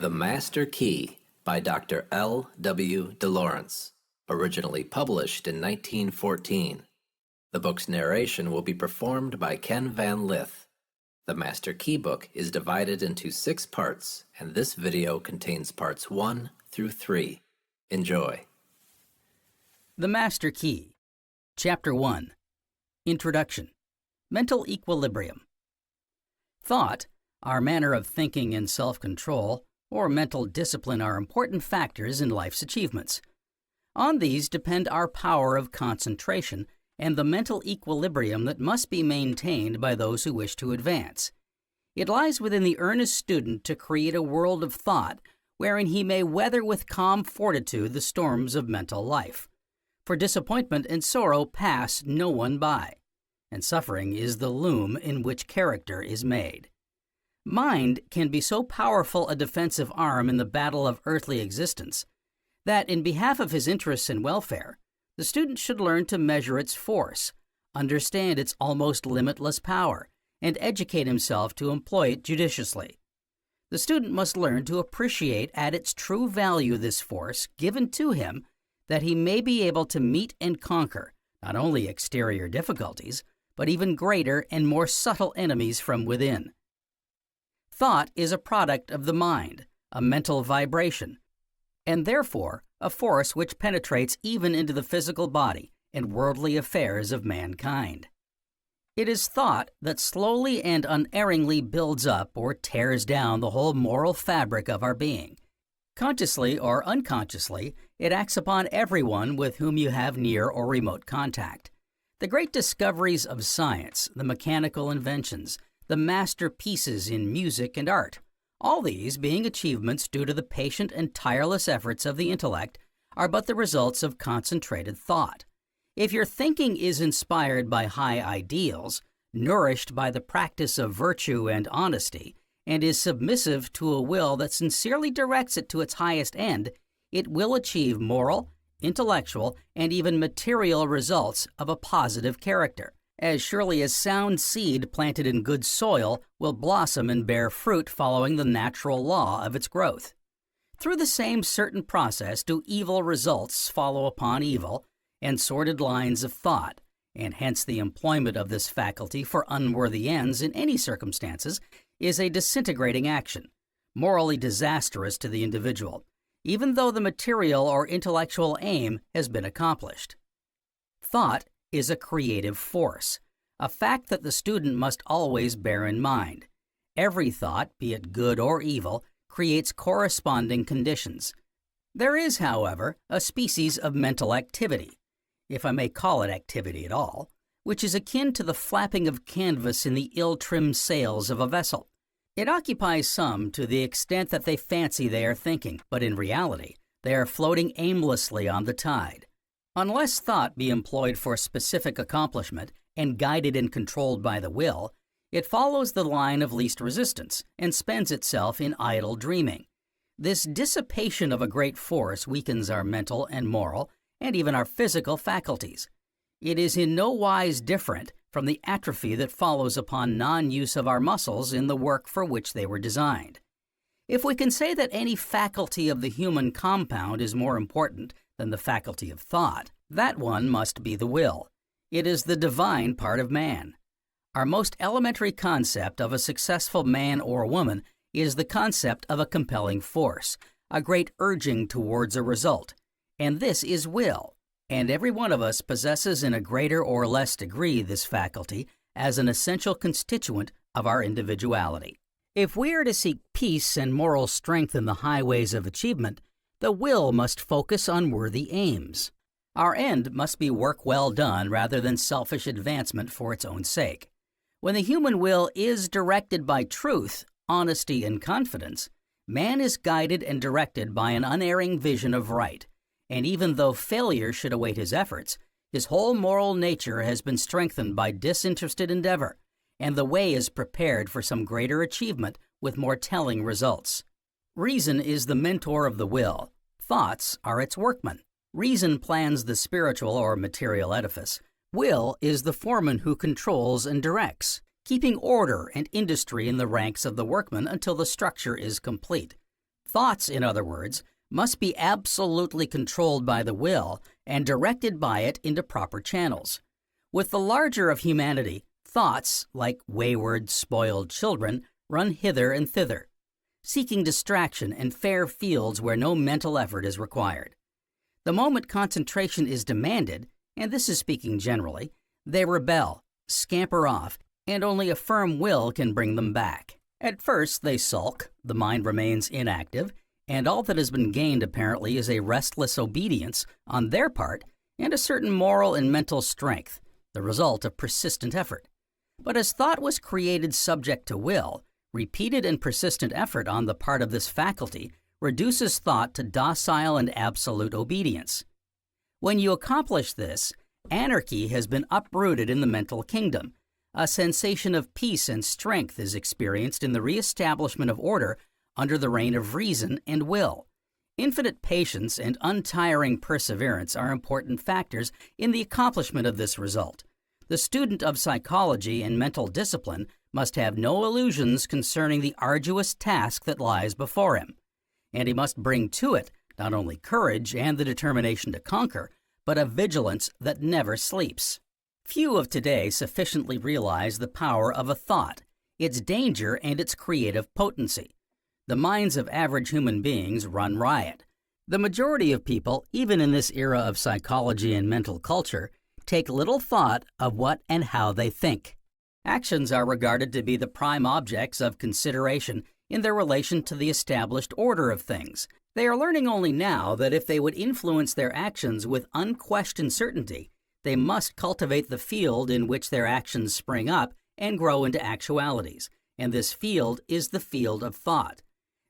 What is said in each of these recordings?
The Master Key by Dr. L. W. de Laurence, originally published in 1914. The book's narration will be performed by Ken Van Lith. The Master Key book is divided into 6 parts, and this video contains parts 1 through 3. Enjoy. The Master Key, Chapter 1, Introduction, Mental Equilibrium. Thought, our manner of thinking and self-control, or mental discipline are important factors in life's achievements. On these depend our power of concentration and the mental equilibrium that must be maintained by those who wish to advance. It lies within the earnest student to create a world of thought wherein he may weather with calm fortitude the storms of mental life. For disappointment and sorrow pass no one by, and suffering is the loom in which character is made. Mind can be so powerful a defensive arm in the battle of earthly existence that, in behalf of his interests and welfare, the student should learn to measure its force, understand its almost limitless power, and educate himself to employ it judiciously. The student must learn to appreciate at its true value this force given to him, that he may be able to meet and conquer not only exterior difficulties, but even greater and more subtle enemies from within. Thought is a product of the mind, a mental vibration, and therefore a force which penetrates even into the physical body and worldly affairs of mankind. It is thought that slowly and unerringly builds up or tears down the whole moral fabric of our being. Consciously or unconsciously, it acts upon everyone with whom you have near or remote contact. The great discoveries of science, the mechanical inventions, the masterpieces in music and art, all these being achievements due to the patient and tireless efforts of the intellect, are but the results of concentrated thought. If your thinking is inspired by high ideals, nourished by the practice of virtue and honesty, and is submissive to a will that sincerely directs it to its highest end, it will achieve moral, intellectual, and even material results of a positive character, as surely as sound seed planted in good soil will blossom and bear fruit following the natural law of its growth. Through the same certain process do evil results follow upon evil, and sordid lines of thought, and hence the employment of this faculty for unworthy ends in any circumstances is a disintegrating action, morally disastrous to the individual, even though the material or intellectual aim has been accomplished. Thought is a creative force, a fact that the student must always bear in mind. Every thought, be it good or evil, creates corresponding conditions. There is, however, a species of mental activity, if I may call it activity at all, which is akin to the flapping of canvas in the ill-trimmed sails of a vessel. It occupies some to the extent that they fancy they are thinking, but in reality, they are floating aimlessly on the tide. Unless thought be employed for specific accomplishment and guided and controlled by the will, it follows the line of least resistance and spends itself in idle dreaming. This dissipation of a great force weakens our mental and moral and even our physical faculties. It is in no wise different from the atrophy that follows upon non-use of our muscles in the work for which they were designed. If we can say that any faculty of the human compound is more important than the faculty of thought, that one must be the will. It is the divine part of man. Our most elementary concept of a successful man or woman is the concept of a compelling force, a great urging towards a result, and this is will, and every one of us possesses in a greater or less degree this faculty as an essential constituent of our individuality. If we are to seek peace and moral strength in the highways of achievement, the will must focus on worthy aims. Our end must be work well done rather than selfish advancement for its own sake. When the human will is directed by truth, honesty, and confidence, man is guided and directed by an unerring vision of right, and even though failure should await his efforts, his whole moral nature has been strengthened by disinterested endeavor, and the way is prepared for some greater achievement with more telling results. Reason is the mentor of the will. Thoughts are its workmen. Reason plans the spiritual or material edifice. Will is the foreman who controls and directs, keeping order and industry in the ranks of the workmen until the structure is complete. Thoughts, in other words, must be absolutely controlled by the will and directed by it into proper channels. With the larger of humanity, thoughts, like wayward, spoiled children, run hither and thither, seeking distraction and fair fields where no mental effort is required. The moment concentration is demanded, and this is speaking generally, they rebel, scamper off, and only a firm will can bring them back. At first, they sulk, the mind remains inactive, and all that has been gained apparently is a restless obedience on their part and a certain moral and mental strength, the result of persistent effort. But as thought was created subject to will, repeated and persistent effort on the part of this faculty reduces thought to docile and absolute obedience. When you accomplish this, anarchy has been uprooted in the mental kingdom. A sensation of peace and strength is experienced in the reestablishment of order under the reign of reason and will. Infinite patience and untiring perseverance are important factors in the accomplishment of this result. The student of psychology and mental discipline must have no illusions concerning the arduous task that lies before him, and he must bring to it not only courage and the determination to conquer, but a vigilance that never sleeps. Few of today sufficiently realize the power of a thought, its danger and its creative potency. The minds of average human beings run riot. The majority of people, even in this era of psychology and mental culture, take little thought of what and how they think. Actions are regarded to be the prime objects of consideration in their relation to the established order of things. They are learning only now that if they would influence their actions with unquestioned certainty, they must cultivate the field in which their actions spring up and grow into actualities, and this field is the field of thought.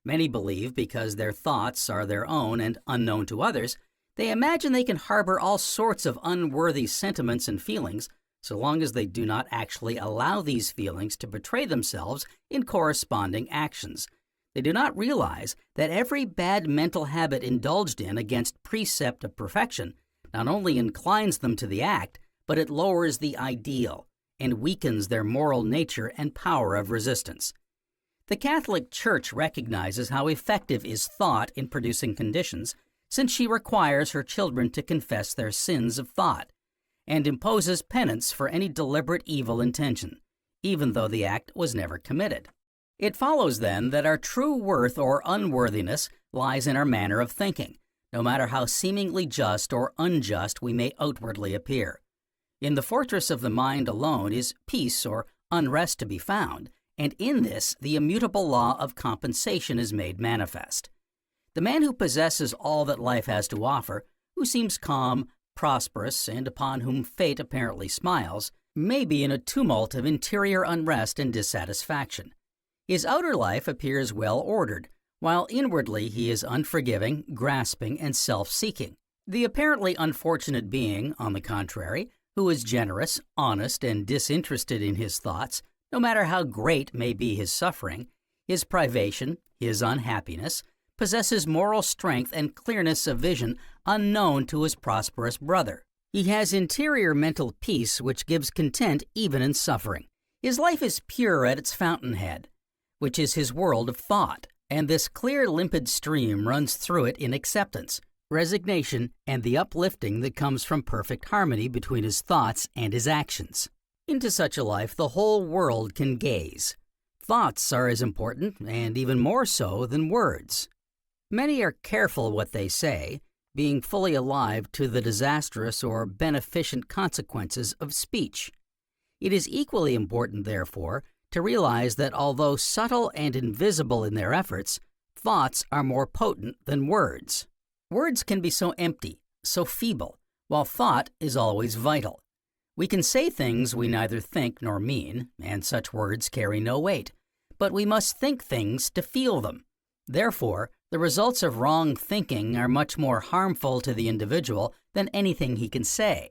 Many believe because their thoughts are their own and unknown to others, they imagine they can harbor all sorts of unworthy sentiments and feelings, so long as they do not actually allow these feelings to betray themselves in corresponding actions. They do not realize that every bad mental habit indulged in against precept of perfection not only inclines them to the act, but it lowers the ideal and weakens their moral nature and power of resistance. The Catholic Church recognizes how effective is thought in producing conditions, since she requires her children to confess their sins of thought, and imposes penance for any deliberate evil intention, even though the act was never committed. It follows then that our true worth or unworthiness lies in our manner of thinking, no matter how seemingly just or unjust we may outwardly appear. In the fortress of the mind alone is peace or unrest to be found, and in this the immutable law of compensation is made manifest. The man who possesses all that life has to offer, who seems calm, prosperous, and upon whom fate apparently smiles, may be in a tumult of interior unrest and dissatisfaction. His outer life appears well ordered, while inwardly he is unforgiving, grasping, and self-seeking. The apparently unfortunate being, on the contrary, who is generous, honest, and disinterested in his thoughts, no matter how great may be his suffering, his privation, his unhappiness, possesses moral strength and clearness of vision unknown to his prosperous brother. He has interior mental peace which gives content even in suffering. His life is pure at its fountainhead, which is his world of thought, and this clear, limpid stream runs through it in acceptance, resignation, and the uplifting that comes from perfect harmony between his thoughts and his actions. Into such a life the whole world can gaze. Thoughts are as important, and even more so, than words. Many are careful what they say, being fully alive to the disastrous or beneficent consequences of speech. It is equally important, therefore, to realize that although subtle and invisible in their efforts, thoughts are more potent than words. Words can be so empty, so feeble, while thought is always vital. We can say things we neither think nor mean, and such words carry no weight, but we must think things to feel them. Therefore, the results of wrong thinking are much more harmful to the individual than anything he can say.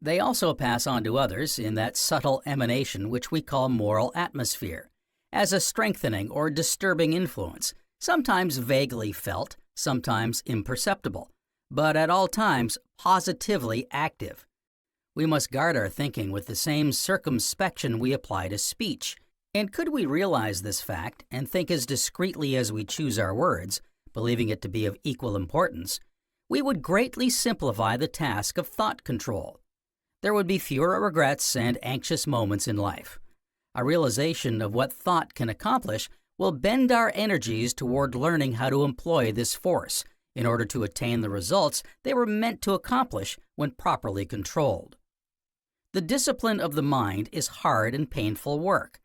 They also pass on to others in that subtle emanation which we call moral atmosphere, as a strengthening or disturbing influence, sometimes vaguely felt, sometimes imperceptible, but at all times positively active. We must guard our thinking with the same circumspection we apply to speech, and could we realize this fact and think as discreetly as we choose our words, believing it to be of equal importance, we would greatly simplify the task of thought control. There would be fewer regrets and anxious moments in life. A realization of what thought can accomplish will bend our energies toward learning how to employ this force in order to attain the results they were meant to accomplish when properly controlled. The discipline of the mind is hard and painful work,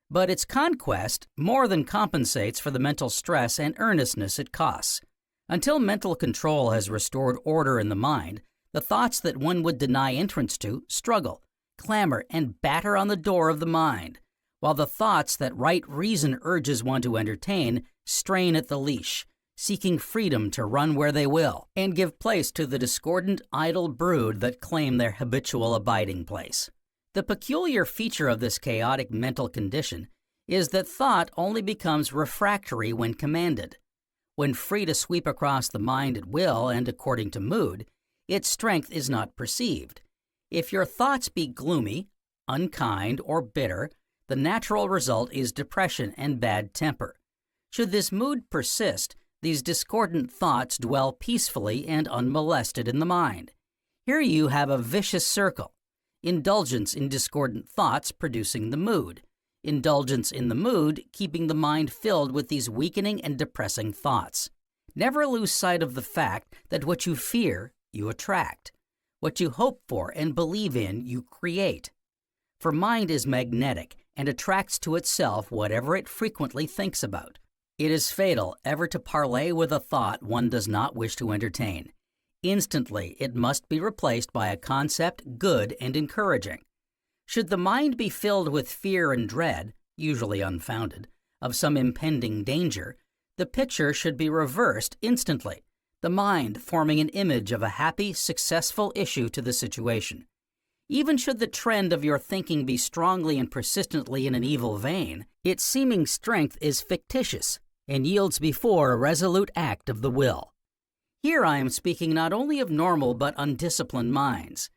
but its conquest more than compensates for the mental stress and earnestness it costs. Until mental control has restored order in the mind, the thoughts that one would deny entrance to struggle, clamor, and batter on the door of the mind, while the thoughts that right reason urges one to entertain strain at the leash, seeking freedom to run where they will, and give place to the discordant, idle brood that claim their habitual abiding place. The peculiar feature of this chaotic mental condition is that thought only becomes refractory when commanded. When free to sweep across the mind at will and according to mood, its strength is not perceived. If your thoughts be gloomy, unkind, or bitter, the natural result is depression and bad temper. Should this mood persist, these discordant thoughts dwell peacefully and unmolested in the mind. Here you have a vicious circle. Indulgence in discordant thoughts producing the mood. Indulgence in the mood keeping the mind filled with these weakening and depressing thoughts. Never lose sight of the fact that what you fear, you attract. What you hope for and believe in, you create. For mind is magnetic and attracts to itself whatever it frequently thinks about. It is fatal ever to parley with a thought one does not wish to entertain. Instantly, it must be replaced by a concept good and encouraging. Should the mind be filled with fear and dread, usually unfounded, of some impending danger, the picture should be reversed instantly, the mind forming an image of a happy, successful issue to the situation. Even should the trend of your thinking be strongly and persistently in an evil vein, its seeming strength is fictitious and yields before a resolute act of the will. Here I am speaking not only of normal but undisciplined minds.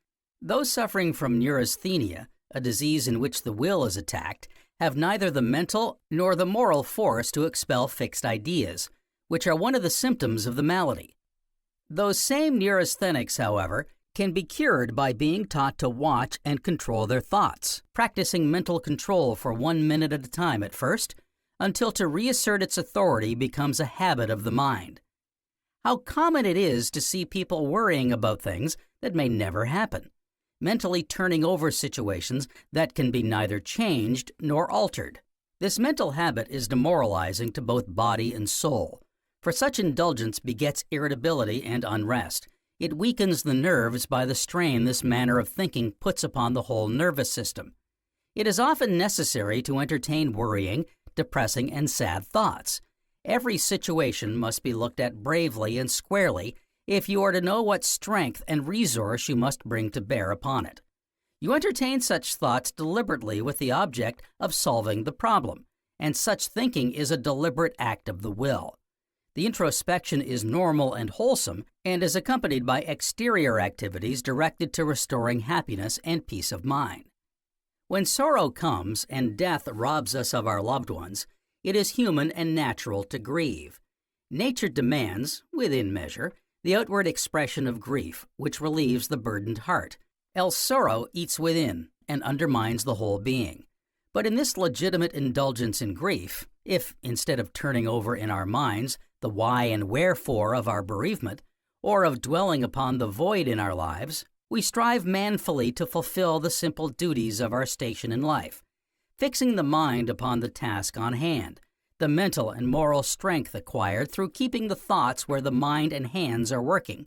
Those suffering from neurasthenia, a disease in which the will is attacked, have neither the mental nor the moral force to expel fixed ideas, which are one of the symptoms of the malady. Those same neurasthenics, however, can be cured by being taught to watch and control their thoughts, practicing mental control for 1 minute at a time at first, until to reassert its authority becomes a habit of the mind. How common it is to see people worrying about things that may never happen, mentally turning over situations that can be neither changed nor altered. This mental habit is demoralizing to both body and soul, for such indulgence begets irritability and unrest. It weakens the nerves by the strain this manner of thinking puts upon the whole nervous system. It is often necessary to entertain worrying, depressing, and sad thoughts. Every situation must be looked at bravely and squarely if you are to know what strength and resource you must bring to bear upon it. You entertain such thoughts deliberately with the object of solving the problem, and such thinking is a deliberate act of the will. The introspection is normal and wholesome and is accompanied by exterior activities directed to restoring happiness and peace of mind. When sorrow comes and death robs us of our loved ones, it is human and natural to grieve. Nature demands, within measure, the outward expression of grief, which relieves the burdened heart, else sorrow eats within and undermines the whole being. But in this legitimate indulgence in grief, if, instead of turning over in our minds the why and wherefore of our bereavement, or of dwelling upon the void in our lives, we strive manfully to fulfill the simple duties of our station in life, fixing the mind upon the task on hand, the mental and moral strength acquired through keeping the thoughts where the mind and hands are working,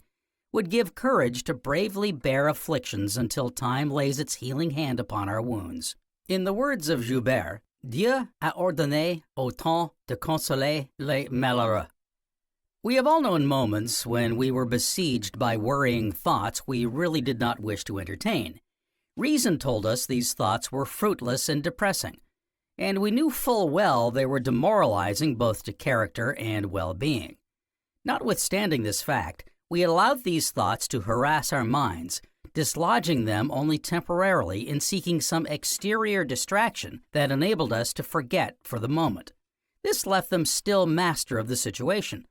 would give courage to bravely bear afflictions until time lays its healing hand upon our wounds. In the words of Joubert, Dieu a ordonné au temps de consoler les malheureux. We have all known moments when we were besieged by worrying thoughts we really did not wish to entertain. Reason told us these thoughts were fruitless and depressing, and we knew full well they were demoralizing both to character and well-being. Notwithstanding this fact, we allowed these thoughts to harass our minds, dislodging them only temporarily in seeking some exterior distraction that enabled us to forget for the moment. This left them still master of the situation,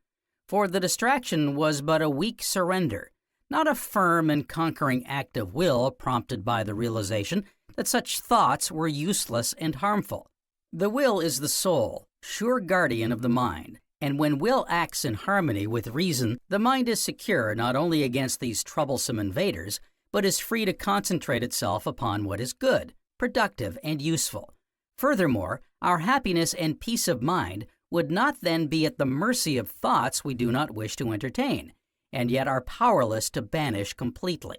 For the distraction was but a weak surrender, not a firm and conquering act of will prompted by the realization that such thoughts were useless and harmful. The will is the sole, sure guardian of the mind, and when will acts in harmony with reason, the mind is secure not only against these troublesome invaders, but is free to concentrate itself upon what is good, productive, and useful. Furthermore, our happiness and peace of mind would not then be at the mercy of thoughts we do not wish to entertain, and yet are powerless to banish completely.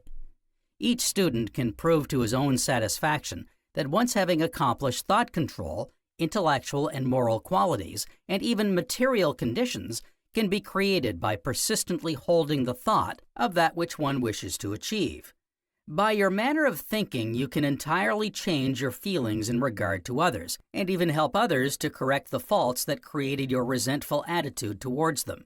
Each student can prove to his own satisfaction that once having accomplished thought control, intellectual and moral qualities, and even material conditions can be created by persistently holding the thought of that which one wishes to achieve. By your manner of thinking, you can entirely change your feelings in regard to others, and even help others to correct the faults that created your resentful attitude towards them.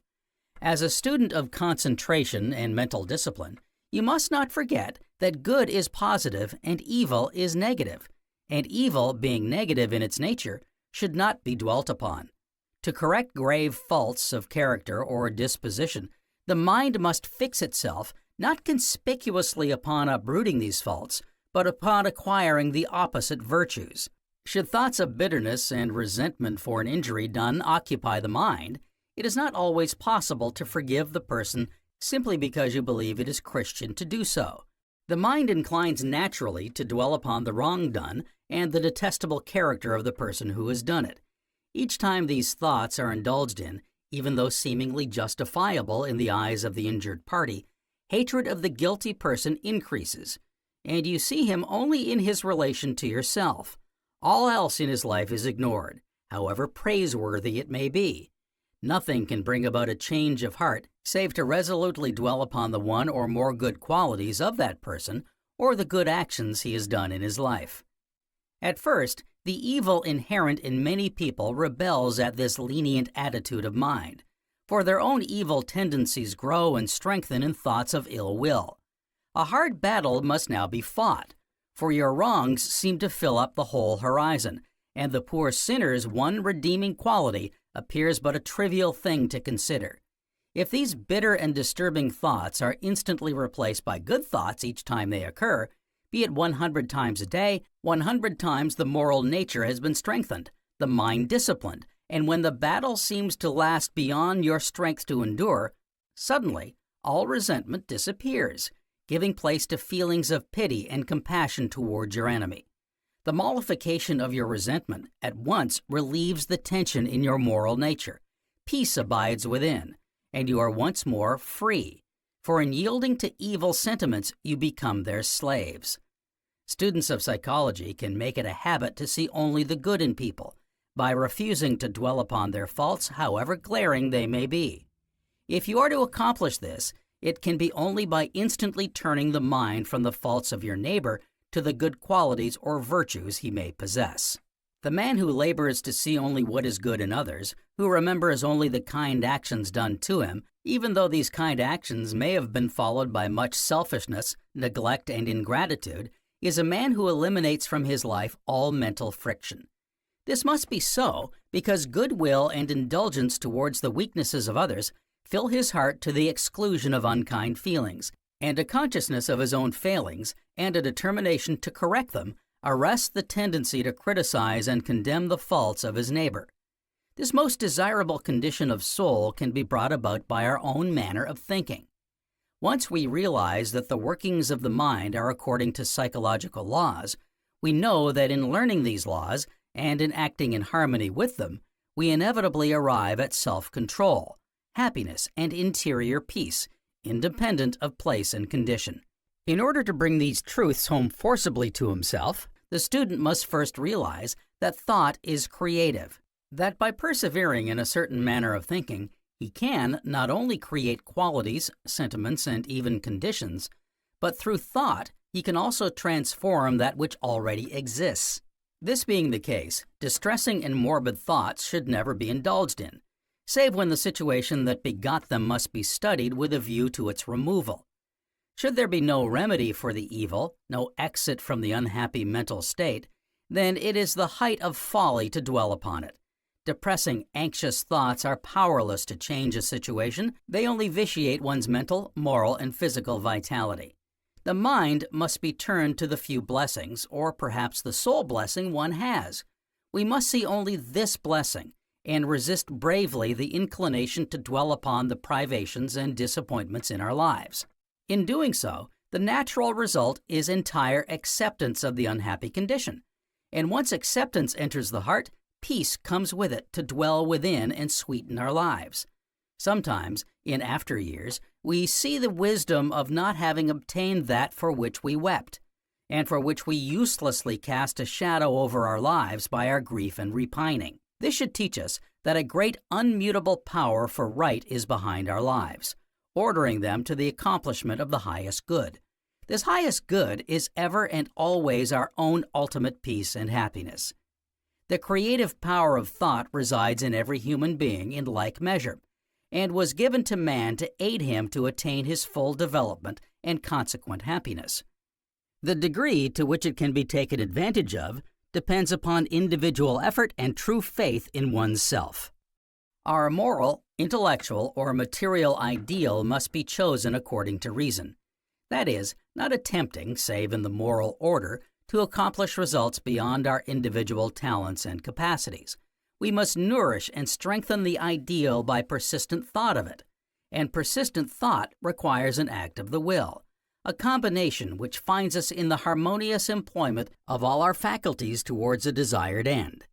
As a student of concentration and mental discipline, you must not forget that good is positive and evil is negative, and evil, being negative in its nature, should not be dwelt upon. To correct grave faults of character or disposition, the mind must fix itself not conspicuously upon uprooting these faults, but upon acquiring the opposite virtues. Should thoughts of bitterness and resentment for an injury done occupy the mind, it is not always possible to forgive the person simply because you believe it is Christian to do so. The mind inclines naturally to dwell upon the wrong done and the detestable character of the person who has done it. Each time these thoughts are indulged in, even though seemingly justifiable in the eyes of the injured party, hatred of the guilty person increases, and you see him only in his relation to yourself. All else in his life is ignored, however praiseworthy it may be. Nothing can bring about a change of heart save to resolutely dwell upon the one or more good qualities of that person or the good actions he has done in his life. At first, the evil inherent in many people rebels at this lenient attitude of mind, for their own evil tendencies grow and strengthen in thoughts of ill will. A hard battle must now be fought, for your wrongs seem to fill up the whole horizon, and the poor sinner's one redeeming quality appears but a trivial thing to consider. If these bitter and disturbing thoughts are instantly replaced by good thoughts each time they occur, be it 100 times a day, 100 times the moral nature has been strengthened, the mind disciplined, and when the battle seems to last beyond your strength to endure, suddenly all resentment disappears, giving place to feelings of pity and compassion towards your enemy. The mollification of your resentment at once relieves the tension in your moral nature. Peace abides within, and you are once more free, for in yielding to evil sentiments you become their slaves. Students of psychology can make it a habit to see only the good in people, by refusing to dwell upon their faults, however glaring they may be. If you are to accomplish this, it can be only by instantly turning the mind from the faults of your neighbor to the good qualities or virtues he may possess. The man who labors to see only what is good in others, who remembers only the kind actions done to him, even though these kind actions may have been followed by much selfishness, neglect, and ingratitude, is a man who eliminates from his life all mental friction. This must be so because goodwill and indulgence towards the weaknesses of others fill his heart to the exclusion of unkind feelings, and a consciousness of his own failings and a determination to correct them arrest the tendency to criticize and condemn the faults of his neighbor. This most desirable condition of soul can be brought about by our own manner of thinking. Once we realize that the workings of the mind are according to psychological laws, we know that in learning these laws and in acting in harmony with them, we inevitably arrive at self-control, happiness, and interior peace, independent of place and condition. In order to bring these truths home forcibly to himself, the student must first realize that thought is creative, that by persevering in a certain manner of thinking, he can not only create qualities, sentiments, and even conditions, but through thought, he can also transform that which already exists. This being the case, distressing and morbid thoughts should never be indulged in, save when the situation that begot them must be studied with a view to its removal. Should there be no remedy for the evil, no exit from the unhappy mental state, then it is the height of folly to dwell upon it. Depressing, anxious thoughts are powerless to change a situation. They only vitiate one's mental, moral, and physical vitality. The mind must be turned to the few blessings, or perhaps the sole blessing one has. We must see only this blessing, and resist bravely the inclination to dwell upon the privations and disappointments in our lives. In doing so, the natural result is entire acceptance of the unhappy condition. And once acceptance enters the heart, peace comes with it to dwell within and sweeten our lives. Sometimes, in after years, we see the wisdom of not having obtained that for which we wept, and for which we uselessly cast a shadow over our lives by our grief and repining. This should teach us that a great unmutable power for right is behind our lives, ordering them to the accomplishment of the highest good. This highest good is ever and always our own ultimate peace and happiness. The creative power of thought resides in every human being in like measure, and was given to man to aid him to attain his full development and consequent happiness. The degree to which it can be taken advantage of depends upon individual effort and true faith in one's self. Our moral, intellectual, or material ideal must be chosen according to reason. That is, not attempting, save in the moral order, to accomplish results beyond our individual talents and capacities. We must nourish and strengthen the ideal by persistent thought of it, and persistent thought requires an act of the will, a combination which finds us in the harmonious employment of all our faculties towards a desired end.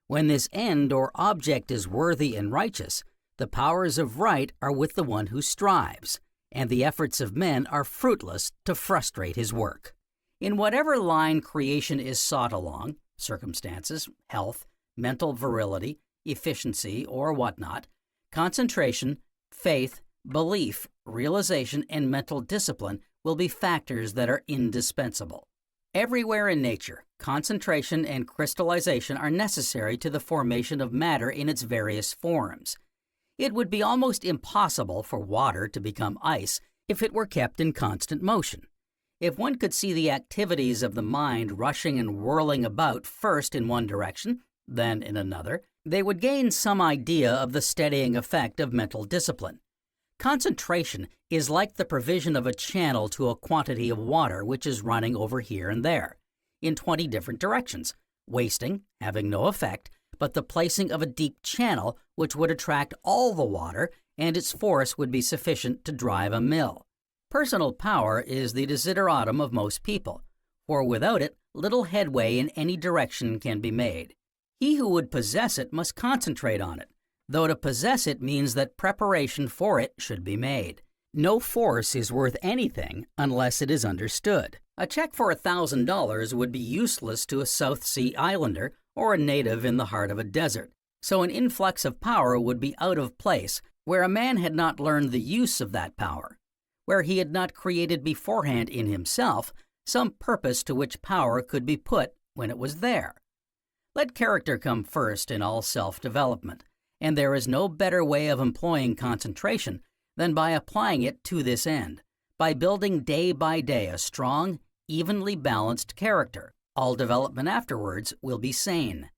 When this end or object is worthy and righteous, the powers of right are with the one who strives, and the efforts of men are fruitless to frustrate his work. In whatever line creation is sought along, circumstances, health, mental virility, efficiency, or whatnot, concentration, faith, belief, realization, and mental discipline will be factors that are indispensable. Everywhere in nature, concentration and crystallization are necessary to the formation of matter in its various forms. It would be almost impossible for water to become ice if it were kept in constant motion. If one could see the activities of the mind rushing and whirling about first in one direction, then in another, they would gain some idea of the steadying effect of mental discipline. Concentration is like the provision of a channel to a quantity of water which is running over here and there, in 20 different directions, wasting, having no effect, but the placing of a deep channel which would attract all the water, and its force would be sufficient to drive a mill. Personal power is the desideratum of most people, for without it, little headway in any direction can be made. He who would possess it must concentrate on it, though to possess it means that preparation for it should be made. No force is worth anything unless it is understood. A check for $1,000 would be useless to a South Sea Islander or a native in the heart of a desert, so an influx of power would be out of place where a man had not learned the use of that power, where he had not created beforehand in himself some purpose to which power could be put when it was there. Let character come first in all self-development, and there is no better way of employing concentration than by applying it to this end, by building day by day a strong, evenly balanced character. All development afterwards will be sane.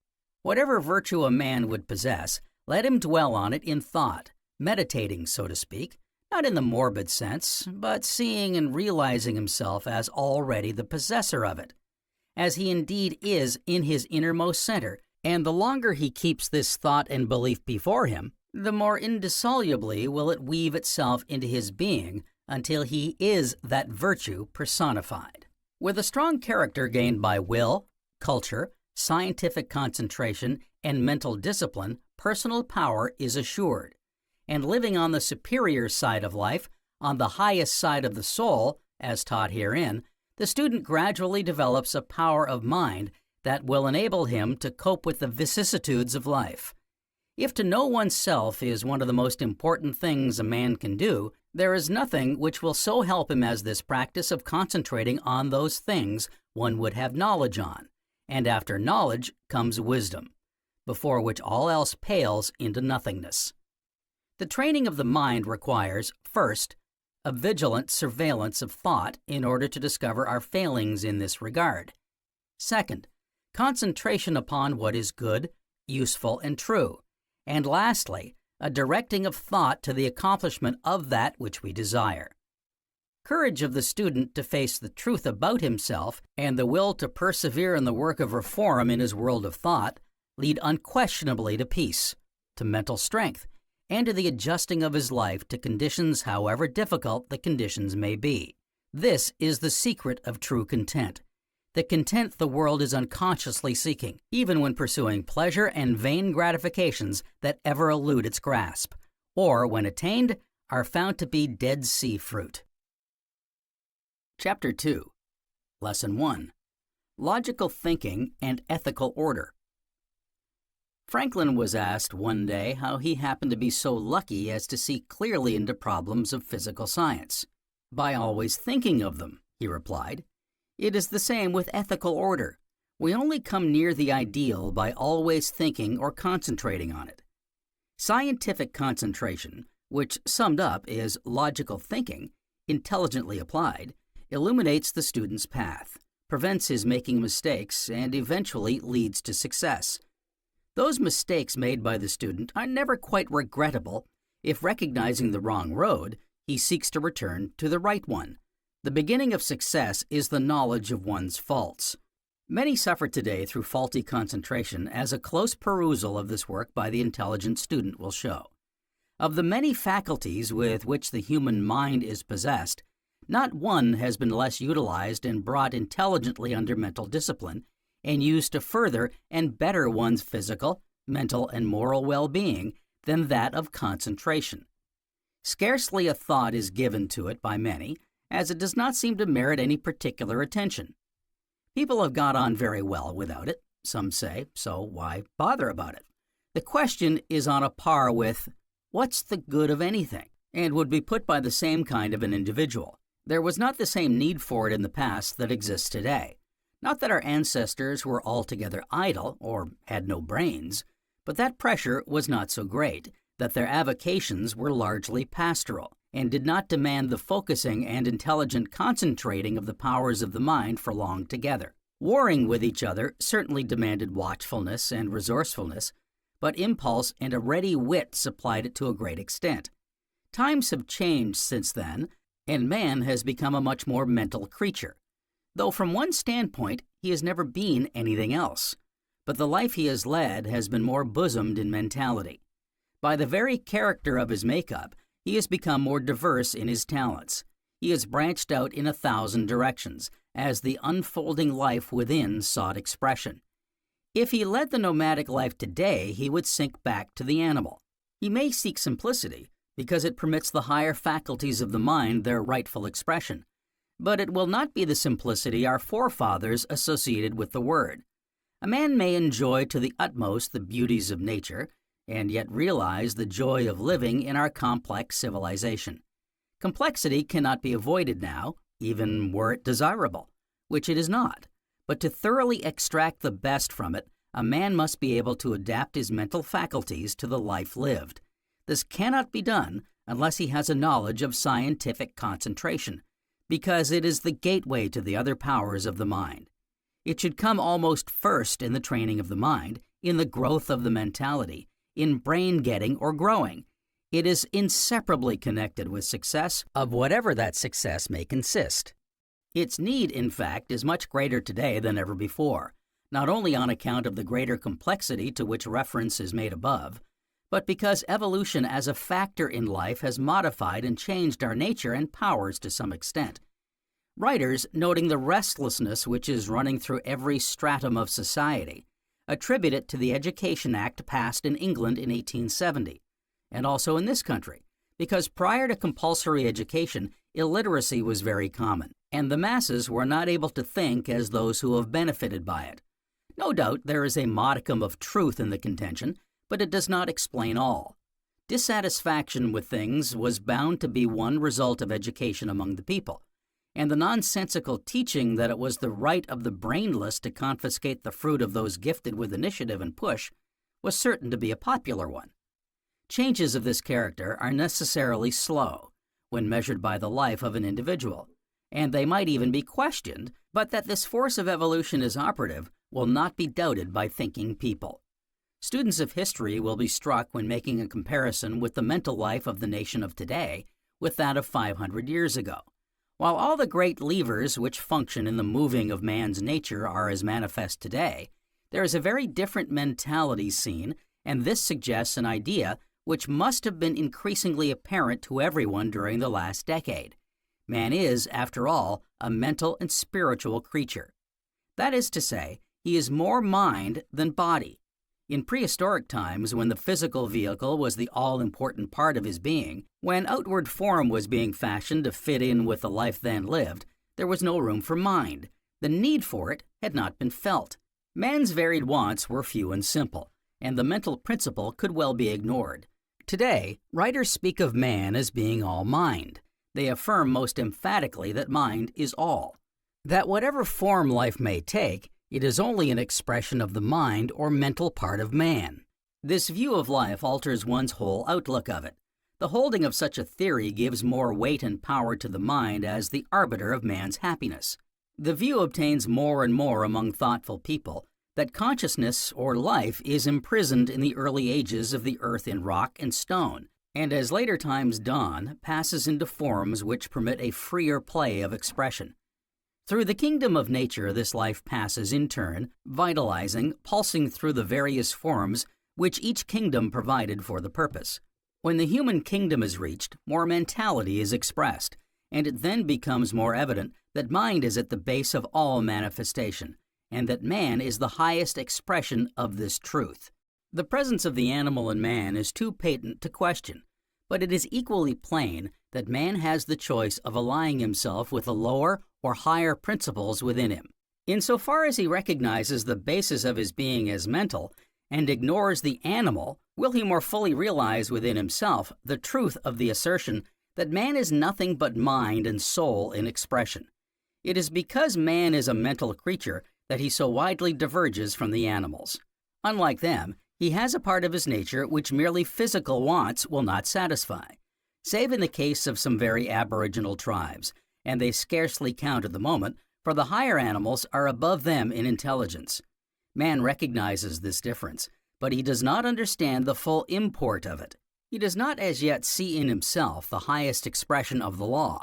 Whatever virtue a man would possess, let him dwell on it in thought, meditating, so to speak, not in the morbid sense, but seeing and realizing himself as already the possessor of it, as he indeed is in his innermost center, and the longer he keeps this thought and belief before him, the more indissolubly will it weave itself into his being until he is that virtue personified. With a strong character gained by will, culture, scientific concentration, and mental discipline, personal power is assured. And living on the superior side of life, on the highest side of the soul, as taught herein, the student gradually develops a power of mind that will enable him to cope with the vicissitudes of life. If to know oneself is one of the most important things a man can do, there is nothing which will so help him as this practice of concentrating on those things one would have knowledge on, and after knowledge comes wisdom, before which all else pales into nothingness. The training of the mind requires, first, a vigilant surveillance of thought in order to discover our failings in this regard. Second, concentration upon what is good, useful, and true. And lastly, a directing of thought to the accomplishment of that which we desire. Courage of the student to face the truth about himself and the will to persevere in the work of reform in his world of thought lead unquestionably to peace, to mental strength, and to the adjusting of his life to conditions however difficult the conditions may be. This is the secret of true content, the content the world is unconsciously seeking, even when pursuing pleasure and vain gratifications that ever elude its grasp, or, when attained, are found to be Dead Sea fruit. Chapter 2. Lesson 1. Logical Thinking and Ethical Order. Franklin was asked one day how he happened to be so lucky as to see clearly into problems of physical science. By always thinking of them, he replied. It is the same with ethical order. We only come near the ideal by always thinking or concentrating on it. Scientific concentration, which summed up is logical thinking, intelligently applied, illuminates the student's path, prevents his making mistakes, and eventually leads to success. Those mistakes made by the student are never quite regrettable if, recognizing the wrong road, he seeks to return to the right one. The beginning of success is the knowledge of one's faults. Many suffer today through faulty concentration, as a close perusal of this work by the intelligent student will show. Of the many faculties with which the human mind is possessed, not one has been less utilized and brought intelligently under mental discipline and used to further and better one's physical, mental, and moral well-being than that of concentration. Scarcely a thought is given to it by many, as it does not seem to merit any particular attention. People have got on very well without it, some say, so why bother about it? The question is on a par with, what's the good of anything? And would be put by the same kind of an individual. There was not the same need for it in the past that exists today. Not that our ancestors were altogether idle or had no brains, but that pressure was not so great, that their avocations were largely pastoral, and did not demand the focusing and intelligent concentrating of the powers of the mind for long together. Warring with each other certainly demanded watchfulness and resourcefulness, but impulse and a ready wit supplied it to a great extent. Times have changed since then, and man has become a much more mental creature, though from one standpoint he has never been anything else. But the life he has led has been more bosomed in mentality. By the very character of his makeup, he has become more diverse in his talents. He has branched out in 1,000 directions, as the unfolding life within sought expression. If he led the nomadic life today, he would sink back to the animal. He may seek simplicity, because it permits the higher faculties of the mind their rightful expression. But it will not be the simplicity our forefathers associated with the word. A man may enjoy to the utmost the beauties of nature, and yet realize the joy of living in our complex civilization. Complexity cannot be avoided now, even were it desirable, which it is not. But to thoroughly extract the best from it, a man must be able to adapt his mental faculties to the life lived. This cannot be done unless he has a knowledge of scientific concentration, because it is the gateway to the other powers of the mind. It should come almost first in the training of the mind, in the growth of the mentality, in brain getting or growing. It is inseparably connected with success, of whatever that success may consist. Its need, in fact, is much greater today than ever before, not only on account of the greater complexity to which reference is made above, but because evolution as a factor in life has modified and changed our nature and powers to some extent. Writers, noting the restlessness which is running through every stratum of society, attribute it to the Education Act passed in England in 1870, and also in this country, because prior to compulsory education, illiteracy was very common, and the masses were not able to think as those who have benefited by it. No doubt there is a modicum of truth in the contention, but it does not explain all. Dissatisfaction with things was bound to be one result of education among the people, and the nonsensical teaching that it was the right of the brainless to confiscate the fruit of those gifted with initiative and push was certain to be a popular one. Changes of this character are necessarily slow when measured by the life of an individual, and they might even be questioned, but that this force of evolution is operative will not be doubted by thinking people. Students of history will be struck when making a comparison with the mental life of the nation of today with that of 500 years ago. While all the great levers which function in the moving of man's nature are as manifest today, there is a very different mentality seen, and this suggests an idea which must have been increasingly apparent to everyone during the last decade. Man is, after all, a mental and spiritual creature. That is to say, he is more mind than body. In prehistoric times, when the physical vehicle was the all-important part of his being, when outward form was being fashioned to fit in with the life then lived, there was no room for mind. The need for it had not been felt. Man's varied wants were few and simple, and the mental principle could well be ignored. Today, writers speak of man as being all mind. They affirm most emphatically that mind is all. That whatever form life may take, it is only an expression of the mind or mental part of man. This view of life alters one's whole outlook of it. The holding of such a theory gives more weight and power to the mind as the arbiter of man's happiness. The view obtains more and more among thoughtful people that consciousness or life is imprisoned in the early ages of the earth in rock and stone, and as later times dawn, passes into forms which permit a freer play of expression. Through the kingdom of nature, this life passes in turn, vitalizing, pulsing through the various forms which each kingdom provided for the purpose. When the human kingdom is reached, more mentality is expressed, and it then becomes more evident that mind is at the base of all manifestation, and that man is the highest expression of this truth. The presence of the animal in man is too patent to question, but it is equally plain that man has the choice of allying himself with the lower or higher principles within him. Insofar as he recognizes the basis of his being as mental and ignores the animal, will he more fully realize within himself the truth of the assertion that man is nothing but mind and soul in expression. It is because man is a mental creature that he so widely diverges from the animals. Unlike them, he has a part of his nature which merely physical wants will not satisfy, save in the case of some very aboriginal tribes, and they scarcely count at the moment, for the higher animals are above them in intelligence. Man recognizes this difference, but he does not understand the full import of it. He does not as yet see in himself the highest expression of the law,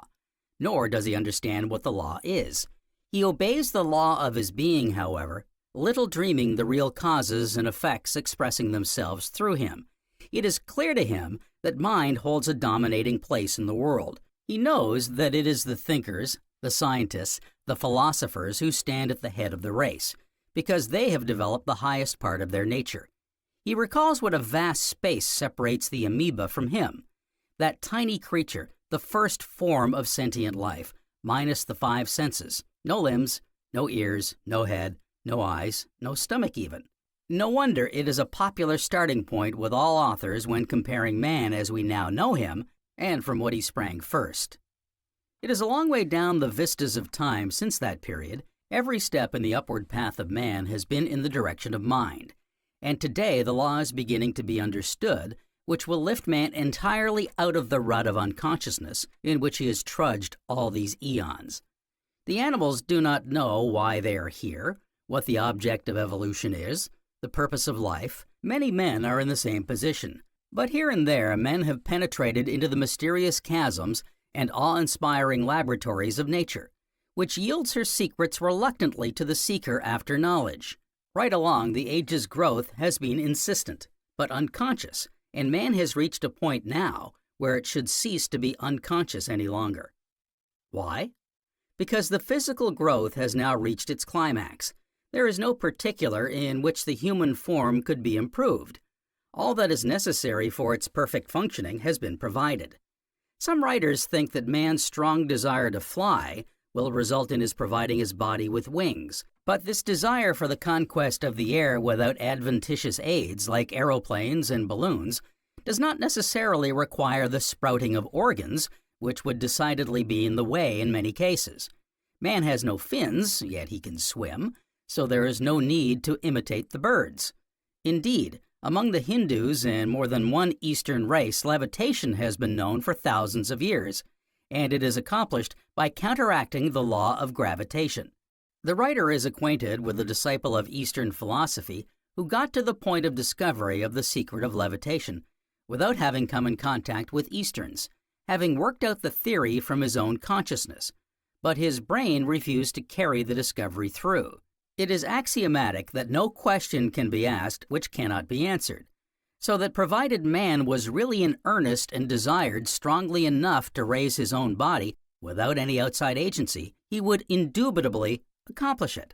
nor does he understand what the law is. He obeys the law of his being, however, little dreaming the real causes and effects expressing themselves through him. It is clear to him that mind holds a dominating place in the world. He knows that it is the thinkers, the scientists, the philosophers who stand at the head of the race, because they have developed the highest part of their nature. He recalls what a vast space separates the amoeba from him, that tiny creature, the first form of sentient life, minus the five senses, no limbs, no ears, no head, no eyes, no stomach even. No wonder it is a popular starting point with all authors when comparing man as we now know him and from what he sprang first. It is a long way down the vistas of time since that period. Every step in the upward path of man has been in the direction of mind, and today the law is beginning to be understood, which will lift man entirely out of the rut of unconsciousness in which he has trudged all these eons. The animals do not know why they are here, what the object of evolution is, the purpose of life. Many men are in the same position, but here and there men have penetrated into the mysterious chasms and awe-inspiring laboratories of nature, which yields her secrets reluctantly to the seeker after knowledge. Right along, the age's growth has been insistent, but unconscious, and man has reached a point now where it should cease to be unconscious any longer. Why? Because the physical growth has now reached its climax. There is no particular in which the human form could be improved. All that is necessary for its perfect functioning has been provided. Some writers think that man's strong desire to fly will result in his providing his body with wings, but this desire for the conquest of the air without adventitious aids like aeroplanes and balloons does not necessarily require the sprouting of organs, which would decidedly be in the way in many cases. Man has no fins, yet he can swim, so there is no need to imitate the birds. Indeed, among the Hindus and more than one Eastern race, levitation has been known for thousands of years, and it is accomplished by counteracting the law of gravitation. The writer is acquainted with a disciple of Eastern philosophy who got to the point of discovery of the secret of levitation without having come in contact with Easterns, having worked out the theory from his own consciousness, but his brain refused to carry the discovery through. It is axiomatic that no question can be asked which cannot be answered, so that provided man was really in earnest and desired strongly enough to raise his own body without any outside agency, he would indubitably accomplish it.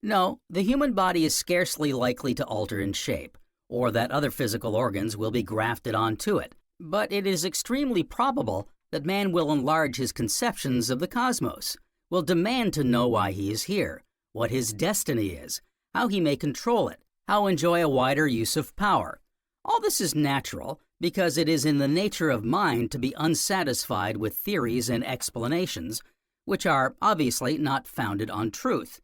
No, the human body is scarcely likely to alter in shape, or that other physical organs will be grafted onto it, but it is extremely probable that man will enlarge his conceptions of the cosmos, will demand to know why he is here, what his destiny is, how he may control it, how enjoy a wider use of power. All this is natural because it is in the nature of mind to be unsatisfied with theories and explanations, which are obviously not founded on truth.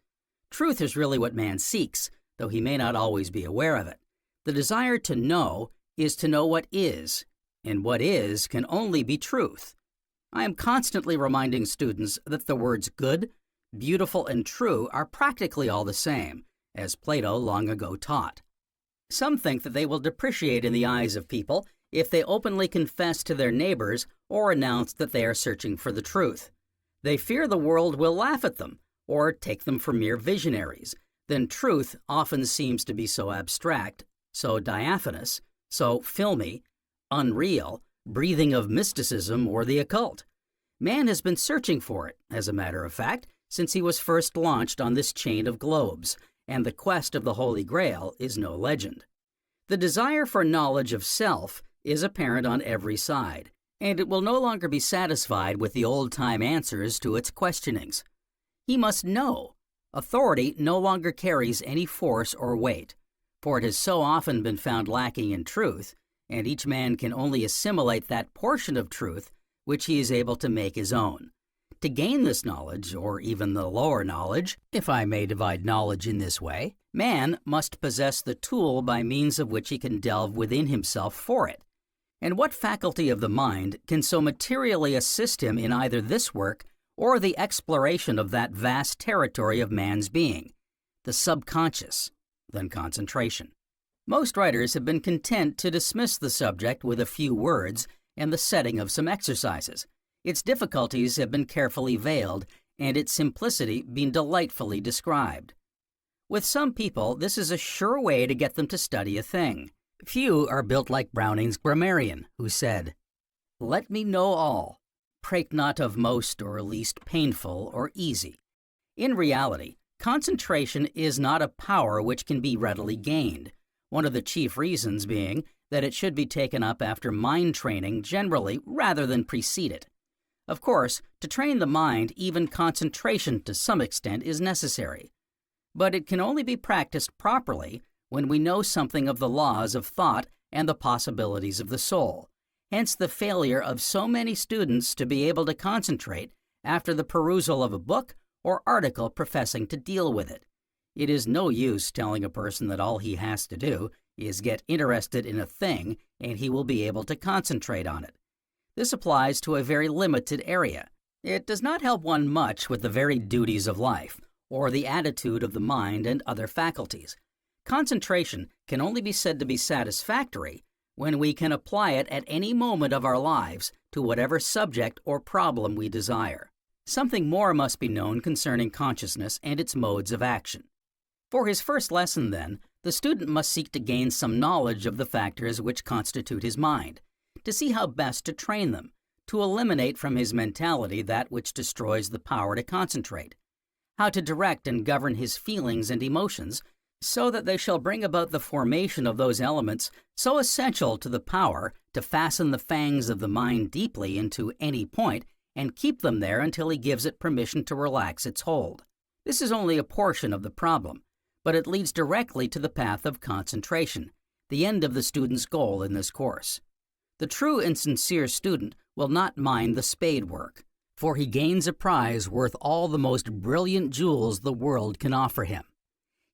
Truth is really what man seeks, though he may not always be aware of it. The desire to know is to know what is, and what is can only be truth. I am constantly reminding students that the words good, beautiful, and true are practically all the same, as Plato long ago taught. Some think that they will depreciate in the eyes of people if they openly confess to their neighbors or announce that they are searching for the truth. They fear the world will laugh at them or take them for mere visionaries. Then truth often seems to be so abstract, so diaphanous, so filmy, unreal, breathing of mysticism or the occult. Man has been searching for it, as a matter of fact, since he was first launched on this chain of globes, and the quest of the Holy Grail is no legend. The desire for knowledge of self is apparent on every side, and it will no longer be satisfied with the old-time answers to its questionings. He must know. Authority no longer carries any force or weight, for it has so often been found lacking in truth, and each man can only assimilate that portion of truth which he is able to make his own. To gain this knowledge, or even the lower knowledge, if I may divide knowledge in this way, man must possess the tool by means of which he can delve within himself for it. And what faculty of the mind can so materially assist him in either this work or the exploration of that vast territory of man's being, the subconscious, than concentration? Most writers have been content to dismiss the subject with a few words and the setting of some exercises. Its difficulties have been carefully veiled, and its simplicity been delightfully described. With some people, this is a sure way to get them to study a thing. Few are built like Browning's grammarian, who said, "Let me know all. Prate not of most or least painful or easy." In reality, concentration is not a power which can be readily gained, one of the chief reasons being that it should be taken up after mind training generally rather than precede it. Of course, to train the mind, even concentration to some extent is necessary. But it can only be practiced properly when we know something of the laws of thought and the possibilities of the soul. Hence the failure of so many students to be able to concentrate after the perusal of a book or article professing to deal with it. It is no use telling a person that all he has to do is get interested in a thing and he will be able to concentrate on it. This applies to a very limited area. It does not help one much with the varied duties of life, or the attitude of the mind and other faculties. Concentration can only be said to be satisfactory when we can apply it at any moment of our lives to whatever subject or problem we desire. Something more must be known concerning consciousness and its modes of action. For his first lesson, then, the student must seek to gain some knowledge of the factors which constitute his mind, to see how best to train them, to eliminate from his mentality that which destroys the power to concentrate, how to direct and govern his feelings and emotions so that they shall bring about the formation of those elements so essential to the power to fasten the fangs of the mind deeply into any point and keep them there until he gives it permission to relax its hold. This is only a portion of the problem, but it leads directly to the path of concentration, the end of the student's goal in this course. The true and sincere student will not mind the spade work, for he gains a prize worth all the most brilliant jewels the world can offer him.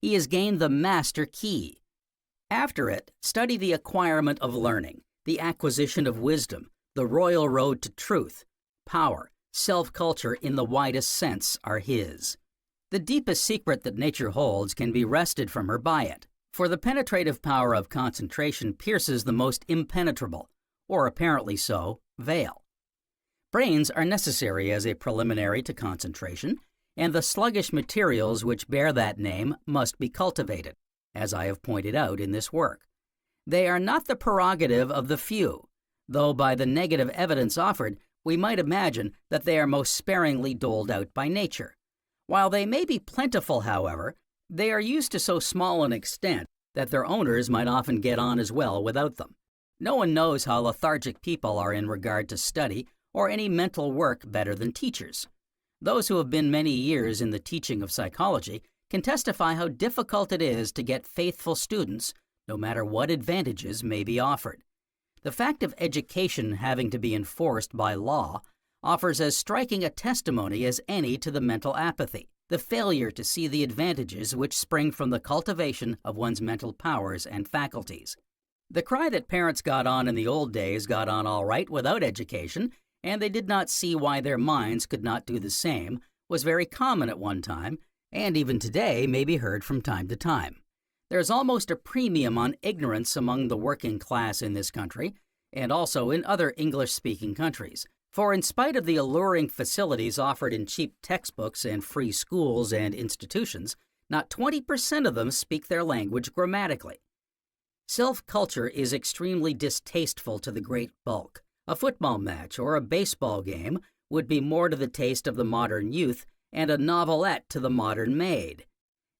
He has gained the master key. After it, study the acquirement of learning, the acquisition of wisdom, the royal road to truth, power, self-culture in the widest sense are his. The deepest secret that nature holds can be wrested from her by it, For the penetrative power of concentration pierces the most impenetrable, or apparently so, veil. Brains are necessary as a preliminary to concentration, and the sluggish materials which bear that name must be cultivated, as I have pointed out in this work. They are not the prerogative of the few, though by the negative evidence offered, we might imagine that they are most sparingly doled out by nature. While they may be plentiful, however, they are used to so small an extent that their owners might often get on as well without them. No one knows how lethargic people are in regard to study or any mental work better than teachers. Those who have been many years in the teaching of psychology can testify how difficult it is to get faithful students, no matter what advantages may be offered. The fact of education having to be enforced by law offers as striking a testimony as any to the mental apathy, the failure to see the advantages which spring from the cultivation of one's mental powers and faculties. The cry that parents got on in the old days got on all right without education, and they did not see why their minds could not do the same, was very common at one time, and even today may be heard from time to time. There is almost a premium on ignorance among the working class in this country, and also in other English-speaking countries. For in spite of the alluring facilities offered in cheap textbooks and free schools and institutions, not 20% of them speak their language grammatically. Self-culture is extremely distasteful to the great bulk. A football match or a baseball game would be more to the taste of the modern youth and a novelette to the modern maid.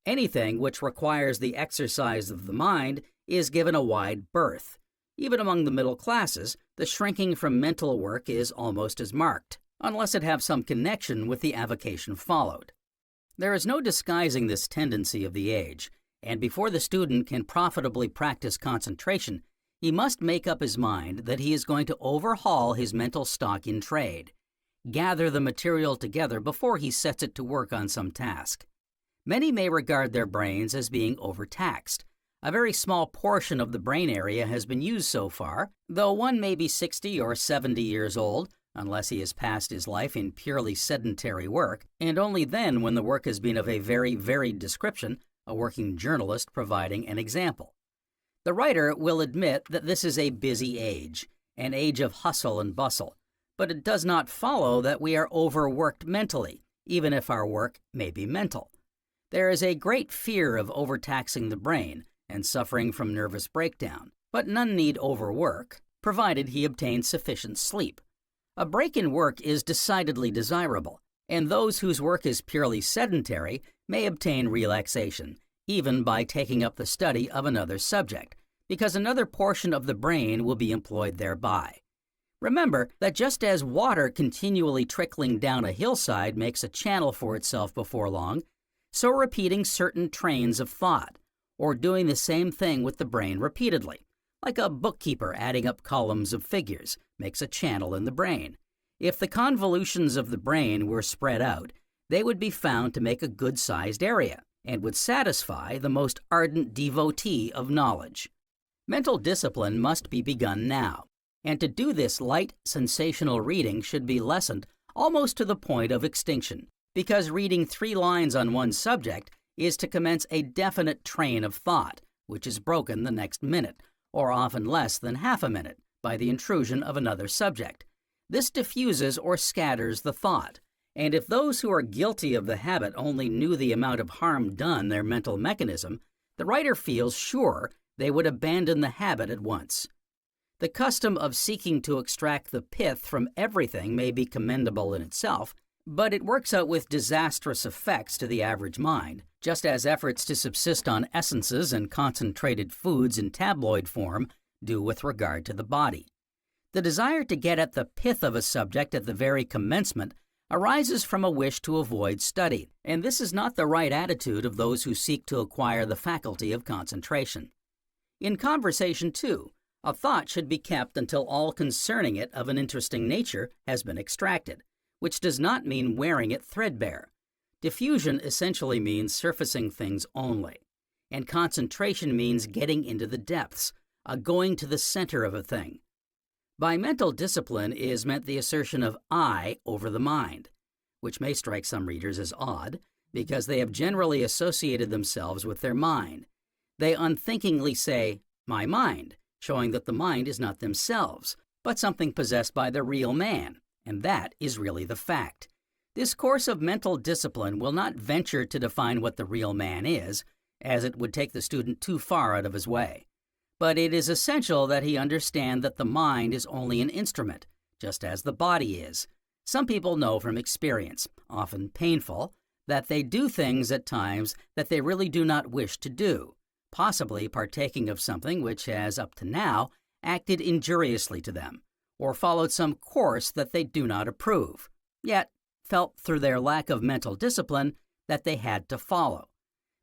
Anything which requires the exercise of the mind is given a wide berth. Even among the middle classes, the shrinking from mental work is almost as marked, unless it have some connection with the avocation followed. There is no disguising this tendency of the age, and before the student can profitably practice concentration, he must make up his mind that he is going to overhaul his mental stock in trade, gather the material together before he sets it to work on some task. Many may regard their brains as being overtaxed. A very small portion of the brain area has been used so far, though one may be 60 or 70 years old, unless he has passed his life in purely sedentary work, and only then when the work has been of a very varied description, a working journalist providing an example. The writer will admit that this is a busy age, an age of hustle and bustle, but it does not follow that we are overworked mentally, even if our work may be mental. There is a great fear of overtaxing the brain and suffering from nervous breakdown, but none need overwork, provided he obtains sufficient sleep. A break in work is decidedly desirable, and those whose work is purely sedentary may obtain relaxation, even by taking up the study of another subject, because another portion of the brain will be employed thereby. Remember that just as water continually trickling down a hillside makes a channel for itself before long, so repeating certain trains of thought, or doing the same thing with the brain repeatedly, like a bookkeeper adding up columns of figures, makes a channel in the brain. If the convolutions of the brain were spread out, they would be found to make a good-sized area, and would satisfy the most ardent devotee of knowledge. Mental discipline must be begun now, and to do this light, sensational reading should be lessened almost to the point of extinction, because reading 3 lines on one subject is to commence a definite train of thought, which is broken the next minute, or often less than half a minute, by the intrusion of another subject. This diffuses or scatters the thought, and if those who are guilty of the habit only knew the amount of harm done their mental mechanism, the writer feels sure they would abandon the habit at once. The custom of seeking to extract the pith from everything may be commendable in itself, but it works out with disastrous effects to the average mind, just as efforts to subsist on essences and concentrated foods in tabloid form do with regard to the body. The desire to get at the pith of a subject at the very commencement arises from a wish to avoid study, and this is not the right attitude of those who seek to acquire the faculty of concentration. In conversation, too, a thought should be kept until all concerning it of an interesting nature has been extracted, which does not mean wearing it threadbare. Diffusion essentially means surfacing things only, and concentration means getting into the depths, a going to the center of a thing. By mental discipline is meant the assertion of I over the mind, which may strike some readers as odd, because they have generally associated themselves with their mind. They unthinkingly say, "my mind," showing that the mind is not themselves, but something possessed by the real man, and that is really the fact. This course of mental discipline will not venture to define what the real man is, as it would take the student too far out of his way. But it is essential that he understand that the mind is only an instrument, just as the body is. Some people know from experience, often painful, that they do things at times that they really do not wish to do, possibly partaking of something which has, up to now, acted injuriously to them, or followed some course that they do not approve, yet felt through their lack of mental discipline that they had to follow.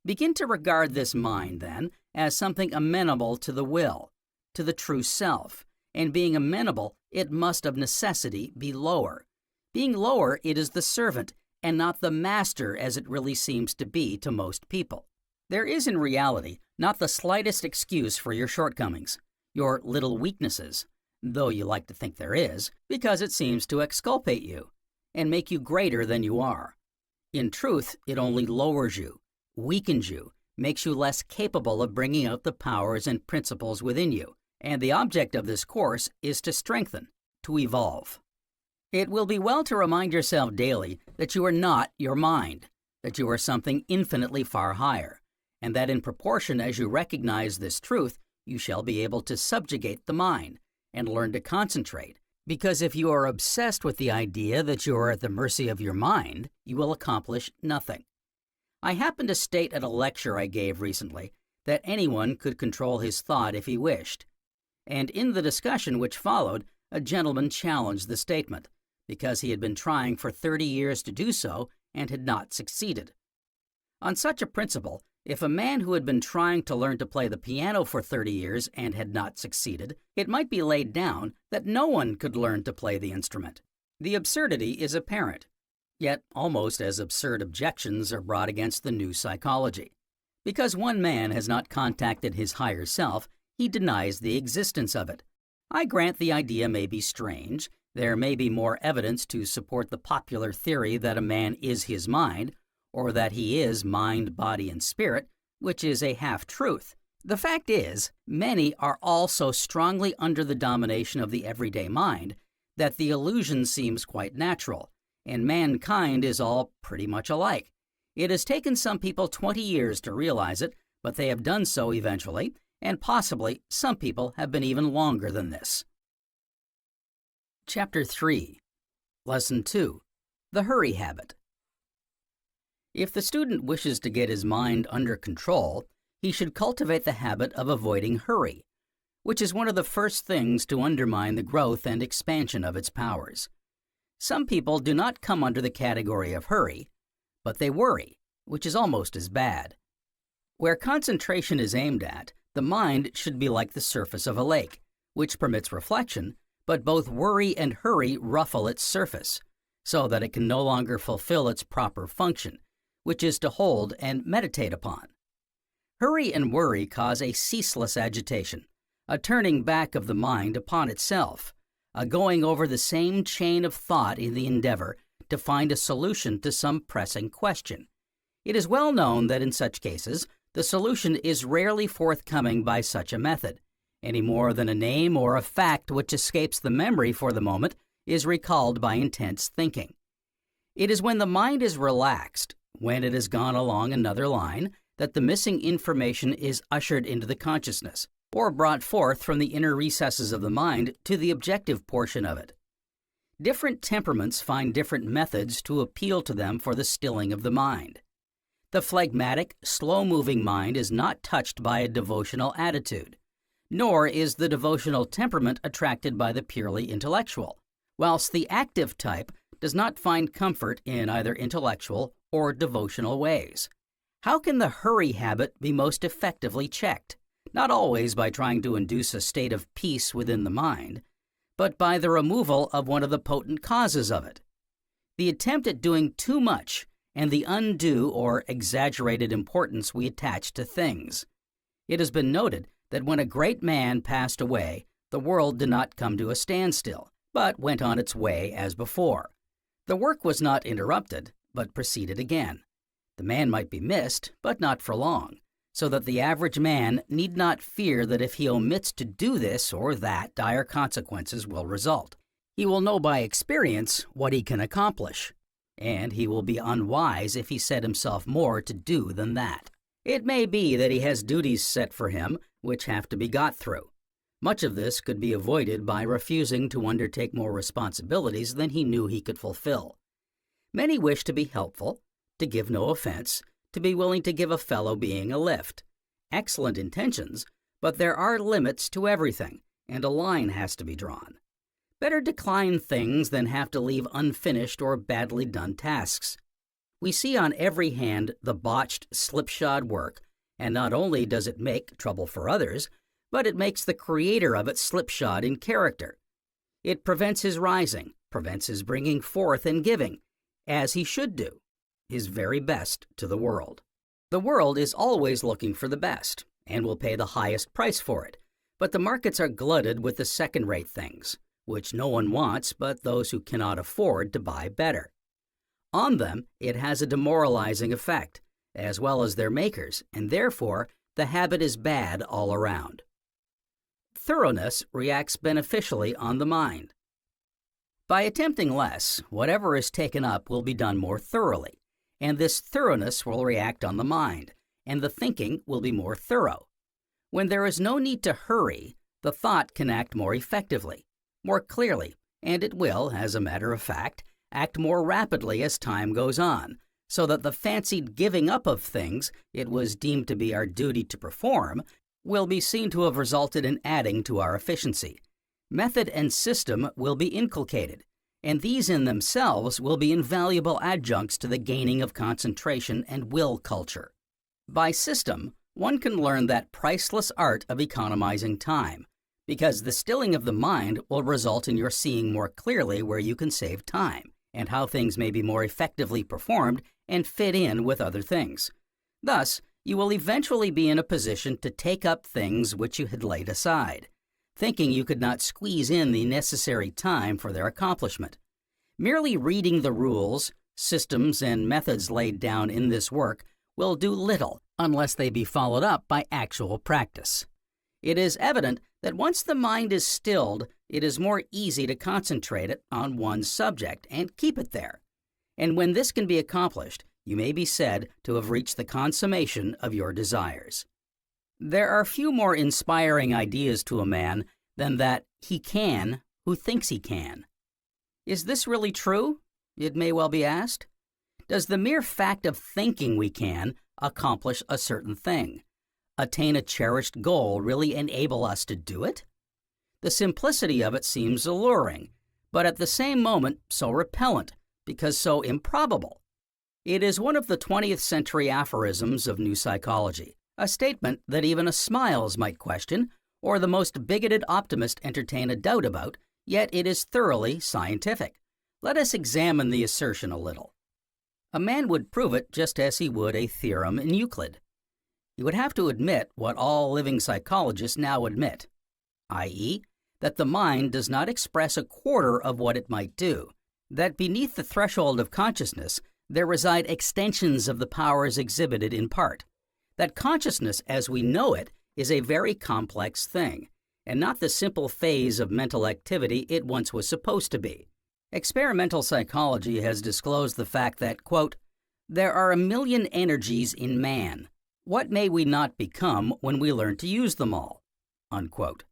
Begin to regard this mind, then, as something amenable to the will, to the true self, and being amenable, it must of necessity be lower. Being lower, it is the servant, and not the master as it really seems to be to most people. There is in reality not the slightest excuse for your shortcomings, your little weaknesses, though you like to think there is, because it seems to exculpate you and make you greater than you are. In truth, it only lowers you, weakens you, makes you less capable of bringing out the powers and principles within you, and the object of this course is to strengthen, to evolve. It will be well to remind yourself daily that you are not your mind, that you are something infinitely far higher, and that in proportion as you recognize this truth, you shall be able to subjugate the mind and learn to concentrate, because if you are obsessed with the idea that you are at the mercy of your mind, you will accomplish nothing. I happened to state at a lecture I gave recently that anyone could control his thought if he wished, and in the discussion which followed, a gentleman challenged the statement, because he had been trying for 30 years to do so and had not succeeded. On such a principle, if a man who had been trying to learn to play the piano for 30 years and had not succeeded, it might be laid down that no one could learn to play the instrument. The absurdity is apparent, yet almost as absurd objections are brought against the new psychology. Because one man has not contacted his higher self, he denies the existence of it. I grant the idea may be strange. There may be more evidence to support the popular theory that a man is his mind, or that he is mind, body, and spirit, which is a half-truth. The fact is, many are all so strongly under the domination of the everyday mind that the illusion seems quite natural, and mankind is all pretty much alike. It has taken some people 20 years to realize it, but they have done so eventually, and possibly some people have been even longer than this. Chapter 3, Lesson 2, The Hurry Habit. If the student wishes to get his mind under control, he should cultivate the habit of avoiding hurry, which is one of the first things to undermine the growth and expansion of its powers. Some people do not come under the category of hurry, but they worry, which is almost as bad. Where concentration is aimed at, the mind should be like the surface of a lake, which permits reflection, but both worry and hurry ruffle its surface, so that it can no longer fulfill its proper function, which is to hold and meditate upon. Hurry and worry cause a ceaseless agitation, a turning back of the mind upon itself, a going over the same chain of thought in the endeavor to find a solution to some pressing question. It is well known that in such cases, the solution is rarely forthcoming by such a method, any more than a name or a fact which escapes the memory for the moment is recalled by intense thinking. It is when the mind is relaxed, when it has gone along another line, that the missing information is ushered into the consciousness, or brought forth from the inner recesses of the mind to the objective portion of it. Different temperaments find different methods to appeal to them for the stilling of the mind. The phlegmatic, slow-moving mind is not touched by a devotional attitude, nor is the devotional temperament attracted by the purely intellectual, whilst the active type does not find comfort in either intellectual or devotional ways. How can the hurry habit be most effectively checked? Not always by trying to induce a state of peace within the mind, but by the removal of one of the potent causes of it. The attempt at doing too much and the undue or exaggerated importance we attach to things. It has been noted that when a great man passed away, the world did not come to a standstill, but went on its way as before. The work was not interrupted, but proceeded again. The man might be missed, but not for long, so that the average man need not fear that if he omits to do this or that, dire consequences will result. He will know by experience what he can accomplish, and he will be unwise if he set himself more to do than that. It may be that he has duties set for him which have to be got through. Much of this could be avoided by refusing to undertake more responsibilities than he knew he could fulfill. Many wish to be helpful, to give no offense, to be willing to give a fellow being a lift. Excellent intentions, but there are limits to everything, and a line has to be drawn. Better decline things than have to leave unfinished or badly done tasks. We see on every hand the botched, slipshod work, and not only does it make trouble for others, but it makes the creator of it slipshod in character. It prevents his rising, prevents his bringing forth and giving, as he should do, his very best to the world. The world is always looking for the best, and will pay the highest price for it, but the markets are glutted with the second-rate things, which no one wants but those who cannot afford to buy better. On them, it has a demoralizing effect, as well as their makers, and therefore the habit is bad all around. Thoroughness reacts beneficially on the mind. By attempting less, whatever is taken up will be done more thoroughly, and this thoroughness will react on the mind, and the thinking will be more thorough. When there is no need to hurry, the thought can act more effectively, more clearly, and it will, as a matter of fact, act more rapidly as time goes on, so that the fancied giving up of things it was deemed to be our duty to perform will be seen to have resulted in adding to our efficiency. Method and system will be inculcated, and these in themselves will be invaluable adjuncts to the gaining of concentration and will culture. By system, one can learn that priceless art of economizing time, because the stilling of the mind will result in your seeing more clearly where you can save time, and how things may be more effectively performed and fit in with other things. Thus, you will eventually be in a position to take up things which you had laid aside, thinking you could not squeeze in the necessary time for their accomplishment. Merely reading the rules, systems, and methods laid down in this work will do little unless they be followed up by actual practice. It is evident that once the mind is stilled, it is more easy to concentrate it on one subject and keep it there. And when this can be accomplished, you may be said to have reached the consummation of your desires. There are few more inspiring ideas to a man than that he can who thinks he can. Is this really true? It may well be asked. Does the mere fact of thinking we can accomplish a certain thing, attain a cherished goal, really enable us to do it? The simplicity of it seems alluring, but at the same moment so repellent, because so improbable. It is one of the 20th century aphorisms of new psychology, a statement that even a Smiles might question, or the most bigoted optimist entertain a doubt about, yet it is thoroughly scientific. Let us examine the assertion a little. A man would prove it just as he would a theorem in Euclid. He would have to admit what all living psychologists now admit, i.e., that the mind does not express a quarter of what it might do, that beneath the threshold of consciousness there reside extensions of the powers exhibited in part, that consciousness as we know it is a very complex thing, and not the simple phase of mental activity it once was supposed to be. Experimental psychology has disclosed the fact that, quote, there are 1,000,000 energies in man. What may we not become when we learn to use them all? Unquote.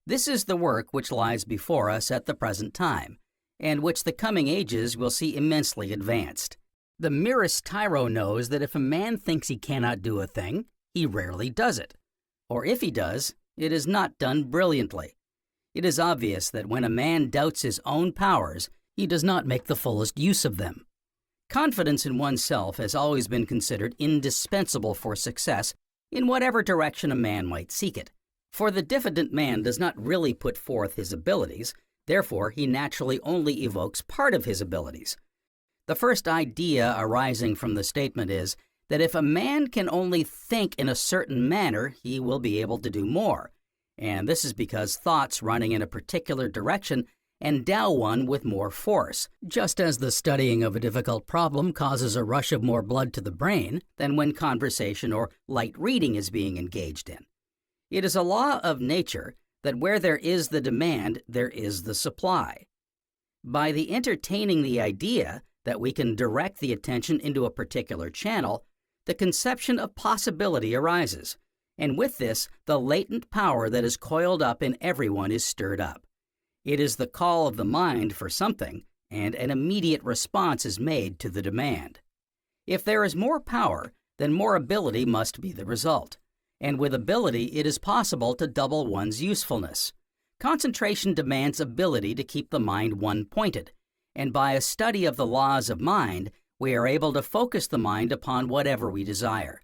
This is the work which lies before us at the present time, and which the coming ages will see immensely advanced. The merest tyro knows that if a man thinks he cannot do a thing, he rarely does it. Or if he does, it is not done brilliantly. It is obvious that when a man doubts his own powers, he does not make the fullest use of them. Confidence in oneself has always been considered indispensable for success in whatever direction a man might seek it. For the diffident man does not really put forth his abilities, therefore he naturally only evokes part of his abilities. The first idea arising from the statement is that if a man can only think in a certain manner, he will be able to do more, and this is because thoughts running in a particular direction endow one with more force, just as the studying of a difficult problem causes a rush of more blood to the brain than when conversation or light reading is being engaged in. It is a law of nature that where there is the demand, there is the supply. By the entertaining the idea that we can direct the attention into a particular channel, the conception of possibility arises, and with this, the latent power that is coiled up in everyone is stirred up. It is the call of the mind for something, and an immediate response is made to the demand. If there is more power, then more ability must be the result, and with ability it is possible to double one's usefulness. Concentration demands ability to keep the mind one-pointed, and by a study of the laws of mind, we are able to focus the mind upon whatever we desire.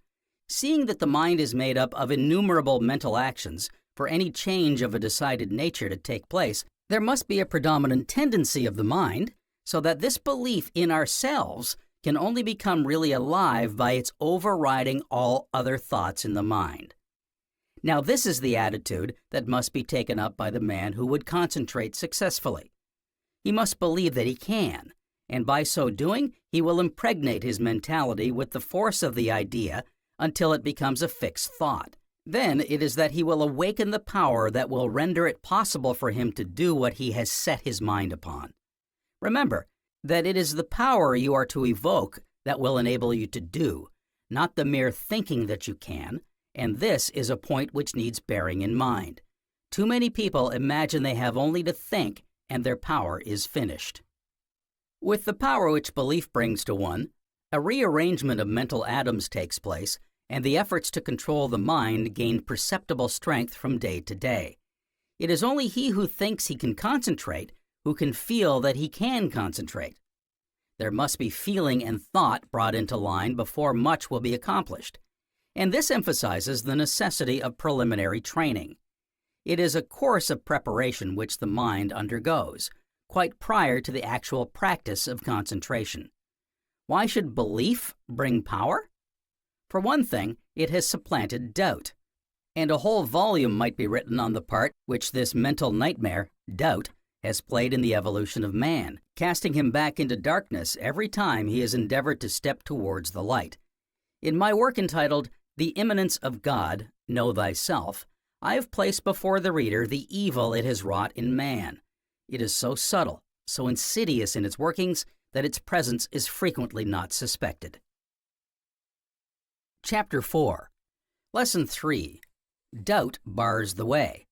Seeing that the mind is made up of innumerable mental actions, for any change of a decided nature to take place, there must be a predominant tendency of the mind, so that this belief in ourselves can only become really alive by its overriding all other thoughts in the mind. Now, this is the attitude that must be taken up by the man who would concentrate successfully. He must believe that he can, and by so doing, he will impregnate his mentality with the force of the idea until it becomes a fixed thought. Then it is that he will awaken the power that will render it possible for him to do what he has set his mind upon. Remember that it is the power you are to evoke that will enable you to do, not the mere thinking that you can, and this is a point which needs bearing in mind. Too many people imagine they have only to think and their power is finished. With the power which belief brings to one, a rearrangement of mental atoms takes place, and the efforts to control the mind gain perceptible strength from day to day. It is only he who thinks he can concentrate who can feel that he can concentrate. There must be feeling and thought brought into line before much will be accomplished, and this emphasizes the necessity of preliminary training. It is a course of preparation which the mind undergoes, quite prior to the actual practice of concentration. Why should belief bring power? For one thing, it has supplanted doubt, and a whole volume might be written on the part which this mental nightmare, doubt, has played in the evolution of man, casting him back into darkness every time he has endeavored to step towards the light. In my work entitled The Immanence of God, Know Thyself, I have placed before the reader the evil it has wrought in man. It is so subtle, so insidious in its workings, that its presence is frequently not suspected. Chapter 4. Lesson 3. Doubt bars the way.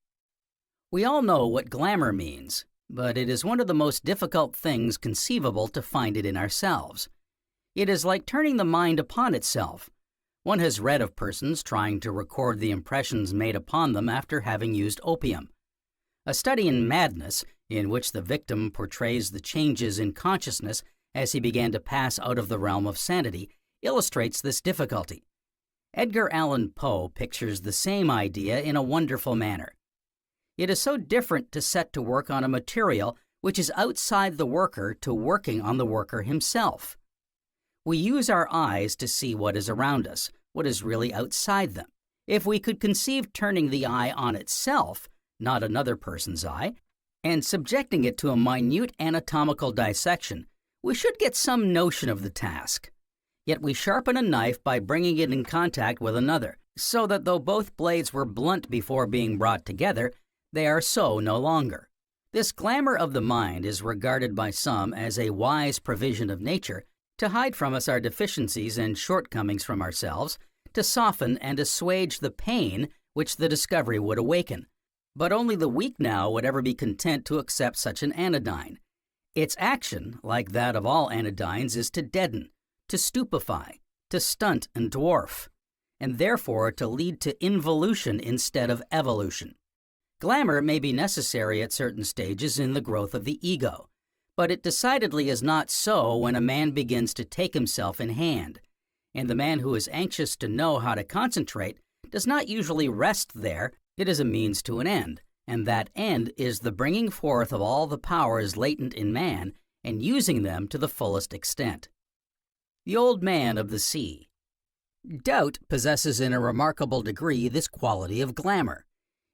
We all know what glamour means, but it is one of the most difficult things conceivable to find it in ourselves. It is like turning the mind upon itself. One has read of persons trying to record the impressions made upon them after having used opium. A study in madness, in which the victim portrays the changes in consciousness as he began to pass out of the realm of sanity, illustrates this difficulty. Edgar Allan Poe pictures the same idea in a wonderful manner. It is so different to set to work on a material which is outside the worker to working on the worker himself. We use our eyes to see what is around us, what is really outside them. If we could conceive turning the eye on itself, not another person's eye, and subjecting it to a minute anatomical dissection, we should get some notion of the task. Yet we sharpen a knife by bringing it in contact with another, so that though both blades were blunt before being brought together, they are so no longer. This glamour of the mind is regarded by some as a wise provision of nature to hide from us our deficiencies and shortcomings from ourselves, to soften and assuage the pain which the discovery would awaken. But only the weak now would ever be content to accept such an anodyne. Its action, like that of all anodynes, is to deaden, to stupefy, to stunt and dwarf, and therefore to lead to involution instead of evolution. Glamour may be necessary at certain stages in the growth of the ego, but it decidedly is not so when a man begins to take himself in hand, and the man who is anxious to know how to concentrate does not usually rest there. It is a means to an end, and that end is the bringing forth of all the powers latent in man and using them to the fullest extent. The Old Man of the Sea. Doubt possesses in a remarkable degree this quality of glamour.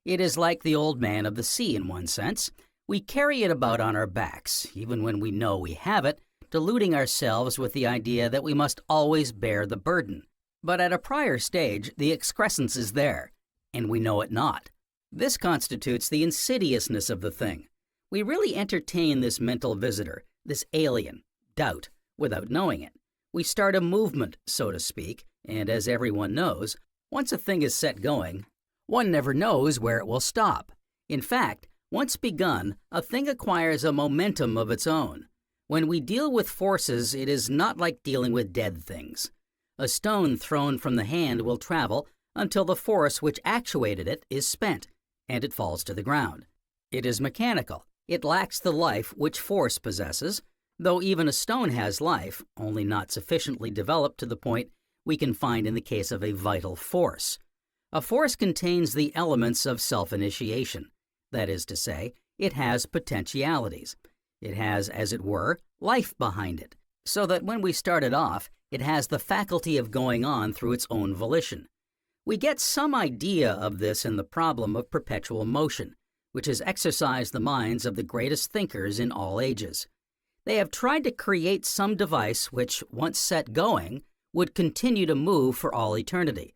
It is like the Old Man of the Sea in one sense, We carry it about on our backs, even when we know we have it, deluding ourselves with the idea that we must always bear the burden. But at a prior stage, the excrescence is there, and we know it not. This constitutes the insidiousness of the thing. We really entertain this mental visitor, this alien, doubt, without knowing it. We start a movement, so to speak, and as everyone knows, once a thing is set going, one never knows where it will stop. In fact, once begun, a thing acquires a momentum of its own. When we deal with forces, it is not like dealing with dead things. A stone thrown from the hand will travel until the force which actuated it is spent, and it falls to the ground. It is mechanical. It lacks the life which force possesses, though even a stone has life, only not sufficiently developed to the point we can find in the case of a vital force. A force contains the elements of self-initiation. That is to say, it has potentialities. It has, as it were, life behind it, so that when we start it off, it has the faculty of going on through its own volition. We get some idea of this in the problem of perpetual motion, which has exercised the minds of the greatest thinkers in all ages. They have tried to create some device which, once set going, would continue to move for all eternity.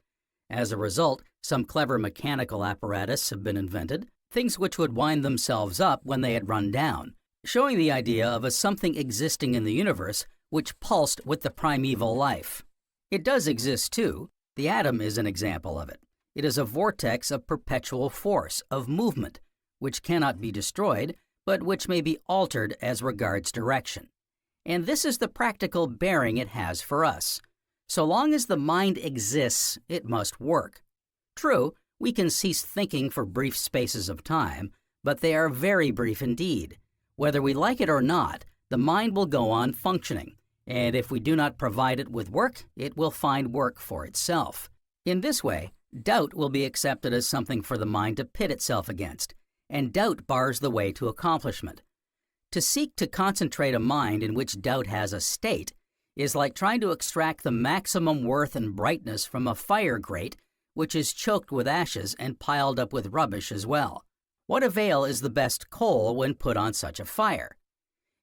As a result, some clever mechanical apparatus have been invented, things which would wind themselves up when they had run down, showing the idea of a something existing in the universe which pulsed with the primeval life. It does exist too. The atom is an example of it. It is a vortex of perpetual force, of movement, which cannot be destroyed, but which may be altered as regards direction. And this is the practical bearing it has for us. So long as the mind exists, it must work. True, we can cease thinking for brief spaces of time, but they are very brief indeed. Whether we like it or not, the mind will go on functioning, and if we do not provide it with work, it will find work for itself. In this way, doubt will be accepted as something for the mind to pit itself against, and doubt bars the way to accomplishment. To seek to concentrate a mind in which doubt has a state is like trying to extract the maximum worth and brightness from a fire grate which is choked with ashes and piled up with rubbish as well. What avail is the best coal when put on such a fire?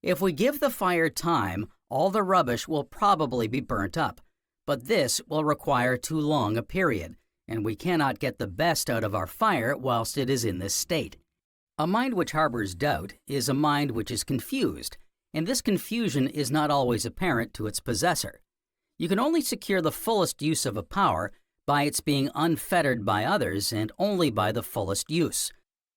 If we give the fire time, all the rubbish will probably be burnt up, but this will require too long a period, and we cannot get the best out of our fire whilst it is in this state. A mind which harbors doubt is a mind which is confused, and this confusion is not always apparent to its possessor. You can only secure the fullest use of a power by its being unfettered by others and only by the fullest use.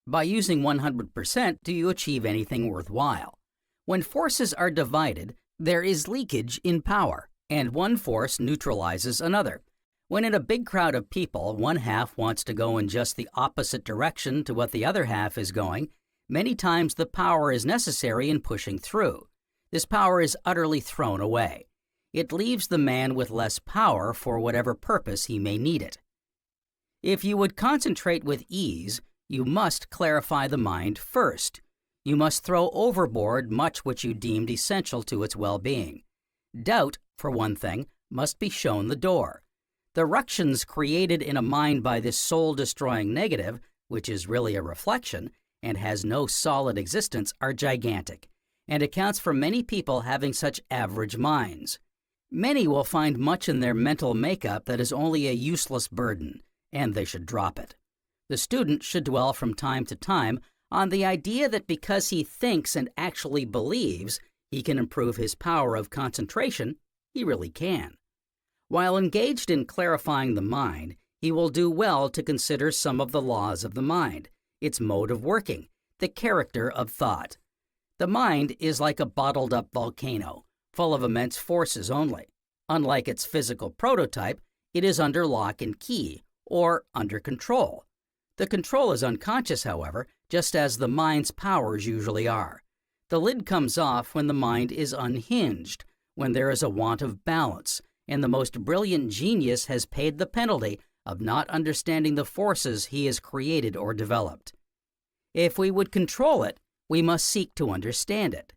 By using 100% do you achieve anything worthwhile. When forces are divided, there is leakage in power, and one force neutralizes another. When in a big crowd of people, one half wants to go in just the opposite direction to what the other half is going, many times the power is necessary in pushing through. This power is utterly thrown away. It leaves the man with less power for whatever purpose he may need it. If you would concentrate with ease, you must clarify the mind first. You must throw overboard much which you deemed essential to its well-being. Doubt, for one thing, must be shown the door. The ructions created in a mind by this soul-destroying negative, which is really a reflection and has no solid existence, are gigantic, and accounts for many people having such average minds. Many will find much in their mental makeup that is only a useless burden, and they should drop it. The student should dwell from time to time on the idea that because he thinks and actually believes he can improve his power of concentration, he really can. While engaged in clarifying the mind, he will do well to consider some of the laws of the mind, its mode of working, the character of thought. The mind is like a bottled-up volcano, full of immense forces only. Unlike its physical prototype, it is under lock and key, or under control. The control is unconscious, however, just as the mind's powers usually are. The lid comes off when the mind is unhinged, when there is a want of balance, and the most brilliant genius has paid the penalty of not understanding the forces he has created or developed. If we would control it, we must seek to understand it.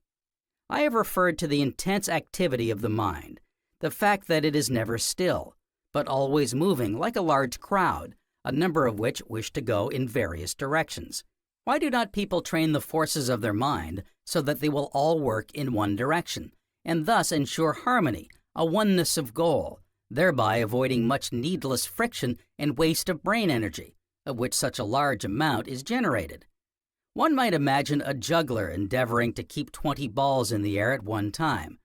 I have referred to the intense activity of the mind, the fact that it is never still, but always moving like a large crowd, a number of which wish to go in various directions. Why do not people train the forces of their mind so that they will all work in one direction, and thus ensure harmony, a oneness of goal, thereby avoiding much needless friction and waste of brain energy, of which such a large amount is generated? One might imagine a juggler endeavoring to keep 20 balls in the air at one time.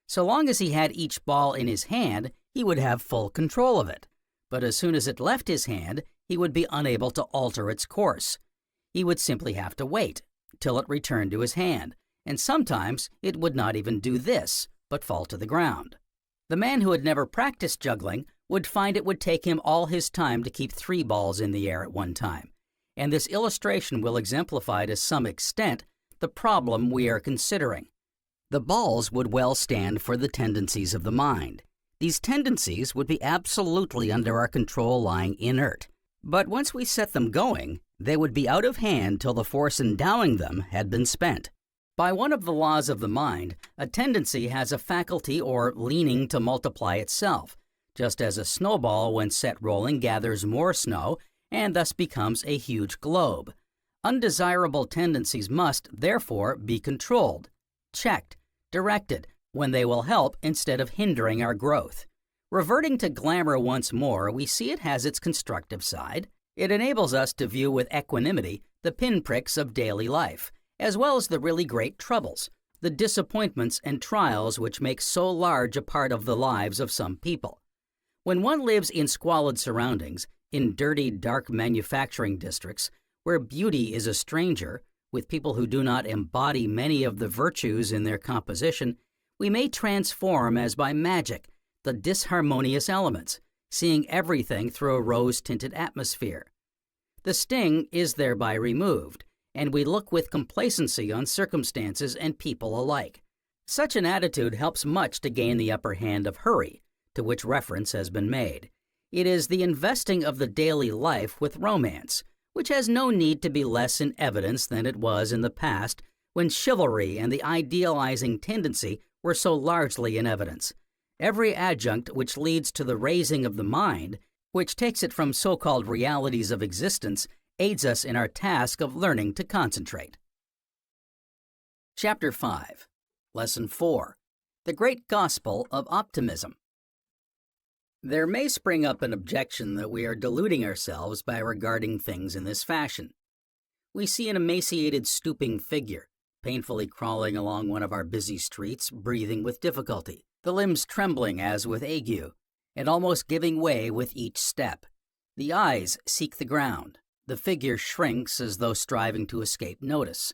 So long as he had each ball in his hand, he would have full control of it. But as soon as it left his hand, he would be unable to alter its course. He would simply have to wait till it returned to his hand, and sometimes it would not even do this, but fall to the ground. The man who had never practiced juggling would find it would take him all his time to keep 3 balls in the air at one time, and this illustration will exemplify to some extent the problem we are considering. The balls would well stand for the tendencies of the mind. These tendencies would be absolutely under our control, lying inert. But once we set them going, they would be out of hand till the force endowing them had been spent. By one of the laws of the mind, a tendency has a faculty or leaning to multiply itself, just as a snowball when set rolling gathers more snow and thus becomes a huge globe. Undesirable tendencies must, therefore, be controlled, checked, directed, when they will help instead of hindering our growth. Reverting to glamour once more, we see it has its constructive side. It enables us to view with equanimity the pinpricks of daily life, as well as the really great troubles, the disappointments and trials which make so large a part of the lives of some people. When one lives in squalid surroundings, in dirty, dark manufacturing districts, where beauty is a stranger, with people who do not embody many of the virtues in their composition, we may transform as by magic the disharmonious elements, seeing everything through a rose-tinted atmosphere. The sting is thereby removed, and we look with complacency on circumstances and people alike. Such an attitude helps much to gain the upper hand of hurry, to which reference has been made. It is the investing of the daily life with romance, which has no need to be less in evidence than it was in the past, when chivalry and the idealizing tendency were so largely in evidence. Every adjunct which leads to the raising of the mind, which takes it from so-called realities of existence, aids us in our task of learning to concentrate. Chapter 5, Lesson 4, The Great Gospel of Optimism. There may spring up an objection that we are deluding ourselves by regarding things in this fashion. We see an emaciated, stooping figure, painfully crawling along one of our busy streets, breathing with difficulty, the limbs trembling as with ague, and almost giving way with each step. The eyes seek the ground. The figure shrinks as though striving to escape notice.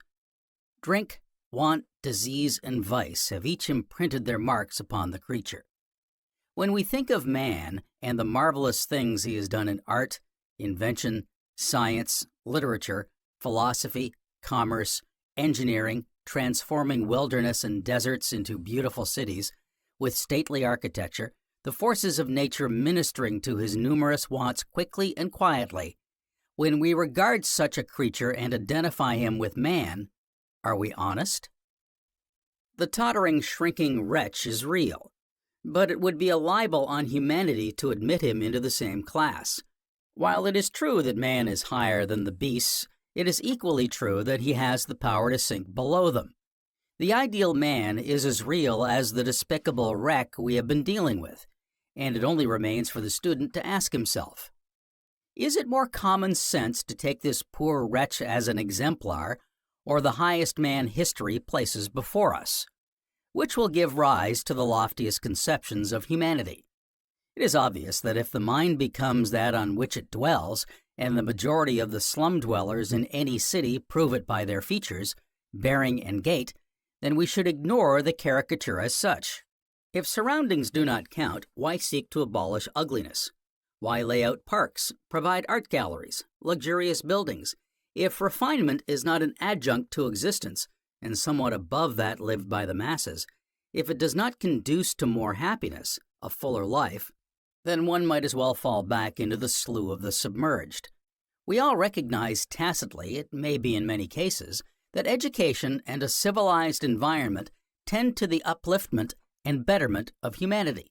Drink, want, disease, and vice have each imprinted their marks upon the creature. When we think of man and the marvelous things he has done in art, invention, science, literature, philosophy, commerce, engineering, transforming wilderness and deserts into beautiful cities, with stately architecture, the forces of nature ministering to his numerous wants quickly and quietly, when we regard such a creature and identify him with man, are we honest? The tottering, shrinking wretch is real, but it would be a libel on humanity to admit him into the same class. While it is true that man is higher than the beasts, it is equally true that he has the power to sink below them. The ideal man is as real as the despicable wreck we have been dealing with, and it only remains for the student to ask himself, is it more common sense to take this poor wretch as an exemplar, or the highest man history places before us? Which will give rise to the loftiest conceptions of humanity? It is obvious that if the mind becomes that on which it dwells, and the majority of the slum dwellers in any city prove it by their features, bearing and gait, then we should ignore the caricature as such. If surroundings do not count, why seek to abolish ugliness? Why lay out parks, provide art galleries, luxurious buildings? If refinement is not an adjunct to existence, and somewhat above that lived by the masses, if it does not conduce to more happiness, a fuller life, then one might as well fall back into the slough of the submerged. We all recognize tacitly, it may be in many cases, that education and a civilized environment tend to the upliftment and betterment of humanity.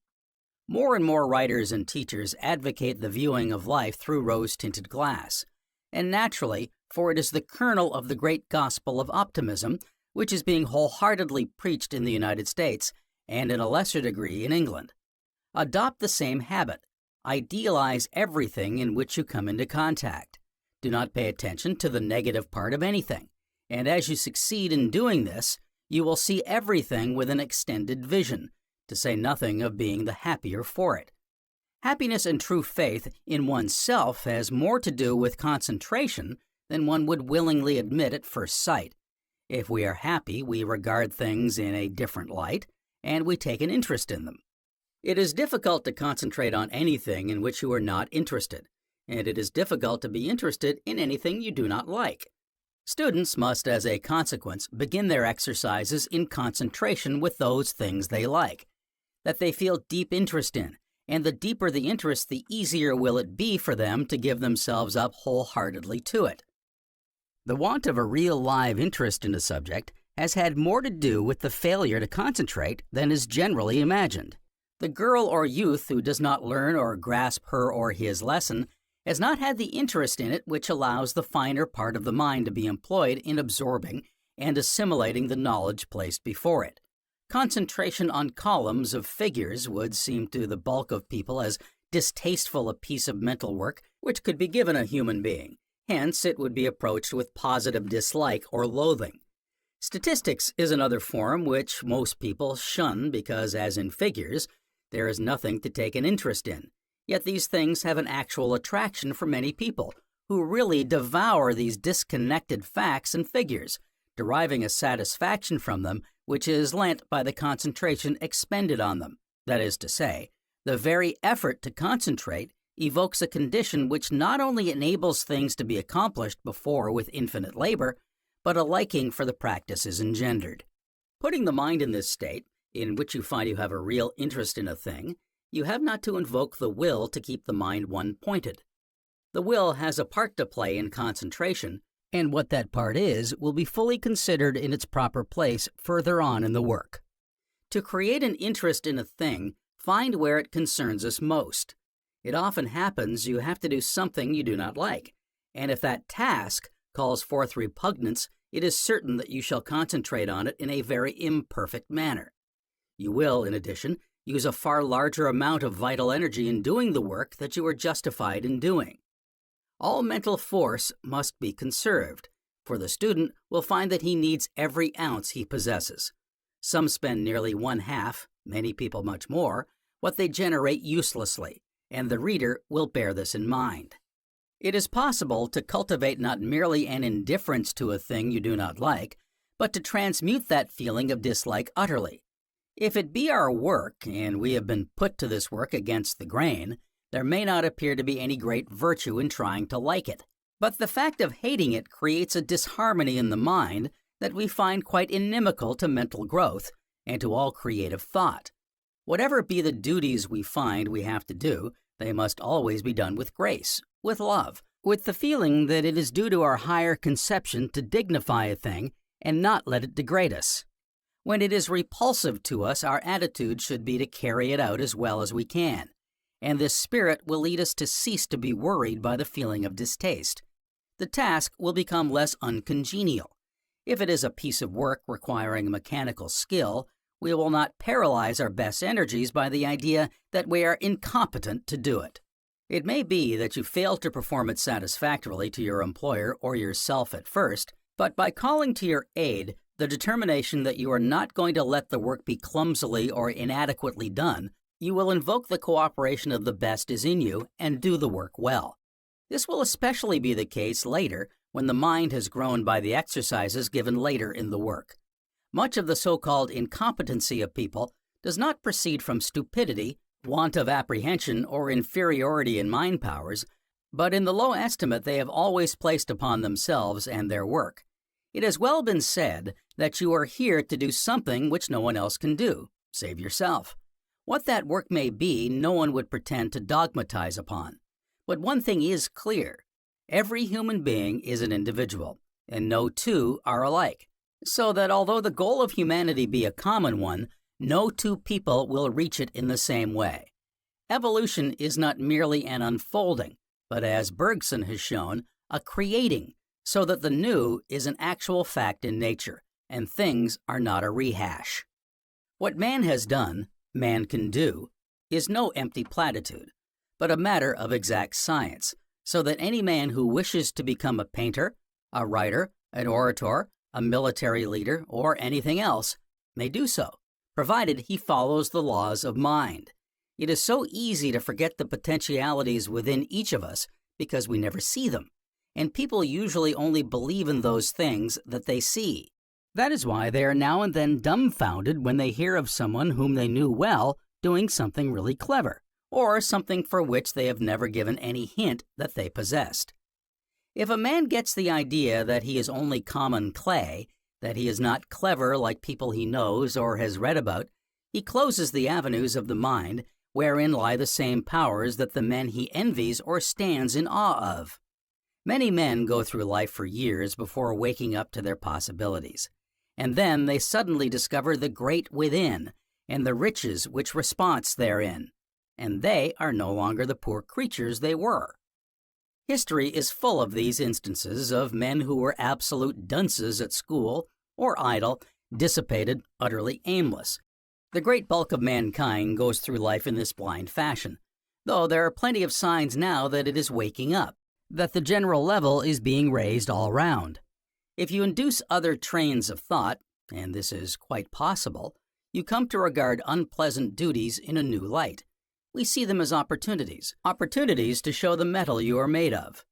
More and more writers and teachers advocate the viewing of life through rose-tinted glass, and naturally, for it is the kernel of the great gospel of optimism, which is being wholeheartedly preached in the United States and in a lesser degree in England. Adopt the same habit. Idealize everything in which you come into contact. Do not pay attention to the negative part of anything, and as you succeed in doing this, you will see everything with an extended vision, to say nothing of being the happier for it. Happiness and true faith in oneself has more to do with concentration than one would willingly admit at first sight. If we are happy, we regard things in a different light, and we take an interest in them. It is difficult to concentrate on anything in which you are not interested, and it is difficult to be interested in anything you do not like. Students must, as a consequence, begin their exercises in concentration with those things they like, that they feel deep interest in, and the deeper the interest, the easier will it be for them to give themselves up wholeheartedly to it. The want of a real live interest in a subject has had more to do with the failure to concentrate than is generally imagined. The girl or youth who does not learn or grasp her or his lesson has not had the interest in it which allows the finer part of the mind to be employed in absorbing and assimilating the knowledge placed before it. Concentration on columns of figures would seem to the bulk of people as distasteful a piece of mental work which could be given a human being. Hence, it would be approached with positive dislike or loathing. Statistics is another form which most people shun because, as in figures, there is nothing to take an interest in. Yet these things have an actual attraction for many people, who really devour these disconnected facts and figures, deriving a satisfaction from them which is lent by the concentration expended on them. That is to say, the very effort to concentrate evokes a condition which not only enables things to be accomplished before with infinite labor, but a liking for the practice is engendered. Putting the mind in this state, in which you find you have a real interest in a thing, you have not to invoke the will to keep the mind one-pointed. The will has a part to play in concentration, and what that part is will be fully considered in its proper place further on in the work. To create an interest in a thing, find where it concerns us most. It often happens you have to do something you do not like, and if that task calls forth repugnance, it is certain that you shall concentrate on it in a very imperfect manner. You will, in addition, use a far larger amount of vital energy in doing the work that you are justified in doing. All mental force must be conserved, for the student will find that he needs every ounce he possesses. Some spend nearly one-half, many people much more, what they generate uselessly, and the reader will bear this in mind. It is possible to cultivate not merely an indifference to a thing you do not like, but to transmute that feeling of dislike utterly. If it be our work, and we have been put to this work against the grain, there may not appear to be any great virtue in trying to like it. But the fact of hating it creates a disharmony in the mind that we find quite inimical to mental growth and to all creative thought. Whatever be the duties we find we have to do, they must always be done with grace, with love, with the feeling that it is due to our higher conception to dignify a thing and not let it degrade us. When it is repulsive to us, our attitude should be to carry it out as well as we can, and this spirit will lead us to cease to be worried by the feeling of distaste. The task will become less uncongenial. If it is a piece of work requiring mechanical skill, we will not paralyze our best energies by the idea that we are incompetent to do it. It may be that you fail to perform it satisfactorily to your employer or yourself at first, but by calling to your aid the determination that you are not going to let the work be clumsily or inadequately done, you will invoke the cooperation of the best is in you and do the work well. This will especially be the case later when the mind has grown by the exercises given later in the work. Much of the so-called incompetency of people does not proceed from stupidity, want of apprehension, or inferiority in mind powers, but in the low estimate they have always placed upon themselves and their work. It has well been said that you are here to do something which no one else can do, save yourself. What that work may be, no one would pretend to dogmatize upon. But one thing is clear. Every human being is an individual, and no two are alike. So that although the goal of humanity be a common one, no two people will reach it in the same way. Evolution is not merely an unfolding, but as Bergson has shown, a creating so that the new is an actual fact in nature, and things are not a rehash. What man has done, man can do, is no empty platitude, but a matter of exact science, so that any man who wishes to become a painter, a writer, an orator, a military leader, or anything else may do so, provided he follows the laws of mind. It is so easy to forget the potentialities within each of us because we never see them, and people usually only believe in those things that they see. That is why they are now and then dumbfounded when they hear of someone whom they knew well doing something really clever, or something for which they have never given any hint that they possessed. If a man gets the idea that he is only common clay, that he is not clever like people he knows or has read about, he closes the avenues of the mind wherein lie the same powers that the men he envies or stands in awe of. Many men go through life for years before waking up to their possibilities, and then they suddenly discover the great within and the riches which response therein, and they are no longer the poor creatures they were. History is full of these instances of men who were absolute dunces at school, or idle, dissipated, utterly aimless. The great bulk of mankind goes through life in this blind fashion, though there are plenty of signs now that it is waking up, that the general level is being raised all round. If you induce other trains of thought, and this is quite possible, you come to regard unpleasant duties in a new light. We see them as opportunities to show the metal you are made of.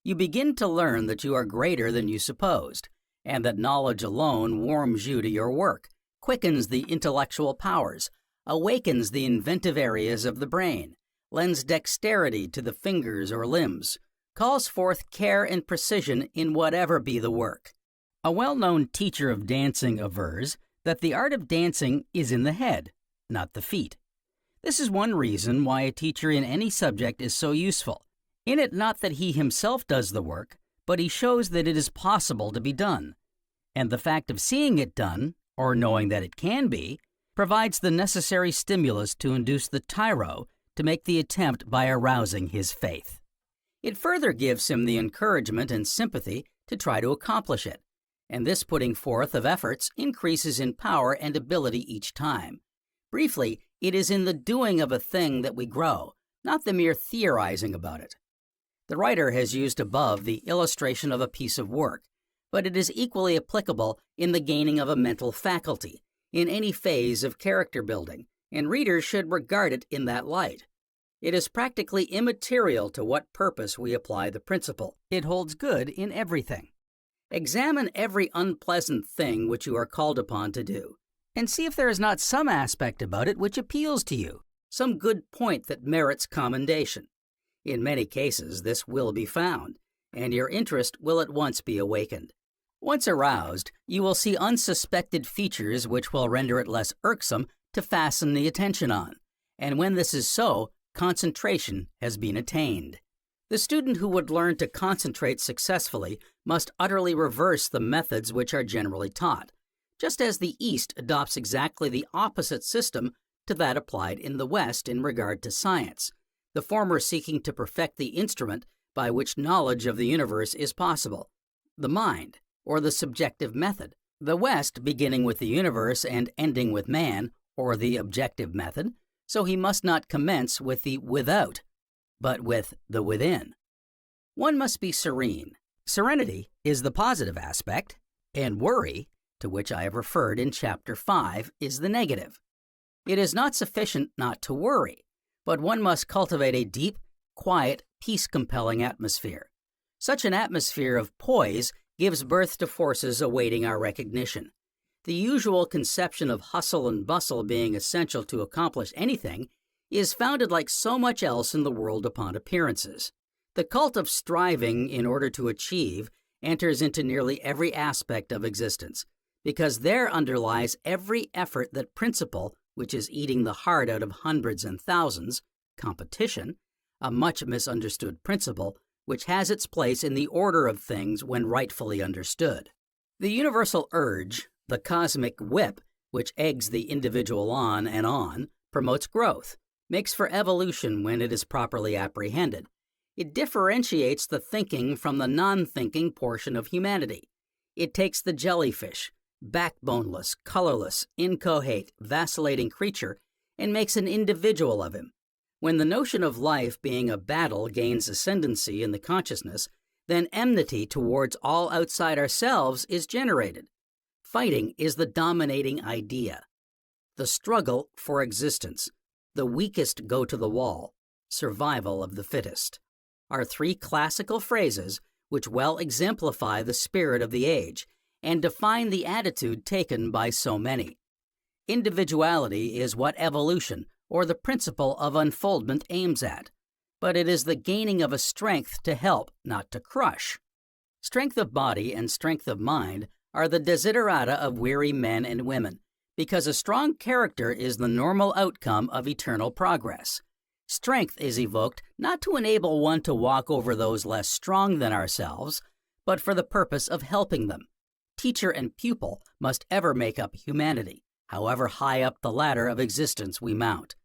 You begin to learn that you are greater than you supposed, and that knowledge alone warms you to your work, quickens the intellectual powers, awakens the inventive areas of the brain, lends dexterity to the fingers or limbs, calls forth care and precision in whatever be the work. A well-known teacher of dancing avers that the art of dancing is in the head, not the feet. This is one reason why a teacher in any subject is so useful. In it, not that he himself does the work, but he shows that it is possible to be done. And the fact of seeing it done, or knowing that it can be, provides the necessary stimulus to induce the tyro to make the attempt by arousing his faith. It further gives him the encouragement and sympathy to try to accomplish it, and this putting forth of efforts increases in power and ability each time. Briefly, it is in the doing of a thing that we grow, not the mere theorizing about it. The writer has used above the illustration of a piece of work, but it is equally applicable in the gaining of a mental faculty, in any phase of character building, and readers should regard it in that light. It is practically immaterial to what purpose we apply the principle. It holds good in everything. Examine every unpleasant thing which you are called upon to do, and see if there is not some aspect about it which appeals to you, some good point that merits commendation. In many cases, this will be found, and your interest will at once be awakened. Once aroused, you will see unsuspected features which will render it less irksome to fasten the attention on, and when this is so, concentration has been attained. The student who would learn to concentrate successfully must utterly reverse the methods which are generally taught, just as the East adopts exactly the opposite system to that applied in the West in regard to science, the former seeking to perfect the instrument by which knowledge of the universe is possible, the mind, or the subjective method, the West beginning with the universe and ending with man, or the objective method, so he must not commence with the without, but with the within. One must be serene. Serenity is the positive aspect, and worry, to which I have referred in Chapter 5, is the negative. It is not sufficient not to worry, but one must cultivate a deep, quiet, peace-compelling atmosphere. Such an atmosphere of poise gives birth to forces awaiting our recognition. The usual conception of hustle and bustle being essential to accomplish anything is founded like so much else in the world upon appearances. The cult of striving in order to achieve enters into nearly every aspect of existence, because there underlies every effort that principle, which is eating the heart out of hundreds and thousands, competition, a much misunderstood principle, which has its place in the order of things when rightfully understood. The universal urge, the cosmic whip, which eggs the individual on, promotes growth, makes for evolution when it is properly apprehended, It differentiates the thinking from the non-thinking portion of humanity. It takes the jellyfish, backboneless, colorless, inchoate, vacillating creature, and makes an individual of him. When the notion of life being a battle gains ascendancy in the consciousness, then enmity towards all outside ourselves is generated. Fighting is the dominating idea. The struggle for existence, the weakest go to the wall, survival of the fittest, are three classical phrases which well exemplify the spirit of the age and define the attitude taken by so many. Individuality is what evolution, or the principle of unfoldment, aims at, but it is the gaining of a strength to help, not to crush. Strength of body and strength of mind are the desiderata of weary men and women, because a strong character is the normal outcome of eternal progress. Strength is evoked not to enable one to walk over those less strong than ourselves, but for the purpose of helping them. Teacher and pupil must ever make up humanity, however high up the ladder of existence we mount.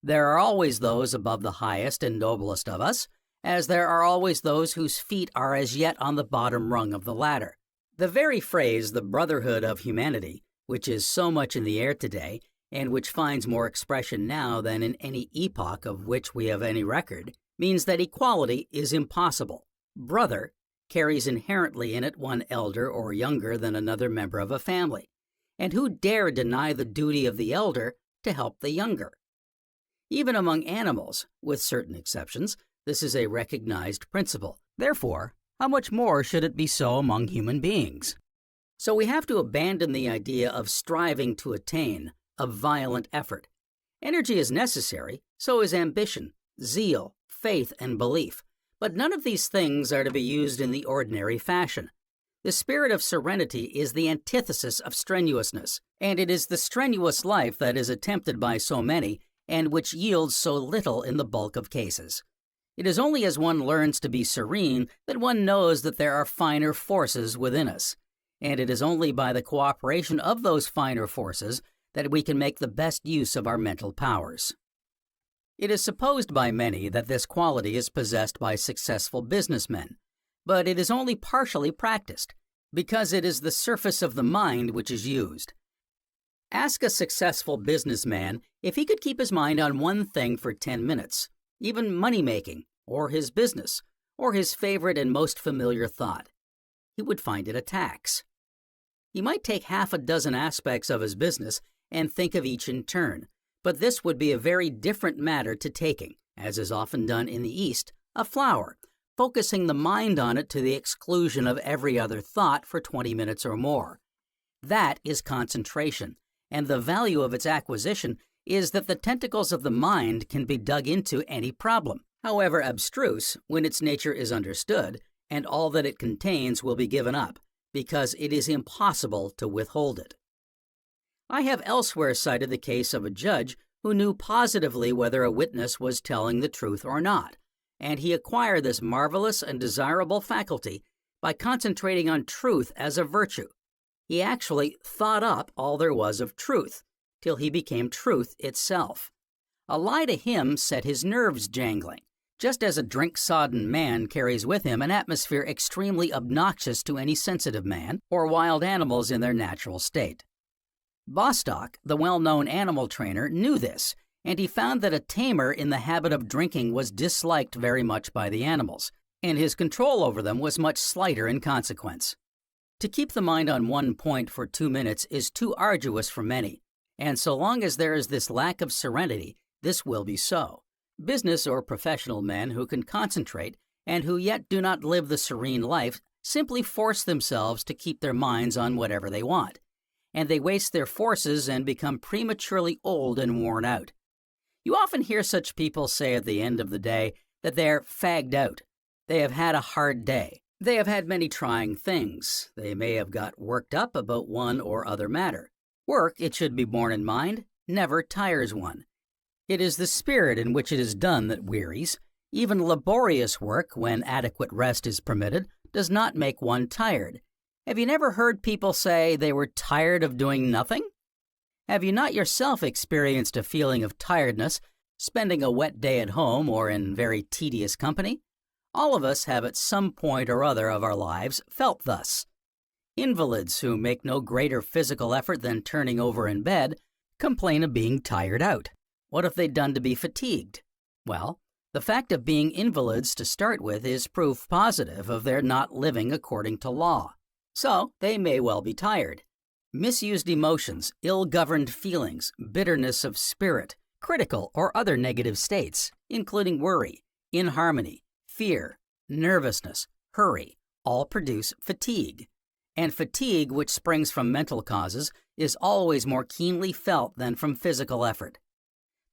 There are always those above the highest and noblest of us, as there are always those whose feet are as yet on the bottom rung of the ladder. The very phrase, the brotherhood of humanity, which is so much in the air today, and which finds more expression now than in any epoch of which we have any record, means that equality is impossible. Brother carries inherently in it one elder or younger than another member of a family, and who dare deny the duty of the elder to help the younger? Even among animals, with certain exceptions, this is a recognized principle. Therefore, how much more should it be so among human beings? So we have to abandon the idea of striving to attain, of violent effort. Energy is necessary, so is ambition, zeal, faith, and belief, but none of these things are to be used in the ordinary fashion. The spirit of serenity is the antithesis of strenuousness, and it is the strenuous life that is attempted by so many and which yields so little in the bulk of cases. It is only as one learns to be serene that one knows that there are finer forces within us, and it is only by the cooperation of those finer forces that we can make the best use of our mental powers. It is supposed by many that this quality is possessed by successful businessmen, but it is only partially practiced, because it is the surface of the mind which is used. Ask a successful businessman if he could keep his mind on one thing for 10 minutes, even money-making, or his business, or his favorite and most familiar thought. He would find it a tax. He might take half a dozen aspects of his business and think of each in turn, but this would be a very different matter to taking, as is often done in the East, a flower, focusing the mind on it to the exclusion of every other thought for 20 minutes or more. That is concentration, and the value of its acquisition is that the tentacles of the mind can be dug into any problem, however abstruse, when its nature is understood, and all that it contains will be given up, because it is impossible to withhold it. I have elsewhere cited the case of a judge who knew positively whether a witness was telling the truth or not, and he acquired this marvelous and desirable faculty by concentrating on truth as a virtue. He actually thought up all there was of truth, till he became truth itself. A lie to him set his nerves jangling, just as a drink-sodden man carries with him an atmosphere extremely obnoxious to any sensitive man or wild animals in their natural state. Bostock, the well-known animal trainer, knew this, and he found that a tamer in the habit of drinking was disliked very much by the animals, and his control over them was much slighter in consequence. To keep the mind on one point for 2 minutes is too arduous for many, and so long as there is this lack of serenity, this will be so. Business or professional men who can concentrate and who yet do not live the serene life simply force themselves to keep their minds on whatever they want, and they waste their forces and become prematurely old and worn out. You often hear such people say at the end of the day that they're fagged out. They have had a hard day. They have had many trying things. They may have got worked up about one or other matter. Work, it should be borne in mind, never tires one. It is the spirit in which it is done that wearies. Even laborious work, when adequate rest is permitted, does not make one tired. Have you never heard people say they were tired of doing nothing? Have you not yourself experienced a feeling of tiredness, spending a wet day at home or in very tedious company? All of us have at some point or other of our lives felt thus. Invalids who make no greater physical effort than turning over in bed complain of being tired out. What have they done to be fatigued? Well, the fact of being invalids to start with is proof positive of their not living according to law. So, they may well be tired. Misused emotions, ill-governed feelings, bitterness of spirit, critical or other negative states, including worry, inharmony, fear, nervousness, hurry, all produce fatigue. And fatigue, which springs from mental causes, is always more keenly felt than from physical effort.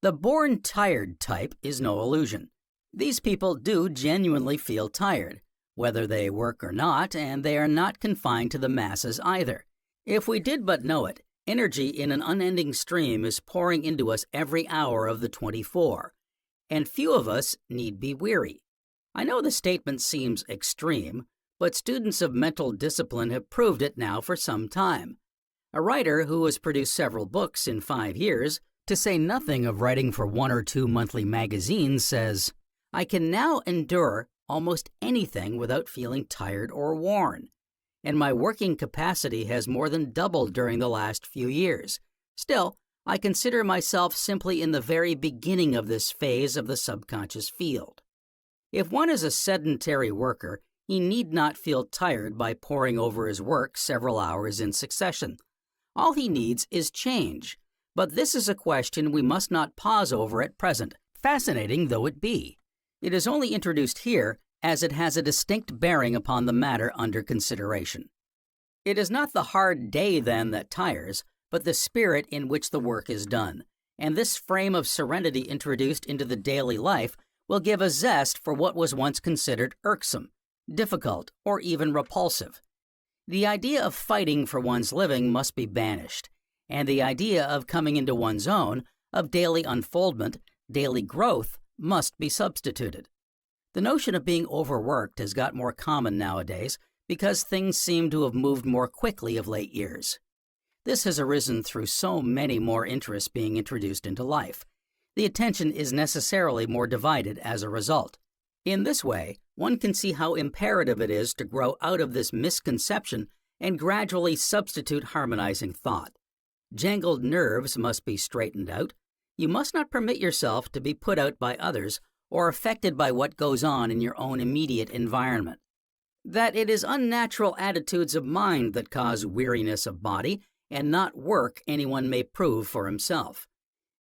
The born tired type is no illusion. These people do genuinely feel tired, whether they work or not, and they are not confined to the masses either. If we did but know it, energy in an unending stream is pouring into us every hour of the 24, and few of us need be weary. I know the statement seems extreme, but students of mental discipline have proved it now for some time. A writer who has produced several books in 5 years, to say nothing of writing for 1 or 2 monthly magazines, says, "I can now endure almost anything without feeling tired or worn, and my working capacity has more than doubled during the last few years. Still, I consider myself simply in the very beginning of this phase of the subconscious field." If one is a sedentary worker, he need not feel tired by poring over his work several hours in succession. All he needs is change. But this is a question we must not pause over at present, fascinating though it be. It is only introduced here as it has a distinct bearing upon the matter under consideration. It is not the hard day, then, that tires, but the spirit in which the work is done, and this frame of serenity introduced into the daily life will give a zest for what was once considered irksome, difficult, or even repulsive. The idea of fighting for one's living must be banished, and the idea of coming into one's own, of daily unfoldment, daily growth, must be substituted. The notion of being overworked has got more common nowadays because things seem to have moved more quickly of late years. This has arisen through so many more interests being introduced into life. The attention is necessarily more divided as a result. In this way, one can see how imperative it is to grow out of this misconception and gradually substitute harmonizing thought. Jangled nerves must be straightened out. You must not permit yourself to be put out by others or affected by what goes on in your own immediate environment. That it is unnatural attitudes of mind that cause weariness of body and not work anyone may prove for himself.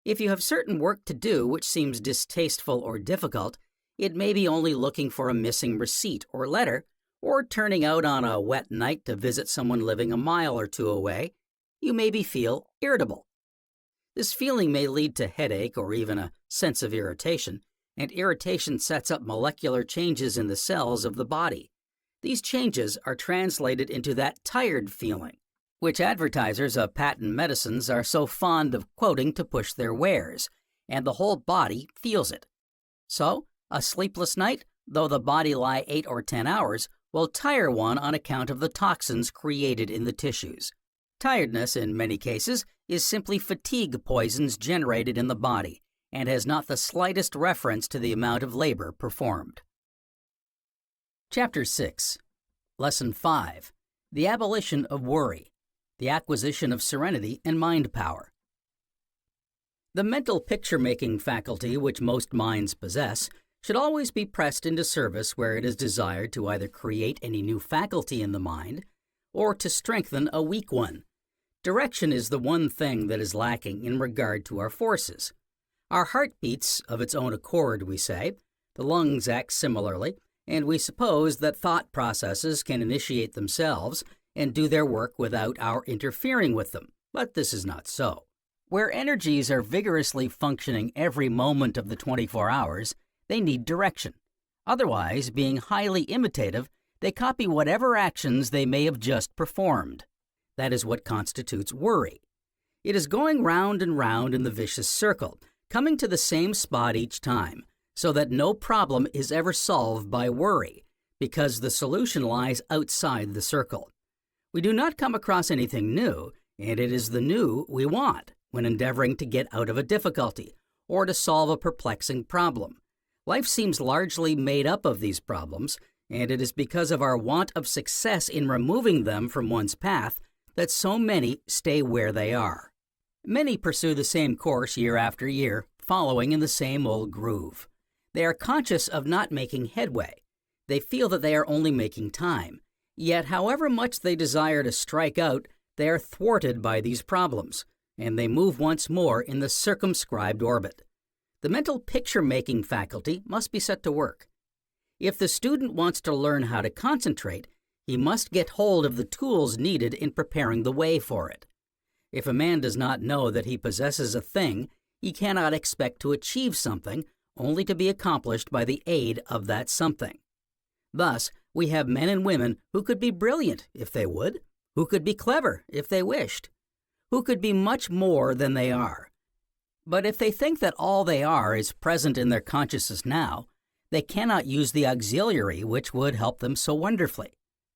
If you have certain work to do which seems distasteful or difficult, it may be only looking for a missing receipt or letter, or turning out on a wet night to visit someone living a mile or 2 away. You maybe feel irritable. This feeling may lead to headache or even a sense of irritation, and irritation sets up molecular changes in the cells of the body. These changes are translated into that tired feeling, which advertisers of patent medicines are so fond of quoting to push their wares, and the whole body feels it. So, a sleepless night, though the body lie 8 or 10 hours, will tire one on account of the toxins created in the tissues. Tiredness, in many cases, is simply fatigue poisons generated in the body, and has not the slightest reference to the amount of labor performed. Chapter 6. Lesson 5. The Abolition of Worry. The Acquisition of Serenity and Mind Power. The mental picture-making faculty which most minds possess should always be pressed into service where it is desired to either create any new faculty in the mind or to strengthen a weak one. Direction is the one thing that is lacking in regard to our forces. Our heart beats of its own accord, we say. The lungs act similarly, and we suppose that thought processes can initiate themselves and do their work without our interfering with them, but this is not so. Where energies are vigorously functioning every moment of the 24 hours, they need direction. Otherwise, being highly imitative, they copy whatever actions they may have just performed. That is what constitutes worry. It is going round and round in the vicious circle, coming to the same spot each time, so that no problem is ever solved by worry, because the solution lies outside the circle. We do not come across anything new, and it is the new we want when endeavoring to get out of a difficulty or to solve a perplexing problem. Life seems largely made up of these problems, and it is because of our want of success in removing them from one's path that so many stay where they are. Many pursue the same course year after year, following in the same old groove. They are conscious of not making headway. They feel that they are only making time. Yet, however much they desire to strike out, they are thwarted by these problems, and they move once more in the circumscribed orbit. The mental picture-making faculty must be set to work. If the student wants to learn how to concentrate, he must get hold of the tools needed in preparing the way for it. If a man does not know that he possesses a thing, he cannot expect to achieve something only to be accomplished by the aid of that something. Thus, we have men and women who could be brilliant if they would, who could be clever if they wished, who could be much more than they are. But if they think that all they are is present in their consciousness now, they cannot use the auxiliary which would help them so wonderfully.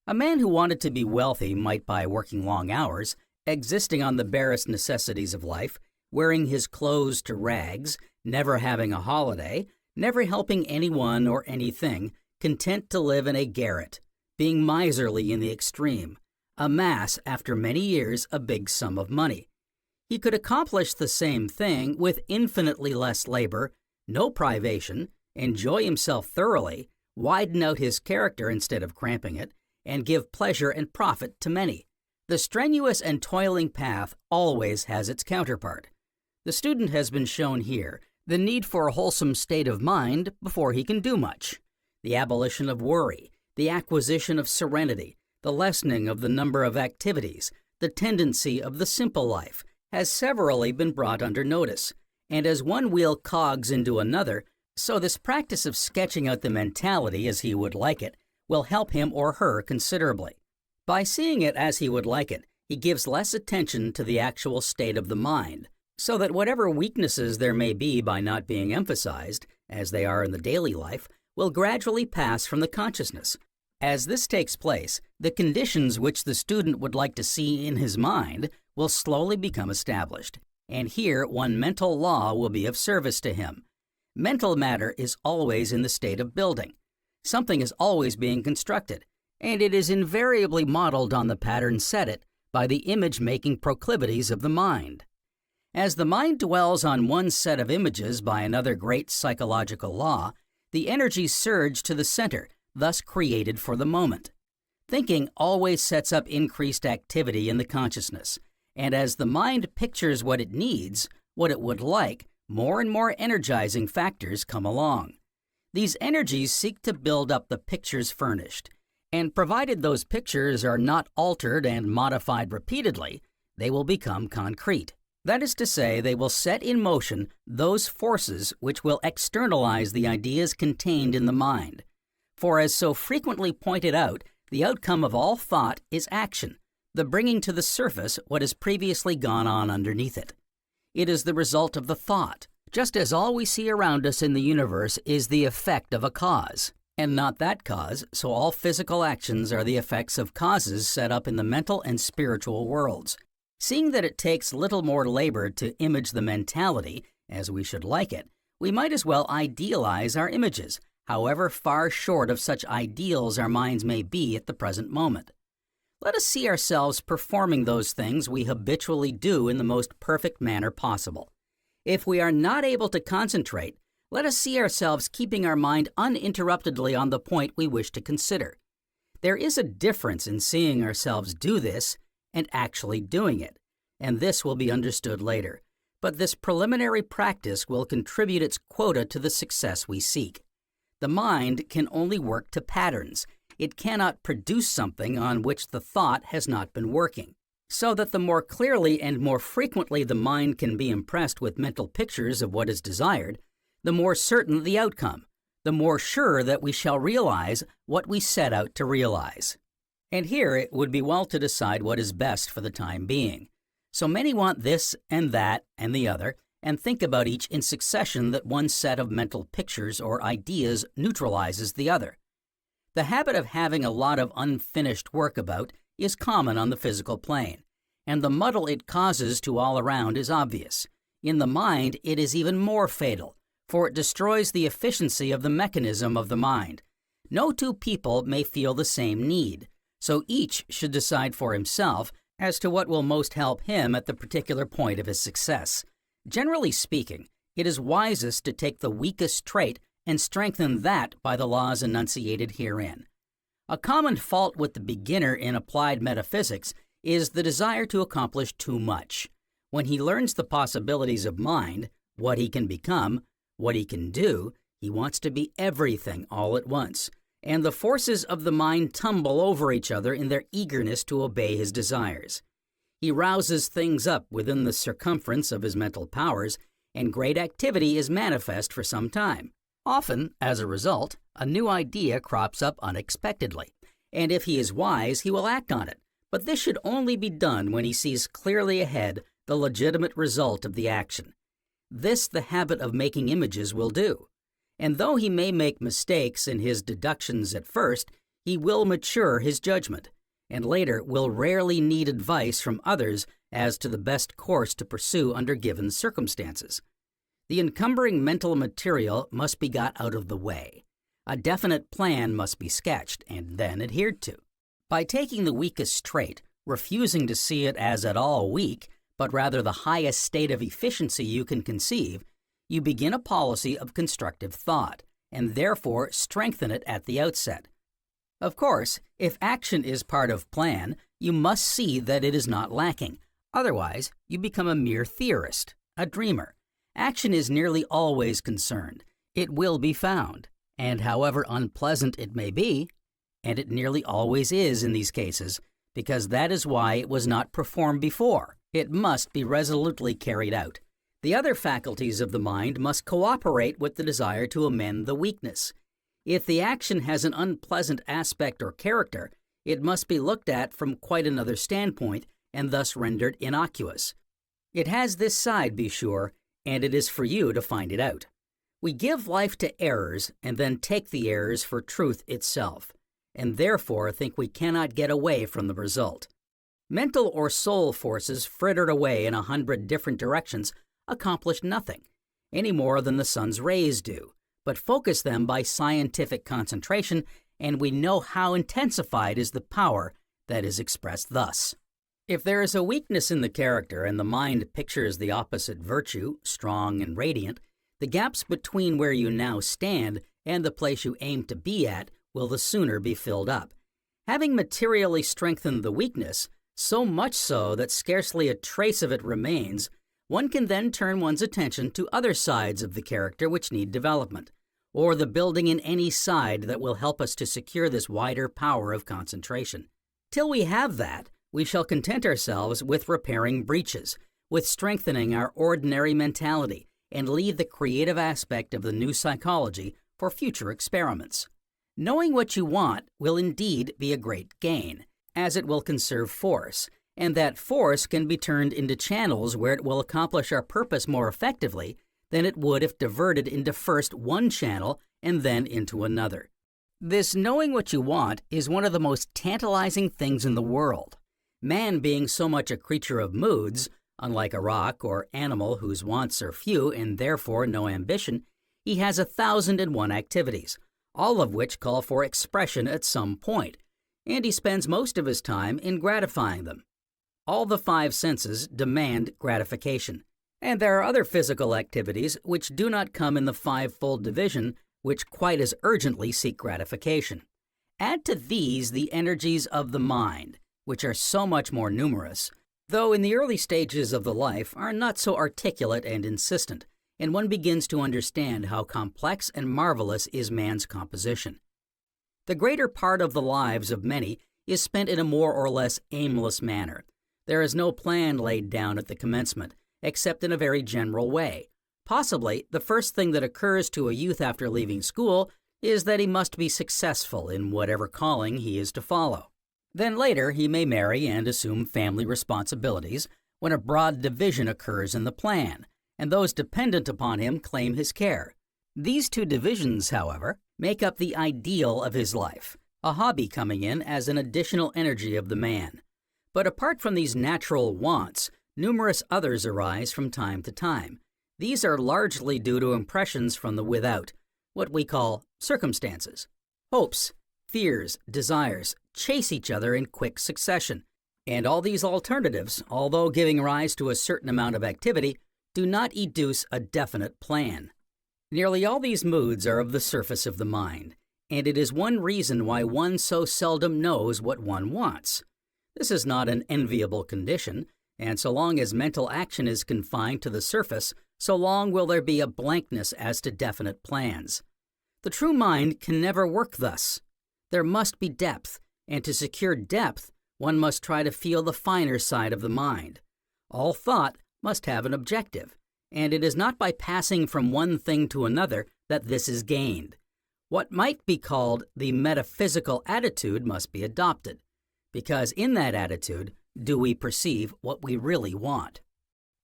A man who wanted to be wealthy might, by working long hours, existing on the barest necessities of life, wearing his clothes to rags, never having a holiday, never helping anyone or anything, content to live in a garret, being miserly in the extreme, amass after many years a big sum of money. He could accomplish the same thing with infinitely less labor, no privation, enjoy himself thoroughly, widen out his character instead of cramping it, and give pleasure and profit to many. The strenuous and toiling path always has its counterpart. The student has been shown here the need for a wholesome state of mind before he can do much, the abolition of worry, the acquisition of serenity, the lessening of the number of activities, the tendency of the simple life, has severally been brought under notice, and as one wheel cogs into another, so this practice of sketching out the mentality as he would like it will help him or her considerably. By seeing it as he would like it, he gives less attention to the actual state of the mind, so that whatever weaknesses there may be by not being emphasized, as they are in the daily life, will gradually pass from the consciousness. As this takes place, the conditions which the student would like to see in his mind will slowly become established, and here one mental law will be of service to him. Mental matter is always in the state of building. Something is always being constructed, and it is invariably modeled on the pattern set it by the image-making proclivities of the mind. As the mind dwells on one set of images by another great psychological law, the energies surge to the center, thus created for the moment. Thinking always sets up increased activity in the consciousness, and as the mind pictures what it needs, what it would like, more and more energizing factors come along. These energies seek to build up the pictures furnished, and provided those pictures are not altered and modified repeatedly, they will become concrete. That is to say, they will set in motion those forces which will externalize the ideas contained in the mind. For as so frequently pointed out, the outcome of all thought is action, the bringing to the surface what has previously gone on underneath it. It is the result of the thought, just as all we see around us in the universe is the effect of a cause, and not that cause, so all physical actions are the effects of causes set up in the mental and spiritual worlds. Seeing that it takes little more labor to image the mentality, as we should like it, we might as well idealize our images, however far short of such ideals our minds may be at the present moment. Let us see ourselves performing those things we habitually do in the most perfect manner possible. If we are not able to concentrate, let us see ourselves keeping our mind uninterruptedly on the point we wish to consider. There is a difference in seeing ourselves do this and actually doing it, and this will be understood later. But this preliminary practice will contribute its quota to the success we seek. The mind can only work to patterns. It cannot produce something on which the thought has not been working. So that the more clearly and more frequently the mind can be impressed with mental pictures of what is desired, the more certain the outcome, the more sure that we shall realize what we set out to realize. And here it would be well to decide what is best for the time being. So many want this and that and the other, and think about each in succession that one set of mental pictures or ideas neutralizes the other. The habit of having a lot of unfinished work about is common on the physical plane, and the muddle it causes to all around is obvious. In the mind, it is even more fatal, for it destroys the efficiency of the mechanism of the mind. No two people may feel the same need, so each should decide for himself as to what will most help him at the particular point of his success. Generally speaking, it is wisest to take the weakest trait and strengthen that by the laws enunciated herein. A common fault with the beginner in applied metaphysics is the desire to accomplish too much. When he learns the possibilities of mind, what he can become, what he can do, he wants to be everything all at once, and the forces of the mind tumble over each other in their eagerness to obey his desires. He rouses things up within the circumference of his mental powers, and great activity is manifest for some time. Often, as a result, a new idea crops up unexpectedly, and if he is wise, he will act on it. But this should only be done when he sees clearly ahead the legitimate result of the action. This the habit of making images will do. And though he may make mistakes in his deductions at first, he will mature his judgment, and later will rarely need advice from others as to the best course to pursue under given circumstances. The encumbering mental material must be got out of the way. A definite plan must be sketched and then adhered to. By taking the weakest trait, refusing to see it as at all weak, but rather the highest state of efficiency you can conceive, you begin a policy of constructive thought, and therefore strengthen it at the outset. Of course, if action is part of plan, you must see that it is not lacking. Otherwise, you become a mere theorist, a dreamer. Action is nearly always concerned. It will be found, and however unpleasant it may be, and it nearly always is in these cases, because that is why it was not performed before. It must be resolutely carried out. The other faculties of the mind must cooperate with the desire to amend the weakness. If the action has an unpleasant aspect or character, it must be looked at from quite another standpoint and thus rendered innocuous. It has this side, be sure, and it is for you to find it out. We give life to errors and then take the errors for truth itself, and therefore think we cannot get away from the result. Mental or soul forces frittered away in 100 different directions accomplish nothing, any more than the sun's rays do, but focus them by scientific concentration, and we know how intensified is the power that is expressed thus. If there is a weakness in the character and the mind pictures the opposite virtue, strong and radiant, the gaps between where you now stand and the place you aim to be at will the sooner be filled up. Having materially strengthened the weakness, so much so that scarcely a trace of it remains, one can then turn one's attention to other sides of the character which need development, or the building in any side that will help us to secure this wider power of concentration. Till we have that, we shall content ourselves with repairing breaches, with strengthening our ordinary mentality, and leave the creative aspect of the new psychology for future experiments. Knowing what you want will indeed be a great gain, as it will conserve force, and that force can be turned into channels where it will accomplish our purpose more effectively than it would if diverted into first one channel and then into another. This knowing what you want is one of the most tantalizing things in the world. Man being so much a creature of moods, unlike a rock or animal whose wants are few and therefore no ambition, he has 1,001 activities, all of which call for expression at some point, and he spends most of his time in gratifying them. All the 5 senses demand gratification, and there are other physical activities which do not come in the 5-fold division which quite as urgently seek gratification. Add to these the energies of the mind, which are so much more numerous, though in the early stages of the life are not so articulate and insistent, and one begins to understand how complex and marvelous is man's composition. The greater part of the lives of many is spent in a more or less aimless manner. There is no plan laid down at the commencement, except in a very general way. Possibly, the first thing that occurs to a youth after leaving school is that he must be successful in whatever calling he is to follow. Then later he may marry and assume family responsibilities when a broad division occurs in the plan, and those dependent upon him claim his care. These 2 divisions, however, make up the ideal of his life, a hobby coming in as an additional energy of the man. But apart from these natural wants, numerous others arise from time to time. These are largely due to impressions from the without, what we call circumstances. Hopes, fears, desires chase each other in quick succession, and all these alternatives, although giving rise to a certain amount of activity, do not educe a definite plan. Nearly all these moods are of the surface of the mind, and it is one reason why one so seldom knows what one wants. This is not an enviable condition, and so long as mental action is confined to the surface, so long will there be a blankness as to definite plans. The true mind can never work thus. There must be depth, and to secure depth, one must try to feel the finer side of the mind. All thought must have an objective, and it is not by passing from one thing to another that this is gained. What might be called the metaphysical attitude must be adopted, because in that attitude do we perceive what we really want.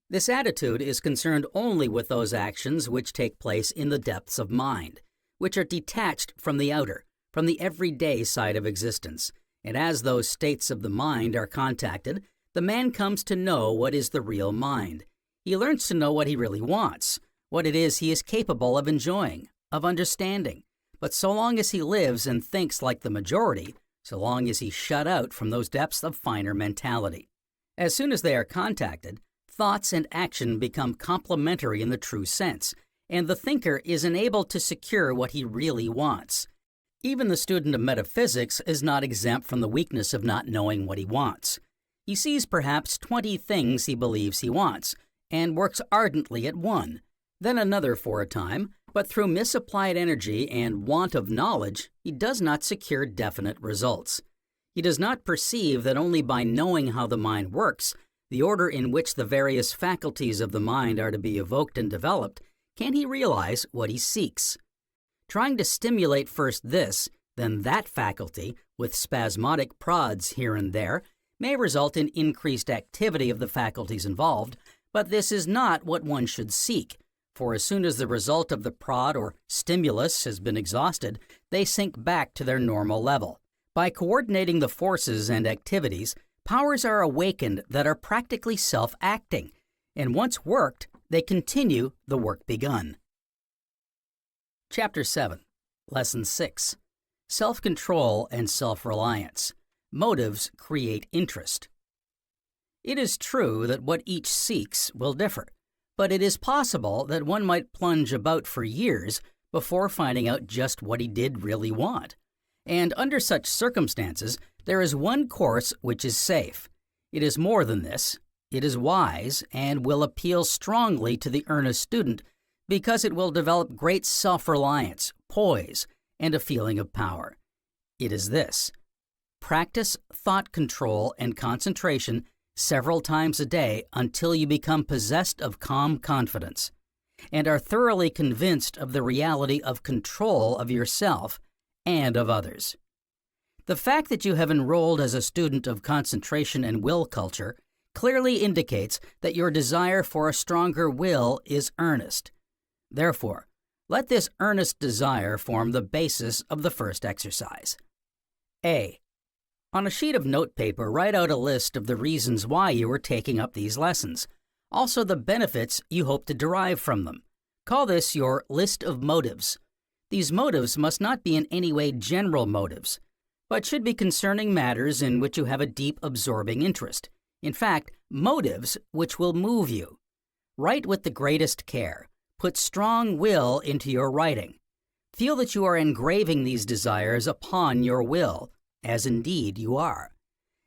This attitude is concerned only with those actions which take place in the depths of mind, which are detached from the outer, from the everyday side of existence, and as those states of the mind are contacted, the man comes to know what is the real mind. He learns to know what he really wants, what it is he is capable of enjoying, of understanding. But so long as he lives and thinks like the majority, so long is he shut out from those depths of finer mentality. As soon as they are contacted, thoughts and action become complementary in the true sense, and the thinker is enabled to secure what he really wants. Even the student of metaphysics is not exempt from the weakness of not knowing what he wants. He sees perhaps 20 things he believes he wants, and works ardently at one, then another for a time, but through misapplied energy and want of knowledge, he does not secure definite results. He does not perceive that only by knowing how the mind works, the order in which the various faculties of the mind are to be evoked and developed, can he realize what he seeks. Trying to stimulate first this, then that faculty, with spasmodic prods here and there, may result in increased activity of the faculties involved, but this is not what one should seek, for as soon as the result of the prod or stimulus has been exhausted, they sink back to their normal level. By coordinating the forces and activities, powers are awakened that are practically self-acting, and once worked, they continue the work begun. Chapter 7, Lesson 6, Self-Control and Self-Reliance. Motives create interest. It is true that what each seeks will differ, but it is possible that one might plunge about for years before finding out just what he did really want. And under such circumstances, there is one course which is safe. It is more than this. It is wise and will appeal strongly to the earnest student because it will develop great self-reliance, poise, and a feeling of power. It is this: practice thought control and concentration several times a day until you become possessed of calm confidence and are thoroughly convinced of the reality of control of yourself and of others. The fact that you have enrolled as a student of concentration and will culture clearly indicates that your desire for a stronger will is earnest. Therefore, let this earnest desire form the basis of the first exercise. A. On a sheet of notepaper, write out a list of the reasons why you are taking up these lessons, also the benefits you hope to derive from them. Call this your list of motives. These motives must not be in any way general motives, but should be concerning matters in which you have a deep absorbing interest. In fact, motives which will move you. Write with the greatest care. Put strong will into your writing. Feel that you are engraving these desires upon your will, as indeed you are.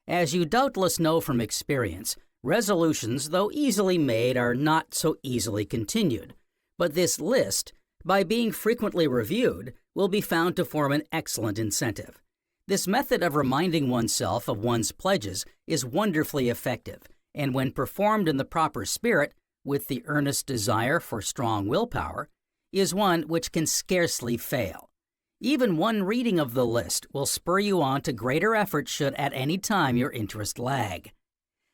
As you doubtless know from experience, resolutions, though easily made, are not so easily continued. But this list, by being frequently reviewed, will be found to form an excellent incentive. This method of reminding oneself of one's pledges is wonderfully effective, and when performed in the proper spirit, with the earnest desire for strong willpower, is one which can scarcely fail. Even one reading of the list will spur you on to greater effort should at any time your interest lag.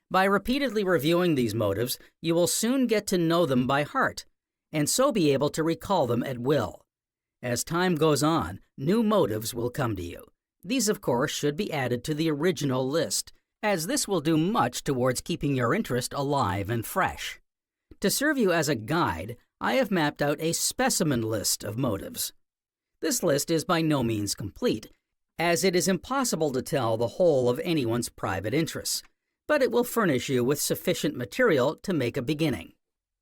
By repeatedly reviewing these motives, you will soon get to know them by heart, and so be able to recall them at will. As time goes on, new motives will come to you. These, of course, should be added to the original list, as this will do much towards keeping your interest alive and fresh. To serve you as a guide, I have mapped out a specimen list of motives. This list is by no means complete, as it is impossible to tell the whole of anyone's private interests, but it will furnish you with sufficient material to make a beginning.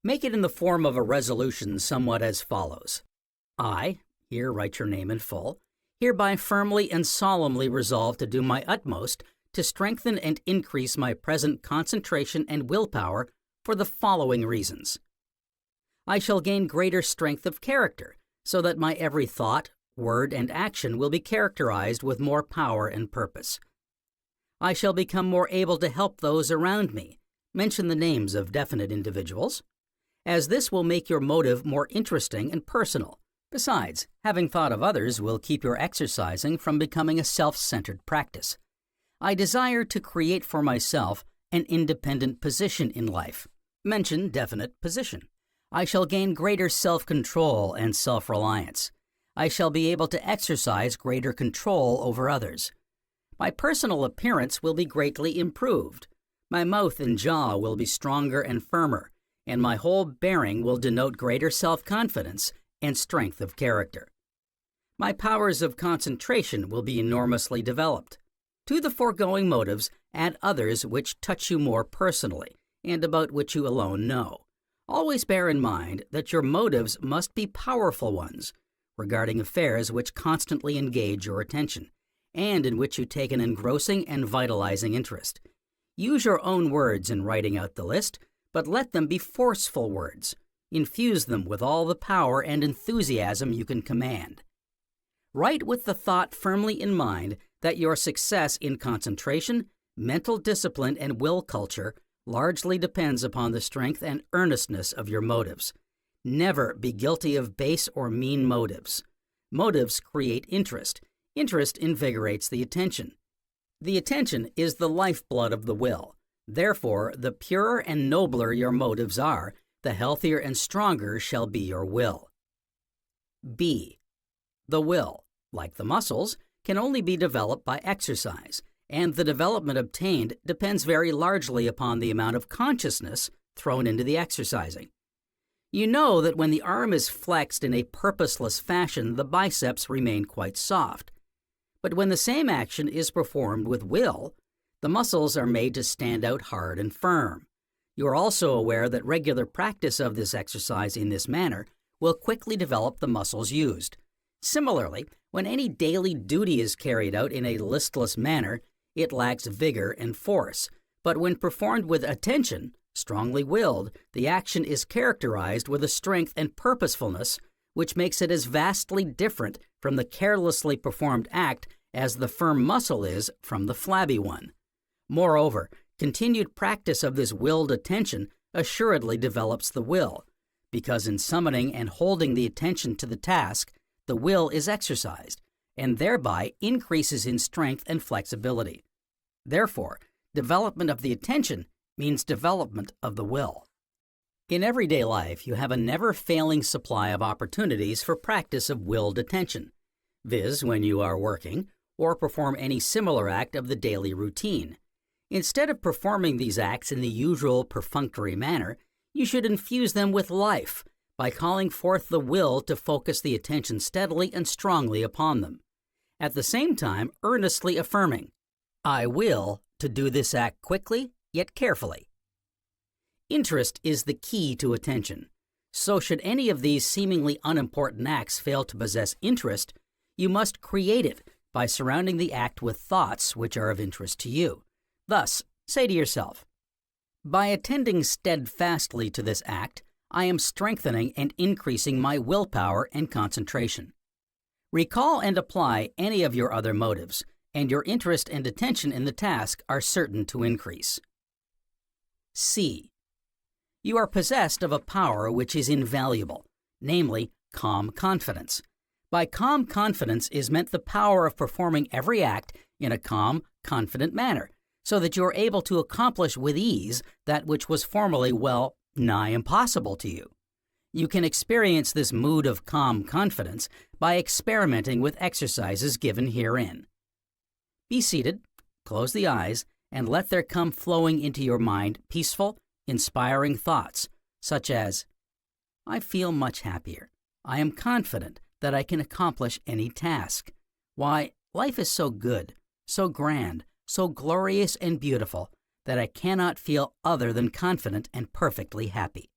Make it in the form of a resolution somewhat as follows. I, here write your name in full, hereby firmly and solemnly resolve to do my utmost to strengthen and increase my present concentration and willpower for the following reasons. I shall gain greater strength of character, so that my every thought, word, and action will be characterized with more power and purpose. I shall become more able to help those around me. Mention the names of definite individuals, as this will make your motive more interesting and personal. Besides, having thought of others will keep your exercising from becoming a self-centered practice. I desire to create for myself an independent position in life. Mention definite position. I shall gain greater self-control and self-reliance. I shall be able to exercise greater control over others. My personal appearance will be greatly improved. My mouth and jaw will be stronger and firmer, and my whole bearing will denote greater self-confidence and strength of character. My powers of concentration will be enormously developed. To the foregoing motives, add others which touch you more personally, and about which you alone know. Always bear in mind that your motives must be powerful ones, regarding affairs which constantly engage your attention, and in which you take an engrossing and vitalizing interest. Use your own words in writing out the list, but let them be forceful words. Infuse them with all the power and enthusiasm you can command. Write with the thought firmly in mind that your success in concentration, mental discipline, and will culture largely depends upon the strength and earnestness of your motives. Never be guilty of base or mean motives. Motives create interest. Interest invigorates the attention. The attention is the lifeblood of the will. Therefore, the purer and nobler your motives are, the healthier and stronger shall be your will. B. The will, like the muscles, can only be developed by exercise, and the development obtained depends very largely upon the amount of consciousness thrown into the exercising. You know that when the arm is flexed in a purposeless fashion, the biceps remain quite soft. But when the same action is performed with will, the muscles are made to stand out hard and firm. You are also aware that regular practice of this exercise in this manner will quickly develop the muscles used. Similarly, when any daily duty is carried out in a listless manner, it lacks vigor and force. But when performed with attention, strongly willed, the action is characterized with a strength and purposefulness which makes it as vastly different from the carelessly performed act as the firm muscle is from the flabby one. Moreover, continued practice of this willed attention assuredly develops the will, because in summoning and holding the attention to the task, the will is exercised, and thereby increases in strength and flexibility. Therefore, development of the attention means development of the will. In everyday life, you have a never-failing supply of opportunities for practice of willed attention, viz. When you are working or perform any similar act of the daily routine. Instead of performing these acts in the usual perfunctory manner, you should infuse them with life by calling forth the will to focus the attention steadily and strongly upon them. At the same time, earnestly affirming, I will to do this act quickly, yet carefully. Interest is the key to attention. So should any of these seemingly unimportant acts fail to possess interest, you must create it by surrounding the act with thoughts which are of interest to you. Thus, say to yourself, by attending steadfastly to this act, I am strengthening and increasing my willpower and concentration. Recall and apply any of your other motives, and your interest and attention in the task are certain to increase. C. You are possessed of a power which is invaluable, namely, calm confidence. By calm confidence is meant the power of performing every act in a calm, confident manner, so that you are able to accomplish with ease that which was formerly, well, nigh impossible to you. You can experience this mood of calm confidence by experimenting with exercises given herein. Be seated, close the eyes, and let there come flowing into your mind peaceful, inspiring thoughts, such as, I feel much happier. I am confident that I can accomplish any task. Why, life is so good, so grand, so glorious and beautiful that I cannot feel other than confident and perfectly happy.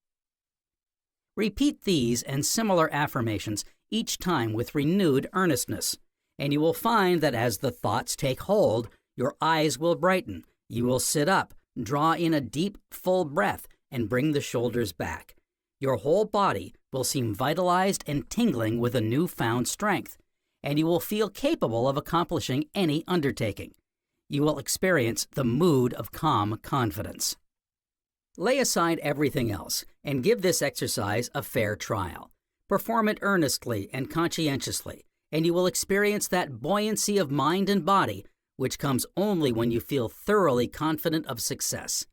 Repeat these and similar affirmations each time with renewed earnestness, and you will find that as the thoughts take hold, your eyes will brighten, you will sit up, draw in a deep, full breath, and bring the shoulders back. Your whole body will seem vitalized and tingling with a newfound strength, and you will feel capable of accomplishing any undertaking. You will experience the mood of calm confidence. Lay aside everything else and give this exercise a fair trial. Perform it earnestly and conscientiously, and you will experience that buoyancy of mind and body which comes only when you feel thoroughly confident of success.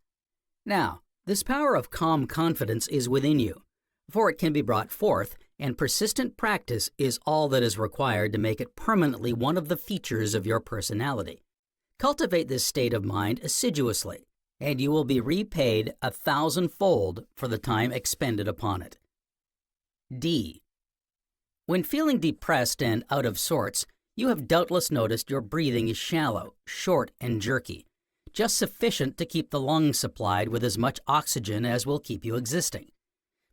Now, this power of calm confidence is within you, for it can be brought forth, and persistent practice is all that is required to make it permanently one of the features of your personality. Cultivate this state of mind assiduously, and you will be repaid 1,000-fold for the time expended upon it. D. When feeling depressed and out of sorts, you have doubtless noticed your breathing is shallow, short, and jerky, just sufficient to keep the lungs supplied with as much oxygen as will keep you existing.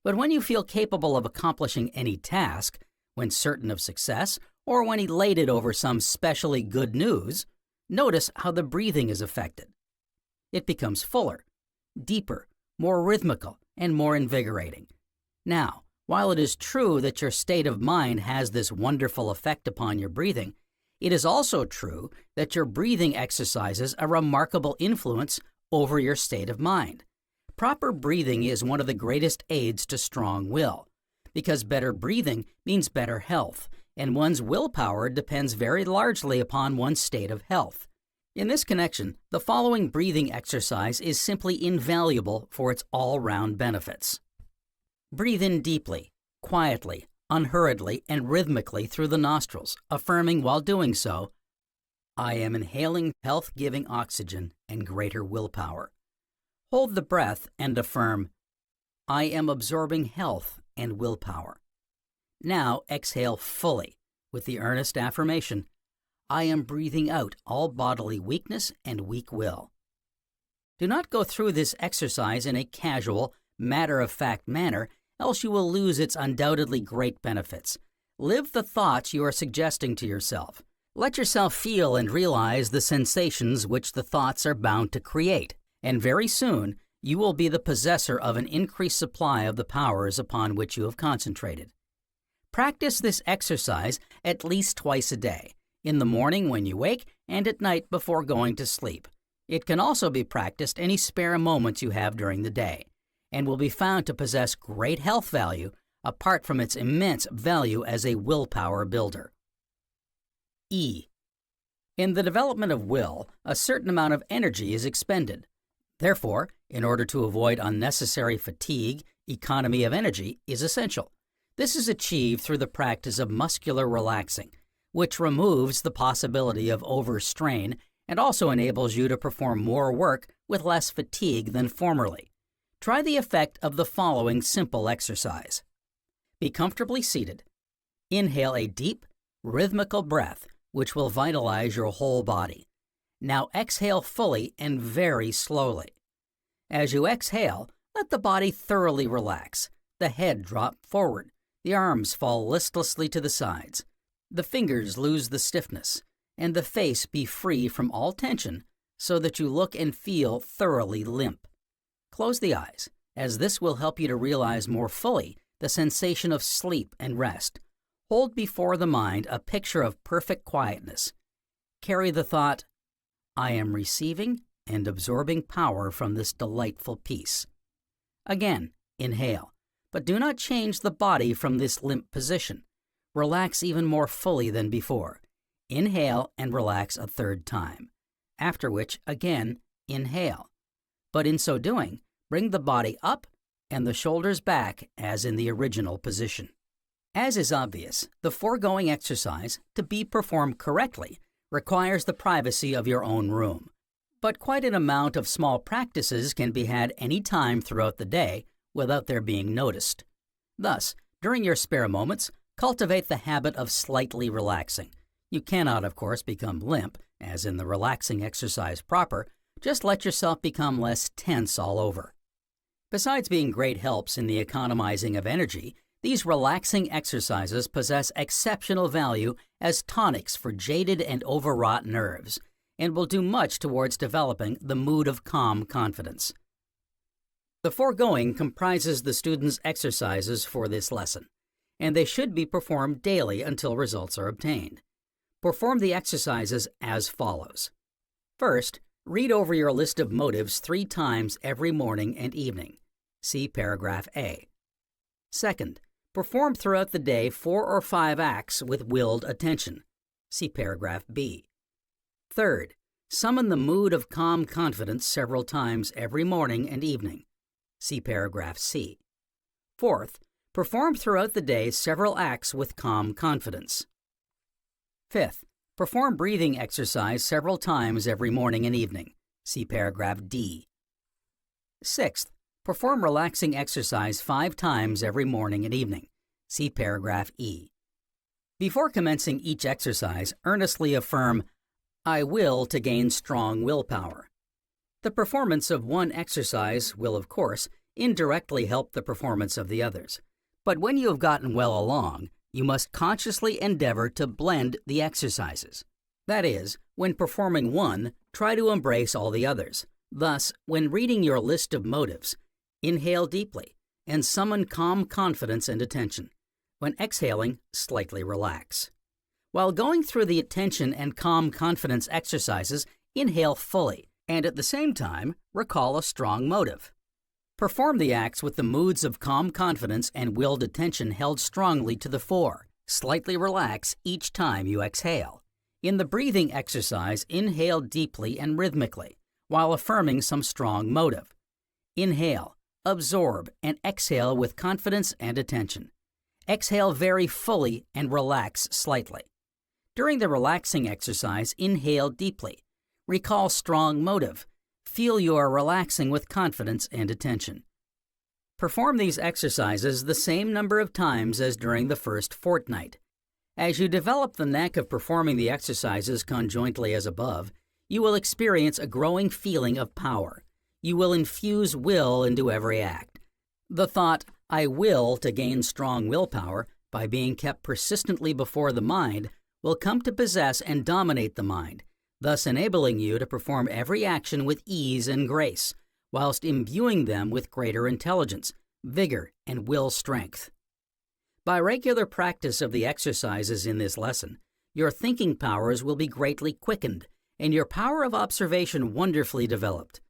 But when you feel capable of accomplishing any task, when certain of success, or when elated over some specially good news, notice how the breathing is affected. It becomes fuller, deeper, more rhythmical, and more invigorating. Now, while it is true that your state of mind has this wonderful effect upon your breathing, it is also true that your breathing exercises a remarkable influence over your state of mind. Proper breathing is one of the greatest aids to strong will, because better breathing means better health, and one's willpower depends very largely upon one's state of health. In this connection, the following breathing exercise is simply invaluable for its all-round benefits. Breathe in deeply, quietly, unhurriedly, and rhythmically through the nostrils, affirming while doing so, I am inhaling health-giving oxygen and greater willpower. Hold the breath and affirm, I am absorbing health and willpower. Now exhale fully with the earnest affirmation, I am breathing out all bodily weakness and weak will. Do not go through this exercise in a casual, matter-of-fact manner, else you will lose its undoubtedly great benefits. Live the thoughts you are suggesting to yourself. Let yourself feel and realize the sensations which the thoughts are bound to create, and very soon you will be the possessor of an increased supply of the powers upon which you have concentrated. Practice this exercise at least twice a day, in the morning when you wake and at night before going to sleep. It can also be practiced any spare moments you have during the day, and will be found to possess great health value apart from its immense value as a willpower builder. E. In the development of will, a certain amount of energy is expended. Therefore, in order to avoid unnecessary fatigue, economy of energy is essential. This is achieved through the practice of muscular relaxing, which removes the possibility of overstrain and also enables you to perform more work with less fatigue than formerly. Try the effect of the following simple exercise. Be comfortably seated. Inhale a deep, rhythmical breath, which will vitalize your whole body. Now exhale fully and very slowly. As you exhale, let the body thoroughly relax. The head drop forward. The arms fall listlessly to the sides. The fingers lose the stiffness, and the face be free from all tension so that you look and feel thoroughly limp. Close the eyes, as this will help you to realize more fully the sensation of sleep and rest. Hold before the mind a picture of perfect quietness. Carry the thought, I am receiving and absorbing power from this delightful peace. Again, inhale, but do not change the body from this limp position. Relax even more fully than before. Inhale and relax a third time, after which, again, inhale. But in so doing, bring the body up and the shoulders back as in the original position. As is obvious, the foregoing exercise, to be performed correctly, requires the privacy of your own room. But quite an amount of small practices can be had any time throughout the day without their being noticed. Thus, during your spare moments, cultivate the habit of slightly relaxing. You cannot, of course, become limp, as in the relaxing exercise proper. Just let yourself become less tense all over. Besides being great helps in the economizing of energy, these relaxing exercises possess exceptional value as tonics for jaded and overwrought nerves, and will do much towards developing the mood of calm confidence. The foregoing comprises the student's exercises for this lesson, and they should be performed daily until results are obtained. Perform the exercises as follows. First, read over your list of motives 3 times every morning and evening. See paragraph A. Second, perform throughout the day 4 or 5 acts with willed attention. See paragraph B. Third, summon the mood of calm confidence several times every morning and evening. See paragraph C. Fourth, perform throughout the day several acts with calm confidence. Fifth, perform breathing exercise several times every morning and evening. See paragraph D. Sixth, perform relaxing exercise 5 times every morning and evening. See paragraph E. Before commencing each exercise, earnestly affirm, "I will," to gain strong willpower. The performance of one exercise will, of course, indirectly help the performance of the others. But when you have gotten well along, you must consciously endeavor to blend the exercises. That is, when performing one, try to embrace all the others. Thus, when reading your list of motives, inhale deeply and summon calm confidence and attention. When exhaling, slightly relax. While going through the attention and calm confidence exercises, inhale fully and at the same time, recall a strong motive. Perform the acts with the moods of calm confidence and willed attention held strongly to the fore. Slightly relax each time you exhale. In the breathing exercise, inhale deeply and rhythmically, while affirming some strong motive. Inhale, absorb, and exhale with confidence and attention. Exhale very fully and relax slightly. During the relaxing exercise, inhale deeply. Recall strong motive. Feel you are relaxing with confidence and attention. Perform these exercises the same number of times as during the first fortnight. As you develop the knack of performing the exercises conjointly as above, you will experience a growing feeling of power. You will infuse will into every act. The thought, "I will," to gain strong willpower, by being kept persistently before the mind, will come to possess and dominate the mind, thus enabling you to perform every action with ease and grace, whilst imbuing them with greater intelligence, vigor, and will strength. By regular practice of the exercises in this lesson, your thinking powers will be greatly quickened, and your power of observation wonderfully developed.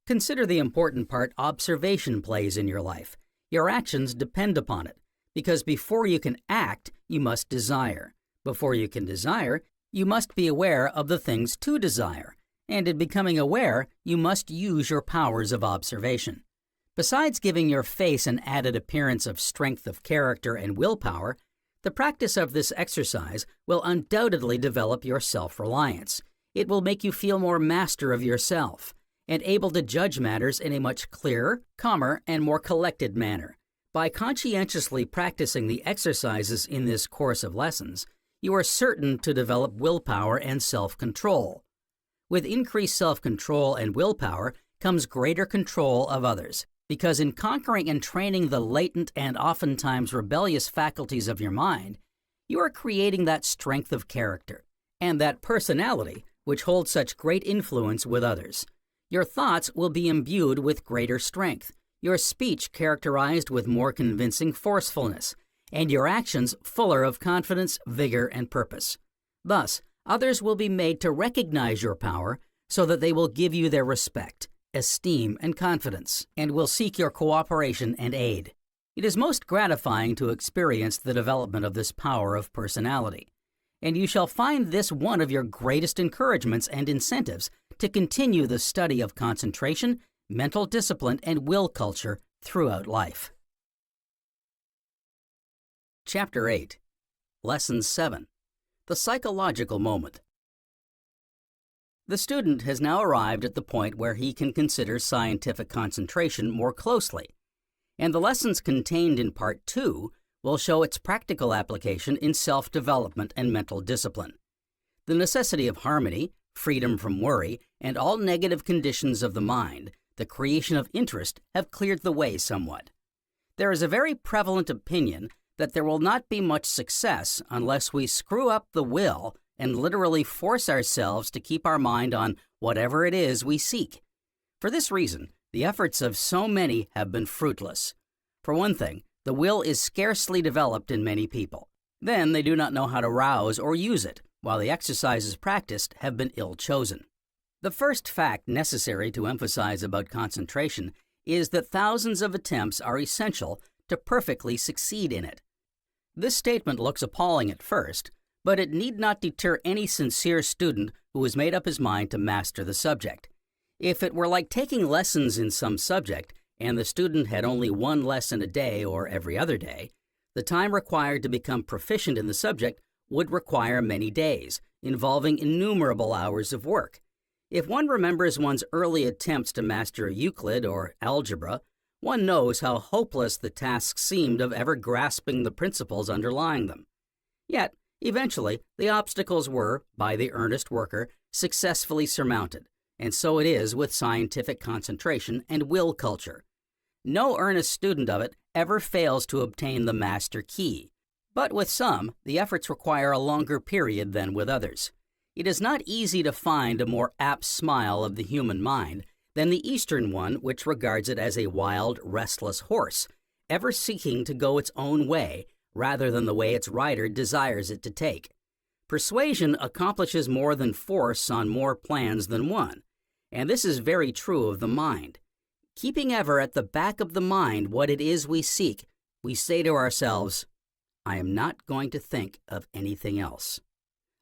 Consider the important part observation plays in your life. Your actions depend upon it, because before you can act, you must desire. Before you can desire, you must be aware of the things to desire, and in becoming aware, you must use your powers of observation. Besides giving your face an added appearance of strength of character and willpower, the practice of this exercise will undoubtedly develop your self-reliance. It will make you feel more master of yourself, and able to judge matters in a much clearer, calmer, and more collected manner. By conscientiously practicing the exercises in this course of lessons, you are certain to develop willpower and self-control. With increased self-control and willpower comes greater control of others, because in conquering and training the latent and oftentimes rebellious faculties of your mind, you are creating that strength of character and that personality which holds such great influence with others. Your thoughts will be imbued with greater strength, your speech characterized with more convincing forcefulness, and your actions fuller of confidence, vigor, and purpose. Thus, others will be made to recognize your power so that they will give you their respect, esteem, and confidence, and will seek your cooperation and aid. It is most gratifying to experience the development of this power of personality, and you shall find this one of your greatest encouragements and incentives to continue the study of concentration, mental discipline, and will culture throughout life. Chapter 8, Lesson 7, The Psychological Moment. The student has now arrived at the point where he can consider scientific concentration more closely, and the lessons contained in Part 2 will show its practical application in self-development and mental discipline. The necessity of harmony, freedom from worry, and all negative conditions of the mind, the creation of interest, have cleared the way somewhat. There is a very prevalent opinion that there will not be much success unless we screw up the will and literally force ourselves to keep our mind on whatever it is we seek. For this reason, the efforts of so many have been fruitless. For one thing, the will is scarcely developed in many people. Then they do not know how to rouse or use it, while the exercises practiced have been ill chosen. The first fact necessary to emphasize about concentration is that thousands of attempts are essential to perfectly succeed in it. This statement looks appalling at first, but it need not deter any sincere student who has made up his mind to master the subject. If it were like taking lessons in some subject, and the student had only one lesson a day or every other day, the time required to become proficient in the subject would require many days, involving innumerable hours of work. If one remembers one's early attempts to master Euclid or algebra, one knows how hopeless the task seemed of ever grasping the principles underlying them. Yet, eventually, the obstacles were, by the earnest worker, successfully surmounted, and so it is with scientific concentration and will culture. No earnest student of it ever fails to obtain the master key, but with some, the efforts require a longer period than with others. It is not easy to find a more apt smile of the human mind than the Eastern one, which regards it as a wild, restless horse, ever seeking to go its own way rather than the way its rider desires it to take. Persuasion accomplishes more than force on more plans than one, and this is very true of the mind. Keeping ever at the back of the mind what it is we seek, we say to ourselves, "I am not going to think of anything else."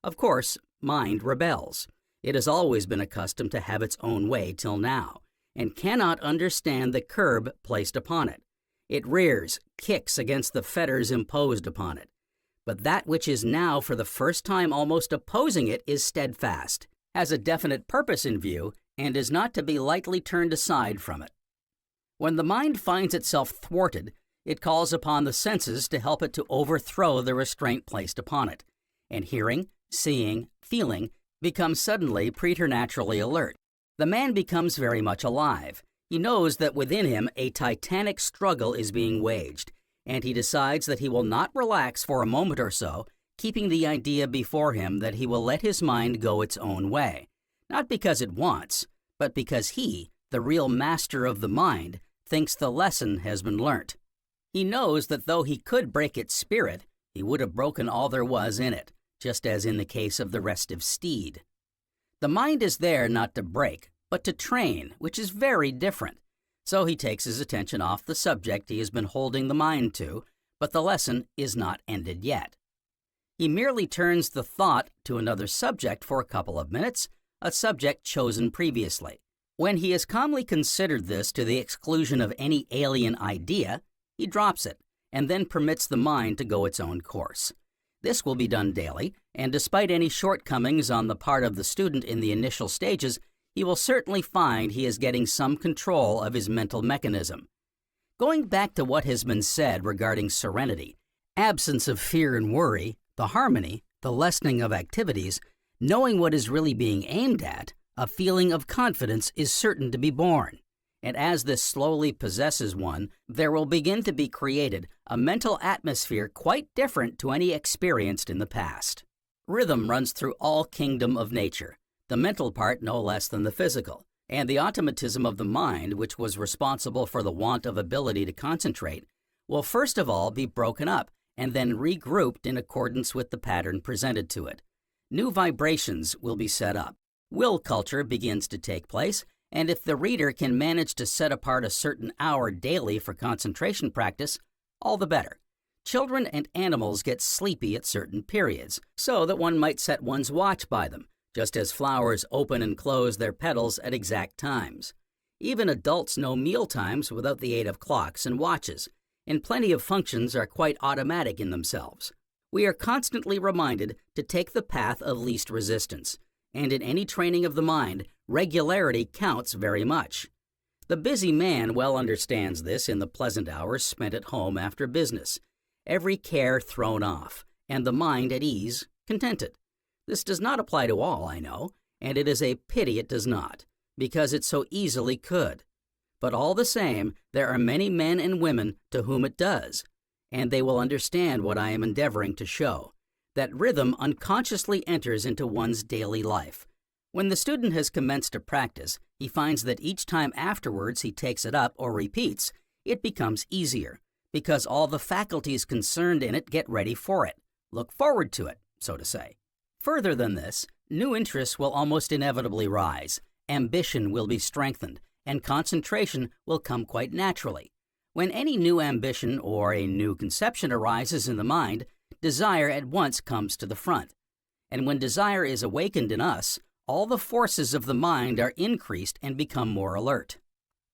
Of course, mind rebels. It has always been accustomed to have its own way till now, and cannot understand the curb placed upon it. It rears, kicks against the fetters imposed upon it. But that which is now for the first time almost opposing it is steadfast, has a definite purpose in view, and is not to be lightly turned aside from it. When the mind finds itself thwarted, it calls upon the senses to help it to overthrow the restraint placed upon it, and hearing, seeing, feeling become suddenly preternaturally alert. The man becomes very much alive. He knows that within him a titanic struggle is being waged, and he decides that he will not relax for a moment or so, keeping the idea before him that he will let his mind go its own way, not because it wants, but because he, the real master of the mind, thinks the lesson has been learnt. He knows that though he could break its spirit, he would have broken all there was in it, just as in the case of the restive steed. The mind is there not to break, but to train, which is very different. So he takes his attention off the subject he has been holding the mind to, but the lesson is not ended yet. He merely turns the thought to another subject for a couple of minutes, a subject chosen previously. When he has calmly considered this to the exclusion of any alien idea, he drops it, and then permits the mind to go its own course. This will be done daily, and despite any shortcomings on the part of the student in the initial stages, he will certainly find he is getting some control of his mental mechanism. Going back to what has been said regarding serenity, absence of fear and worry, the harmony, the lessening of activities, knowing what is really being aimed at, a feeling of confidence is certain to be born. And as this slowly possesses one, there will begin to be created a mental atmosphere quite different to any experienced in the past. Rhythm runs through all kingdom of nature, the mental part no less than the physical, and the automatism of the mind, which was responsible for the want of ability to concentrate, will first of all be broken up and then regrouped in accordance with the pattern presented to it. New vibrations will be set up. Will culture begins to take place, and if the reader can manage to set apart a certain hour daily for concentration practice, all the better. Children and animals get sleepy at certain periods, so that one might set one's watch by them, just as flowers open and close their petals at exact times. Even adults know meal times without the aid of clocks and watches, and plenty of functions are quite automatic in themselves. We are constantly reminded to take the path of least resistance, and in any training of the mind, regularity counts very much. The busy man well understands this in the pleasant hours spent at home after business, every care thrown off, and the mind at ease, contented. This does not apply to all, I know, and it is a pity it does not, because it so easily could. But all the same, there are many men and women to whom it does, and they will understand what I am endeavoring to show, that rhythm unconsciously enters into one's daily life. When the student has commenced a practice, he finds that each time afterwards he takes it up or repeats, it becomes easier, because all the faculties concerned in it get ready for it, look forward to it, so to say. Further than this, new interests will almost inevitably rise, ambition will be strengthened, and concentration will come quite naturally. When any new ambition or a new conception arises in the mind, desire at once comes to the front. And when desire is awakened in us, all the forces of the mind are increased and become more alert.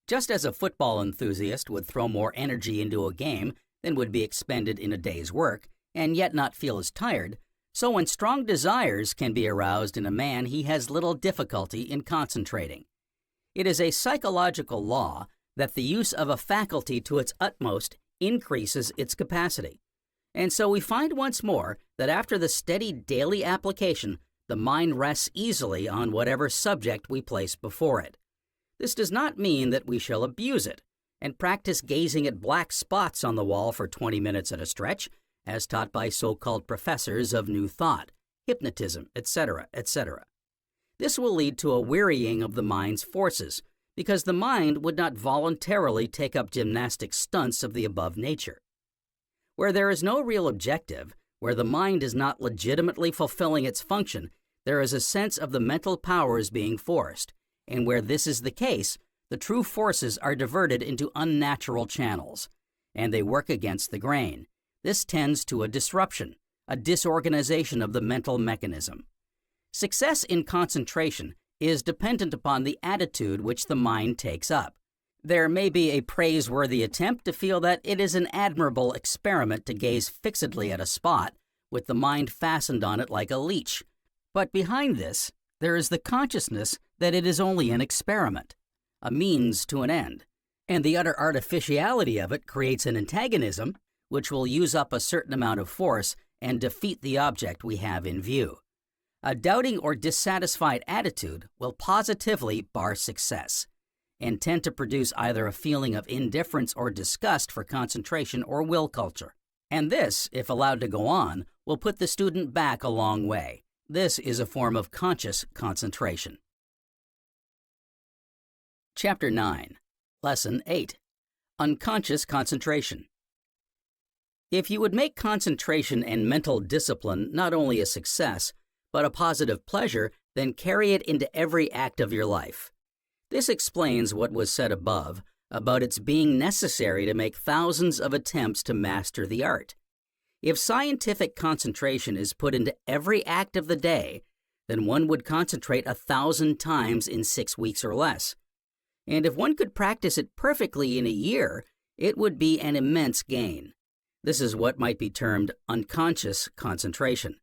Just as a football enthusiast would throw more energy into a game than would be expended in a day's work, and yet not feel as tired, so when strong desires can be aroused in a man, he has little difficulty in concentrating. It is a psychological law that the use of a faculty to its utmost increases its capacity. And so we find once more that after the steady daily application, the mind rests easily on whatever subject we place before it. This does not mean that we shall abuse it and practice gazing at black spots on the wall for 20 minutes at a stretch, as taught by so-called professors of New Thought, hypnotism, etc., etc. This will lead to a wearying of the mind's forces, because the mind would not voluntarily take up gymnastic stunts of the above nature. Where there is no real objective, where the mind is not legitimately fulfilling its function, there is a sense of the mental powers being forced, and where this is the case, the true forces are diverted into unnatural channels, and they work against the grain. This tends to a disruption, a disorganization of the mental mechanism. Success in concentration is dependent upon the attitude which the mind takes up. There may be a praiseworthy attempt to feel that it is an admirable experiment to gaze fixedly at a spot, with the mind fastened on it like a leech. But behind this, there is the consciousness that it is only an experiment, a means to an end, and the utter artificiality of it creates an antagonism which will use up a certain amount of force and defeat the object we have in view. A doubting or dissatisfied attitude will positively bar success, and tend to produce either a feeling of indifference or disgust for concentration or will culture. And this, if allowed to go on, will put the student back a long way. This is a form of conscious concentration. Chapter 9, Lesson 8, Unconscious Concentration. If you would make concentration and mental discipline not only a success, but a positive pleasure, then carry it into every act of your life. This explains what was said above about its being necessary to make thousands of attempts to master the art. If scientific concentration is put into every act of the day, then one would concentrate 1,000 times in 6 weeks or less. And if one could practice it perfectly in a year, it would be an immense gain. This is what might be termed unconscious concentration.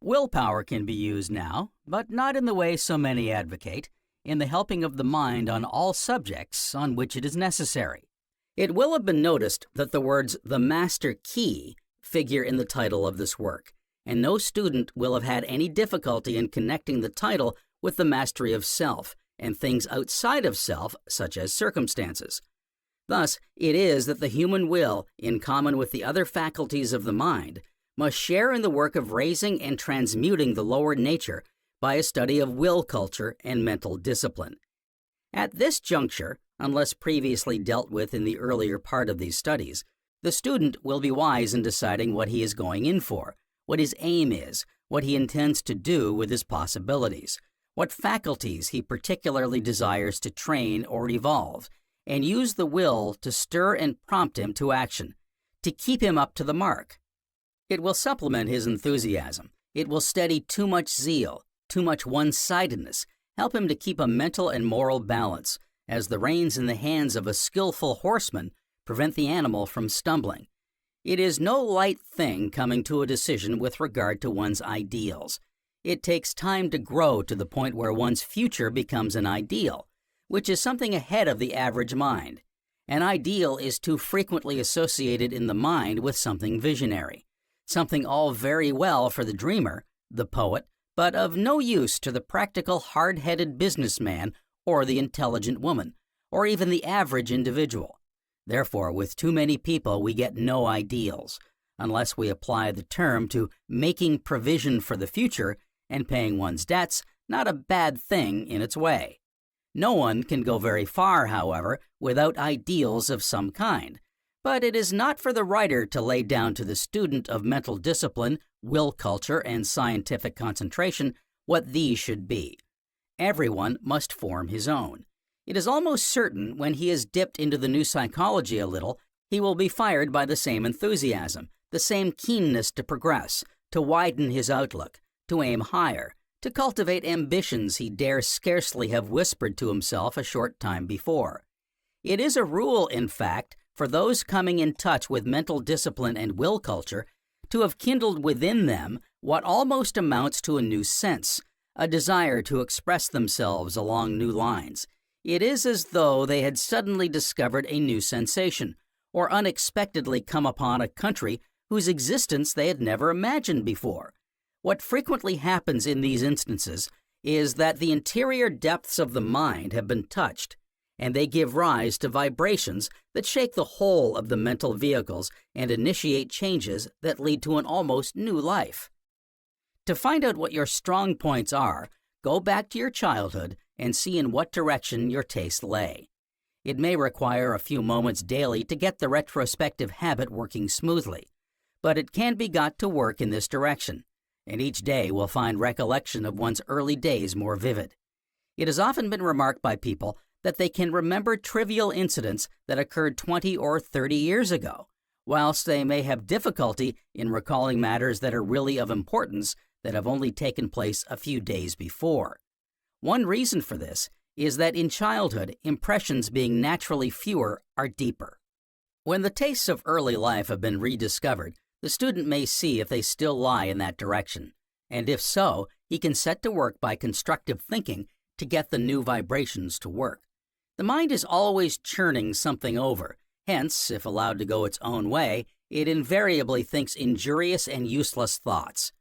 Willpower can be used now, but not in the way so many advocate, in the helping of the mind on all subjects on which it is necessary. It will have been noticed that the words "the master key" figure in the title of this work, and no student will have had any difficulty in connecting the title with the mastery of self and things outside of self, such as circumstances. Thus, it is that the human will, in common with the other faculties of the mind, must share in the work of raising and transmuting the lower nature by a study of will culture and mental discipline. At this juncture, unless previously dealt with in the earlier part of these studies, the student will be wise in deciding what he is going in for, what his aim is, what he intends to do with his possibilities, what faculties he particularly desires to train or evolve, and use the will to stir and prompt him to action, to keep him up to the mark. It will supplement his enthusiasm. It will steady too much zeal, too much one-sidedness, help him to keep a mental and moral balance, as the reins in the hands of a skillful horseman prevent the animal from stumbling. It is no light thing coming to a decision with regard to one's ideals. It takes time to grow to the point where one's future becomes an ideal, which is something ahead of the average mind. An ideal is too frequently associated in the mind with something visionary, something all very well for the dreamer, the poet, but of no use to the practical, hard-headed businessman or the intelligent woman, or even the average individual. Therefore, with too many people, we get no ideals, unless we apply the term to making provision for the future and paying one's debts, not a bad thing in its way. No one can go very far, however, without ideals of some kind, but it is not for the writer to lay down to the student of mental discipline, will culture, and scientific concentration what these should be. Everyone must form his own. It is almost certain when he has dipped into the new psychology a little, he will be fired by the same enthusiasm, the same keenness to progress, to widen his outlook, to aim higher, to cultivate ambitions he dare scarcely have whispered to himself a short time before. It is a rule, in fact, for those coming in touch with mental discipline and will culture to have kindled within them what almost amounts to a new sense, a desire to express themselves along new lines. It is as though they had suddenly discovered a new sensation, or unexpectedly come upon a country whose existence they had never imagined before. What frequently happens in these instances is that the interior depths of the mind have been touched, and they give rise to vibrations that shake the whole of the mental vehicles and initiate changes that lead to an almost new life. To find out what your strong points are, go back to your childhood and see in what direction your tastes lay. It may require a few moments daily to get the retrospective habit working smoothly, but it can be got to work in this direction, and each day will find recollection of one's early days more vivid. It has often been remarked by people that they can remember trivial incidents that occurred 20 or 30 years ago, whilst they may have difficulty in recalling matters that are really of importance that have only taken place a few days before. One reason for this is that in childhood, impressions being naturally fewer are deeper. When the tastes of early life have been rediscovered, the student may see if they still lie in that direction, and if so, he can set to work by constructive thinking to get the new vibrations to work. The mind is always churning something over, hence, if allowed to go its own way, it invariably thinks injurious and useless thoughts.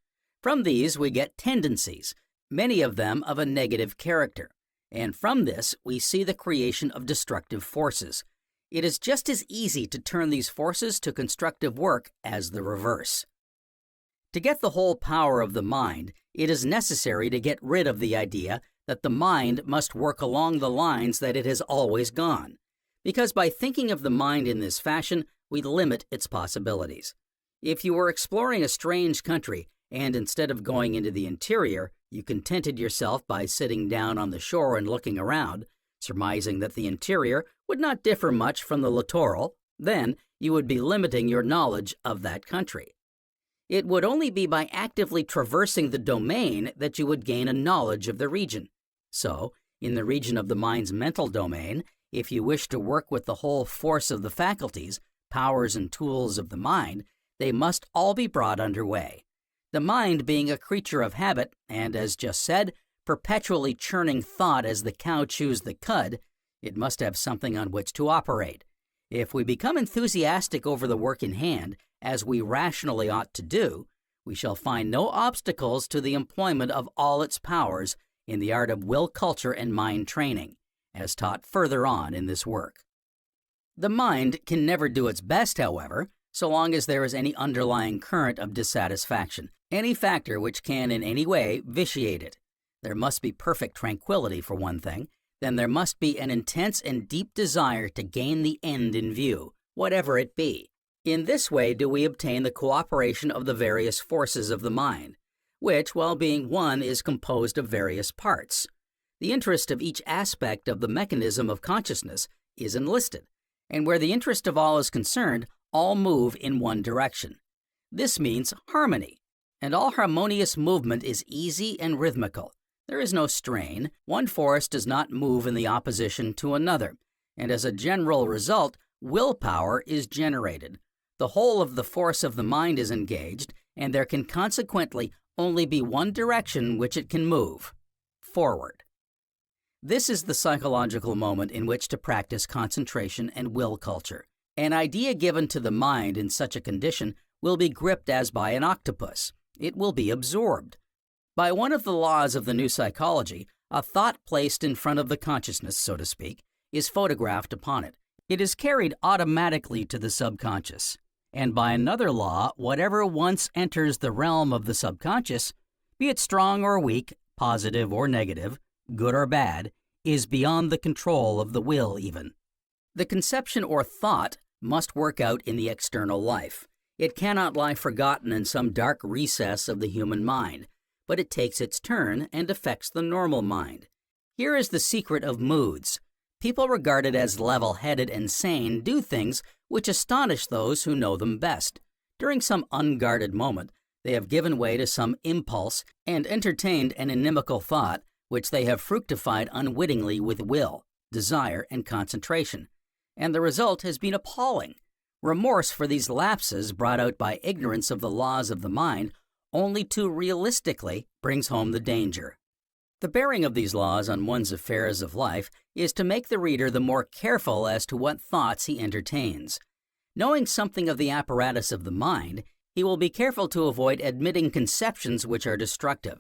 From these we get tendencies, many of them of a negative character, and from this we see the creation of destructive forces. It is just as easy to turn these forces to constructive work as the reverse. To get the whole power of the mind, it is necessary to get rid of the idea that the mind must work along the lines that it has always gone, because by thinking of the mind in this fashion, we limit its possibilities. If you were exploring a strange country, and instead of going into the interior, you contented yourself by sitting down on the shore and looking around, surmising that the interior would not differ much from the littoral, then you would be limiting your knowledge of that country. It would only be by actively traversing the domain that you would gain a knowledge of the region. So, in the region of the mind's mental domain, if you wish to work with the whole force of the faculties, powers and tools of the mind, they must all be brought under way. The mind being a creature of habit, and as just said, perpetually churning thought as the cow chews the cud, it must have something on which to operate. If we become enthusiastic over the work in hand, as we rationally ought to do, we shall find no obstacles to the employment of all its powers in the art of will culture and mind training, as taught further on in this work. The mind can never do its best, however, so long as there is any underlying current of dissatisfaction, any factor which can in any way vitiate it. There must be perfect tranquility, for one thing. Then there must be an intense and deep desire to gain the end in view, whatever it be. In this way do we obtain the cooperation of the various forces of the mind, which, while being one, is composed of various parts. The interest of each aspect of the mechanism of consciousness is enlisted, and where the interest of all is concerned, all move in one direction. This means harmony, and all harmonious movement is easy and rhythmical. There is no strain, one force does not move in the opposition to another, and as a general result, willpower is generated. The whole of the force of the mind is engaged, and there can consequently only be one direction which it can move: forward. This is the psychological moment in which to practice concentration and will culture. An idea given to the mind in such a condition will be gripped as by an octopus. It will be absorbed. By one of the laws of the new psychology, a thought placed in front of the consciousness, so to speak, is photographed upon it. It is carried automatically to the subconscious. And by another law, whatever once enters the realm of the subconscious, be it strong or weak, positive or negative, good or bad, is beyond the control of the will even. The conception or thought must work out in the external life. It cannot lie forgotten in some dark recess of the human mind, but it takes its turn and affects the normal mind. Here is the secret of moods. People regarded as level-headed and sane do things which astonish those who know them best. During some unguarded moment, they have given way to some impulse and entertained an inimical thought which they have fructified unwittingly with will, desire, and concentration. And the result has been appalling. Remorse for these lapses brought out by ignorance of the laws of the mind only too realistically brings home the danger. The bearing of these laws on one's affairs of life is to make the reader the more careful as to what thoughts he entertains. Knowing something of the apparatus of the mind, he will be careful to avoid admitting conceptions which are destructive.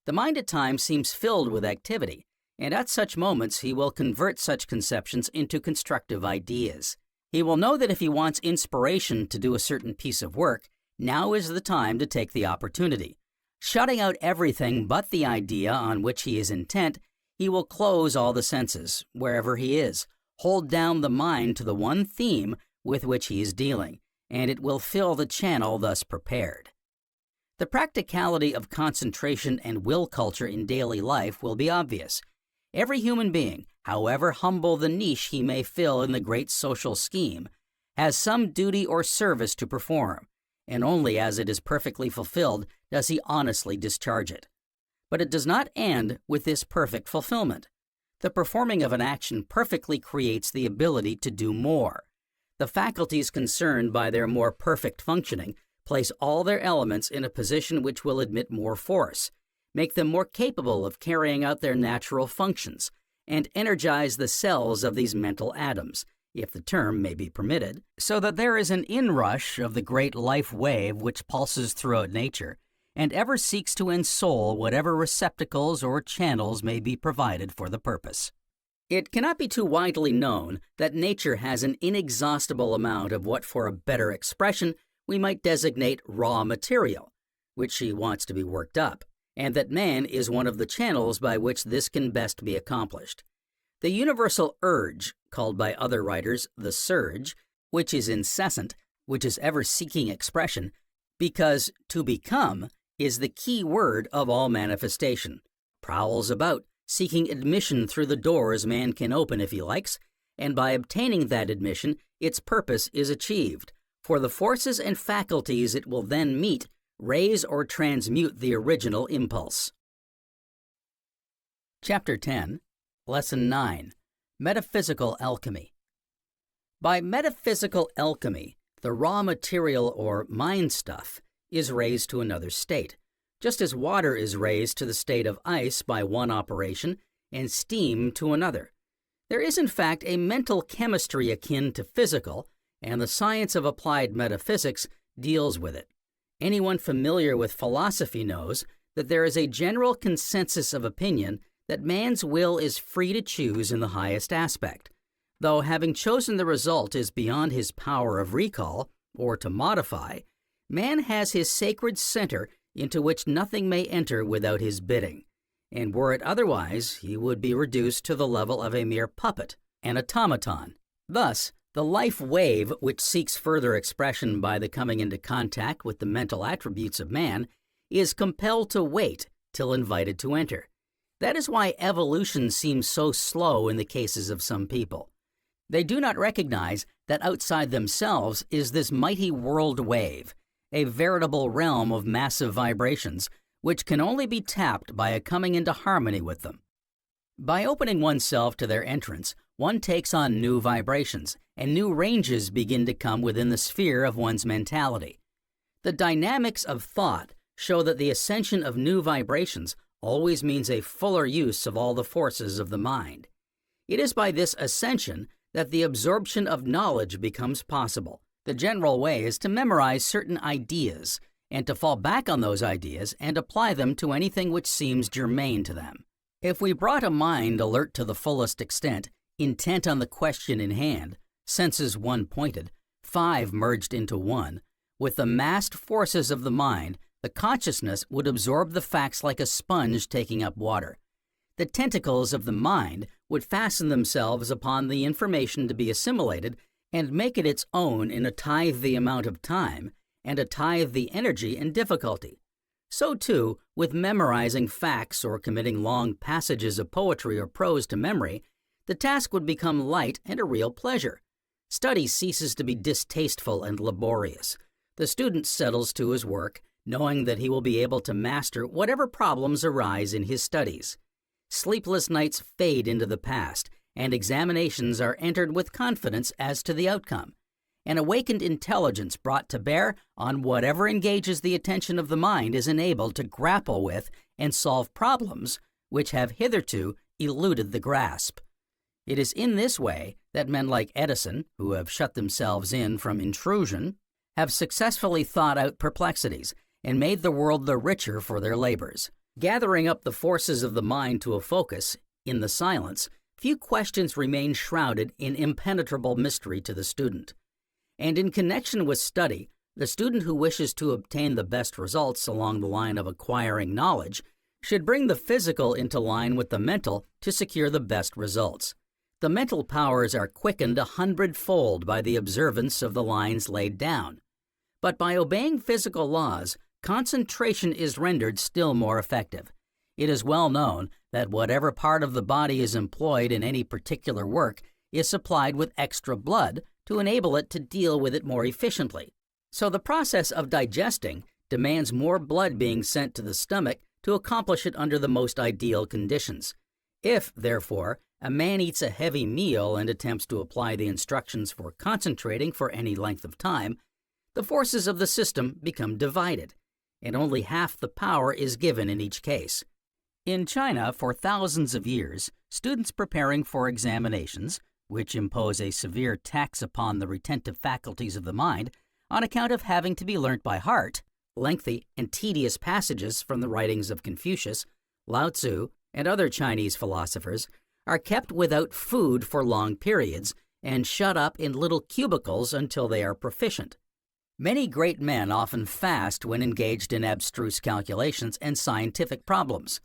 The mind at times seems filled with activity, and at such moments he will convert such conceptions into constructive ideas. He will know that if he wants inspiration to do a certain piece of work, now is the time to take the opportunity. Shutting out everything but the idea on which he is intent, he will close all the senses, wherever he is, hold down the mind to the one theme with which he is dealing, and it will fill the channel thus prepared. The practicality of concentration and will culture in daily life will be obvious. Every human being, however humble the niche he may fill in the great social scheme, has some duty or service to perform, and only as it is perfectly fulfilled does he honestly discharge it. But it does not end with this perfect fulfillment. The performing of an action perfectly creates the ability to do more. The faculties concerned by their more perfect functioning place all their elements in a position which will admit more force, make them more capable of carrying out their natural functions, and energize the cells of these mental atoms, if the term may be permitted, so that there is an inrush of the great life wave which pulses throughout nature, and ever seeks to ensoul whatever receptacles or channels may be provided for the purpose. It cannot be too widely known that nature has an inexhaustible amount of what, for a better expression, we might designate raw material, which she wants to be worked up, and that man is one of the channels by which this can best be accomplished. The universal urge, called by other writers the surge, which is incessant, which is ever seeking expression, because to become is the key word of all manifestation, prowls about, seeking admission through the doors man can open if he likes, and by obtaining that admission, its purpose is achieved, for the forces and faculties it will then meet raise or transmute the original impulse. Chapter 10, Lesson 9, Metaphysical Alchemy. By metaphysical alchemy, the raw material or mind stuff is raised to another state, just as water is raised to the state of ice by one operation and steam to another. There is in fact a mental chemistry akin to physical, and the science of applied metaphysics deals with it. Anyone familiar with philosophy knows that there is a general consensus of opinion that man's will is free to choose in the highest aspect, though having chosen the result is beyond his power of recall or to modify. Man has his sacred center into which nothing may enter without his bidding, and were it otherwise, he would be reduced to the level of a mere puppet, an automaton. Thus, the life wave, which seeks further expression by the coming into contact with the mental attributes of man, is compelled to wait till invited to enter. That is why evolution seems so slow in the cases of some people. They do not recognize that outside themselves is this mighty world wave, a veritable realm of massive vibrations, which can only be tapped by a coming into harmony with them. By opening oneself to their entrance, one takes on new vibrations, and new ranges begin to come within the sphere of one's mentality. The dynamics of thought show that the ascension of new vibrations always means a fuller use of all the forces of the mind. It is by this ascension that the absorption of knowledge becomes possible. The general way is to memorize certain ideas and to fall back on those ideas and apply them to anything which seems germane to them. If we brought a mind alert to the fullest extent, intent on the question in hand, senses one-pointed, 5 merged into one, with the massed forces of the mind, the consciousness would absorb the facts like a sponge taking up water. The tentacles of the mind would fasten themselves upon the information to be assimilated and make it its own in a tithe the amount of time and a tithe the energy and difficulty. So too, with memorizing facts or committing long passages of poetry or prose to memory, the task would become light and a real pleasure. Study ceases to be distasteful and laborious. The student settles to his work, knowing that he will be able to master whatever problems arise in his studies. Sleepless nights fade into the past, and examinations are entered with confidence as to the outcome. An awakened intelligence brought to bear on whatever engages the attention of the mind is enabled to grapple with and solve problems which have hitherto eluded the grasp. It is in this way that men like Edison, who have shut themselves in from intrusion, have successfully thought out perplexities and made the world the richer for their labors. Gathering up the forces of the mind to a focus, in the silence, few questions remain shrouded in impenetrable mystery to the student. And in connection with study, the student who wishes to obtain the best results along the line of acquiring knowledge should bring the physical into line with the mental to secure the best results. The mental powers are quickened 100-fold by the observance of the lines laid down. But by obeying physical laws, concentration is rendered still more effective. It is well known that whatever part of the body is employed in any particular work is supplied with extra blood to enable it to deal with it more efficiently. So the process of digesting demands more blood being sent to the stomach to accomplish it under the most ideal conditions. If, therefore, a man eats a heavy meal and attempts to apply the instructions for concentrating for any length of time, the forces of the system become divided, and only half the power is given in each case. In China, for thousands of years, students preparing for examinations, which impose a severe tax upon the retentive faculties of the mind on account of having to be learnt by heart, lengthy and tedious passages from the writings of Confucius, Lao Tzu, and other Chinese philosophers, are kept without food for long periods and shut up in little cubicles until they are proficient. Many great men often fast when engaged in abstruse calculations and scientific problems.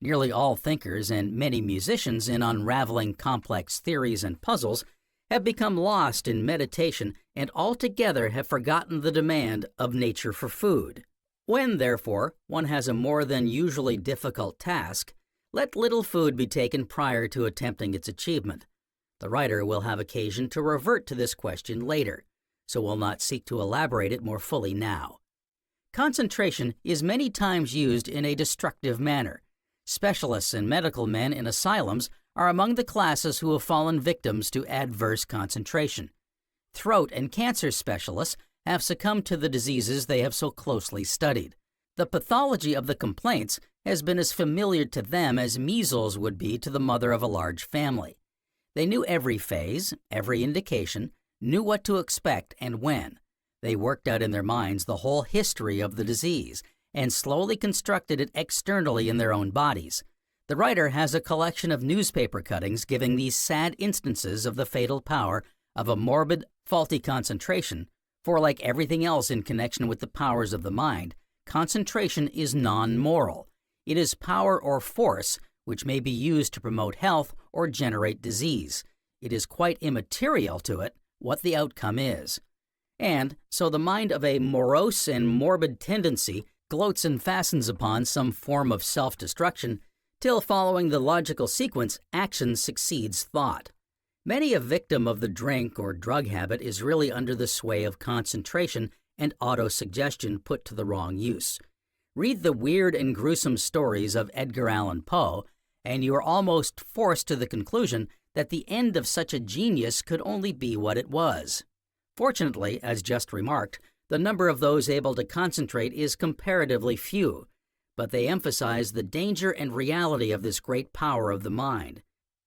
Nearly all thinkers and many musicians in unraveling complex theories and puzzles have become lost in meditation and altogether have forgotten the demand of nature for food. When, therefore, one has a more than usually difficult task, let little food be taken prior to attempting its achievement. The writer will have occasion to revert to this question later, so will not seek to elaborate it more fully now. Concentration is many times used in a destructive manner. Specialists and medical men in asylums are among the classes who have fallen victims to adverse concentration. Throat and cancer specialists have succumbed to the diseases they have so closely studied. The pathology of the complaints has been as familiar to them as measles would be to the mother of a large family. They knew every phase, every indication, knew what to expect and when. They worked out in their minds the whole history of the disease and slowly constructed it externally in their own bodies. The writer has a collection of newspaper cuttings giving these sad instances of the fatal power of a morbid, faulty concentration, for like everything else in connection with the powers of the mind, concentration is non-moral. It is power or force which may be used to promote health or generate disease. It is quite immaterial to it what the outcome is. And so the mind of a morose and morbid tendency gloats and fastens upon some form of self-destruction till, following the logical sequence, action succeeds thought. Many a victim of the drink or drug habit is really under the sway of concentration and auto-suggestion put to the wrong use. Read the weird and gruesome stories of Edgar Allan Poe, and you are almost forced to the conclusion that the end of such a genius could only be what it was. Fortunately, as just remarked, the number of those able to concentrate is comparatively few, but they emphasize the danger and reality of this great power of the mind.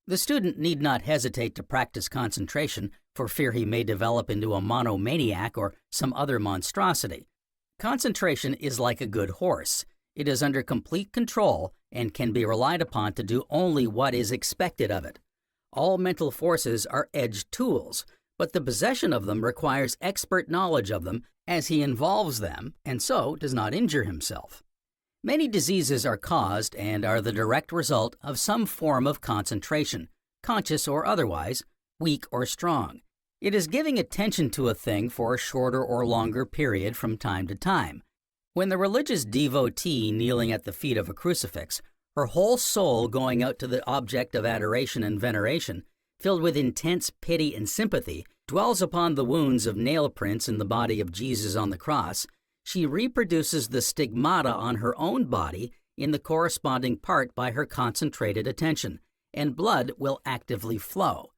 The student need not hesitate to practice concentration for fear he may develop into a monomaniac or some other monstrosity. Concentration is like a good horse. It is under complete control and can be relied upon to do only what is expected of it. All mental forces are edged tools, but the possession of them requires expert knowledge of them as he involves them, and so does not injure himself. Many diseases are caused and are the direct result of some form of concentration, conscious or otherwise, weak or strong. It is giving attention to a thing for a shorter or longer period from time to time. When the religious devotee kneeling at the feet of a crucifix, her whole soul going out to the object of adoration and veneration, filled with intense pity and sympathy, dwells upon the wounds of nail prints in the body of Jesus on the cross, she reproduces the stigmata on her own body in the corresponding part by her concentrated attention, and blood will actively flow.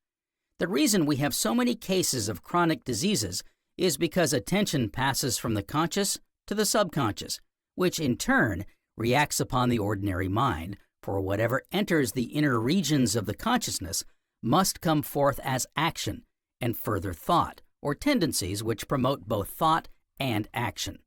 The reason we have so many cases of chronic diseases is because attention passes from the conscious to the subconscious, which in turn reacts upon the ordinary mind, for whatever enters the inner regions of the consciousness must come forth as action and further thought, or tendencies which promote both thought and action.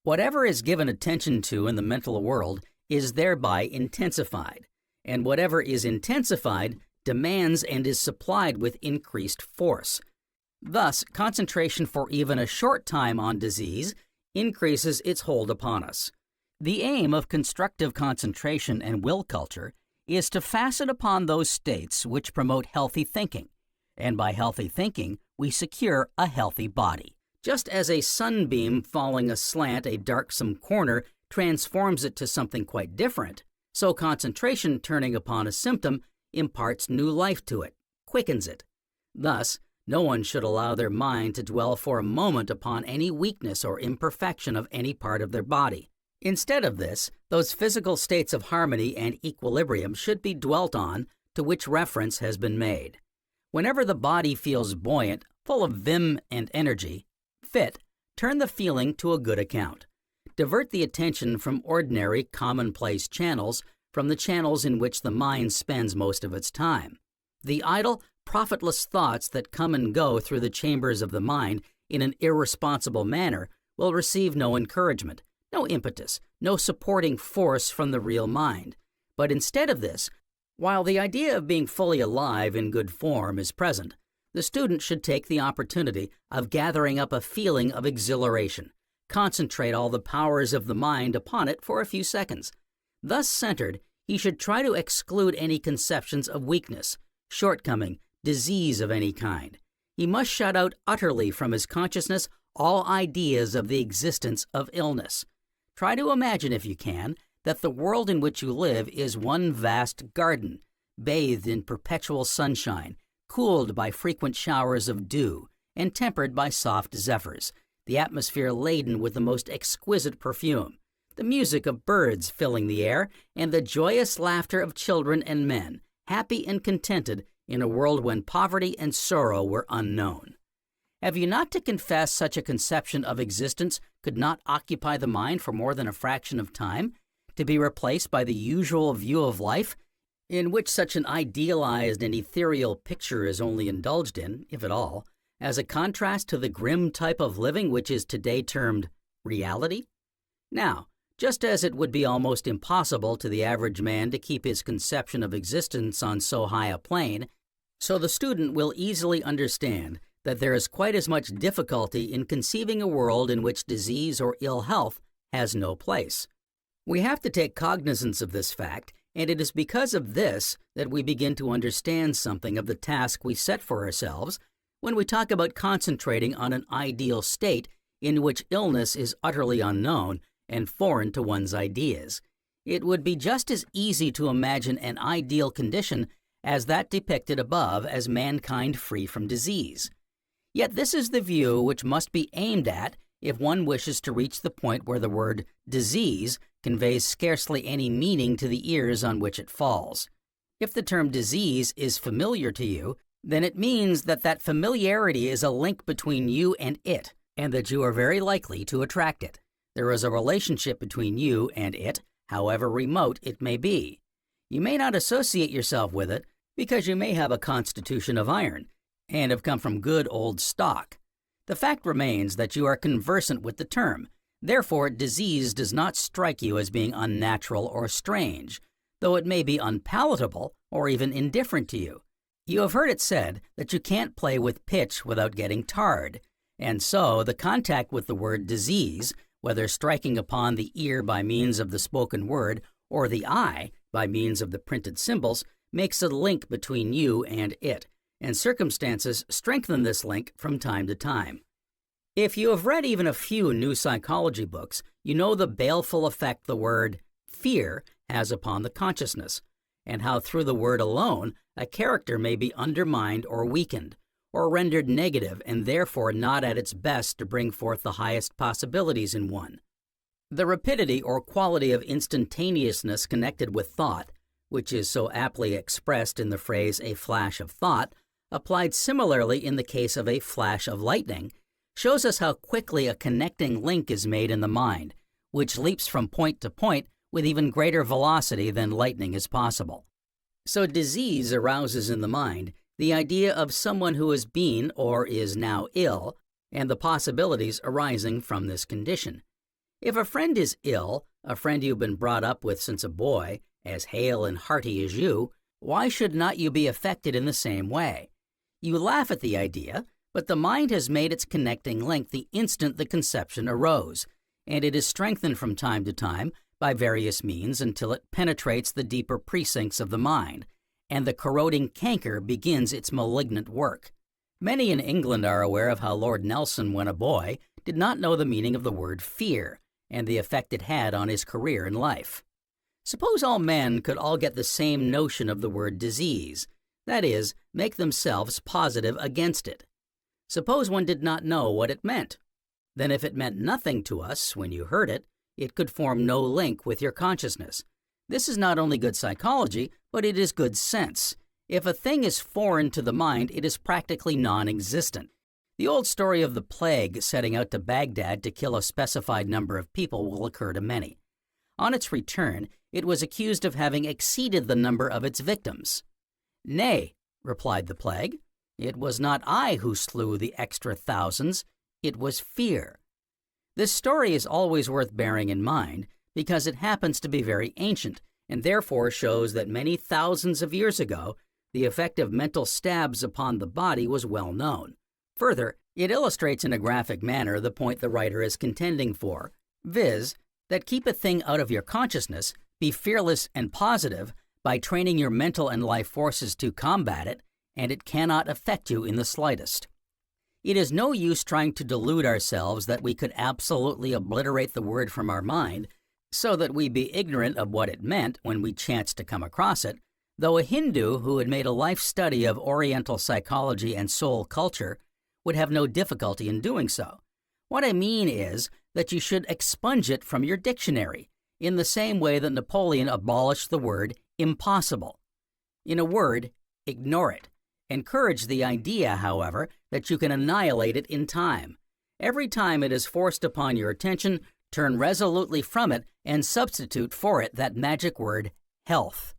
Whatever is given attention to in the mental world is thereby intensified, and whatever is intensified demands and is supplied with increased force. Thus, concentration for even a short time on disease increases its hold upon us. The aim of constructive concentration and will culture is to fasten upon those states which promote healthy thinking, and by healthy thinking, we secure a healthy body. Just as a sunbeam falling aslant a darksome corner transforms it to something quite different, so concentration turning upon a symptom imparts new life to it, quickens it. Thus, no one should allow their mind to dwell for a moment upon any weakness or imperfection of any part of their body. Instead of this, those physical states of harmony and equilibrium should be dwelt on to which reference has been made. Whenever the body feels buoyant, full of vim and energy, fit, turn the feeling to a good account. Divert the attention from ordinary, commonplace channels from the channels in which the mind spends most of its time. The idle, profitless thoughts that come and go through the chambers of the mind in an irresponsible manner will receive no encouragement, no impetus, no supporting force from the real mind. But instead of this, while the idea of being fully alive in good form is present, the student should take the opportunity of gathering up a feeling of exhilaration, concentrate all the powers of the mind upon it for a few seconds. Thus centered, he should try to exclude any conceptions of weakness, shortcoming, disease of any kind. He must shut out utterly from his consciousness all ideas of the existence of illness. Try to imagine, if you can, that the world in which you live is one vast garden, bathed in perpetual sunshine, cooled by frequent showers of dew, and tempered by soft zephyrs, the atmosphere laden with the most exquisite perfume, the music of birds filling the air, and the joyous laughter of children and men, happy and contented in a world when poverty and sorrow were unknown. Have you not to confess such a conception of existence could not occupy the mind for more than a fraction of time, to be replaced by the usual view of life, in which such an idealized and ethereal picture is only indulged in, if at all, as a contrast to the grim type of living which is today termed reality? Now, just as it would be almost impossible to the average man to keep his conception of existence on so high a plane, so the student will easily understand that there is quite as much difficulty in conceiving a world in which disease or ill health has no place. We have to take cognizance of this fact, and it is because of this that we begin to understand something of the task we set for ourselves when we talk about concentrating on an ideal state in which illness is utterly unknown and foreign to one's ideas. It would be just as easy to imagine an ideal condition as that depicted above as mankind free from disease. Yet this is the view which must be aimed at if one wishes to reach the point where the word disease conveys scarcely any meaning to the ears on which it falls. If the term disease is familiar to you, then it means that that familiarity is a link between you and it, and that you are very likely to attract it. There is a relationship between you and it, however remote it may be. You may not associate yourself with it because you may have a constitution of iron and have come from good old stock. The fact remains that you are conversant with the term. Therefore, disease does not strike you as being unnatural or strange, though it may be unpalatable or even indifferent to you. You have heard it said that you can't play with pitch without getting tarred, and so the contact with the word disease, whether striking upon the ear by means of the spoken word or the eye by means of the printed symbols, makes a link between you and it, and circumstances strengthen this link from time to time. If you have read even a few new psychology books, you know the baleful effect the word fear has upon the consciousness, and how through the word alone a character may be undermined or weakened, or rendered negative and therefore not at its best to bring forth the highest possibilities in one. The rapidity or quality of instantaneousness connected with thought, which is so aptly expressed in the phrase a flash of thought, applied similarly in the case of a flash of lightning, shows us how quickly a connecting link is made in the mind, which leaps from point to point with even greater velocity than lightning is possible. So disease arouses in the mind the idea of someone who has been or is now ill, and the possibilities arising from this condition. If a friend is ill, a friend you've been brought up with since a boy, as hale and hearty as you, why should not you be affected in the same way? You laugh at the idea, but the mind has made its connecting link the instant the conception arose, and it is strengthened from time to time by various means until it penetrates the deeper precincts of the mind, and the corroding canker begins its malignant work. Many in England are aware of how Lord Nelson, when a boy, did not know the meaning of the word fear, and the effect it had on his career in life. Suppose all men could all get the same notion of the word disease, that is, make themselves positive against it. Suppose one did not know what it meant. Then if it meant nothing to us when you heard it, it could form no link with your consciousness. This is not only good psychology, but it is good sense. If a thing is foreign to the mind, it is practically non-existent. The old story of the plague setting out to Baghdad to kill a specified number of people will occur to many. On its return, it was accused of having exceeded the number of its victims. "Nay," replied the plague, "it was not I who slew the extra thousands, it was fear." This story is always worth bearing in mind because it happens to be very ancient and therefore shows that many thousands of years ago, the effect of mental stabs upon the body was well known. Further, it illustrates in a graphic manner the point the writer is contending for, viz., that keep a thing out of your consciousness, be fearless and positive by training your mental and life forces to combat it, and it cannot affect you in the slightest. It is no use trying to delude ourselves that we could absolutely obliterate the word from our mind so that we be ignorant of what it meant when we chanced to come across it, though a Hindu who had made a life study of Oriental psychology and soul culture would have no difficulty in doing so. What I mean is that you should expunge it from your dictionary, in the same way that Napoleon abolished the word impossible. In a word, ignore it. Encourage the idea, however, that you can annihilate it in time. Every time it is forced upon your attention, turn resolutely from it and substitute for it that magic word, health.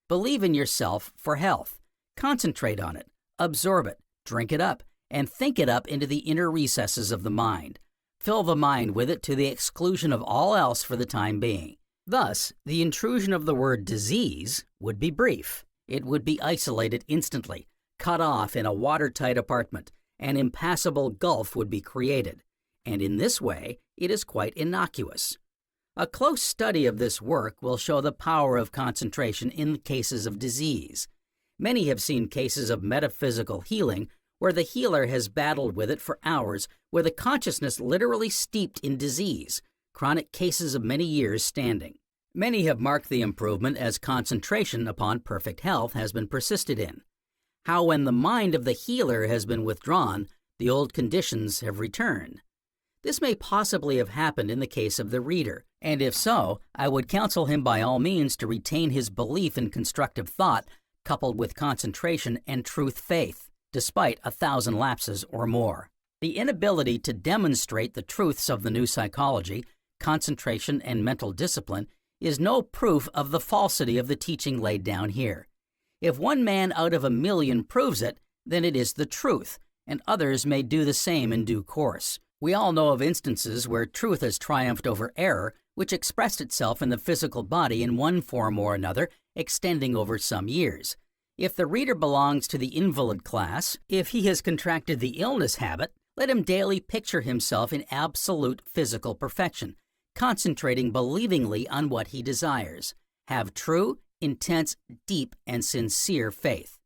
Believe in yourself for health. Concentrate on it, absorb it, drink it up, and think it up into the inner recesses of the mind. Fill the mind with it to the exclusion of all else for the time being. Thus, the intrusion of the word disease would be brief. It would be isolated instantly, cut off in a watertight apartment. An impassable gulf would be created, and in this way it is quite innocuous. A close study of this work will show the power of concentration in cases of disease. Many have seen cases of metaphysical healing where the healer has battled with it for hours, where the consciousness literally steeped in disease, chronic cases of many years standing. Many have marked the improvement as concentration upon perfect health has been persisted in. How when the mind of the healer has been withdrawn, the old conditions have returned. This may possibly have happened in the case of the reader, and if so, I would counsel him by all means to retain his belief in constructive thought coupled with concentration and truth faith, despite 1,000 lapses or more. The inability to demonstrate the truths of the new psychology, concentration and mental discipline, is no proof of the falsity of the teaching laid down here. If one man out of 1,000,000 proves it, then it is the truth, and others may do the same in due course. We all know of instances where truth has triumphed over error, which expressed itself in the physical body in one form or another, extending over some years. If the reader belongs to the invalid class, if he has contracted the illness habit, let him daily picture himself in absolute physical perfection, concentrating believingly on what he desires. Have true, intense, deep, and sincere faith.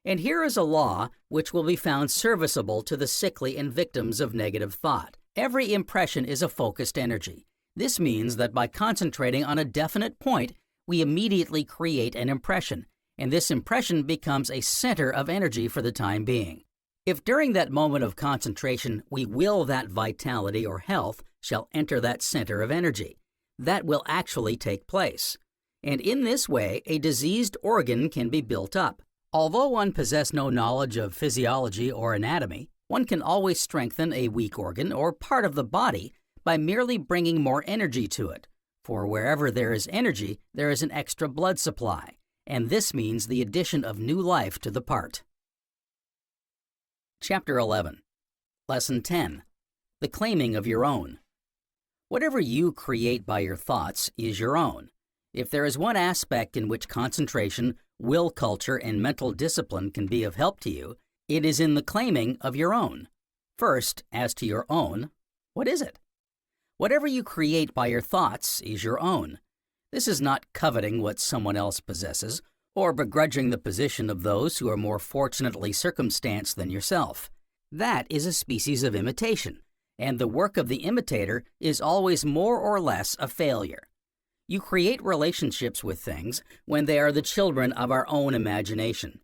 And here is a law which will be found serviceable to the sickly and victims of negative thought. Every impression is a focused energy. This means that by concentrating on a definite point, we immediately create an impression, and this impression becomes a center of energy for the time being. If during that moment of concentration we will that vitality or health shall enter that center of energy, that will actually take place. And in this way, a diseased organ can be built up. Although one possess no knowledge of physiology or anatomy, one can always strengthen a weak organ or part of the body by merely bringing more energy to it. For wherever there is energy, there is an extra blood supply, and this means the addition of new life to the part. Chapter 11. Lesson 10. The claiming of your own. Whatever you create by your thoughts is your own. If there is one aspect in which concentration, will culture, and mental discipline can be of help to you, it is in the claiming of your own. First, as to your own, what is it? Whatever you create by your thoughts is your own. This is not coveting what someone else possesses, or begrudging the position of those who are more fortunately circumstanced than yourself. That is a species of imitation, and the work of the imitator is always more or less a failure. You create relationships with things when they are the children of our own imagination.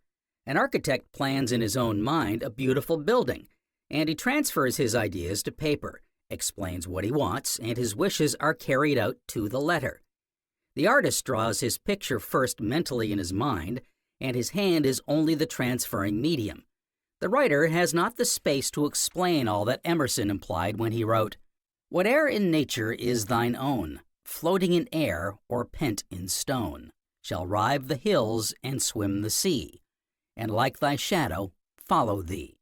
An architect plans in his own mind a beautiful building, and he transfers his ideas to paper, explains what he wants, and his wishes are carried out to the letter. The artist draws his picture first mentally in his mind, and his hand is only the transferring medium. The writer has not the space to explain all that Emerson implied when he wrote, "Whate'er in nature is thine own, floating in air or pent in stone, shall rive the hills and swim the sea, and like thy shadow follow thee."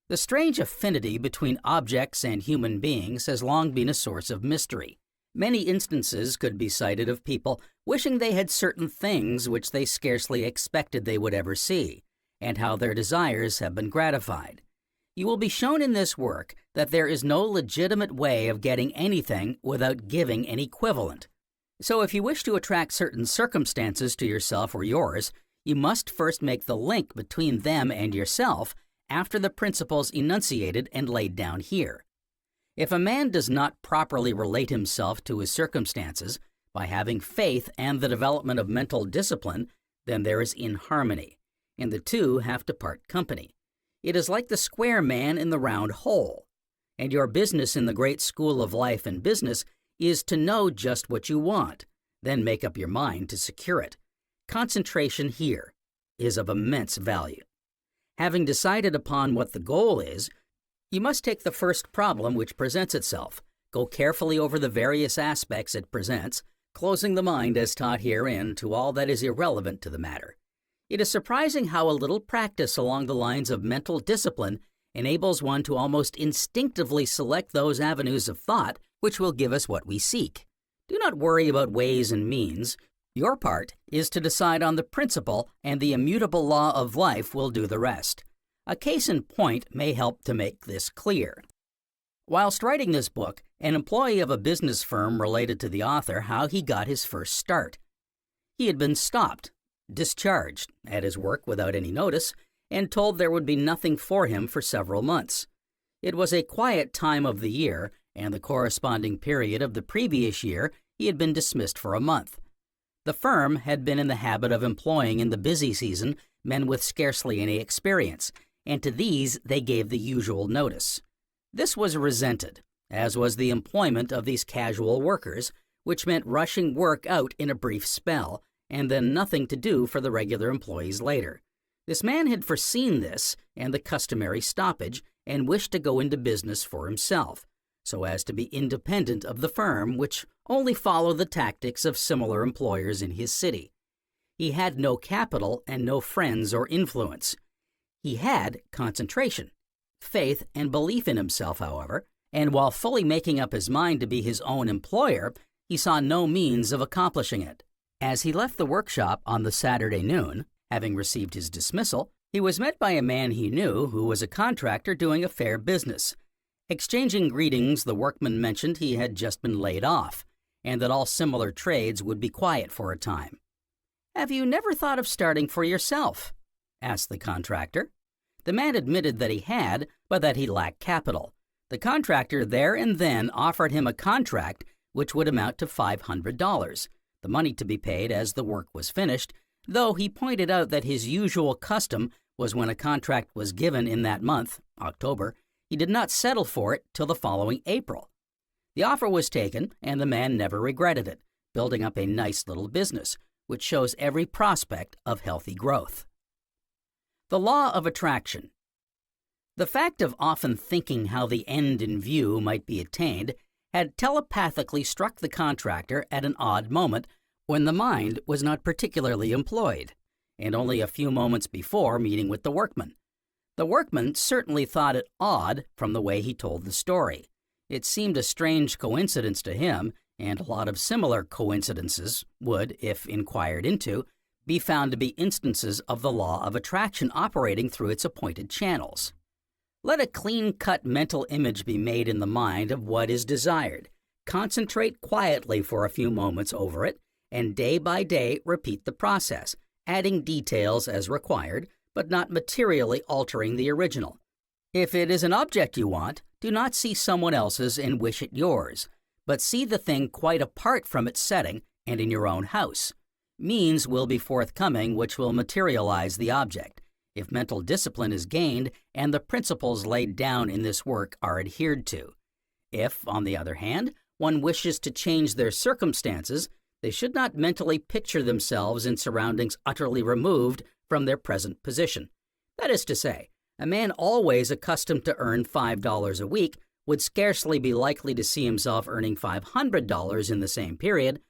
The strange affinity between objects and human beings has long been a source of mystery. Many instances could be cited of people wishing they had certain things which they scarcely expected they would ever see, and how their desires have been gratified. You will be shown in this work that there is no legitimate way of getting anything without giving an equivalent. So if you wish to attract certain circumstances to yourself or yours, you must first make the link between them and yourself after the principles enunciated and laid down here. If a man does not properly relate himself to his circumstances by having faith and the development of mental discipline, then there is inharmony, and the two have to part company. It is like the square man in the round hole, and your business in the great school of life and business is to know just what you want, then make up your mind to secure it. Concentration here is of immense value. Having decided upon what the goal is, you must take the first problem which presents itself, go carefully over the various aspects it presents, closing the mind as taught herein to all that is irrelevant to the matter. It is surprising how a little practice along the lines of mental discipline enables one to almost instinctively select those avenues of thought which will give us what we seek. Do not worry about ways and means. Your part is to decide on the principle, and the immutable law of life will do the rest. A case in point may help to make this clear. Whilst writing this book, an employee of a business firm related to the author how he got his first start. He had been stopped, discharged at his work without any notice, and told there would be nothing for him for several months. It was a quiet time of the year, and the corresponding period of the previous year he had been dismissed for a month. The firm had been in the habit of employing in the busy season men with scarcely any experience, and to these they gave the usual notice. This was resented, as was the employment of these casual workers, which meant rushing work out in a brief spell, and then nothing to do for the regular employees later. This man had foreseen this and the customary stoppage, and wished to go into business for himself, so as to be independent of the firm, which only follow the tactics of similar employers in his city. He had no capital and no friends or influence. He had concentration, faith, and belief in himself, however, and while fully making up his mind to be his own employer, he saw no means of accomplishing it. As he left the workshop on the Saturday noon, having received his dismissal, he was met by a man he knew who was a contractor doing a fair business. Exchanging greetings, the workman mentioned he had just been laid off, and that all similar trades would be quiet for a time. "Have you never thought of starting for yourself?" asked the contractor. The man admitted that he had, but that he lacked capital. The contractor there and then offered him a contract which would amount to $500, the money to be paid as the work was finished, though he pointed out that his usual custom was when a contract was given in that month, October, he did not settle for it till the following April. The offer was taken, and the man never regretted it, building up a nice little business, which shows every prospect of healthy growth. The law of attraction. The fact of often thinking how the end in view might be attained had telepathically struck the contractor at an odd moment when the mind was not particularly employed, and only a few moments before meeting with the workman. The workman certainly thought it odd from the way he told the story. It seemed a strange coincidence to him, and a lot of similar coincidences would, if inquired into, be found to be instances of the law of attraction operating through its appointed channels. Let a clean-cut mental image be made in the mind of what is desired. Concentrate quietly for a few moments over it, and day by day repeat the process, adding details as required, but not materially altering the original. If it is an object you want, do not see someone else's and wish it yours, but see the thing quite apart from its setting and in your own house. Means will be forthcoming which will materialize the object, if mental discipline is gained and the principles laid down in this work are adhered to. If, on the other hand, one wishes to change their circumstances, they should not mentally picture themselves in surroundings utterly removed from their present position. That is to say, a man always accustomed to earn $5 a week would scarcely be likely to see himself earning $500 in the same period,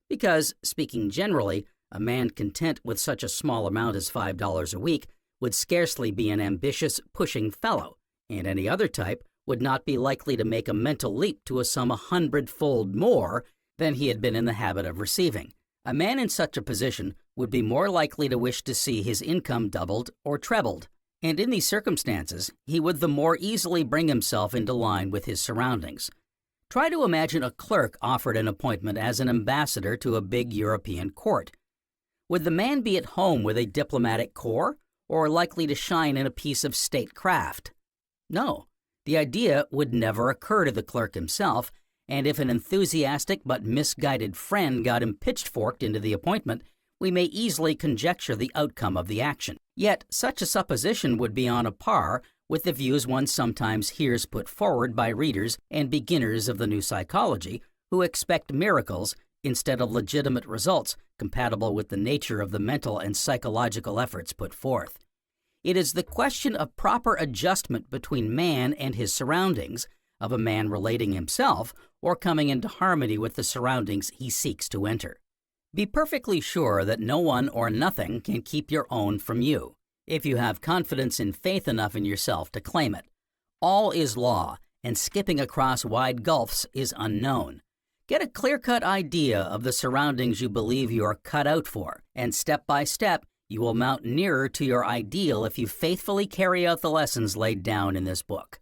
because, speaking generally, a man content with such a small amount as $5 a week would scarcely be an ambitious, pushing fellow, and any other type would not be likely to make a mental leap to a sum 100-fold more than he had been in the habit of receiving. A man in such a position would be more likely to wish to see his income doubled or trebled, and in these circumstances, he would the more easily bring himself into line with his surroundings. Try to imagine a clerk offered an appointment as an ambassador to a big European court. Would the man be at home with a diplomatic corps, or likely to shine in a piece of statecraft? No, the idea would never occur to the clerk himself, and if an enthusiastic but misguided friend got him pitchforked into the appointment, we may easily conjecture the outcome of the action. Yet such a supposition would be on a par with the views one sometimes hears put forward by readers and beginners of the new psychology who expect miracles instead of legitimate results compatible with the nature of the mental and psychological efforts put forth. It is the question of proper adjustment between man and his surroundings, of a man relating himself or coming into harmony with the surroundings he seeks to enter. Be perfectly sure that no one or nothing can keep your own from you, if you have confidence and faith enough in yourself to claim it. All is law, and skipping across wide gulfs is unknown. Get a clear-cut idea of the surroundings you believe you are cut out for, and step by step, you will mount nearer to your ideal if you faithfully carry out the lessons laid down in this book.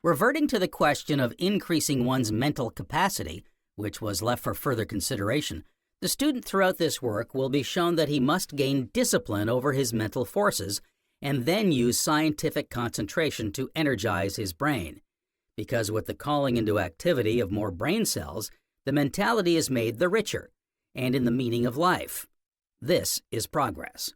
Reverting to the question of increasing one's mental capacity, which was left for further consideration, the student throughout this work will be shown that he must gain discipline over his mental forces and then use scientific concentration to energize his brain. Because with the calling into activity of more brain cells, the mentality is made the richer, and in the meaning of life. This is progress.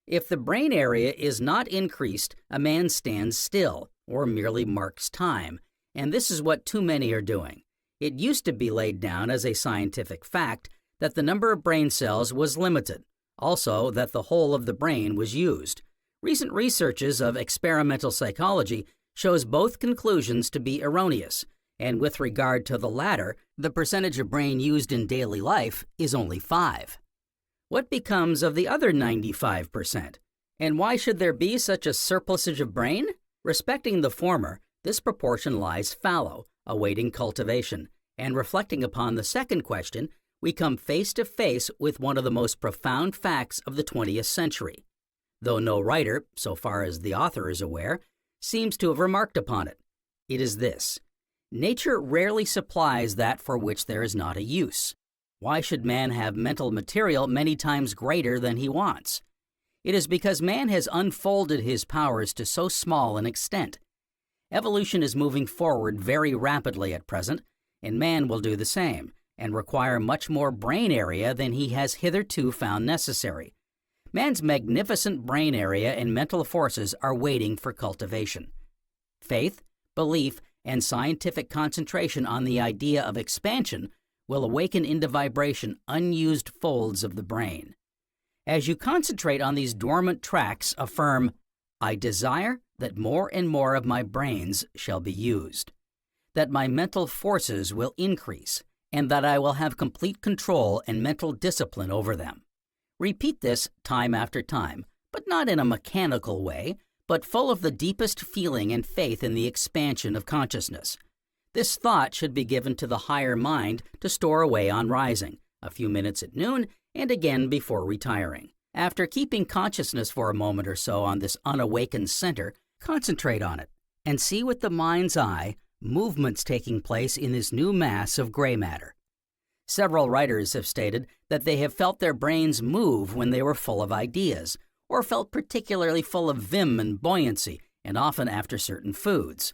If the brain area is not increased, a man stands still or merely marks time, and this is what too many are doing. It used to be laid down as a scientific fact that the number of brain cells was limited, also that the whole of the brain was used. Recent researches of experimental psychology shows both conclusions to be erroneous, and with regard to the latter, the percentage of brain used in daily life is only 5. What becomes of the other 95%? And why should there be such a surplusage of brain? Respecting the former, this proportion lies fallow, awaiting cultivation, and reflecting upon the second question, we come face to face with one of the most profound facts of the 20th century, though no writer, so far as the author is aware, seems to have remarked upon it. It is this: nature rarely supplies that for which there is not a use. Why should man have mental material many times greater than he wants? It is because man has unfolded his powers to so small an extent. Evolution is moving forward very rapidly at present, and man will do the same, and require much more brain area than he has hitherto found necessary. Man's magnificent brain area and mental forces are waiting for cultivation. Faith, belief, and scientific concentration on the idea of expansion will awaken into vibration unused folds of the brain. As you concentrate on these dormant tracks, affirm, I desire that more and more of my brains shall be used, that my mental forces will increase, and that I will have complete control and mental discipline over them. Repeat this time after time, but not in a mechanical way, but full of the deepest feeling and faith in the expansion of consciousness. This thought should be given to the higher mind to store away on rising, a few minutes at noon, and again before retiring. After keeping consciousness for a moment or so on this unawakened center, concentrate on it, and see with the mind's eye movements taking place in this new mass of gray matter. Several writers have stated that they have felt their brains move when they were full of ideas, or felt particularly full of vim and buoyancy, and often after certain foods.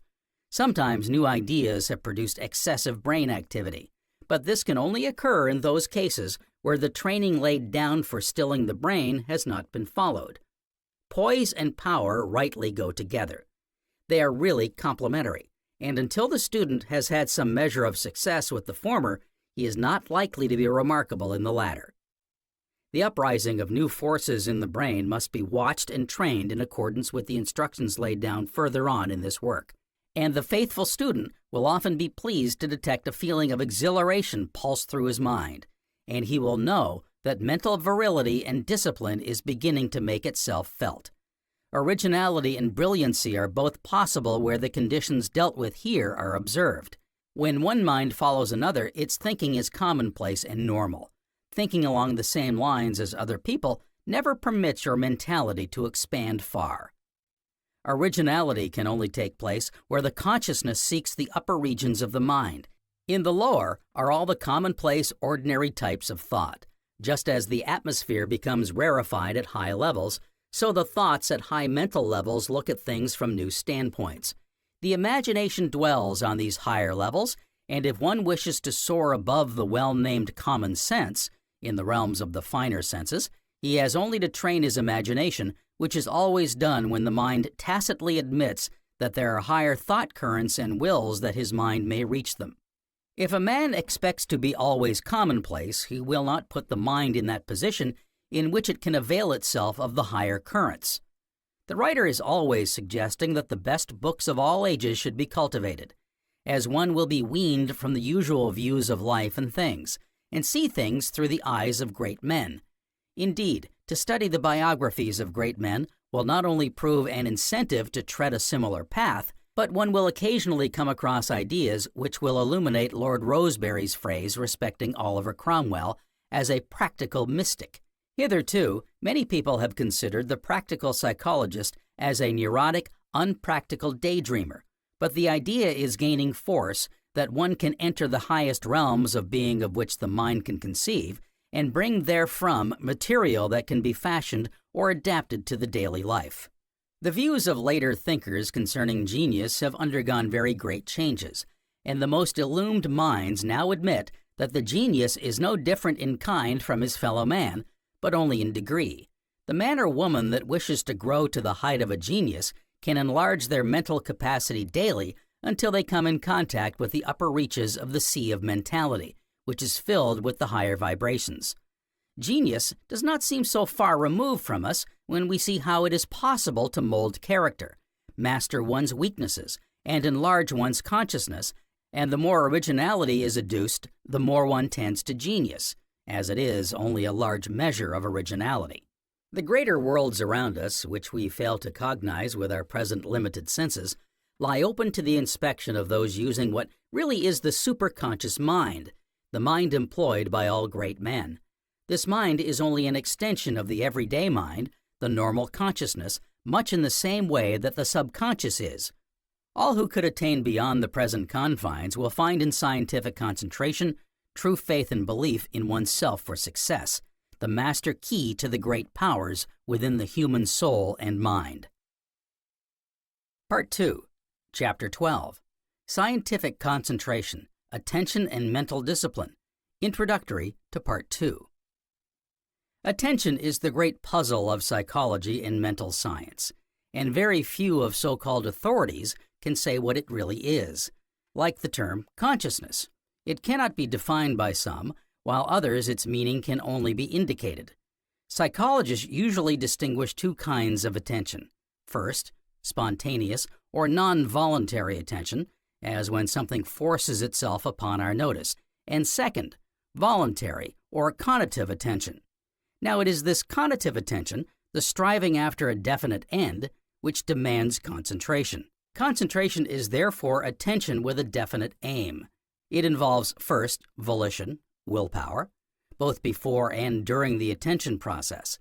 Sometimes new ideas have produced excessive brain activity, but this can only occur in those cases where the training laid down for stilling the brain has not been followed. Poise and power rightly go together. They are really complementary, and until the student has had some measure of success with the former, he is not likely to be remarkable in the latter. The uprising of new forces in the brain must be watched and trained in accordance with the instructions laid down further on in this work, and the faithful student will often be pleased to detect a feeling of exhilaration pulse through his mind, and he will know that mental virility and discipline is beginning to make itself felt. Originality and brilliancy are both possible where the conditions dealt with here are observed. When one mind follows another, its thinking is commonplace and normal. Thinking along the same lines as other people never permits your mentality to expand far. Originality can only take place where the consciousness seeks the upper regions of the mind. In the lower are all the commonplace, ordinary types of thought. Just as the atmosphere becomes rarefied at high levels, so the thoughts at high mental levels look at things from new standpoints. The imagination dwells on these higher levels, and if one wishes to soar above the well-named common sense, in the realms of the finer senses, he has only to train his imagination, which is always done when the mind tacitly admits that there are higher thought currents and wills that his mind may reach them. If a man expects to be always commonplace, he will not put the mind in that position in which it can avail itself of the higher currents. The writer is always suggesting that the best books of all ages should be cultivated, as one will be weaned from the usual views of life and things, and see things through the eyes of great men. Indeed, to study the biographies of great men will not only prove an incentive to tread a similar path, but one will occasionally come across ideas which will illuminate Lord Rosebery's phrase respecting Oliver Cromwell as a practical mystic. Hitherto, many people have considered the practical psychologist as a neurotic, unpractical daydreamer, but the idea is gaining force that one can enter the highest realms of being of which the mind can conceive, and bring therefrom material that can be fashioned or adapted to the daily life. The views of later thinkers concerning genius have undergone very great changes, and the most illumined minds now admit that the genius is no different in kind from his fellow man, but only in degree. The man or woman that wishes to grow to the height of a genius can enlarge their mental capacity daily until they come in contact with the upper reaches of the sea of mentality, which is filled with the higher vibrations. Genius does not seem so far removed from us when we see how it is possible to mold character, master one's weaknesses, and enlarge one's consciousness, And the more originality is adduced, the more one tends to genius, as it is only a large measure of originality. The greater worlds around us, which we fail to cognize with our present limited senses, lie open to the inspection of those using what really is the superconscious mind, the mind employed by all great men. This mind is only an extension of the everyday mind, the normal consciousness, much in the same way that the subconscious is. All who could attain beyond the present confines will find in scientific concentration true faith and belief in oneself for success, the master key to the great powers within the human soul and mind. Part 2, Chapter 12, Scientific Concentration, Attention and Mental Discipline, Introductory to Part 2. Attention is the great puzzle of psychology and mental science, and very few of so-called authorities can say what it really is. Like the term consciousness, it cannot be defined by some, while others its meaning can only be indicated. Psychologists usually distinguish two kinds of attention. First, spontaneous or non-voluntary attention, as when something forces itself upon our notice, and second, voluntary or conative attention. Now it is this conative attention, the striving after a definite end, which demands concentration. Concentration is therefore attention with a definite aim. It involves first, volition, willpower, both before and during the attention process.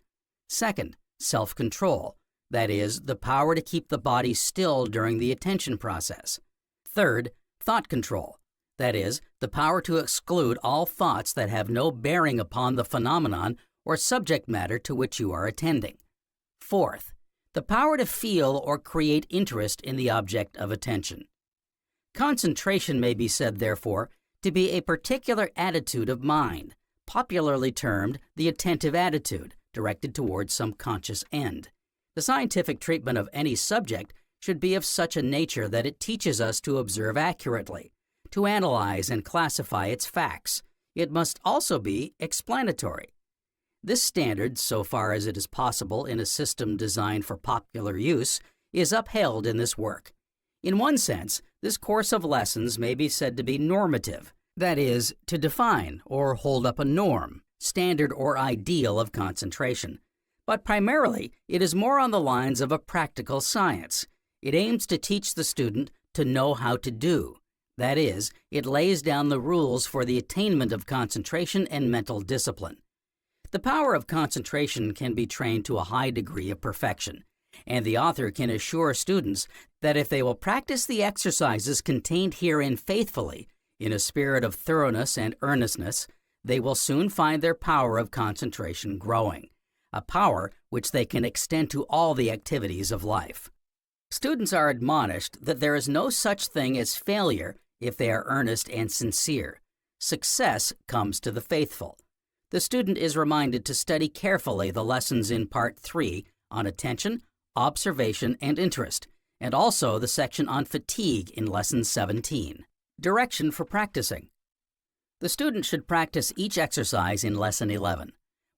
Second, self-control, that is, the power to keep the body still during the attention process. Third, thought control, that is, the power to exclude all thoughts that have no bearing upon the phenomenon or subject matter to which you are attending. Fourth, the power to feel or create interest in the object of attention. Concentration may be said, therefore, to be a particular attitude of mind, popularly termed the attentive attitude, directed towards some conscious end. The scientific treatment of any subject should be of such a nature that it teaches us to observe accurately, to analyze and classify its facts. It must also be explanatory. This standard, so far as it is possible in a system designed for popular use, is upheld in this work. In one sense, this course of lessons may be said to be normative, that is, to define or hold up a norm, standard or ideal of concentration. But primarily, it is more on the lines of a practical science. It aims to teach the student to know how to do. That is, it lays down the rules for the attainment of concentration and mental discipline. The power of concentration can be trained to a high degree of perfection, and the author can assure students that if they will practice the exercises contained herein faithfully, in a spirit of thoroughness and earnestness, they will soon find their power of concentration growing, a power which they can extend to all the activities of life. Students are admonished that there is no such thing as failure if they are earnest and sincere. Success comes to the faithful. The student is reminded to study carefully the lessons in Part 3 on attention, observation, and interest, and also the section on fatigue in Lesson 17. Direction for practicing. The student should practice each exercise in Lesson 11.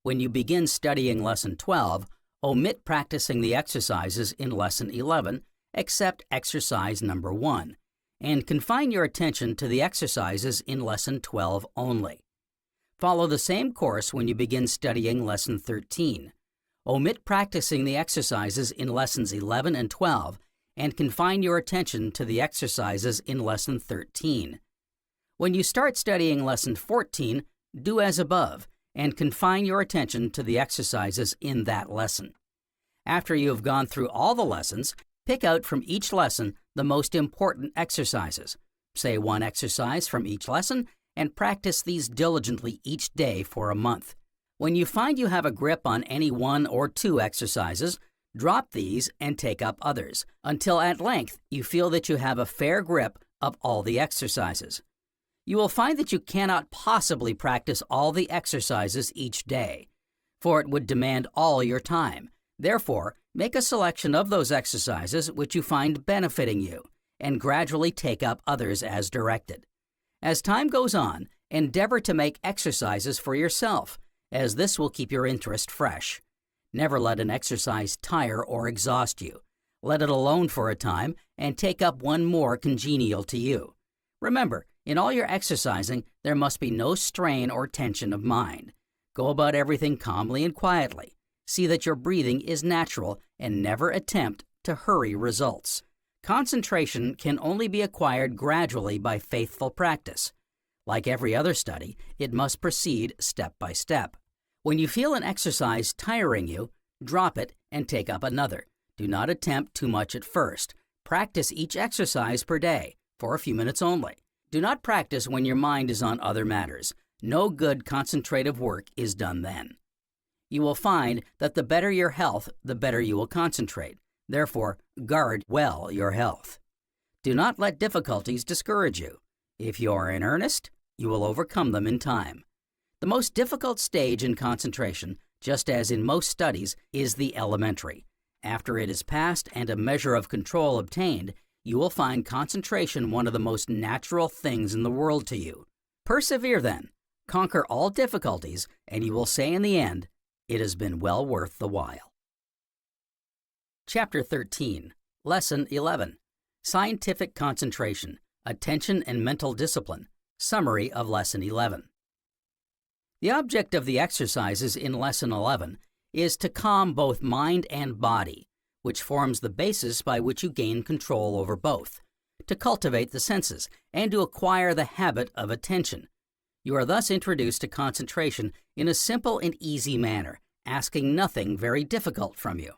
When you begin studying Lesson 12, omit practicing the exercises in Lesson 11, except exercise number 1, and confine your attention to the exercises in Lesson 12 only. Follow the same course when you begin studying Lesson 13. Omit practicing the exercises in Lessons 11 and 12, and confine your attention to the exercises in Lesson 13. When you start studying Lesson 14, do as above, and confine your attention to the exercises in that lesson. After you have gone through all the lessons, pick out from each lesson the most important exercises. Say one exercise from each lesson, and practice these diligently each day for a month. When you find you have a grip on any one or two exercises, drop these and take up others, until at length you feel that you have a fair grip of all the exercises. You will find that you cannot possibly practice all the exercises each day, for it would demand all your time. Therefore, make a selection of those exercises which you find benefiting you, and gradually take up others as directed. As time goes on, endeavor to make exercises for yourself, as this will keep your interest fresh. Never let an exercise tire or exhaust you. Let it alone for a time and take up one more congenial to you. Remember, in all your exercising, there must be no strain or tension of mind. Go about everything calmly and quietly. See that your breathing is natural and never attempt to hurry results. Concentration can only be acquired gradually by faithful practice. Like every other study, it must proceed step by step. When you feel an exercise tiring you, drop it and take up another. Do not attempt too much at first. Practice each exercise per day, for a few minutes only. Do not practice when your mind is on other matters. No good concentrative work is done then. You will find that the better your health, the better you will concentrate. Therefore, guard well your health. Do not let difficulties discourage you. If you are in earnest, you will overcome them in time. The most difficult stage in concentration, just as in most studies, is the elementary. After it is passed and a measure of control obtained, you will find concentration one of the most natural things in the world to you. Persevere then, conquer all difficulties, and you will say in the end, it has been well worth the while. Chapter 13, Lesson 11, Scientific Concentration, Attention and Mental Discipline, Summary of Lesson 11. The object of the exercises in Lesson 11 is to calm both mind and body, which forms the basis by which you gain control over both, to cultivate the senses, and to acquire the habit of attention. You are thus introduced to concentration in a simple and easy manner, asking nothing very difficult from you.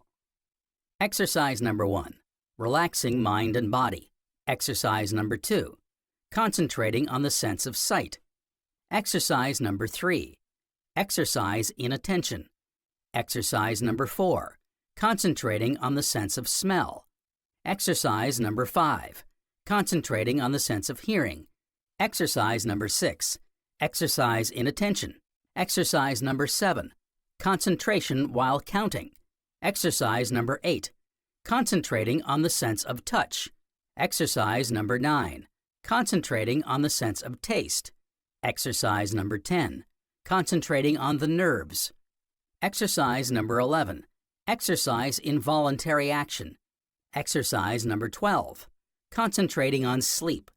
Exercise number 1, relaxing mind and body. Exercise number 2, concentrating on the sense of sight. Exercise number 3, exercise in attention. Exercise number 4, concentrating on the sense of smell. Exercise number 5, concentrating on the sense of hearing. Exercise number 6, exercise in attention. Exercise number 7, concentration while counting. Exercise number 8, concentrating on the sense of touch. Exercise number 9, concentrating on the sense of taste. Exercise number 10, concentrating on the nerves. Exercise number 11, exercise in voluntary action. Exercise number 12, concentrating on sleep.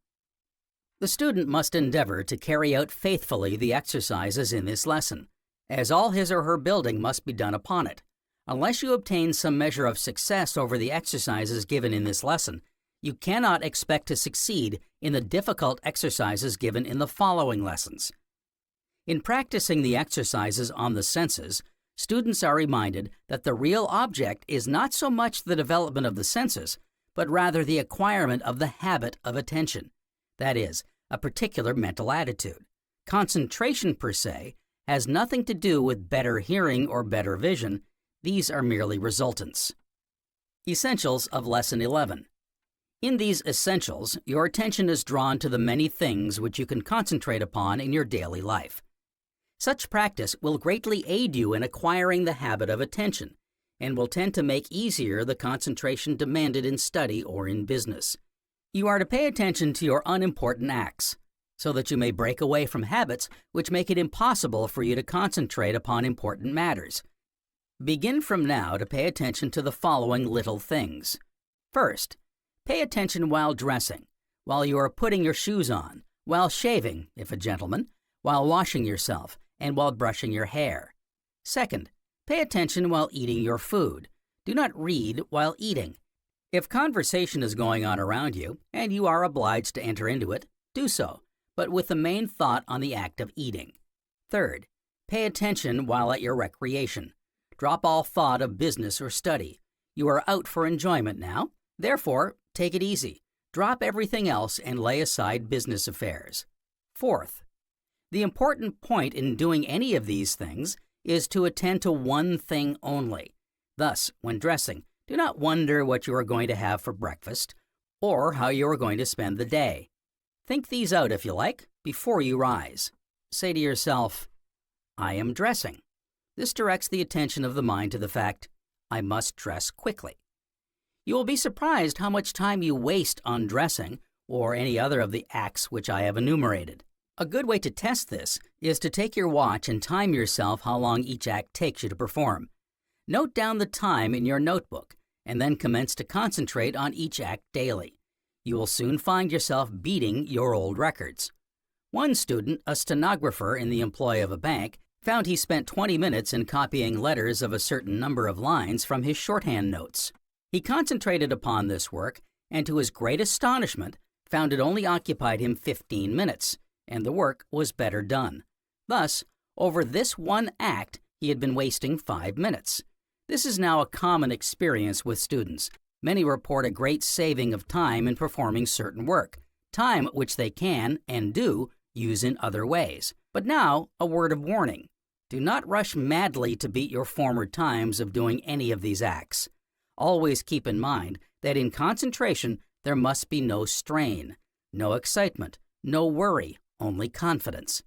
The student must endeavor to carry out faithfully the exercises in this lesson, as all his or her building must be done upon it. Unless you obtain some measure of success over the exercises given in this lesson, you cannot expect to succeed in the difficult exercises given in the following lessons. In practicing the exercises on the senses, students are reminded that the real object is not so much the development of the senses, but rather the acquirement of the habit of attention. That is, a particular mental attitude. Concentration per se has nothing to do with better hearing or better vision. These are merely resultants. Essentials of Lesson 11. In these essentials, your attention is drawn to the many things which you can concentrate upon in your daily life. Such practice will greatly aid you in acquiring the habit of attention, and will tend to make easier the concentration demanded in study or in business. You are to pay attention to your unimportant acts, so that you may break away from habits which make it impossible for you to concentrate upon important matters. Begin from now to pay attention to the following little things. First, pay attention while dressing, while you are putting your shoes on, while shaving, if a gentleman, while washing yourself, and while brushing your hair. Second, pay attention while eating your food. Do not read while eating. If conversation is going on around you, and you are obliged to enter into it, do so, but with the main thought on the act of eating. Third, pay attention while at your recreation. Drop all thought of business or study. You are out for enjoyment now. Therefore, take it easy. Drop everything else and lay aside business affairs. Fourth, the important point in doing any of these things is to attend to one thing only. Thus, when dressing, do not wonder what you are going to have for breakfast or how you are going to spend the day. Think these out, if you like, before you rise. Say to yourself, I am dressing. This directs the attention of the mind to the fact, I must dress quickly. You will be surprised how much time you waste on dressing or any other of the acts which I have enumerated. A good way to test this is to take your watch and time yourself how long each act takes you to perform. Note down the time in your notebook and then commence to concentrate on each act daily. You will soon find yourself beating your old records. One student, a stenographer in the employ of a bank, found he spent 20 minutes in copying letters of a certain number of lines from his shorthand notes. He concentrated upon this work, and to his great astonishment, found it only occupied him 15 minutes, and the work was better done. Thus, over this one act, he had been wasting 5 minutes. This is now a common experience with students. Many report a great saving of time in performing certain work, time which they can, and do, use in other ways. But now, a word of warning. Do not rush madly to beat your former times of doing any of these acts. Always keep in mind that in concentration there must be no strain, no excitement, no worry, only confidence.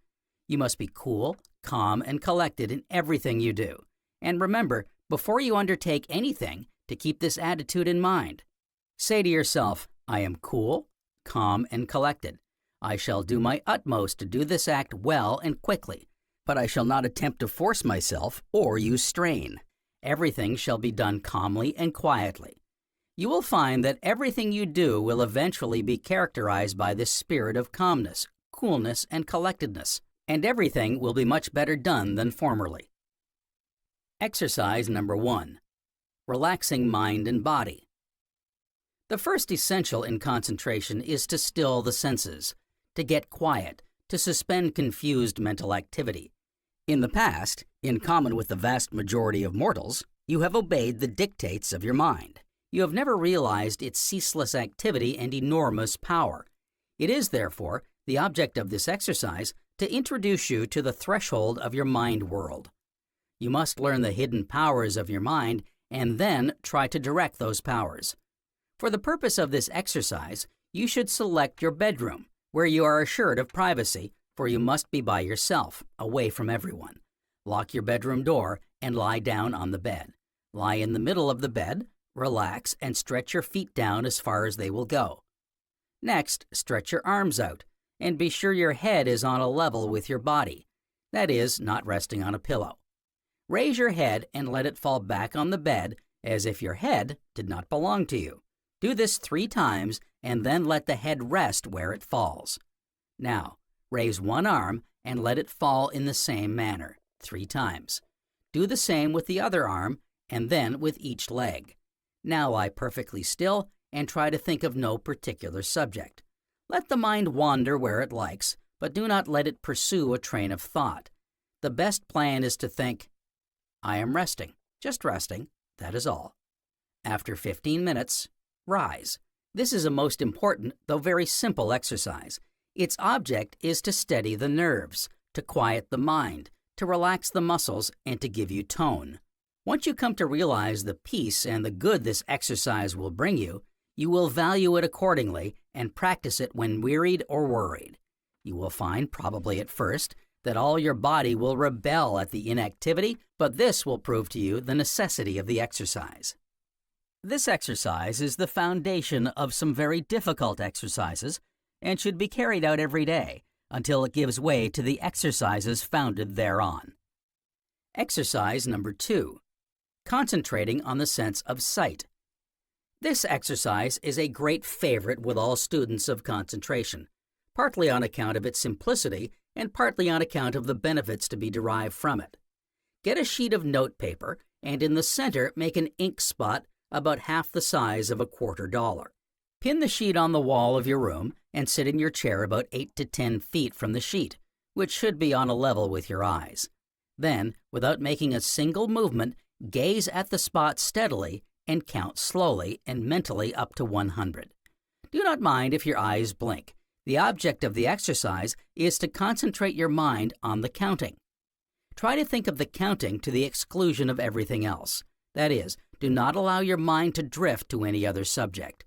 You must be cool, calm, and collected in everything you do. And remember, before you undertake anything, to keep this attitude in mind. Say to yourself, I am cool, calm, and collected. I shall do my utmost to do this act well and quickly, but I shall not attempt to force myself or use strain. Everything shall be done calmly and quietly. You will find that everything you do will eventually be characterized by this spirit of calmness, coolness, and collectedness, and everything will be much better done than formerly. Exercise number 1. Relaxing mind and body. The first essential in concentration is to still the senses, to get quiet, to suspend confused mental activity. In the past, in common with the vast majority of mortals, you have obeyed the dictates of your mind. You have never realized its ceaseless activity and enormous power. It is, therefore, the object of this exercise to introduce you to the threshold of your mind world. You must learn the hidden powers of your mind and then try to direct those powers. For the purpose of this exercise, you should select your bedroom, where you are assured of privacy, for you must be by yourself, away from everyone. Lock your bedroom door and lie down on the bed. Lie in the middle of the bed, relax, and stretch your feet down as far as they will go. Next, stretch your arms out, and be sure your head is on a level with your body, that is, not resting on a pillow. Raise your head and let it fall back on the bed as if your head did not belong to you. Do this 3 times and then let the head rest where it falls. Now, raise one arm and let it fall in the same manner, 3 times. Do the same with the other arm and then with each leg. Now lie perfectly still and try to think of no particular subject. Let the mind wander where it likes, but do not let it pursue a train of thought. The best plan is to think, I am resting, just resting, that is all. After 15 minutes, rise. This is a most important, though very simple exercise. Its object is to steady the nerves, to quiet the mind, to relax the muscles, and to give you tone. Once you come to realize the peace and the good this exercise will bring you, you will value it accordingly and practice it when wearied or worried. You will find, probably at first, that all your body will rebel at the inactivity, but this will prove to you the necessity of the exercise. This exercise is the foundation of some very difficult exercises and should be carried out every day until it gives way to the exercises founded thereon. Exercise number 2. Concentrating on the sense of sight. This exercise is a great favorite with all students of concentration, partly on account of its simplicity and partly on account of the benefits to be derived from it. Get a sheet of notepaper and in the center make an ink spot about half the size of a $quarter. Pin the sheet on the wall of your room and sit in your chair about 8 to 10 feet from the sheet, which should be on a level with your eyes. Then, without making a single movement, gaze at the spot steadily and count slowly and mentally up to 100. Do not mind if your eyes blink. The object of the exercise is to concentrate your mind on the counting. Try to think of the counting to the exclusion of everything else. That is, do not allow your mind to drift to any other subject.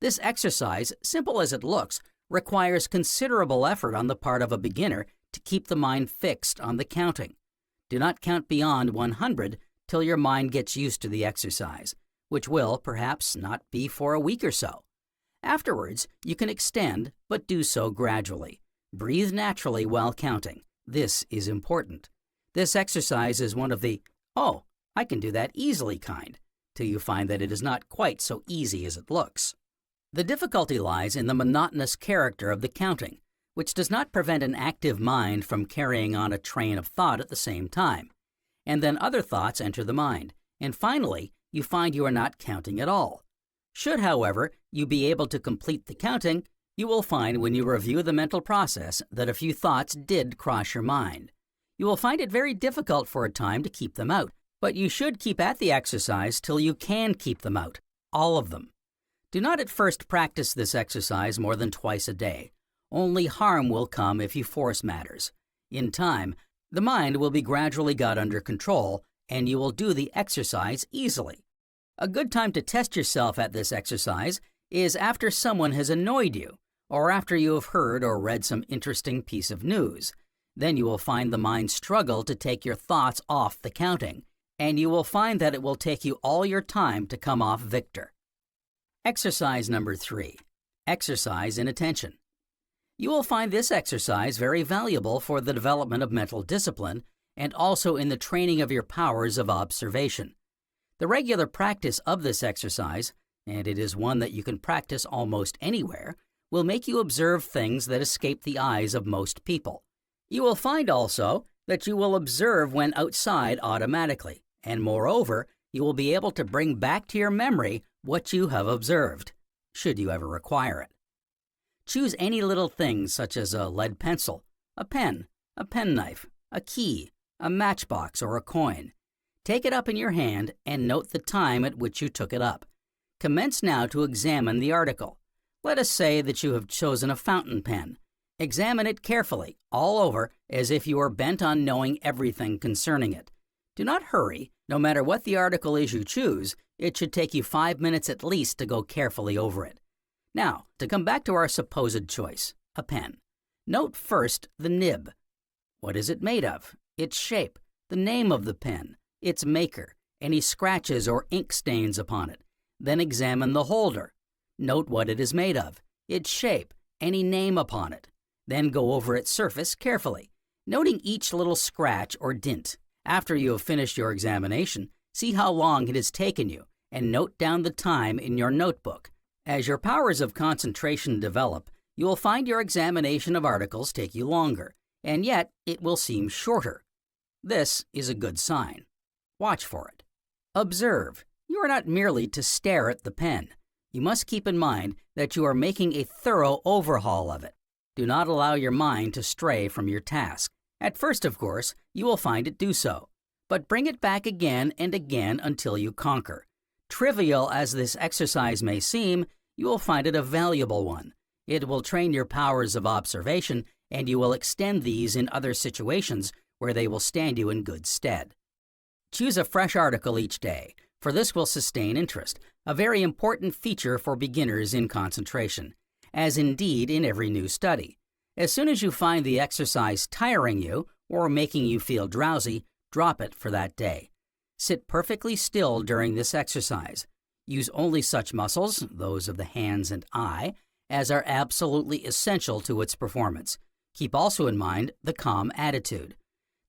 This exercise, simple as it looks, requires considerable effort on the part of a beginner to keep the mind fixed on the counting. Do not count beyond 100 till your mind gets used to the exercise, which will, perhaps, not be for a week or so. Afterwards, you can extend, but do so gradually. Breathe naturally while counting. This is important. This exercise is one of the, oh, I can do that easily kind, till you find that it is not quite so easy as it looks. The difficulty lies in the monotonous character of the counting, which does not prevent an active mind from carrying on a train of thought at the same time. And then other thoughts enter the mind, and finally, you find you are not counting at all. Should, however, you be able to complete the counting, you will find when you review the mental process that a few thoughts did cross your mind. You will find it very difficult for a time to keep them out, but you should keep at the exercise till you can keep them out, all of them. Do not at first practice this exercise more than twice a day. Only harm will come if you force matters. In time, the mind will be gradually got under control, and you will do the exercise easily. A good time to test yourself at this exercise is after someone has annoyed you, or after you have heard or read some interesting piece of news. Then you will find the mind struggle to take your thoughts off the counting, and you will find that it will take you all your time to come off victor. Exercise number 3. Exercise in attention. You will find this exercise very valuable for the development of mental discipline and also in the training of your powers of observation. The regular practice of this exercise, and it is one that you can practice almost anywhere, will make you observe things that escape the eyes of most people. You will find also that you will observe when outside automatically, and moreover, you will be able to bring back to your memory what you have observed, should you ever require it. Choose any little thing such as a lead pencil, a pen, a penknife, a key, a matchbox, or a coin. Take it up in your hand and note the time at which you took it up. Commence now to examine the article. Let us say that you have chosen a fountain pen. Examine it carefully, all over, as if you are bent on knowing everything concerning it. Do not hurry. No matter what the article is you choose, it should take you 5 minutes at least to go carefully over it. Now, to come back to our supposed choice, a pen. Note first the nib. What is it made of? Its shape, the name of the pen, its maker, any scratches or ink stains upon it. Then examine the holder. Note what it is made of, its shape, any name upon it. Then go over its surface carefully, noting each little scratch or dint. After you have finished your examination, see how long it has taken you, and note down the time in your notebook. As your powers of concentration develop, you will find your examination of articles take you longer, and yet it will seem shorter. This is a good sign. Watch for it. Observe. You are not merely to stare at the pen. You must keep in mind that you are making a thorough overhaul of it. Do not allow your mind to stray from your task. At first, of course, you will find it do so, but bring it back again and again until you conquer. Trivial as this exercise may seem, you will find it a valuable one. It will train your powers of observation, and you will extend these in other situations where they will stand you in good stead. Choose a fresh article each day, for this will sustain interest, a very important feature for beginners in concentration, as indeed in every new study. As soon as you find the exercise tiring you or making you feel drowsy, drop it for that day. Sit perfectly still during this exercise. Use only such muscles, those of the hands and eye, as are absolutely essential to its performance. Keep also in mind the calm attitude.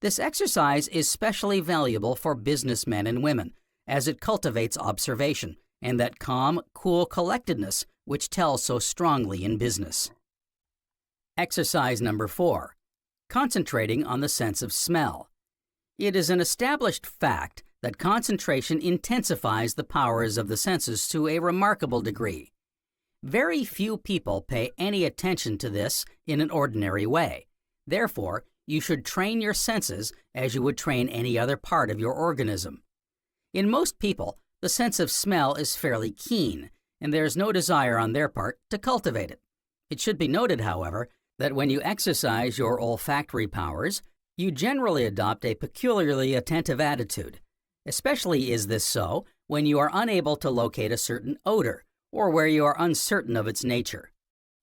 This exercise is specially valuable for businessmen and women, as it cultivates observation and that calm, cool collectedness which tells so strongly in business. Exercise number 4. Concentrating on the sense of smell. It is an established fact that concentration intensifies the powers of the senses to a remarkable degree. Very few people pay any attention to this in an ordinary way. Therefore, you should train your senses as you would train any other part of your organism. In most people, the sense of smell is fairly keen, and there is no desire on their part to cultivate it. It should be noted, however, that when you exercise your olfactory powers, you generally adopt a peculiarly attentive attitude. Especially is this so when you are unable to locate a certain odor, or where you are uncertain of its nature.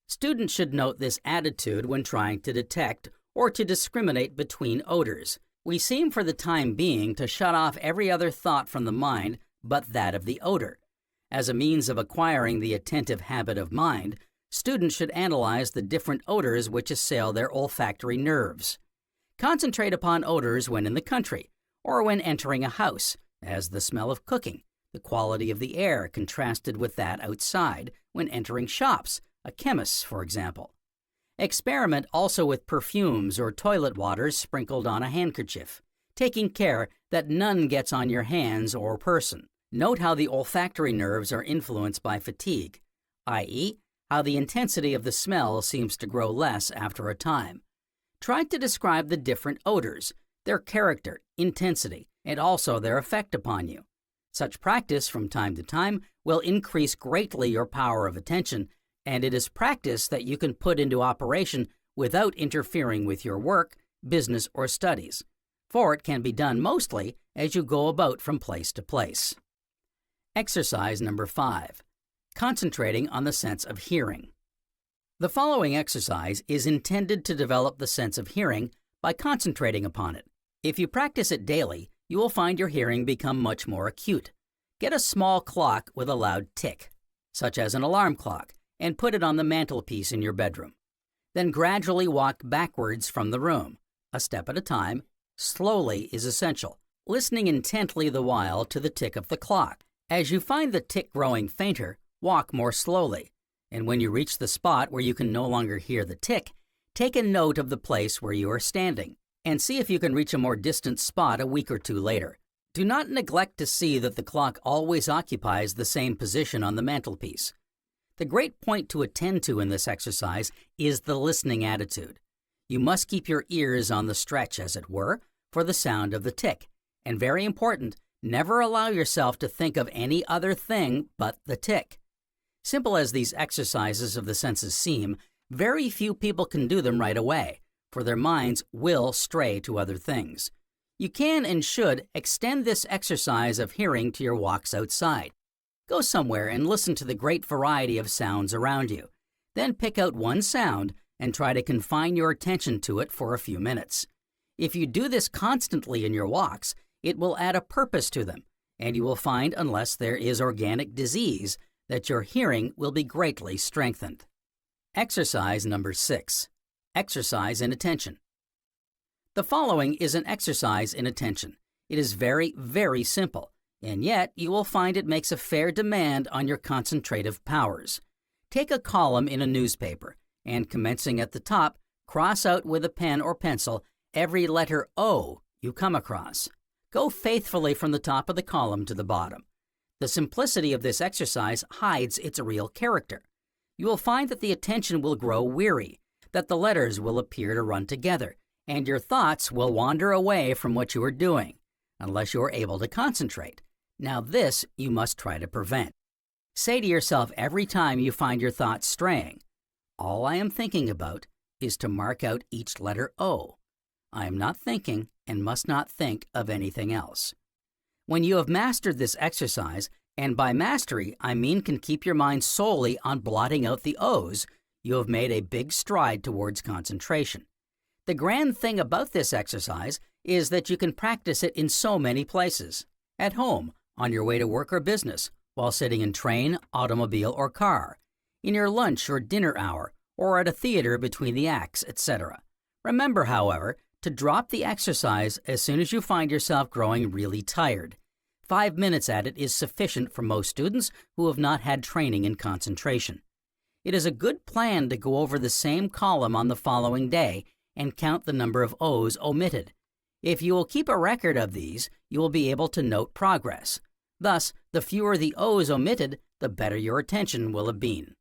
Students should note this attitude when trying to detect or to discriminate between odors. We seem for the time being to shut off every other thought from the mind but that of the odor. As a means of acquiring the attentive habit of mind, students should analyze the different odors which assail their olfactory nerves. Concentrate upon odors when in the country, or when entering a house, as the smell of cooking, the quality of the air contrasted with that outside when entering shops, a chemist's, for example. Experiment also with perfumes or toilet waters sprinkled on a handkerchief, taking care that none gets on your hands or person. Note how the olfactory nerves are influenced by fatigue, i.e., how the intensity of the smell seems to grow less after a time. Try to describe the different odors, their character, intensity, and also their effect upon you. Such practice from time to time will increase greatly your power of attention, and it is practice that you can put into operation without interfering with your work, business, or studies, for it can be done mostly as you go about from place to place. Exercise number 5. Concentrating on the sense of hearing. The following exercise is intended to develop the sense of hearing by concentrating upon it. If you practice it daily, you will find your hearing become much more acute. Get a small clock with a loud tick, such as an alarm clock, and put it on the mantelpiece in your bedroom. Then gradually walk backwards from the room, a step at a time. Slowly is essential, listening intently the while to the tick of the clock. As you find the tick growing fainter, walk more slowly, and when you reach the spot where you can no longer hear the tick, take a note of the place where you are standing, and see if you can reach a more distant spot a week or two later. Do not neglect to see that the clock always occupies the same position on the mantelpiece. The great point to attend to in this exercise is the listening attitude. You must keep your ears on the stretch, as it were, for the sound of the tick, and very important, never allow yourself to think of any other thing but the tick. Simple as these exercises of the senses seem, very few people can do them right away, for their minds will stray to other things. You can and should extend this exercise of hearing to your walks outside. Go somewhere and listen to the great variety of sounds around you. Then pick out one sound and try to confine your attention to it for a few minutes. If you do this constantly in your walks, it will add a purpose to them, and you will find, unless there is organic disease, that your hearing will be greatly strengthened. Exercise number 6. Exercise in attention. The following is an exercise in attention. It is very, very simple, and yet you will find it makes a fair demand on your concentrative powers. Take a column in a newspaper, and commencing at the top, cross out with a pen or pencil every letter O you come across. Go faithfully from the top of the column to the bottom. The simplicity of this exercise hides its real character. You will find that the attention will grow weary, that the letters will appear to run together, and your thoughts will wander away from what you are doing, unless you are able to concentrate. Now this you must try to prevent. Say to yourself every time you find your thoughts straying, "All I am thinking about is to mark out each letter O. I am not thinking and must not think of anything else." When you have mastered this exercise, and by mastery I mean can keep your mind solely on blotting out the O's, you have made a big stride towards concentration. The grand thing about this exercise is that you can practice it in so many places. At home, on your way to work or business, while sitting in train, automobile, or car, in your lunch or dinner hour, or at a theater between the acts, etc. Remember, however, to drop the exercise as soon as you find yourself growing really tired. 5 minutes at it is sufficient for most students who have not had training in concentration. It is a good plan to go over the same column on the following day and count the number of O's omitted. If you will keep a record of these, you will be able to note progress. Thus, the fewer the O's omitted, the better your attention will have been.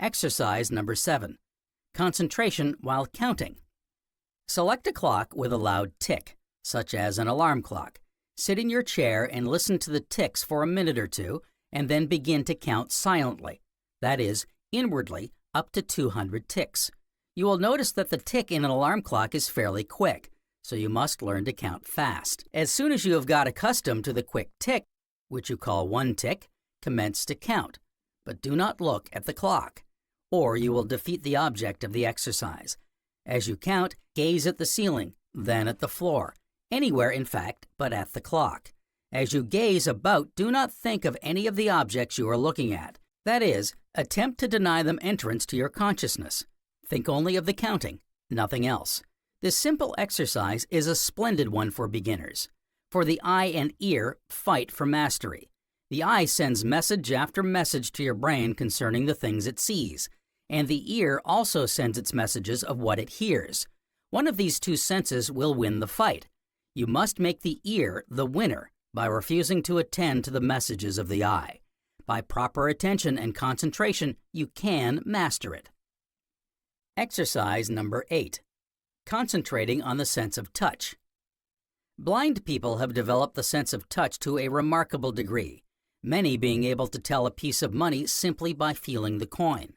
Exercise number 7. Concentration while counting. Select a clock with a loud tick, such as an alarm clock. Sit in your chair and listen to the ticks for a minute or two, and then begin to count silently, that is, inwardly, up to 200 ticks. You will notice that the tick in an alarm clock is fairly quick, so you must learn to count fast. As soon as you have got accustomed to the quick tick, which you call one tick, commence to count, but do not look at the clock, or you will defeat the object of the exercise. As you count, gaze at the ceiling, then at the floor, anywhere in fact but at the clock. As you gaze about, do not think of any of the objects you are looking at. That is, attempt to deny them entrance to your consciousness. Think only of the counting, nothing else. This simple exercise is a splendid one for beginners. For the eye and ear, fight for mastery. The eye sends message after message to your brain concerning the things it sees, and the ear also sends its messages of what it hears. One of these two senses will win the fight. You must make the ear the winner by refusing to attend to the messages of the eye. By proper attention and concentration, you can master it. Exercise number 8. Concentrating on the sense of touch. Blind people have developed the sense of touch to a remarkable degree, many being able to tell a piece of money simply by feeling the coin.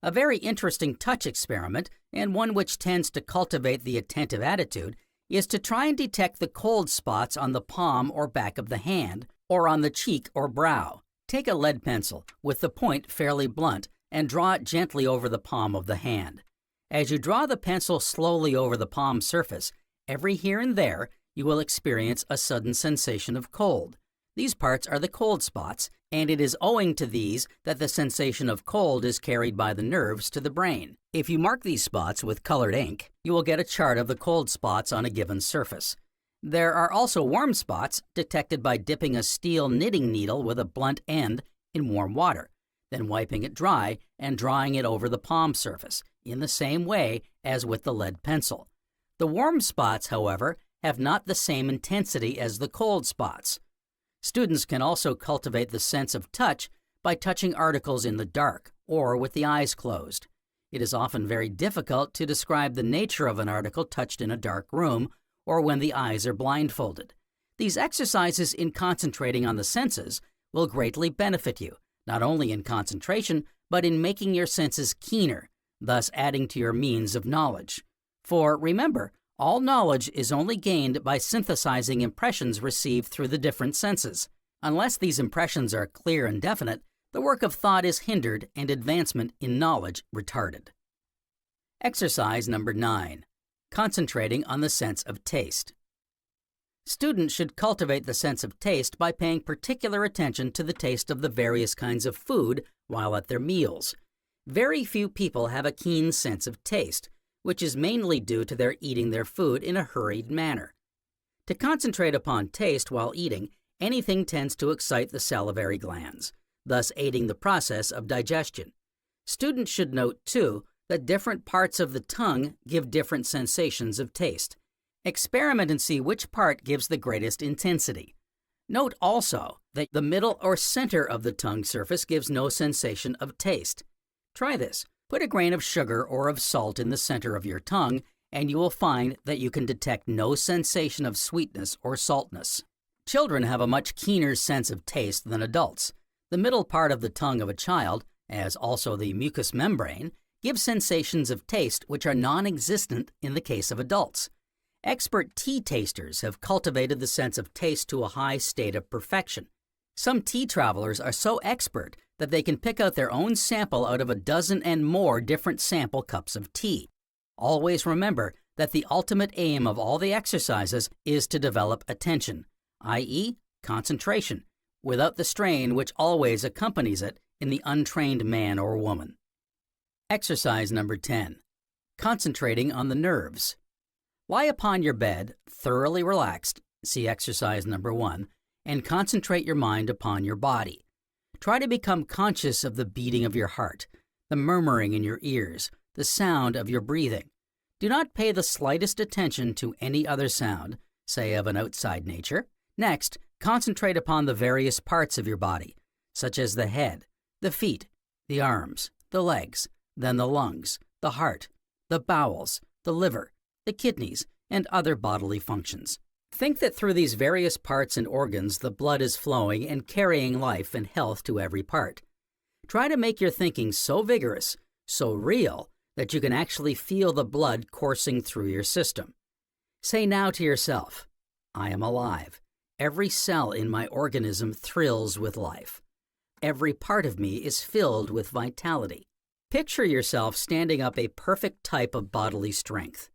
A very interesting touch experiment, and one which tends to cultivate the attentive attitude, is to try and detect the cold spots on the palm or back of the hand, or on the cheek or brow. Take a lead pencil with the point fairly blunt and draw it gently over the palm of the hand. As you draw the pencil slowly over the palm surface, every here and there, you will experience a sudden sensation of cold. These parts are the cold spots, and it is owing to these that the sensation of cold is carried by the nerves to the brain. If you mark these spots with colored ink, you will get a chart of the cold spots on a given surface. There are also warm spots detected by dipping a steel knitting needle with a blunt end in warm water, then wiping it dry and drawing it over the palm surface, in the same way as with the lead pencil. The warm spots, however, have not the same intensity as the cold spots. Students can also cultivate the sense of touch by touching articles in the dark or with the eyes closed. It is often very difficult to describe the nature of an article touched in a dark room or when the eyes are blindfolded. These exercises in concentrating on the senses will greatly benefit you, not only in concentration, but in making your senses keener, thus adding to your means of knowledge. For remember, all knowledge is only gained by synthesizing impressions received through the different senses. Unless these impressions are clear and definite, the work of thought is hindered and advancement in knowledge retarded. Exercise number 9. Concentrating on the sense of taste. Students should cultivate the sense of taste by paying particular attention to the taste of the various kinds of food while at their meals. Very few people have a keen sense of taste, which is mainly due to their eating their food in a hurried manner. To concentrate upon taste while eating, anything tends to excite the salivary glands, thus aiding the process of digestion. Students should note, too, that different parts of the tongue give different sensations of taste. Experiment and see which part gives the greatest intensity. Note also that the middle or center of the tongue surface gives no sensation of taste. Try this. Put a grain of sugar or of salt in the center of your tongue, and you will find that you can detect no sensation of sweetness or saltness. Children have a much keener sense of taste than adults. The middle part of the tongue of a child, as also the mucous membrane, gives sensations of taste which are non-existent in the case of adults. Expert tea tasters have cultivated the sense of taste to a high state of perfection. Some tea travelers are so expert that they can pick out their own sample out of a dozen and more different sample cups of tea. Always remember that the ultimate aim of all the exercises is to develop attention, i.e., concentration, without the strain which always accompanies it in the untrained man or woman. Exercise number 10. Concentrating on the nerves. Lie upon your bed, thoroughly relaxed, see exercise number 1, and concentrate your mind upon your body. Try to become conscious of the beating of your heart, the murmuring in your ears, the sound of your breathing. Do not pay the slightest attention to any other sound, say of an outside nature. Next, concentrate upon the various parts of your body, such as the head, the feet, the arms, the legs, then the lungs, the heart, the bowels, the liver, the kidneys, and other bodily functions. Think that through these various parts and organs the blood is flowing and carrying life and health to every part. Try to make your thinking so vigorous, so real, that you can actually feel the blood coursing through your system. Say now to yourself, I am alive. Every cell in my organism thrills with life. Every part of me is filled with vitality. Picture yourself standing up a perfect type of bodily strength.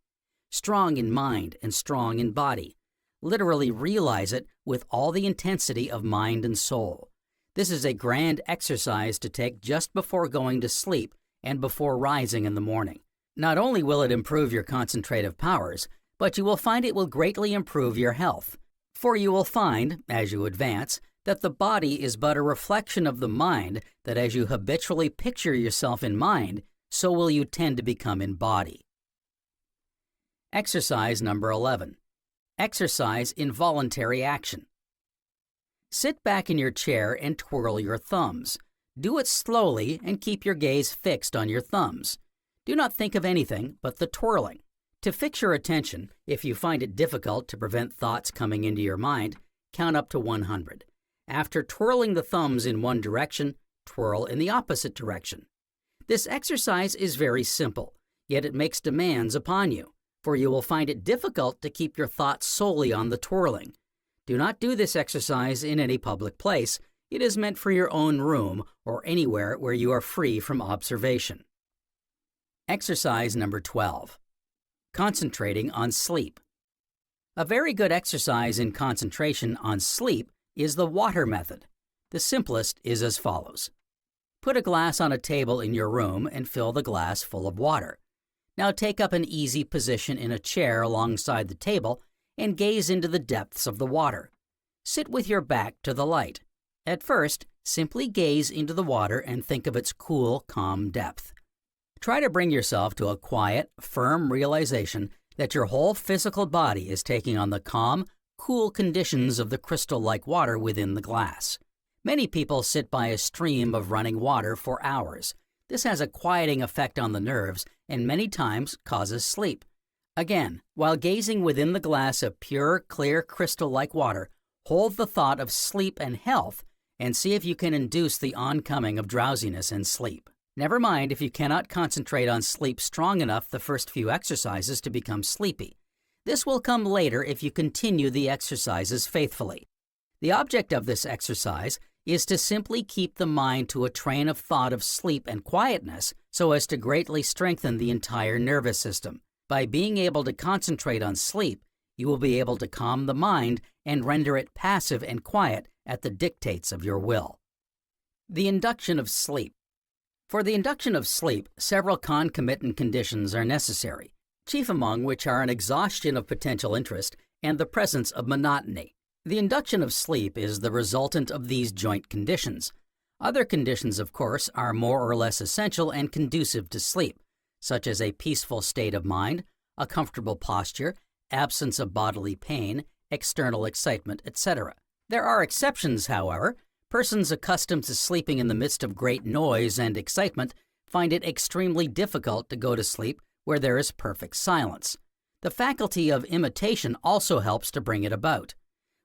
Strong in mind and strong in body. Literally realize it with all the intensity of mind and soul. This is a grand exercise to take just before going to sleep and before rising in the morning. Not only will it improve your concentrative powers, but you will find it will greatly improve your health. For you will find, as you advance, that the body is but a reflection of the mind, that as you habitually picture yourself in mind, so will you tend to become in body. Exercise number 11. Exercise involuntary action. Sit back in your chair and twirl your thumbs. Do it slowly and keep your gaze fixed on your thumbs. Do not think of anything but the twirling. To fix your attention, if you find it difficult to prevent thoughts coming into your mind, count up to 100. After twirling the thumbs in one direction, twirl in the opposite direction. This exercise is very simple, yet it makes demands upon you, for you will find it difficult to keep your thoughts solely on the twirling. Do not do this exercise in any public place. It is meant for your own room or anywhere where you are free from observation. Exercise number 12. Concentrating on sleep. A very good exercise in concentration on sleep is the water method. The simplest is as follows. Put a glass on a table in your room and fill the glass full of water. Now take up an easy position in a chair alongside the table and gaze into the depths of the water. Sit with your back to the light. At first, simply gaze into the water and think of its cool, calm depth. Try to bring yourself to a quiet, firm realization that your whole physical body is taking on the calm, cool conditions of the crystal-like water within the glass. Many people sit by a stream of running water for hours. This has a quieting effect on the nerves and many times causes sleep. Again, while gazing within the glass of pure, clear, crystal-like water, hold the thought of sleep and health and see if you can induce the oncoming of drowsiness and sleep. Never mind if you cannot concentrate on sleep strong enough the first few exercises to become sleepy. This will come later if you continue the exercises faithfully. The object of this exercise is to simply keep the mind to a train of thought of sleep and quietness so as to greatly strengthen the entire nervous system. By being able to concentrate on sleep, you will be able to calm the mind and render it passive and quiet at the dictates of your will. The induction of sleep. For the induction of sleep, several concomitant conditions are necessary, chief among which are an exhaustion of potential interest and the presence of monotony. The induction of sleep is the resultant of these joint conditions. Other conditions, of course, are more or less essential and conducive to sleep, such as a peaceful state of mind, a comfortable posture, absence of bodily pain, external excitement, etc. There are exceptions, however. Persons accustomed to sleeping in the midst of great noise and excitement find it extremely difficult to go to sleep where there is perfect silence. The faculty of imitation also helps to bring it about.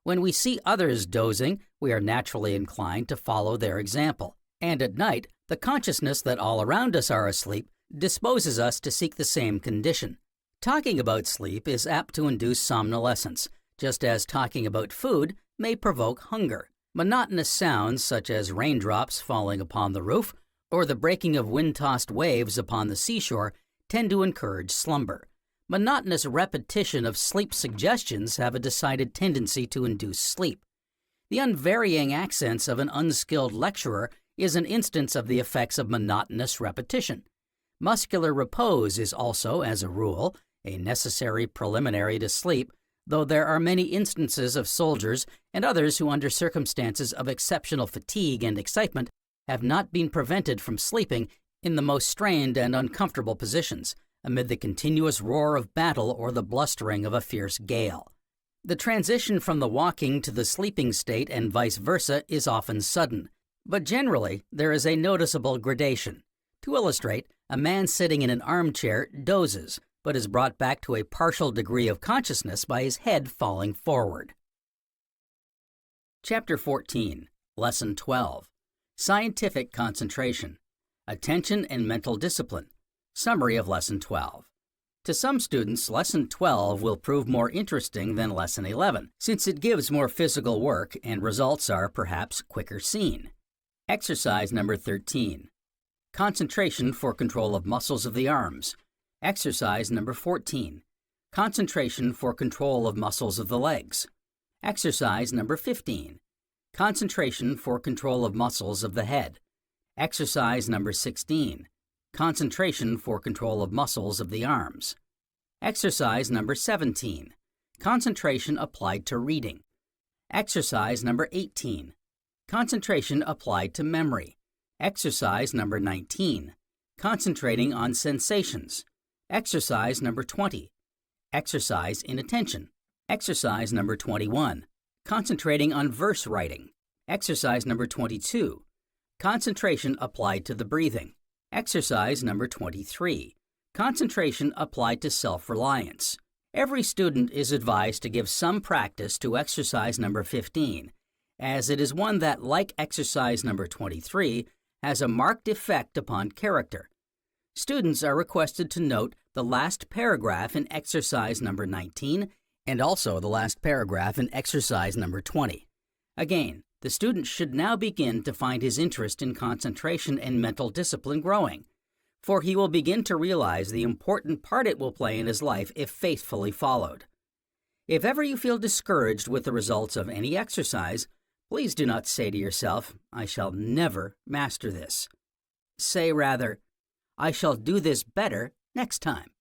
When we see others dozing, we are naturally inclined to follow their example. And at night, the consciousness that all around us are asleep disposes us to seek the same condition. Talking about sleep is apt to induce somnolescence, just as talking about food may provoke hunger. Monotonous sounds such as raindrops falling upon the roof or the breaking of wind-tossed waves upon the seashore tend to encourage slumber. Monotonous repetition of sleep suggestions have a decided tendency to induce sleep. The unvarying accents of an unskilled lecturer is an instance of the effects of monotonous repetition. Muscular repose is also, as a rule, a necessary preliminary to sleep, though there are many instances of soldiers and others who, under circumstances of exceptional fatigue and excitement, have not been prevented from sleeping in the most strained and uncomfortable positions, amid the continuous roar of battle or the blustering of a fierce gale. The transition from the walking to the sleeping state and vice versa is often sudden, but generally there is a noticeable gradation. To illustrate, a man sitting in an armchair dozes, but is brought back to a partial degree of consciousness by his head falling forward. Chapter 14, Lesson 12, Scientific Concentration, Attention and Mental Discipline. Summary of Lesson 12. To some students, Lesson 12 will prove more interesting than Lesson 11, since it gives more physical work and results are perhaps quicker seen. Exercise number 13. Concentration for control of muscles of the arms. Exercise number 14. Concentration for control of muscles of the legs. Exercise number 15. Concentration for control of muscles of the head. Exercise number 16. Concentration for control of muscles of the arms. Exercise number 17. Concentration applied to reading. Exercise number 18. Concentration applied to memory. Exercise number 19. Concentrating on sensations. Exercise number 20. Exercise in attention. Exercise number 21. Concentrating on verse writing. Exercise number 22. Concentration applied to the breathing. Exercise number 23. Concentration applied to self-reliance. Every student is advised to give some practice to exercise number 15, as it is one that, like exercise number 23, has a marked effect upon character. Students are requested to note the last paragraph in exercise number 19 and also the last paragraph in exercise number 20. Again, the student should now begin to find his interest in concentration and mental discipline growing, for he will begin to realize the important part it will play in his life if faithfully followed. If ever you feel discouraged with the results of any exercise, please do not say to yourself, "I shall never master this." Say rather, "I shall do this better next time."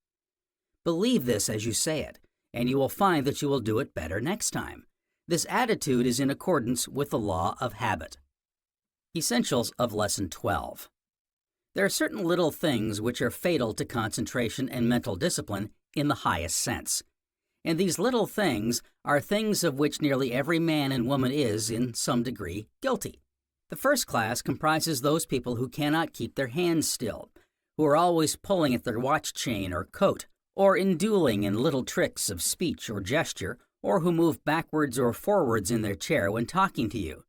Believe this as you say it, and you will find that you will do it better next time. This attitude is in accordance with the law of habit. Essentials of Lesson 12. There are certain little things which are fatal to concentration and mental discipline in the highest sense. And these little things are things of which nearly every man and woman is, in some degree, guilty. The first class comprises those people who cannot keep their hands still, who are always pulling at their watch chain or coat, or indulging in little tricks of speech or gesture, or who move backwards or forwards in their chair when talking to you.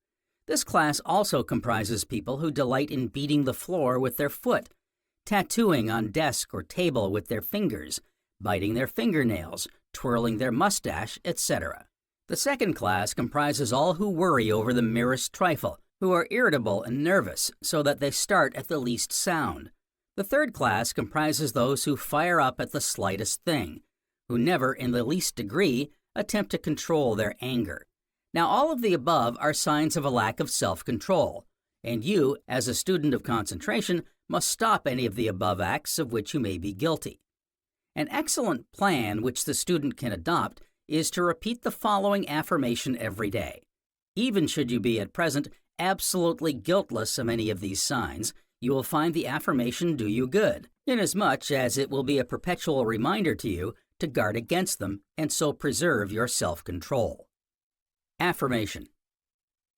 This class also comprises people who delight in beating the floor with their foot, tattooing on desk or table with their fingers, biting their fingernails, twirling their mustache, etc. The second class comprises all who worry over the merest trifle, who are irritable and nervous so that they start at the least sound. The third class comprises those who fire up at the slightest thing, who never in the least degree attempt to control their anger. Now, all of the above are signs of a lack of self-control, and you, as a student of concentration, must stop any of the above acts of which you may be guilty. An excellent plan which the student can adopt is to repeat the following affirmation every day. Even should you be at present absolutely guiltless of any of these signs, you will find the affirmation do you good, inasmuch as it will be a perpetual reminder to you to guard against them and so preserve your self-control. Affirmation.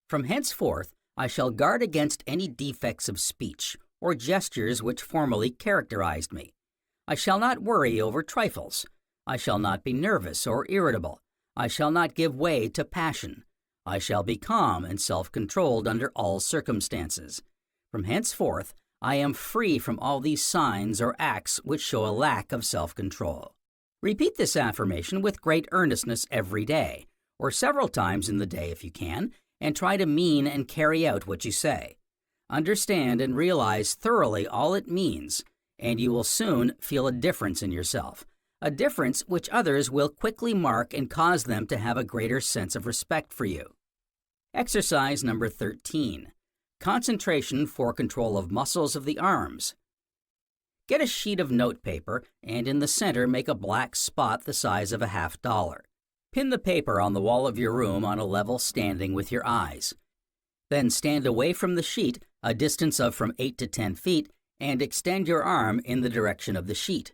From henceforth, I shall guard against any defects of speech or gestures which formerly characterized me. I shall not worry over trifles. I shall not be nervous or irritable. I shall not give way to passion. I shall be calm and self-controlled under all circumstances. From henceforth, I am free from all these signs or acts which show a lack of self-control. Repeat this affirmation with great earnestness every day, or several times in the day if you can, and try to mean and carry out what you say. Understand and realize thoroughly all it means, and you will soon feel a difference in yourself, a difference which others will quickly mark and cause them to have a greater sense of respect for you. Exercise number 13. Concentration for control of muscles of the arms. Get a sheet of notepaper and in the center make a black spot the size of a $50. Pin the paper on the wall of your room on a level standing with your eyes. Then stand away from the sheet, a distance of from 8 to 10 feet, and extend your arm in the direction of the sheet.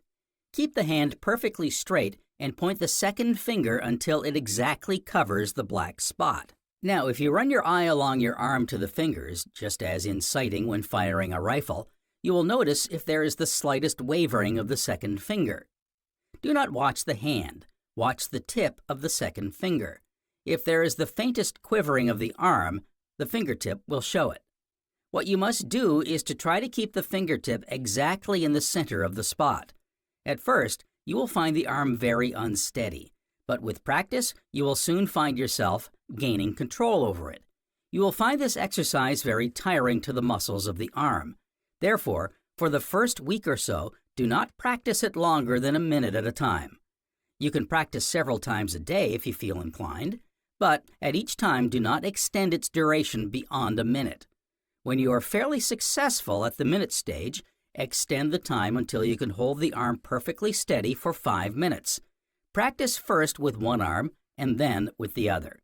Keep the hand perfectly straight and point the second finger until it exactly covers the black spot. Now, if you run your eye along your arm to the fingers, just as in sighting when firing a rifle, you will notice if there is the slightest wavering of the second finger. Do not watch the hand. Watch the tip of the second finger. If there is the faintest quivering of the arm, the fingertip will show it. What you must do is to try to keep the fingertip exactly in the center of the spot. At first, you will find the arm very unsteady, but with practice, you will soon find yourself gaining control over it. You will find this exercise very tiring to the muscles of the arm. Therefore, for the first week or so, do not practice it longer than a minute at a time. You can practice several times a day if you feel inclined, but at each time do not extend its duration beyond a minute. When you are fairly successful at the minute stage, extend the time until you can hold the arm perfectly steady for 5 minutes. Practice first with one arm and then with the other.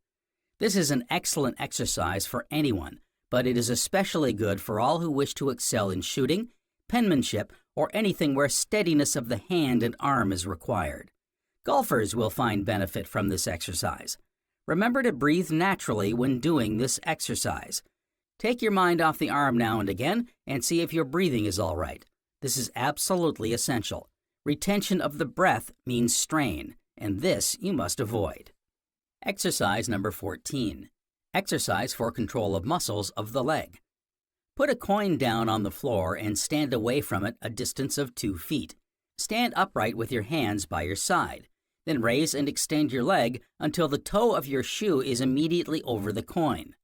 This is an excellent exercise for anyone, but it is especially good for all who wish to excel in shooting, penmanship, or anything where steadiness of the hand and arm is required. Golfers will find benefit from this exercise. Remember to breathe naturally when doing this exercise. Take your mind off the arm now and again and see if your breathing is all right. This is absolutely essential. Retention of the breath means strain, and this you must avoid. Exercise number 14. Exercise for control of muscles of the leg. Put a coin down on the floor and stand away from it a distance of 2 feet. Stand upright with your hands by your side. Then raise and extend your leg until the toe of your shoe is immediately over the coin.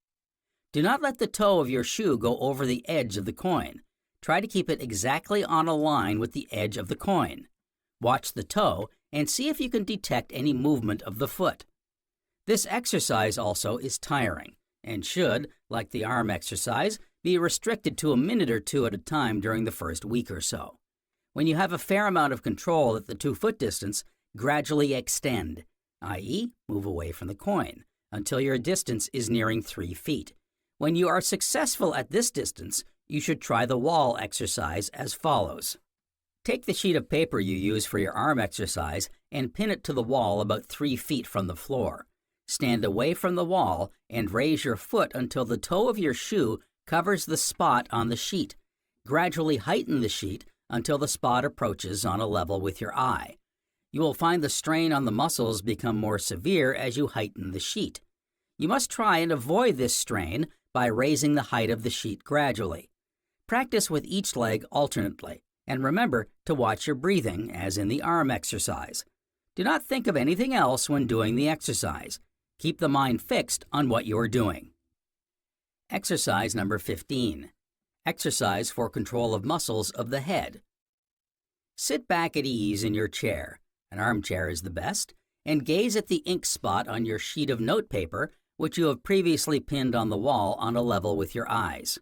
Do not let the toe of your shoe go over the edge of the coin. Try to keep it exactly on a line with the edge of the coin. Watch the toe and see if you can detect any movement of the foot. This exercise also is tiring and should, like the arm exercise, be restricted to a minute or two at a time during the first week or so. When you have a fair amount of control at the 2-foot distance, gradually extend, i.e., move away from the coin, until your distance is nearing 3 feet. When you are successful at this distance, you should try the wall exercise as follows. Take the sheet of paper you use for your arm exercise and pin it to the wall about 3 feet from the floor. Stand away from the wall and raise your foot until the toe of your shoe covers the spot on the sheet. Gradually heighten the sheet until the spot approaches on a level with your eye. You will find the strain on the muscles become more severe as you heighten the sheet. You must try and avoid this strain by raising the height of the sheet gradually. Practice with each leg alternately, and remember to watch your breathing as in the arm exercise. Do not think of anything else when doing the exercise. Keep the mind fixed on what you are doing. Exercise number 15. Exercise for control of muscles of the head. Sit back at ease in your chair, an armchair is the best, and gaze at the ink spot on your sheet of notepaper, which you have previously pinned on the wall on a level with your eyes.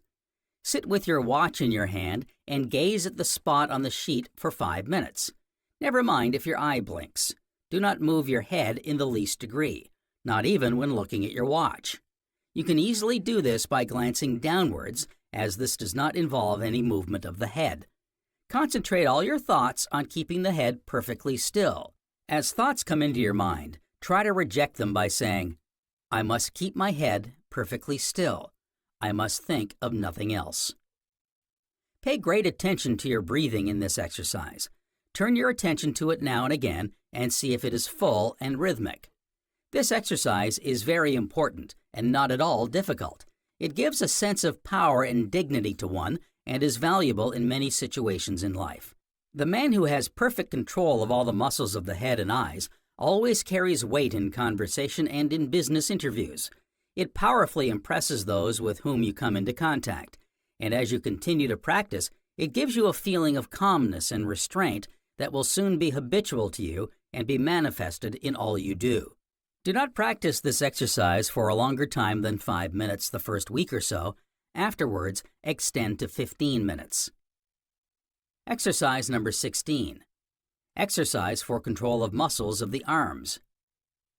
Sit with your watch in your hand and gaze at the spot on the sheet for 5 minutes. Never mind if your eye blinks. Do not move your head in the least degree, not even when looking at your watch. You can easily do this by glancing downwards, as this does not involve any movement of the head. Concentrate all your thoughts on keeping the head perfectly still. As thoughts come into your mind, try to reject them by saying, I must keep my head perfectly still. I must think of nothing else. Pay great attention to your breathing in this exercise. Turn your attention to it now and again and see if it is full and rhythmic. This exercise is very important and not at all difficult. It gives a sense of power and dignity to one and is valuable in many situations in life. The man who has perfect control of all the muscles of the head and eyes always carries weight in conversation and in business interviews. It powerfully impresses those with whom you come into contact, and as you continue to practice, it gives you a feeling of calmness and restraint that will soon be habitual to you and be manifested in all you do. Do not practice this exercise for a longer time than 5 minutes the first week or so. Afterwards, extend to 15 minutes. Exercise number 16. Exercise for control of muscles of the arms.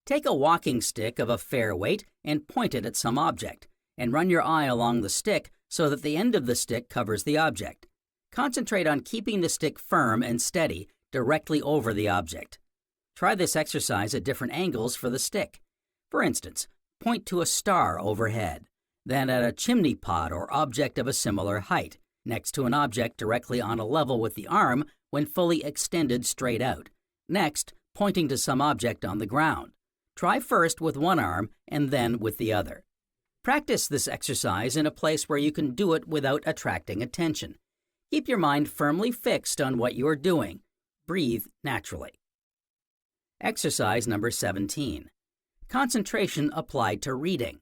Take a walking stick of a fair weight and point it at some object, and run your eye along the stick so that the end of the stick covers the object. Concentrate on keeping the stick firm and steady directly over the object. Try this exercise at different angles for the stick. For instance, point to a star overhead, then at a chimney pot or object of a similar height, next to an object directly on a level with the arm when fully extended straight out. Next, pointing to some object on the ground. Try first with one arm and then with the other. Practice this exercise in a place where you can do it without attracting attention. Keep your mind firmly fixed on what you are doing. Breathe naturally. Exercise number 17. Concentration applied to reading.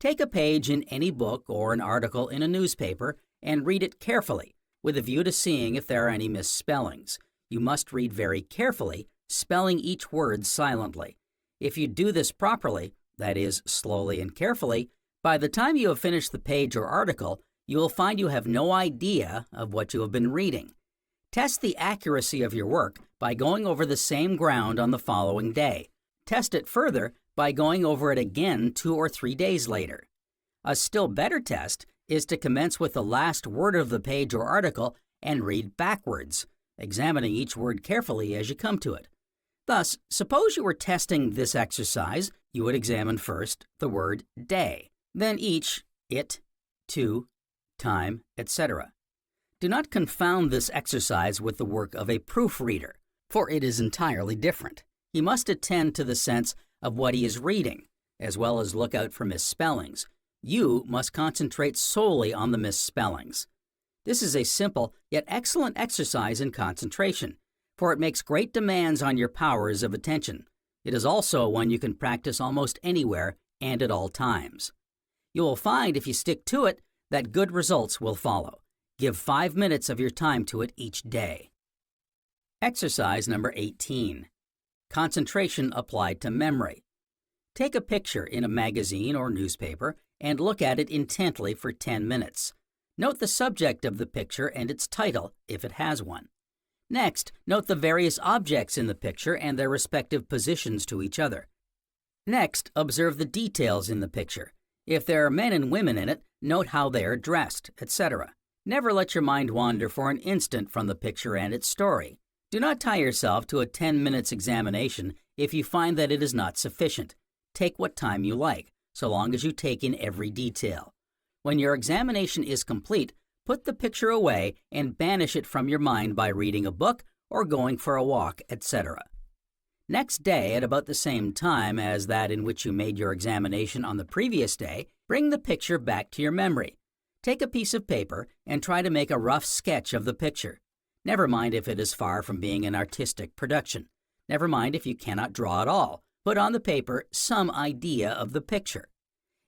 Take a page in any book or an article in a newspaper and read it carefully, with a view to seeing if there are any misspellings. You must read very carefully, spelling each word silently. If you do this properly, that is, slowly and carefully, by the time you have finished the page or article, you will find you have no idea of what you have been reading. Test the accuracy of your work by going over the same ground on the following day. Test it further by going over it again 2 or 3 days later. A still better test is to commence with the last word of the page or article and read backwards, examining each word carefully as you come to it. Thus, suppose you were testing this exercise, you would examine first the word day, then each it, to, time, etc. Do not confound this exercise with the work of a proofreader, for it is entirely different. He must attend to the sense of what he is reading, as well as look out for misspellings. You must concentrate solely on the misspellings. This is a simple yet excellent exercise in concentration, for it makes great demands on your powers of attention. It is also one you can practice almost anywhere and at all times. You will find, if you stick to it, that good results will follow. Give 5 minutes of your time to it each day. Exercise number 18. Concentration applied to memory. Take a picture in a magazine or newspaper and look at it intently for 10 minutes. Note the subject of the picture and its title, if it has one. Next, note the various objects in the picture and their respective positions to each other. Next, observe the details in the picture. If there are men and women in it, note how they are dressed, etc. Never let your mind wander for an instant from the picture and its story. Do not tie yourself to a 10 minutes examination if you find that it is not sufficient. Take what time you like, so long as you take in every detail. When your examination is complete, put the picture away and banish it from your mind by reading a book or going for a walk, etc. Next day, at about the same time as that in which you made your examination on the previous day, bring the picture back to your memory. Take a piece of paper and try to make a rough sketch of the picture. Never mind if it is far from being an artistic production. Never mind if you cannot draw at all. Put on the paper some idea of the picture.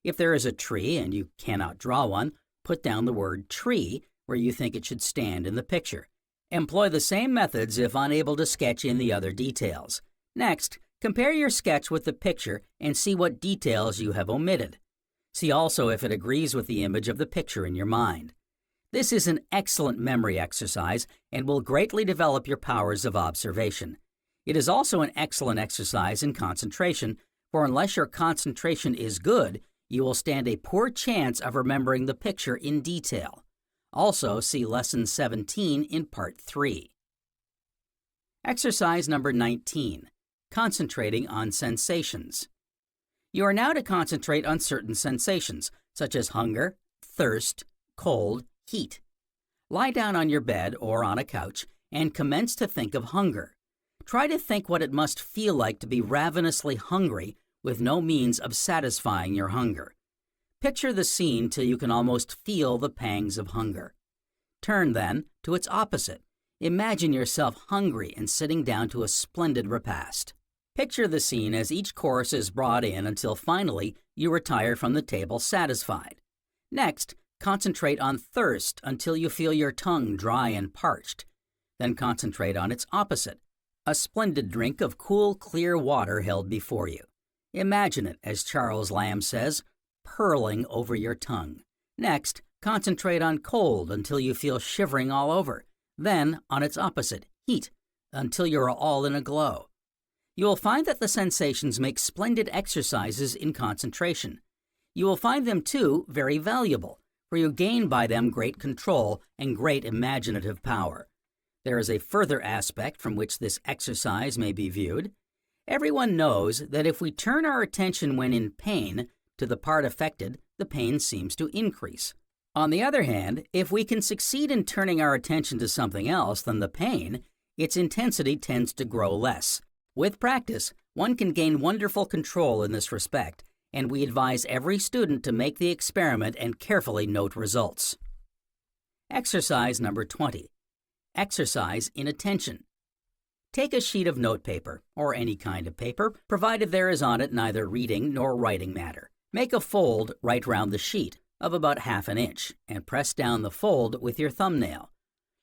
If there is a tree and you cannot draw one, put down the word tree where you think it should stand in the picture. Employ the same methods if unable to sketch in the other details. Next, compare your sketch with the picture and see what details you have omitted. See also if it agrees with the image of the picture in your mind. This is an excellent memory exercise and will greatly develop your powers of observation. It is also an excellent exercise in concentration, for unless your concentration is good, you will stand a poor chance of remembering the picture in detail. Also, see Lesson 17 in Part 3. Exercise number 19. Concentrating on sensations. You are now to concentrate on certain sensations, such as hunger, thirst, cold, heat. Lie down on your bed or on a couch and commence to think of hunger. Try to think what it must feel like to be ravenously hungry with no means of satisfying your hunger. Picture the scene till you can almost feel the pangs of hunger. Turn, then, to its opposite. Imagine yourself hungry and sitting down to a splendid repast. Picture the scene as each course is brought in until finally you retire from the table satisfied. Next, concentrate on thirst until you feel your tongue dry and parched. Then concentrate on its opposite, a splendid drink of cool, clear water held before you. Imagine it, as Charles Lamb says, purling over your tongue. Next, concentrate on cold until you feel shivering all over. Then, on its opposite, heat, until you are all in a glow. You will find that the sensations make splendid exercises in concentration. You will find them, too, very valuable, for you gain by them great control and great imaginative power. There is a further aspect from which this exercise may be viewed. Everyone knows that if we turn our attention when in pain to the part affected, the pain seems to increase. On the other hand, if we can succeed in turning our attention to something else than the pain, its intensity tends to grow less. With practice, one can gain wonderful control in this respect, and we advise every student to make the experiment and carefully note results. Exercise number 20. Exercise in attention. Take a sheet of notepaper, or any kind of paper, provided there is on it neither reading nor writing matter. Make a fold right round the sheet, of about 1/2 inch, and press down the fold with your thumbnail.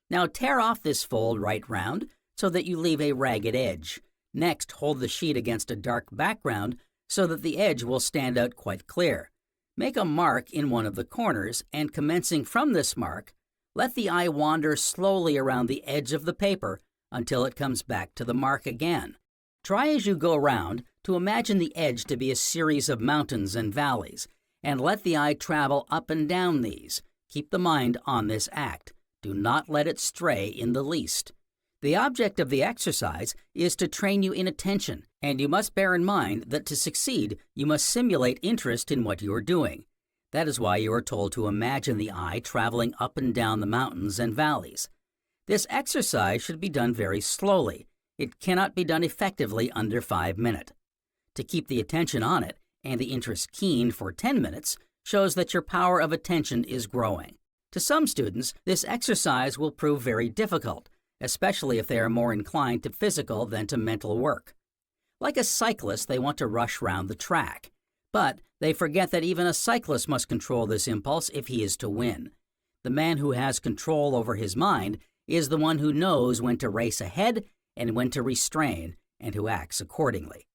Now tear off this fold right round so that you leave a ragged edge. Next, hold the sheet against a dark background so that the edge will stand out quite clear. Make a mark in one of the corners, and commencing from this mark, let the eye wander slowly around the edge of the paper until it comes back to the mark again. Try as you go round to imagine the edge to be a series of mountains and valleys, and let the eye travel up and down these. Keep the mind on this act. Do not let it stray in the least. The object of the exercise is to train you in attention, and you must bear in mind that to succeed, you must simulate interest in what you are doing. That is why you are told to imagine the eye traveling up and down the mountains and valleys. This exercise should be done very slowly. It cannot be done effectively under 5 minutes. To keep the attention on it and the interest keen for 10 minutes shows that your power of attention is growing. To some students, this exercise will prove very difficult, especially if they are more inclined to physical than to mental work. Like a cyclist, they want to rush round the track. But they forget that even a cyclist must control this impulse if he is to win. The man who has control over his mind is the one who knows when to race ahead and when to restrain, and who acts accordingly.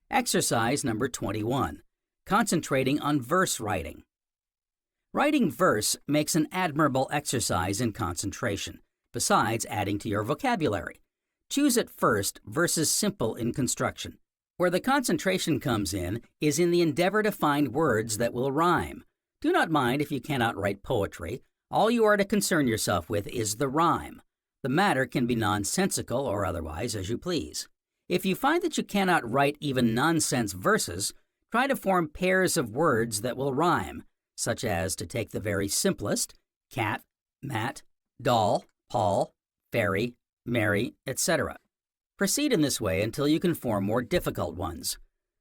Exercise number 21. Concentrating on verse writing. Writing verse makes an admirable exercise in concentration, besides adding to your vocabulary. Choose at first verses simple in construction. Where the concentration comes in is in the endeavor to find words that will rhyme. Do not mind if you cannot write poetry. All you are to concern yourself with is the rhyme. The matter can be nonsensical or otherwise, as you please. If you find that you cannot write even nonsense verses, try to form pairs of words that will rhyme, such as to take the very simplest, cat, mat, doll, Paul, fairy, Mary, etc. Proceed in this way until you can form more difficult ones.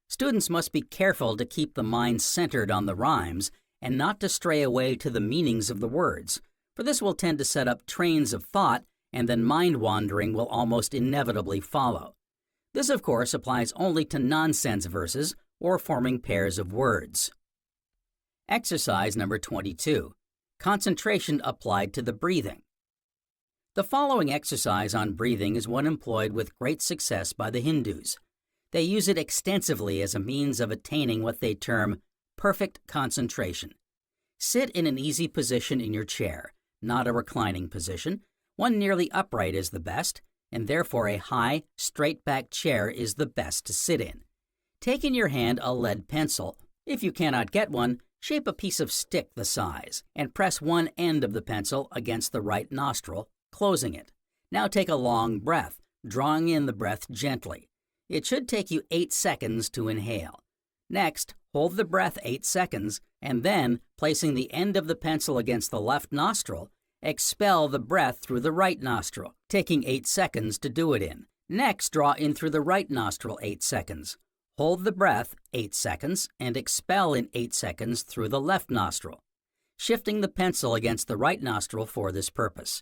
Students must be careful to keep the mind centered on the rhymes and not to stray away to the meanings of the words, for this will tend to set up trains of thought and then mind wandering will almost inevitably follow. This, of course, applies only to nonsense verses or forming pairs of words. Exercise number 22. Concentration applied to the breathing. The following exercise on breathing is one employed with great success by the Hindus. They use it extensively as a means of attaining what they term perfect concentration. Sit in an easy position in your chair, not a reclining position. One nearly upright is the best, and therefore a high, straight-back chair is the best to sit in. Take in your hand a lead pencil. If you cannot get one, shape a piece of stick the size, and press one end of the pencil against the right nostril, closing it. Now take a long breath, drawing in the breath gently. It should take you 8 seconds to inhale. Next, hold the breath 8 seconds, and then, placing the end of the pencil against the left nostril, expel the breath through the right nostril, taking 8 seconds to do it in. Next, draw in through the right nostril 8 seconds. Hold the breath 8 seconds and expel in 8 seconds through the left nostril, shifting the pencil against the right nostril for this purpose.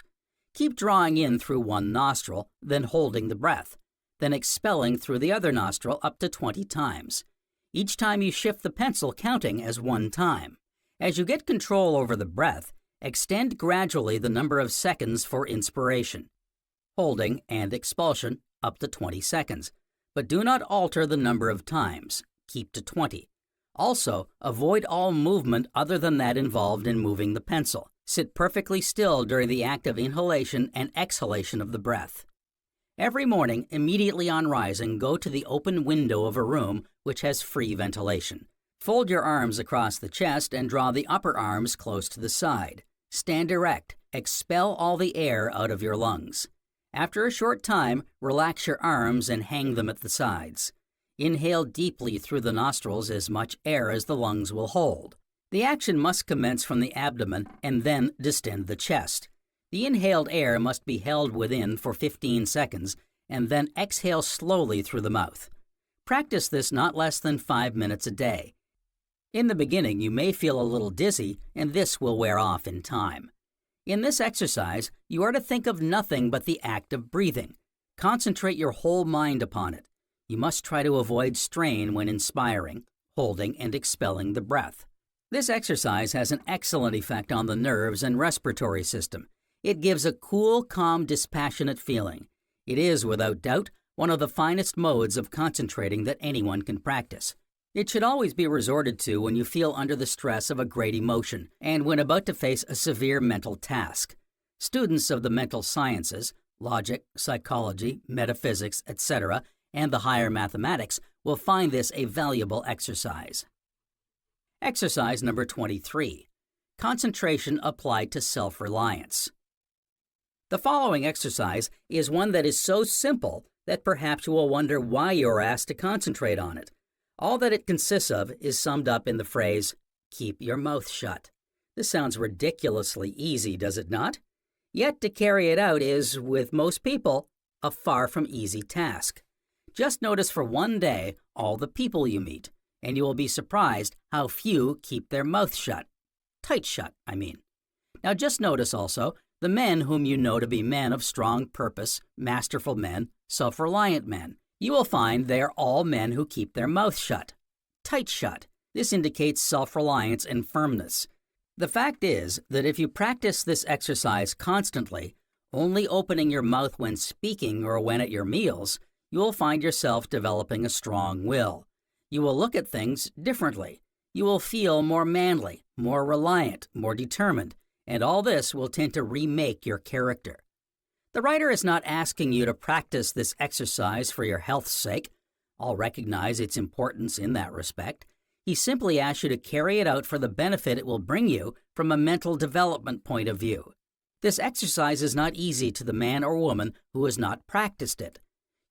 Keep drawing in through one nostril, then holding the breath, then expelling through the other nostril up to 20 times. Each time you shift the pencil counting as one time. As you get control over the breath, extend gradually the number of seconds for inspiration, holding and expulsion up to 20 seconds, but do not alter the number of times. Keep to 20. Also, avoid all movement other than that involved in moving the pencil. Sit perfectly still during the act of inhalation and exhalation of the breath. Every morning, immediately on rising, go to the open window of a room which has free ventilation. Fold your arms across the chest and draw the upper arms close to the side. Stand erect. Expel all the air out of your lungs. After a short time, relax your arms and hang them at the sides. Inhale deeply through the nostrils as much air as the lungs will hold. The action must commence from the abdomen and then distend the chest. The inhaled air must be held within for 15 seconds and then exhale slowly through the mouth. Practice this not less than 5 minutes a day. In the beginning, you may feel a little dizzy, and this will wear off in time. In this exercise, you are to think of nothing but the act of breathing. Concentrate your whole mind upon it. You must try to avoid strain when inspiring, holding, and expelling the breath. This exercise has an excellent effect on the nerves and respiratory system. It gives a cool, calm, dispassionate feeling. It is, without doubt, one of the finest modes of concentrating that anyone can practice. It should always be resorted to when you feel under the stress of a great emotion and when about to face a severe mental task. Students of the mental sciences, logic, psychology, metaphysics, etc., and the higher mathematics will find this a valuable exercise. Exercise number 23. Concentration applied to self-reliance. The following exercise is one that is so simple that perhaps you will wonder why you are asked to concentrate on it. All that it consists of is summed up in the phrase, keep your mouth shut. This sounds ridiculously easy, does it not? Yet to carry it out is, with most people, a far from easy task. Just notice for one day all the people you meet, and you will be surprised how few keep their mouth shut. Tight shut, I mean. Now just notice also the men whom you know to be men of strong purpose, masterful men, self-reliant men. You will find they are all men who keep their mouth shut. Tight shut. This indicates self-reliance and firmness. The fact is that if you practice this exercise constantly, only opening your mouth when speaking or when at your meals, you will find yourself developing a strong will. You will look at things differently. You will feel more manly, more reliant, more determined, and all this will tend to remake your character. The writer is not asking you to practice this exercise for your health's sake. I'll recognize its importance in that respect. He simply asks you to carry it out for the benefit it will bring you from a mental development point of view. This exercise is not easy to the man or woman who has not practiced it.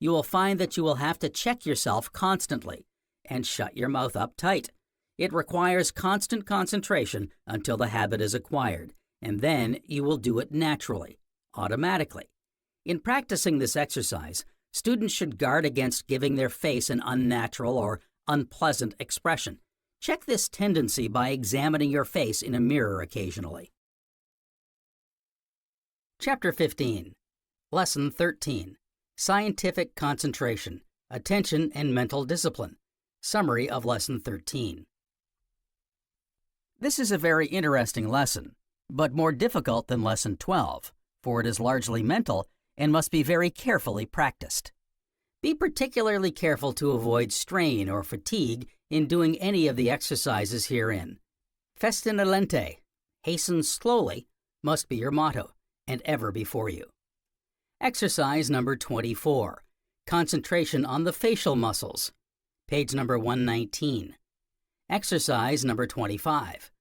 You will find that you will have to check yourself constantly and shut your mouth up tight. It requires constant concentration until the habit is acquired, and then you will do it naturally, automatically. In practicing this exercise, students should guard against giving their face an unnatural or unpleasant expression. Check this tendency by examining your face in a mirror occasionally. Chapter 15. Lesson 13. Scientific Concentration, Attention and Mental Discipline. Summary of Lesson 13. This is a very interesting lesson, but more difficult than Lesson 12, for it is largely mental and must be very carefully practiced. Be particularly careful to avoid strain or fatigue in doing any of the exercises herein. Festina lente, hasten slowly, must be your motto, and ever before you. Exercise number 24, concentration on the facial muscles. Page number 119. Exercise number 25,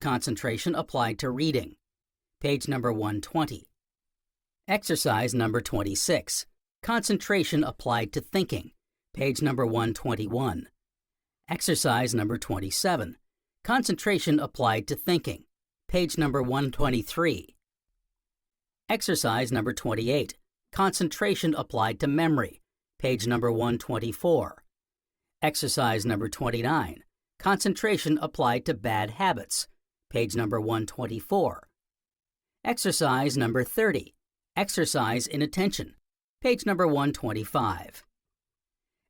concentration applied to reading. Page number 120. Exercise number 26, concentration applied to thinking. Page number 121. Exercise number 27, concentration applied to thinking. Page number 123. Exercise number 28, concentration applied to memory. Page number 124. Exercise number 29, concentration applied to bad habits. Page number 124. Exercise number 30, exercise in attention. Page number 125.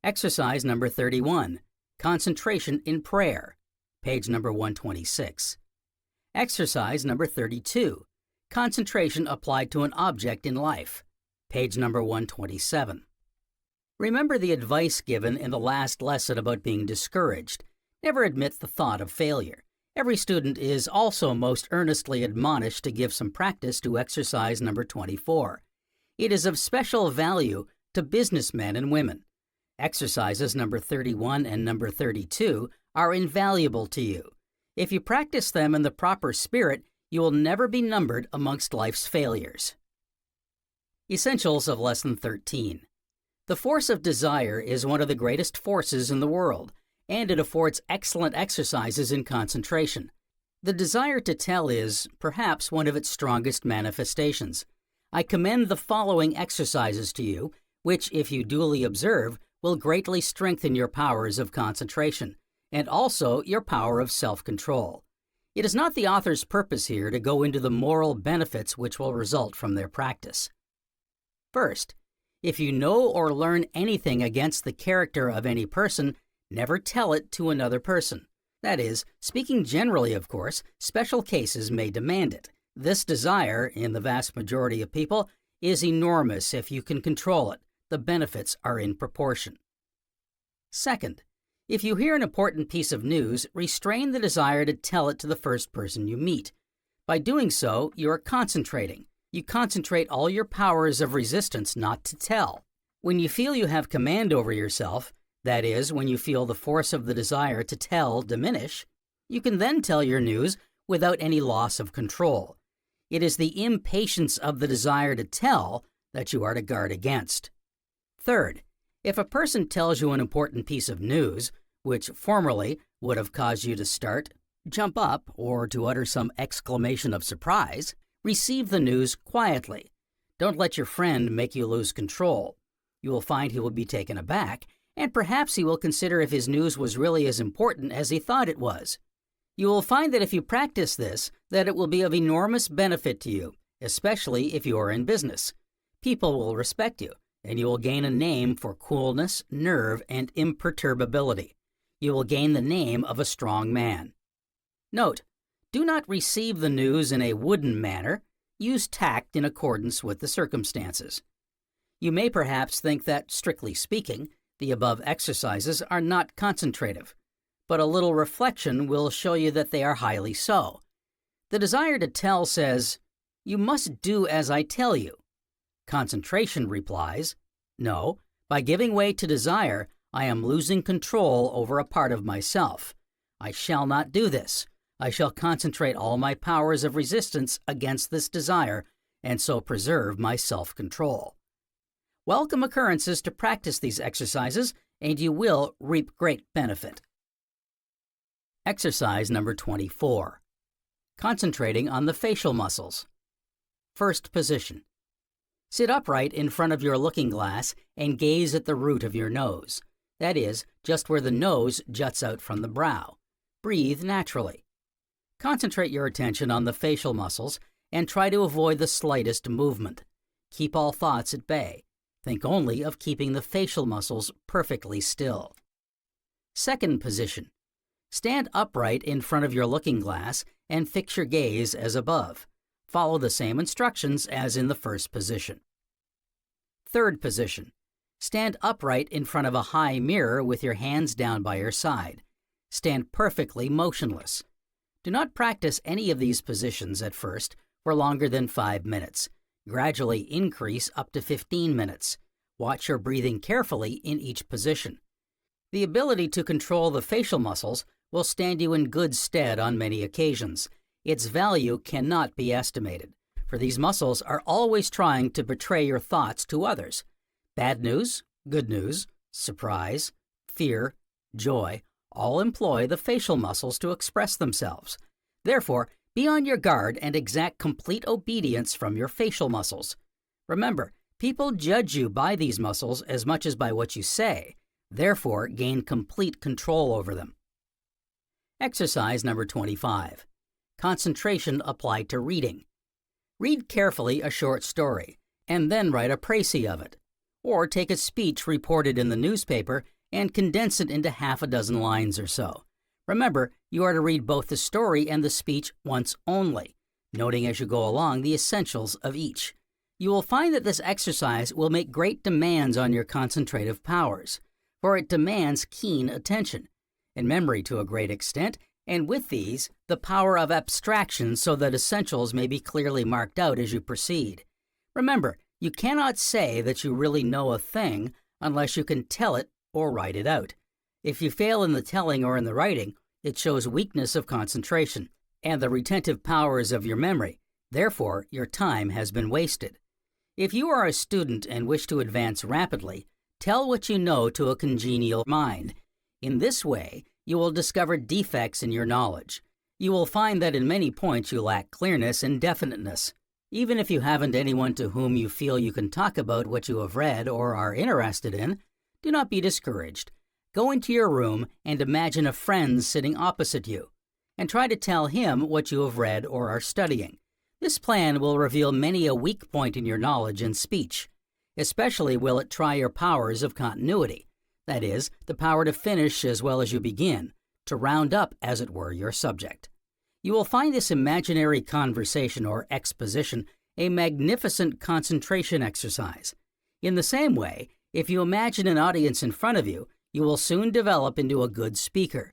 Exercise number 31, concentration in prayer. Page number 126. Exercise number 32, concentration applied to an object in life. Page number 127. Remember the advice given in the last lesson about being discouraged. Never admit the thought of failure. Every student is also most earnestly admonished to give some practice to exercise number 24. It is of special value to businessmen and women. Exercises number 31 and number 32 are invaluable to you. If you practice them in the proper spirit, you will never be numbered amongst life's failures. Essentials of Lesson 13. The force of desire is one of the greatest forces in the world, and it affords excellent exercises in concentration. The desire to tell is, perhaps, one of its strongest manifestations. I commend the following exercises to you, which, if you duly observe, will greatly strengthen your powers of concentration, and also your power of self-control. It is not the author's purpose here to go into the moral benefits which will result from their practice. First, if you know or learn anything against the character of any person, never tell it to another person. That is, speaking generally, of course, special cases may demand it. This desire, in the vast majority of people, is enormous if you can control it. The benefits are in proportion. Second, if you hear an important piece of news, restrain the desire to tell it to the first person you meet. By doing so, you are concentrating. You concentrate all your powers of resistance not to tell. When you feel you have command over yourself, that is, when you feel the force of the desire to tell diminish, You can then tell your news without any loss of control. It is the impatience of the desire to tell that you are to guard against. Third, if a person tells you an important piece of news, which formerly would have caused you to start, jump up, or to utter some exclamation of surprise, receive the news quietly. Don't let your friend make you lose control. You will find he will be taken aback, and perhaps he will consider if his news was really as important as he thought it was. You will find that if you practice this, that it will be of enormous benefit to you, especially if you are in business. People will respect you, and you will gain a name for coolness, nerve, and imperturbability. You will gain the name of a strong man. Note, do not receive the news in a wooden manner. Use tact in accordance with the circumstances. You may perhaps think that, strictly speaking, the above exercises are not concentrative, but a little reflection will show you that they are highly so. The desire to tell says, "You must do as I tell you." Concentration replies, "No, by giving way to desire, I am losing control over a part of myself. I shall not do this. I shall concentrate all my powers of resistance against this desire, and so preserve my self-control." Welcome occurrences to practice these exercises, and you will reap great benefit. Exercise number 24. Concentrating on the facial muscles. First position. Sit upright in front of your looking glass and gaze at the root of your nose. That is, just where the nose juts out from the brow. Breathe naturally. Concentrate your attention on the facial muscles and try to avoid the slightest movement. Keep all thoughts at bay. Think only of keeping the facial muscles perfectly still. Second position. Stand upright in front of your looking glass and fix your gaze as above. Follow the same instructions as in the first position. Third position. Stand upright in front of a high mirror with your hands down by your side. Stand perfectly motionless. Do not practice any of these positions at first for longer than 5 minutes. Gradually increase up to 15 minutes. Watch your breathing carefully in each position. The ability to control the facial muscles will stand you in good stead on many occasions. Its value cannot be estimated, for these muscles are always trying to betray your thoughts to others. Bad news, good news, surprise, fear, joy, all employ the facial muscles to express themselves. Therefore, be on your guard and exact complete obedience from your facial muscles. Remember, people judge you by these muscles as much as by what you say. Therefore, gain complete control over them. Exercise number 25. Concentration applied to reading. Read carefully a short story, and then write a précis of it. Or take a speech reported in the newspaper and condense it into half a dozen lines or so. Remember, you are to read both the story and the speech once only, noting as you go along the essentials of each. You will find that this exercise will make great demands on your concentrative powers, for it demands keen attention, and memory to a great extent, and with these, the power of abstraction so that essentials may be clearly marked out as you proceed. Remember, you cannot say that you really know a thing unless you can tell it or write it out. If you fail in the telling or in the writing, it shows weakness of concentration and the retentive powers of your memory. Therefore, your time has been wasted. If you are a student and wish to advance rapidly, tell what you know to a congenial mind. In this way, you will discover defects in your knowledge. You will find that in many points you lack clearness and definiteness. Even if you haven't anyone to whom you feel you can talk about what you have read or are interested in, do not be discouraged. Go into your room and imagine a friend sitting opposite you, and try to tell him what you have read or are studying. This plan will reveal many a weak point in your knowledge and speech. Especially will it try your powers of continuity, that is, the power to finish as well as you begin, to round up, as it were, your subject. You will find this imaginary conversation or exposition a magnificent concentration exercise. In the same way, if you imagine an audience in front of you, you will soon develop into a good speaker.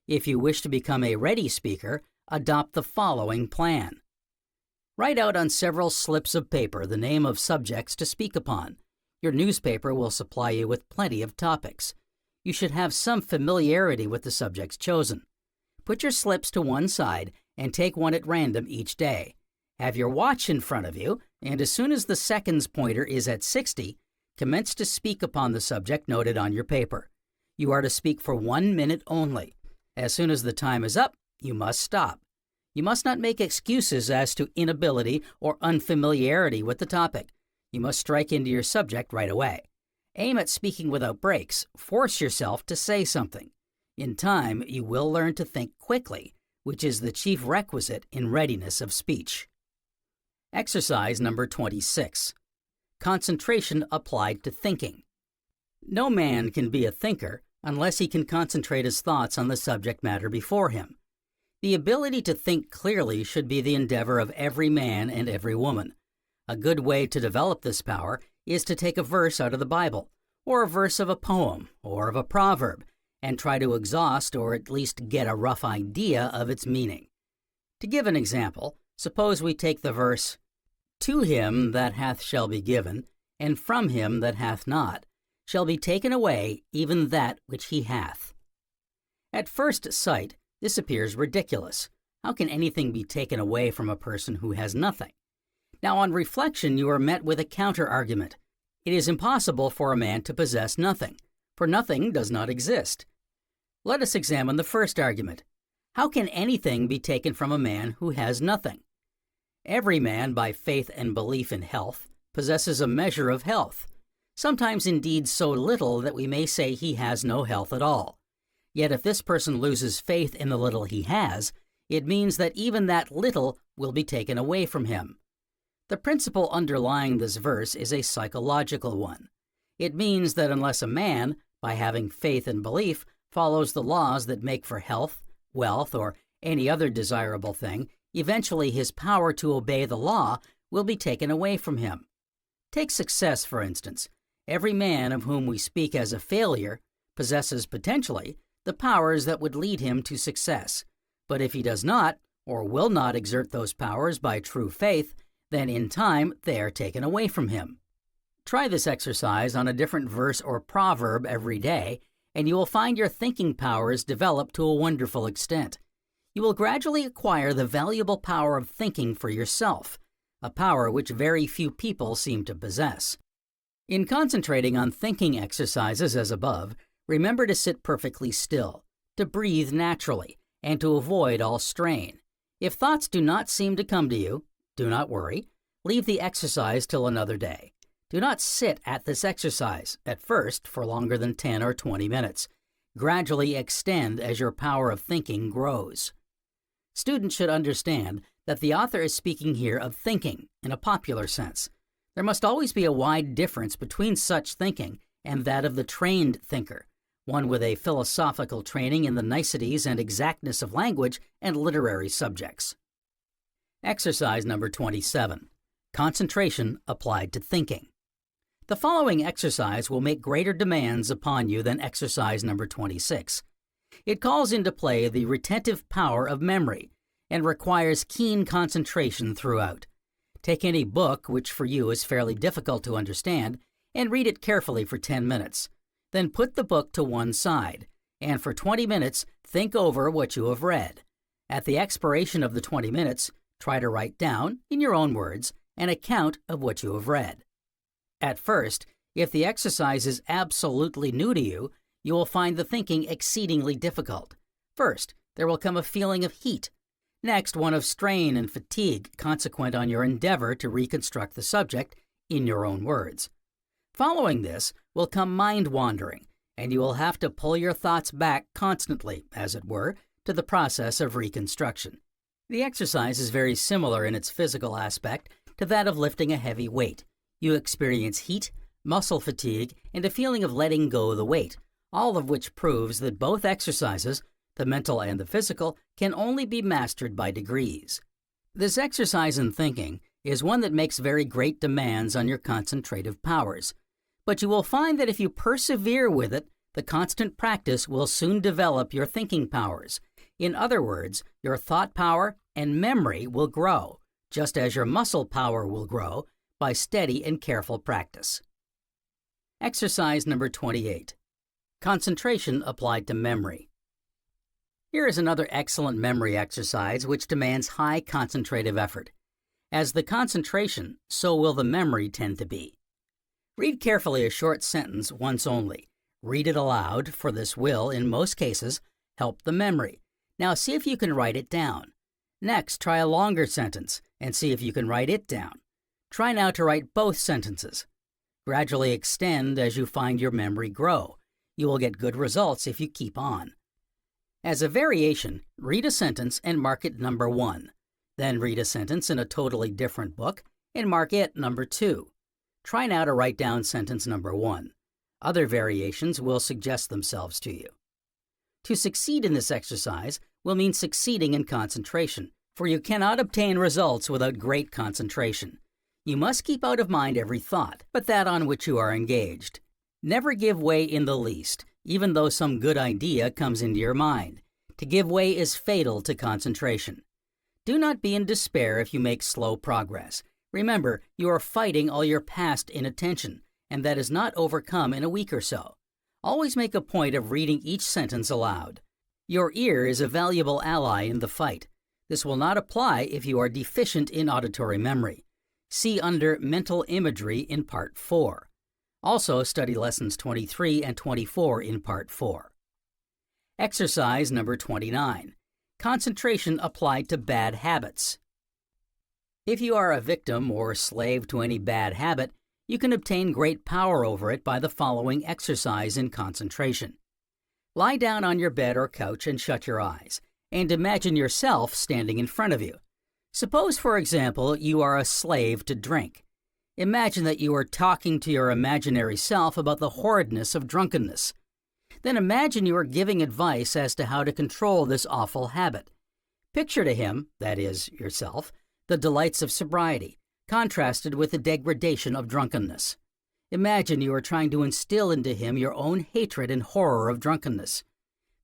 If you wish to become a ready speaker, adopt the following plan. Write out on several slips of paper the name of subjects to speak upon. Your newspaper will supply you with plenty of topics. You should have some familiarity with the subjects chosen. Put your slips to one side and take one at random each day. Have your watch in front of you, and as soon as the seconds pointer is at 60, commence to speak upon the subject noted on your paper. You are to speak for 1 minute only. As soon as the time is up, you must stop. You must not make excuses as to inability or unfamiliarity with the topic. You must strike into your subject right away. Aim at speaking without breaks. Force yourself to say something. In time, you will learn to think quickly, which is the chief requisite in readiness of speech. Exercise number 26. Concentration applied to thinking. No man can be a thinker unless he can concentrate his thoughts on the subject matter before him. The ability to think clearly should be the endeavor of every man and every woman. A good way to develop this power is to take a verse out of the Bible, or a verse of a poem, or of a proverb, and try to exhaust or at least get a rough idea of its meaning. To give an example, suppose we take the verse, "To him that hath shall be given, and from him that hath not shall be taken away even that which he hath." At first sight, this appears ridiculous. How can anything be taken away from a person who has nothing? Now, on reflection, you are met with a counter-argument. It is impossible for a man to possess nothing, for nothing does not exist. Let us examine the first argument. How can anything be taken from a man who has nothing? Every man, by faith and belief in health, possesses a measure of health, sometimes indeed so little that we may say he has no health at all. Yet if this person loses faith in the little he has, it means that even that little will be taken away from him. The principle underlying this verse is a psychological one. It means that unless a man, by having faith and belief, follows the laws that make for health, wealth, or any other desirable thing, eventually his power to obey the law will be taken away from him. Take success, for instance. Every man of whom we speak as a failure possesses potentially the powers that would lead him to success. But if he does not, or will not exert those powers by true faith, then in time they are taken away from him. Try this exercise on a different verse or proverb every day, and you will find your thinking powers develop to a wonderful extent. You will gradually acquire the valuable power of thinking for yourself, a power which very few people seem to possess. In concentrating on thinking exercises as above, remember to sit perfectly still, to breathe naturally, and to avoid all strain. If thoughts do not seem to come to you, do not worry. Leave the exercise till another day. Do not sit at this exercise, at first, for longer than 10 or 20 minutes. Gradually extend as your power of thinking grows. Students should understand that the author is speaking here of thinking in a popular sense. There must always be a wide difference between such thinking and that of the trained thinker, one with a philosophical training in the niceties and exactness of language and literary subjects. Exercise number 27. Concentration applied to thinking. The following exercise will make greater demands upon you than exercise number 26. It calls into play the retentive power of memory and requires keen concentration throughout. Take any book, which for you is fairly difficult to understand, and read it carefully for 10 minutes. Then put the book to one side, and for 20 minutes think over what you have read. At the expiration of the 20 minutes, try to write down, in your own words, an account of what you have read. At first, if the exercise is absolutely new to you, you will find the thinking exceedingly difficult. First, there will come a feeling of heat. Next, one of strain and fatigue consequent on your endeavor to reconstruct the subject in your own words. Following this will come mind-wandering, and you will have to pull your thoughts back constantly, as it were, to the process of reconstruction. The exercise is very similar in its physical aspect to that of lifting a heavy weight. You experience heat, muscle fatigue, and a feeling of letting go the weight, all of which proves that both exercises, the mental and the physical, can only be mastered by degrees. This exercise in thinking is one that makes very great demands on your concentrative powers. But you will find that if you persevere with it, the constant practice will soon develop your thinking powers. In other words, your thought power and memory will grow, just as your muscle power will grow by steady and careful practice. Exercise number 28. Concentration applied to memory. Here is another excellent memory exercise which demands high concentrative effort. As the concentration, so will the memory tend to be. Read carefully a short sentence once only. Read it aloud, for this will, in most cases, help the memory. Now see if you can write it down. Next, try a longer sentence and see if you can write it down. Try now to write both sentences. Gradually extend as you find your memory grow. You will get good results if you keep on. As a variation, read a sentence and mark it number 1. Then read a sentence in a totally different book and mark it number 2. Try now to write down sentence number 1. Other variations will suggest themselves to you. To succeed in this exercise will mean succeeding in concentration, for you cannot obtain results without great concentration. You must keep out of mind every thought, but that on which you are engaged. Never give way in the least, even though some good idea comes into your mind. To give way is fatal to concentration. Do not be in despair if you make slow progress. Remember, you are fighting all your past inattention, and that is not overcome in a week or so. Always make a point of reading each sentence aloud. Your ear is a valuable ally in the fight. This will not apply if you are deficient in auditory memory. See under Mental Imagery in Part 4. Also study Lessons 23 and 24 in Part 4. Exercise number 29. Concentration applied to bad habits. If you are a victim or slave to any bad habit, you can obtain great power over it by the following exercise in concentration. Lie down on your bed or couch and shut your eyes, and imagine yourself standing in front of you. Suppose, for example, you are a slave to drink. Imagine that you are talking to your imaginary self about the horridness of drunkenness. Then imagine you are giving advice as to how to control this awful habit. Picture to him, that is, yourself, the delights of sobriety, contrasted with the degradation of drunkenness. Imagine you are trying to instill into him your own hatred and horror of drunkenness.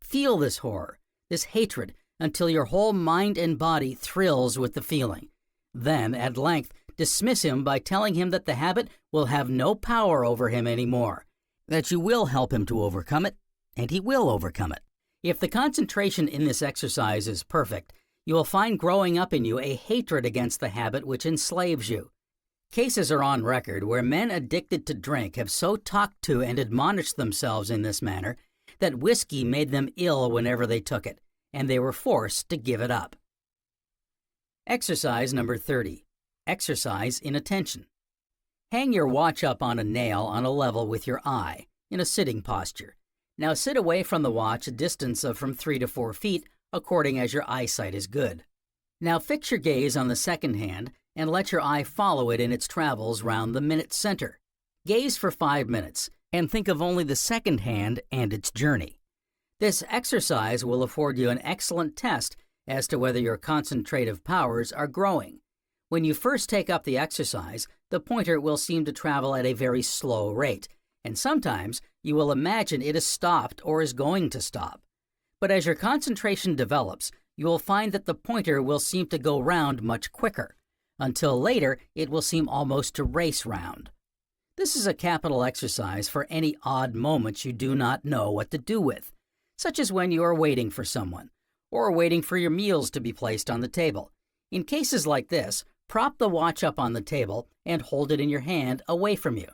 Feel this horror, this hatred, until your whole mind and body thrills with the feeling. Then, at length, dismiss him by telling him that the habit will have no power over him anymore, that you will help him to overcome it, and he will overcome it. If the concentration in this exercise is perfect, you will find growing up in you a hatred against the habit which enslaves you. Cases are on record where men addicted to drink have so talked to and admonished themselves in this manner that whiskey made them ill whenever they took it, and they were forced to give it up. Exercise number 30. Exercise in attention. Hang your watch up on a nail on a level with your eye, in a sitting posture. Now sit away from the watch a distance of from 3 to 4 feet, according as your eyesight is good. Now fix your gaze on the second hand and let your eye follow it in its travels round the minute center. Gaze for 5 minutes and think of only the second hand and its journey. This exercise will afford you an excellent test as to whether your concentrative powers are growing. When you first take up the exercise, the pointer will seem to travel at a very slow rate, and sometimes you will imagine it has stopped or is going to stop. But as your concentration develops, you will find that the pointer will seem to go round much quicker, until later it will seem almost to race round. This is a capital exercise for any odd moments you do not know what to do with, such as when you are waiting for someone, or waiting for your meals to be placed on the table. In cases like this, prop the watch up on the table and hold it in your hand away from you.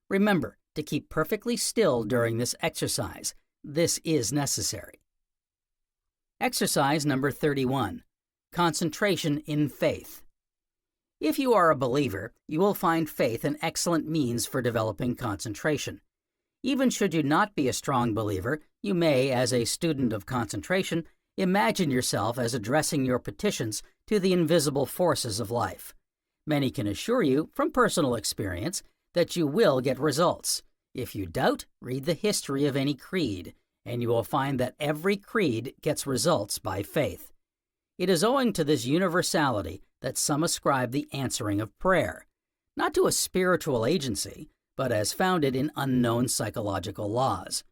Remember to keep perfectly still during this exercise. This is necessary. Exercise number 31. Concentration in faith. If you are a believer, you will find faith an excellent means for developing concentration. Even should you not be a strong believer, you may, as a student of concentration, imagine yourself as addressing your petitions to the invisible forces of life. Many can assure you, from personal experience, that you will get results. If you doubt, read the history of any creed, and you will find that every creed gets results by faith. It is owing to this universality that some ascribe the answering of prayer, not to a spiritual agency, but as founded in unknown psychological laws.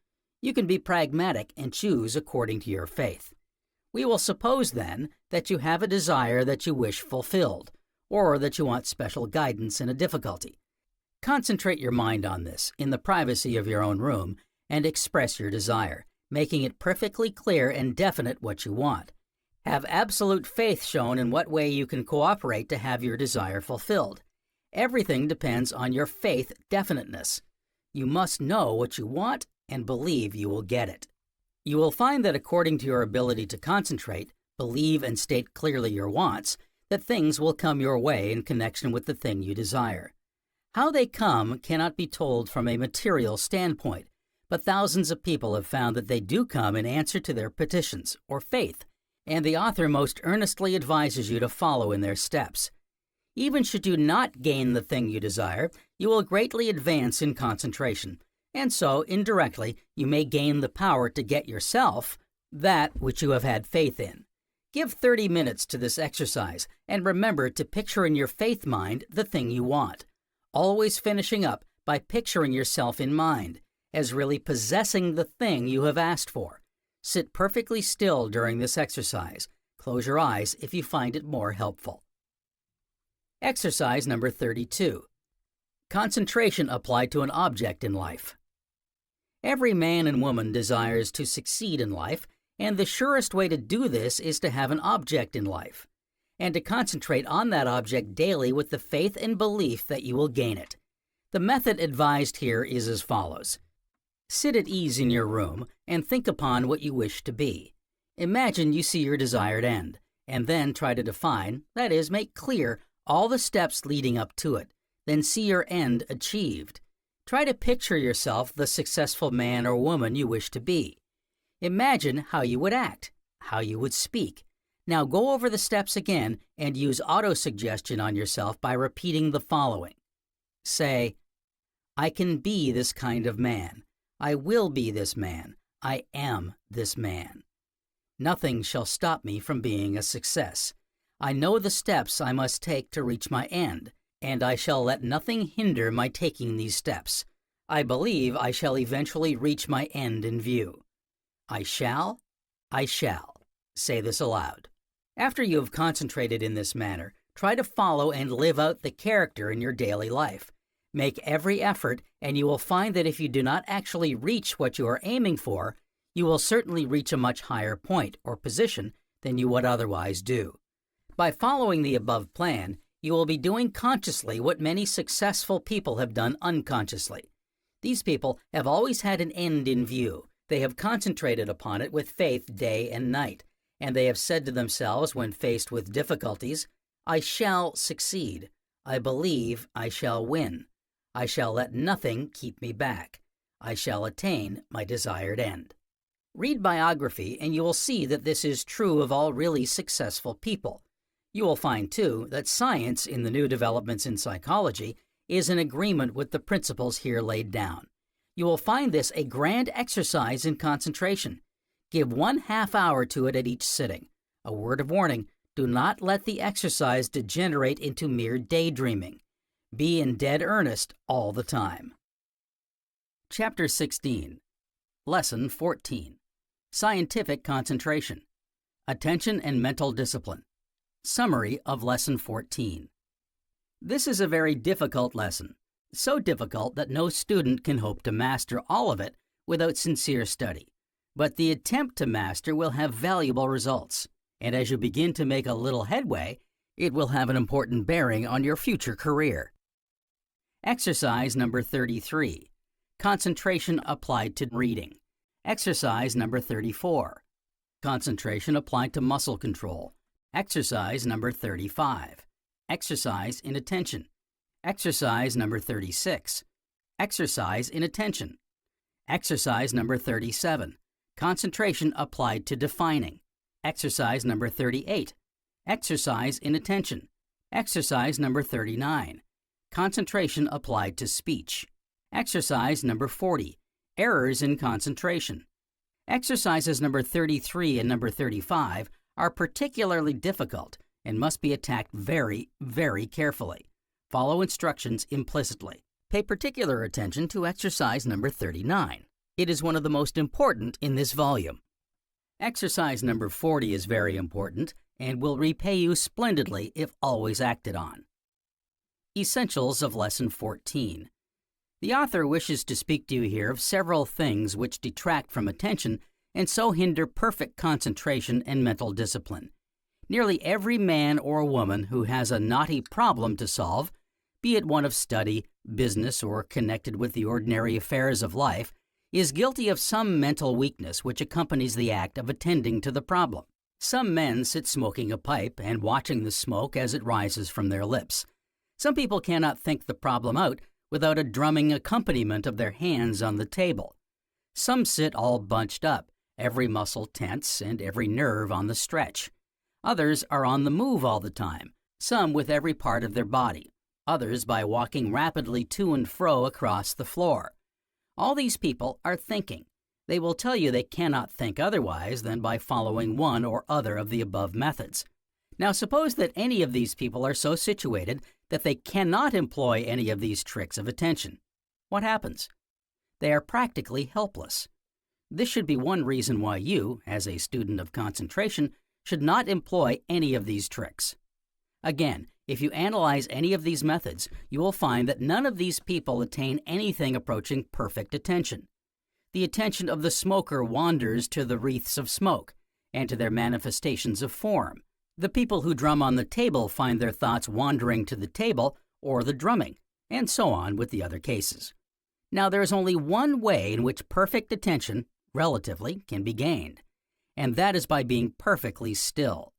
You can be pragmatic and choose according to your faith. We will suppose, then, that you have a desire that you wish fulfilled, or that you want special guidance in a difficulty. Concentrate your mind on this in the privacy of your own room and express your desire. making it perfectly clear and definite what you want. Have absolute faith shown in what way you can cooperate to have your desire fulfilled. Everything depends on your faith definiteness. You must know what you want and believe you will get it. You will find that according to your ability to concentrate, believe and state clearly your wants, that things will come your way in connection with the thing you desire. How they come cannot be told from a material standpoint, but thousands of people have found that they do come in answer to their petitions, or faith, and the author most earnestly advises you to follow in their steps. Even should you not gain the thing you desire, you will greatly advance in concentration, and so, indirectly, you may gain the power to get yourself that which you have had faith in. Give 30 minutes to this exercise, and remember to picture in your faith mind the thing you want, always finishing up by picturing yourself in mind, as really possessing the thing you have asked for. Sit perfectly still during this exercise. Close your eyes if you find it more helpful. Exercise number 32. Concentration applied to an object in life. Every man and woman desires to succeed in life, and the surest way to do this is to have an object in life, and to concentrate on that object daily with the faith and belief that you will gain it. The method advised here is as follows. Sit at ease in your room and think upon what you wish to be. Imagine you see your desired end, and then try to define, that is, make clear, all the steps leading up to it. Then see your end achieved. Try to picture yourself the successful man or woman you wish to be. Imagine how you would act, how you would speak. Now go over the steps again and use auto-suggestion on yourself by repeating the following. Say, I can be this kind of man. I will be this man. I am this man. Nothing shall stop me from being a success. I know the steps I must take to reach my end, and I shall let nothing hinder my taking these steps. I believe I shall eventually reach my end in view. I shall. Say this aloud. After you have concentrated in this manner, try to follow and live out the character in your daily life. Make every effort, and you will find that if you do not actually reach what you are aiming for, you will certainly reach a much higher point or position than you would otherwise do. By following the above plan, you will be doing consciously what many successful people have done unconsciously. These people have always had an end in view. They have concentrated upon it with faith day and night, and they have said to themselves when faced with difficulties, I shall succeed. I believe I shall win. I shall let nothing keep me back. I shall attain my desired end. Read biography and you will see that this is true of all really successful people. You will find, too, that science in the new developments in psychology is in agreement with the principles here laid down. You will find this a grand exercise in concentration. Give 1/2 hour to it at each sitting. A word of warning, do not let the exercise degenerate into mere daydreaming. Be in dead earnest all the time. Chapter 16. Lesson 14. Scientific Concentration. Attention and Mental Discipline. Summary of Lesson 14. This is a very difficult lesson, so difficult that no student can hope to master all of it without sincere study. But the attempt to master will have valuable results, and as you begin to make a little headway, it will have an important bearing on your future career. Exercise number 33. Concentration applied to reading. Exercise number 34. Concentration applied to muscle control. Exercise number 35. Exercise in attention. Exercise number 36. Exercise in attention. Exercise number 37. Concentration applied to defining. Exercise number 38. Exercise in attention. Exercise number 39. Concentration applied to speech. Exercise number 40. Errors in concentration. Exercises number 33 and number 35 are particularly difficult and must be attacked very, very carefully. Follow instructions implicitly. Pay particular attention to exercise number 39. It is one of the most important in this volume. Exercise number 40 is very important and will repay you splendidly if always acted on. Essentials of Lesson 14. The author wishes to speak to you here of several things which detract from attention and so hinder perfect concentration and mental discipline. Nearly every man or woman who has a knotty problem to solve, be it one of study, business, or connected with the ordinary affairs of life, is guilty of some mental weakness which accompanies the act of attending to the problem. Some men sit smoking a pipe and watching the smoke as it rises from their lips. Some people cannot think the problem out without a drumming accompaniment of their hands on the table. Some sit all bunched up, every muscle tense and every nerve on the stretch. Others are on the move all the time, some with every part of their body, others by walking rapidly to and fro across the floor. All these people are thinking. They will tell you they cannot think otherwise than by following one or other of the above methods. Now suppose that any of these people are so situated that they cannot employ any of these tricks of attention. What happens? They are practically helpless. This should be one reason why you, as a student of concentration, should not employ any of these tricks. Again, if you analyze any of these methods, you will find that none of these people attain anything approaching perfect attention. The attention of the smoker wanders to the wreaths of smoke and to their manifestations of form. The people who drum on the table find their thoughts wandering to the table or the drumming, and so on with the other cases. Now, there is only one way in which perfect attention, relatively, can be gained, and that is by being perfectly still.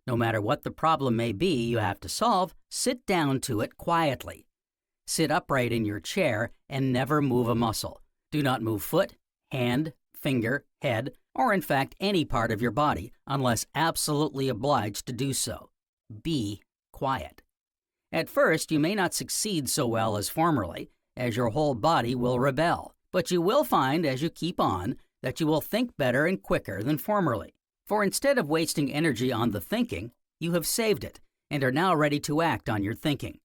No matter what the problem may be you have to solve, sit down to it quietly. Sit upright in your chair and never move a muscle. Do not move foot, hand, finger, head, or in fact any part of your body unless absolutely obliged to do so. Be quiet. At first, you may not succeed so well as formerly, as your whole body will rebel, but you will find as you keep on that you will think better and quicker than formerly. For instead of wasting energy on the thinking, you have saved it and are now ready to act on your thinking.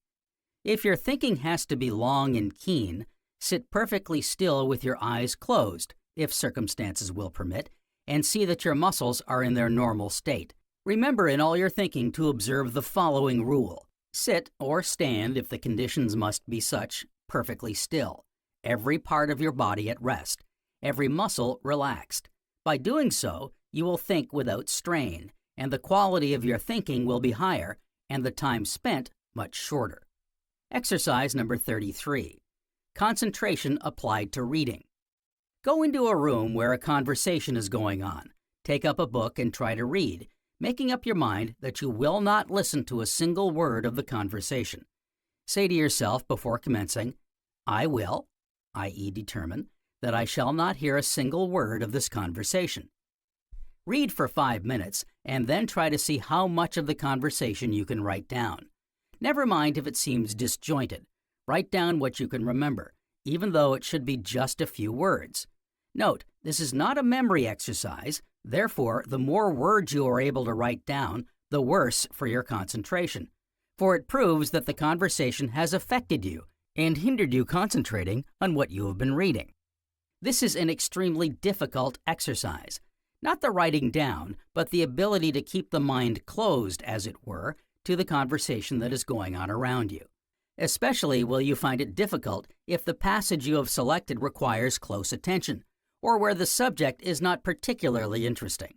If your thinking has to be long and keen, sit perfectly still with your eyes closed, if circumstances will permit, and see that your muscles are in their normal state. Remember in all your thinking to observe the following rule. Sit or stand, if the conditions must be such, perfectly still, every part of your body at rest, every muscle relaxed. By doing so, you will think without strain, and the quality of your thinking will be higher, and the time spent much shorter. Exercise number 33. Concentration applied to reading. Go into a room where a conversation is going on. Take up a book and try to read, making up your mind that you will not listen to a single word of the conversation. Say to yourself before commencing, I will, i.e. determine, that I shall not hear a single word of this conversation. Read for 5 minutes and then try to see how much of the conversation you can write down. Never mind if it seems disjointed. Write down what you can remember, even though it should be just a few words. Note, this is not a memory exercise, therefore the more words you are able to write down, the worse for your concentration, for it proves that the conversation has affected you and hindered you concentrating on what you have been reading. This is an extremely difficult exercise. Not the writing down, but the ability to keep the mind closed, as it were, to the conversation that is going on around you. Especially will you find it difficult if the passage you have selected requires close attention, or where the subject is not particularly interesting.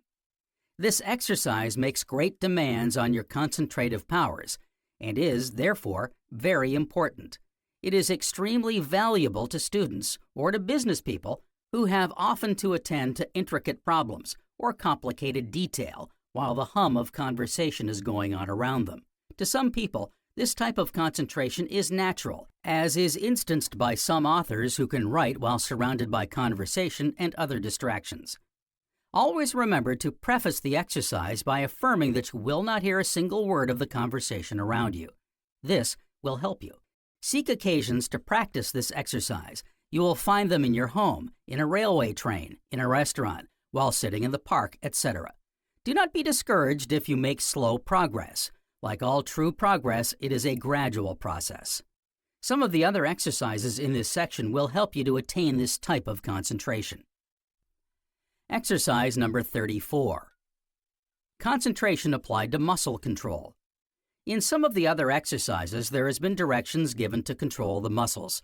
This exercise makes great demands on your concentrative powers, and is, therefore, very important. It is extremely valuable to students or to business people who have often to attend to intricate problems or complicated detail while the hum of conversation is going on around them. To some people, this type of concentration is natural, as is instanced by some authors who can write while surrounded by conversation and other distractions. Always remember to preface the exercise by affirming that you will not hear a single word of the conversation around you. This will help you. Seek occasions to practice this exercise. You will find them in your home, in a railway train, in a restaurant, while sitting in the park, etc. Do not be discouraged if you make slow progress. Like all true progress, it is a gradual process. Some of the other exercises in this section will help you to attain this type of concentration. Exercise number 34. Concentration applied to muscle control. In some of the other exercises, there has been directions given to control the muscles.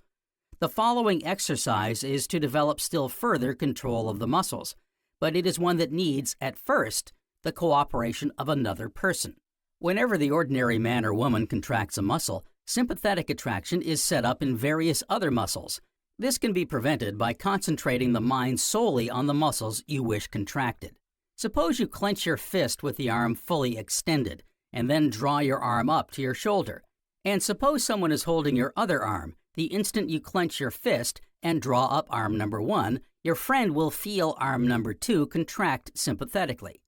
The following exercise is to develop still further control of the muscles, but it is one that needs, at first, the cooperation of another person. Whenever the ordinary man or woman contracts a muscle, sympathetic attraction is set up in various other muscles. This can be prevented by concentrating the mind solely on the muscles you wish contracted. Suppose you clench your fist with the arm fully extended, and then draw your arm up to your shoulder. And suppose someone is holding your other arm. The instant you clench your fist and draw up arm number 1, your friend will feel arm number 2 contract sympathetically.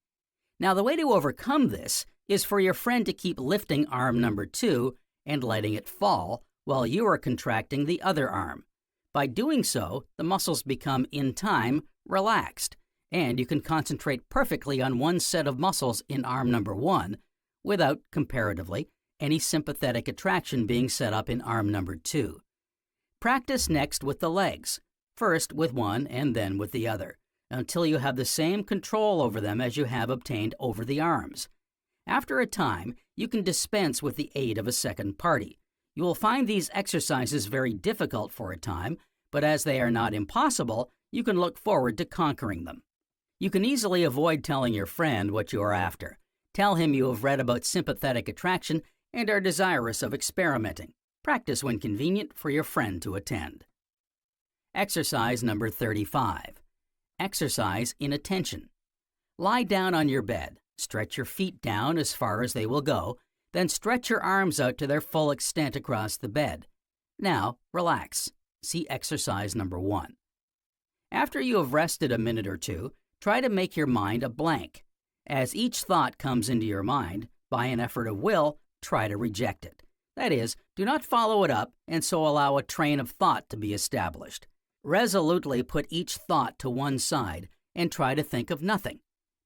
Now, the way to overcome this is for your friend to keep lifting arm number 2 and letting it fall while you are contracting the other arm. By doing so, the muscles become, in time, relaxed, and you can concentrate perfectly on one set of muscles in arm number 1 without, comparatively, any sympathetic attraction being set up in arm number 2. Practice next with the legs, first with one and then with the other, until you have the same control over them as you have obtained over the arms. After a time, you can dispense with the aid of a second party. You will find these exercises very difficult for a time, but as they are not impossible, you can look forward to conquering them. You can easily avoid telling your friend what you are after. Tell him you have read about sympathetic attraction and are desirous of experimenting. Practice when convenient for your friend to attend. Exercise number 35. Exercise in attention. Lie down on your bed. Stretch your feet down as far as they will go, then stretch your arms out to their full extent across the bed. Now, relax. See exercise number 1. After you have rested a minute or two, try to make your mind a blank. As each thought comes into your mind, by an effort of will, try to reject it. That is, do not follow it up and so allow a train of thought to be established. Resolutely put each thought to one side and try to think of nothing.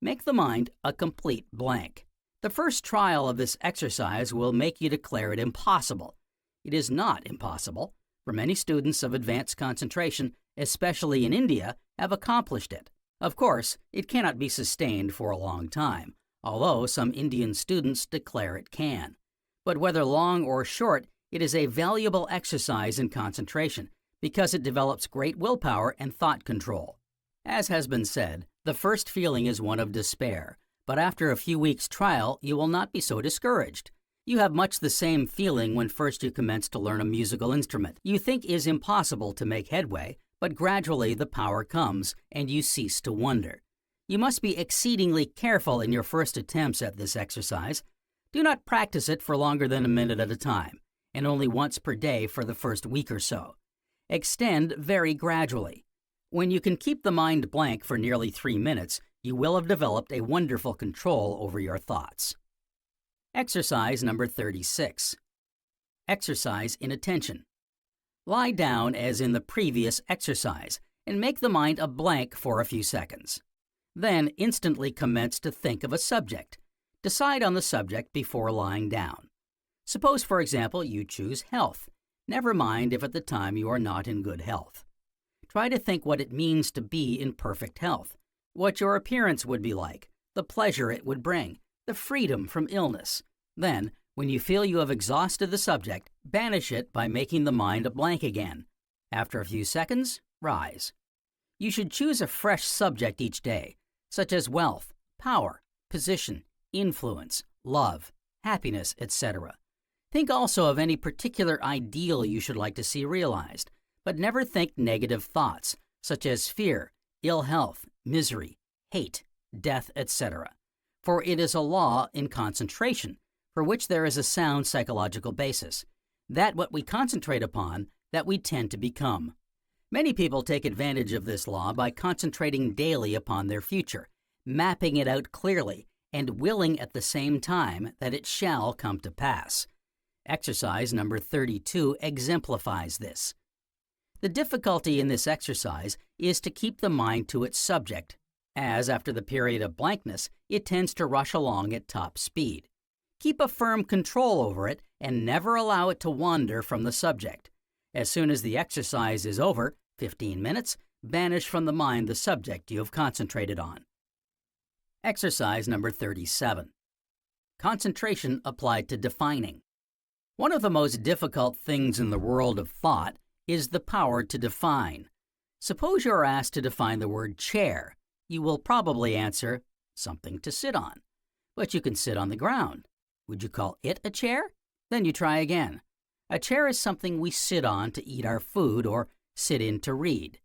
Make the mind a complete blank. The first trial of this exercise will make you declare it impossible. It is not impossible, for many students of advanced concentration, especially in India, have accomplished it. Of course, it cannot be sustained for a long time, although some Indian students declare it can. But whether long or short, it is a valuable exercise in concentration because it develops great willpower and thought control. As has been said, the first feeling is one of despair, but after a few weeks' trial, you will not be so discouraged. You have much the same feeling when first you commence to learn a musical instrument. You think it is impossible to make headway, but gradually the power comes and you cease to wonder. You must be exceedingly careful in your first attempts at this exercise. Do not practice it for longer than a minute at a time, and only once per day for the first week or so. Extend very gradually. When you can keep the mind blank for nearly 3 minutes, you will have developed a wonderful control over your thoughts. Exercise number 36. Exercise in attention. Lie down as in the previous exercise and make the mind a blank for a few seconds. Then instantly commence to think of a subject. Decide on the subject before lying down. Suppose, for example, you choose health. Never mind if at the time you are not in good health. Try to think what it means to be in perfect health, what your appearance would be like, the pleasure it would bring, the freedom from illness. Then, when you feel you have exhausted the subject, banish it by making the mind a blank again. After a few seconds, rise. You should choose a fresh subject each day, such as wealth, power, position, influence, love, happiness, etc. Think also of any particular ideal you should like to see realized, but never think negative thoughts, such as fear, ill health, misery, hate, death, etc. For it is a law in concentration, for which there is a sound psychological basis, that what we concentrate upon, that we tend to become. Many people take advantage of this law by concentrating daily upon their future, mapping it out clearly, and willing at the same time that it shall come to pass. Exercise number 32 exemplifies this. The difficulty in this exercise is to keep the mind to its subject, as after the period of blankness, it tends to rush along at top speed. Keep a firm control over it and never allow it to wander from the subject. As soon as the exercise is over, 15 minutes, banish from the mind the subject you have concentrated on. Exercise number 37. Concentration applied to defining. One of the most difficult things in the world of thought is the power to define. Suppose you are asked to define the word chair. You will probably answer, something to sit on. But you can sit on the ground. Would you call it a chair? Then you try again. A chair is something we sit on to eat our food or sit in to read.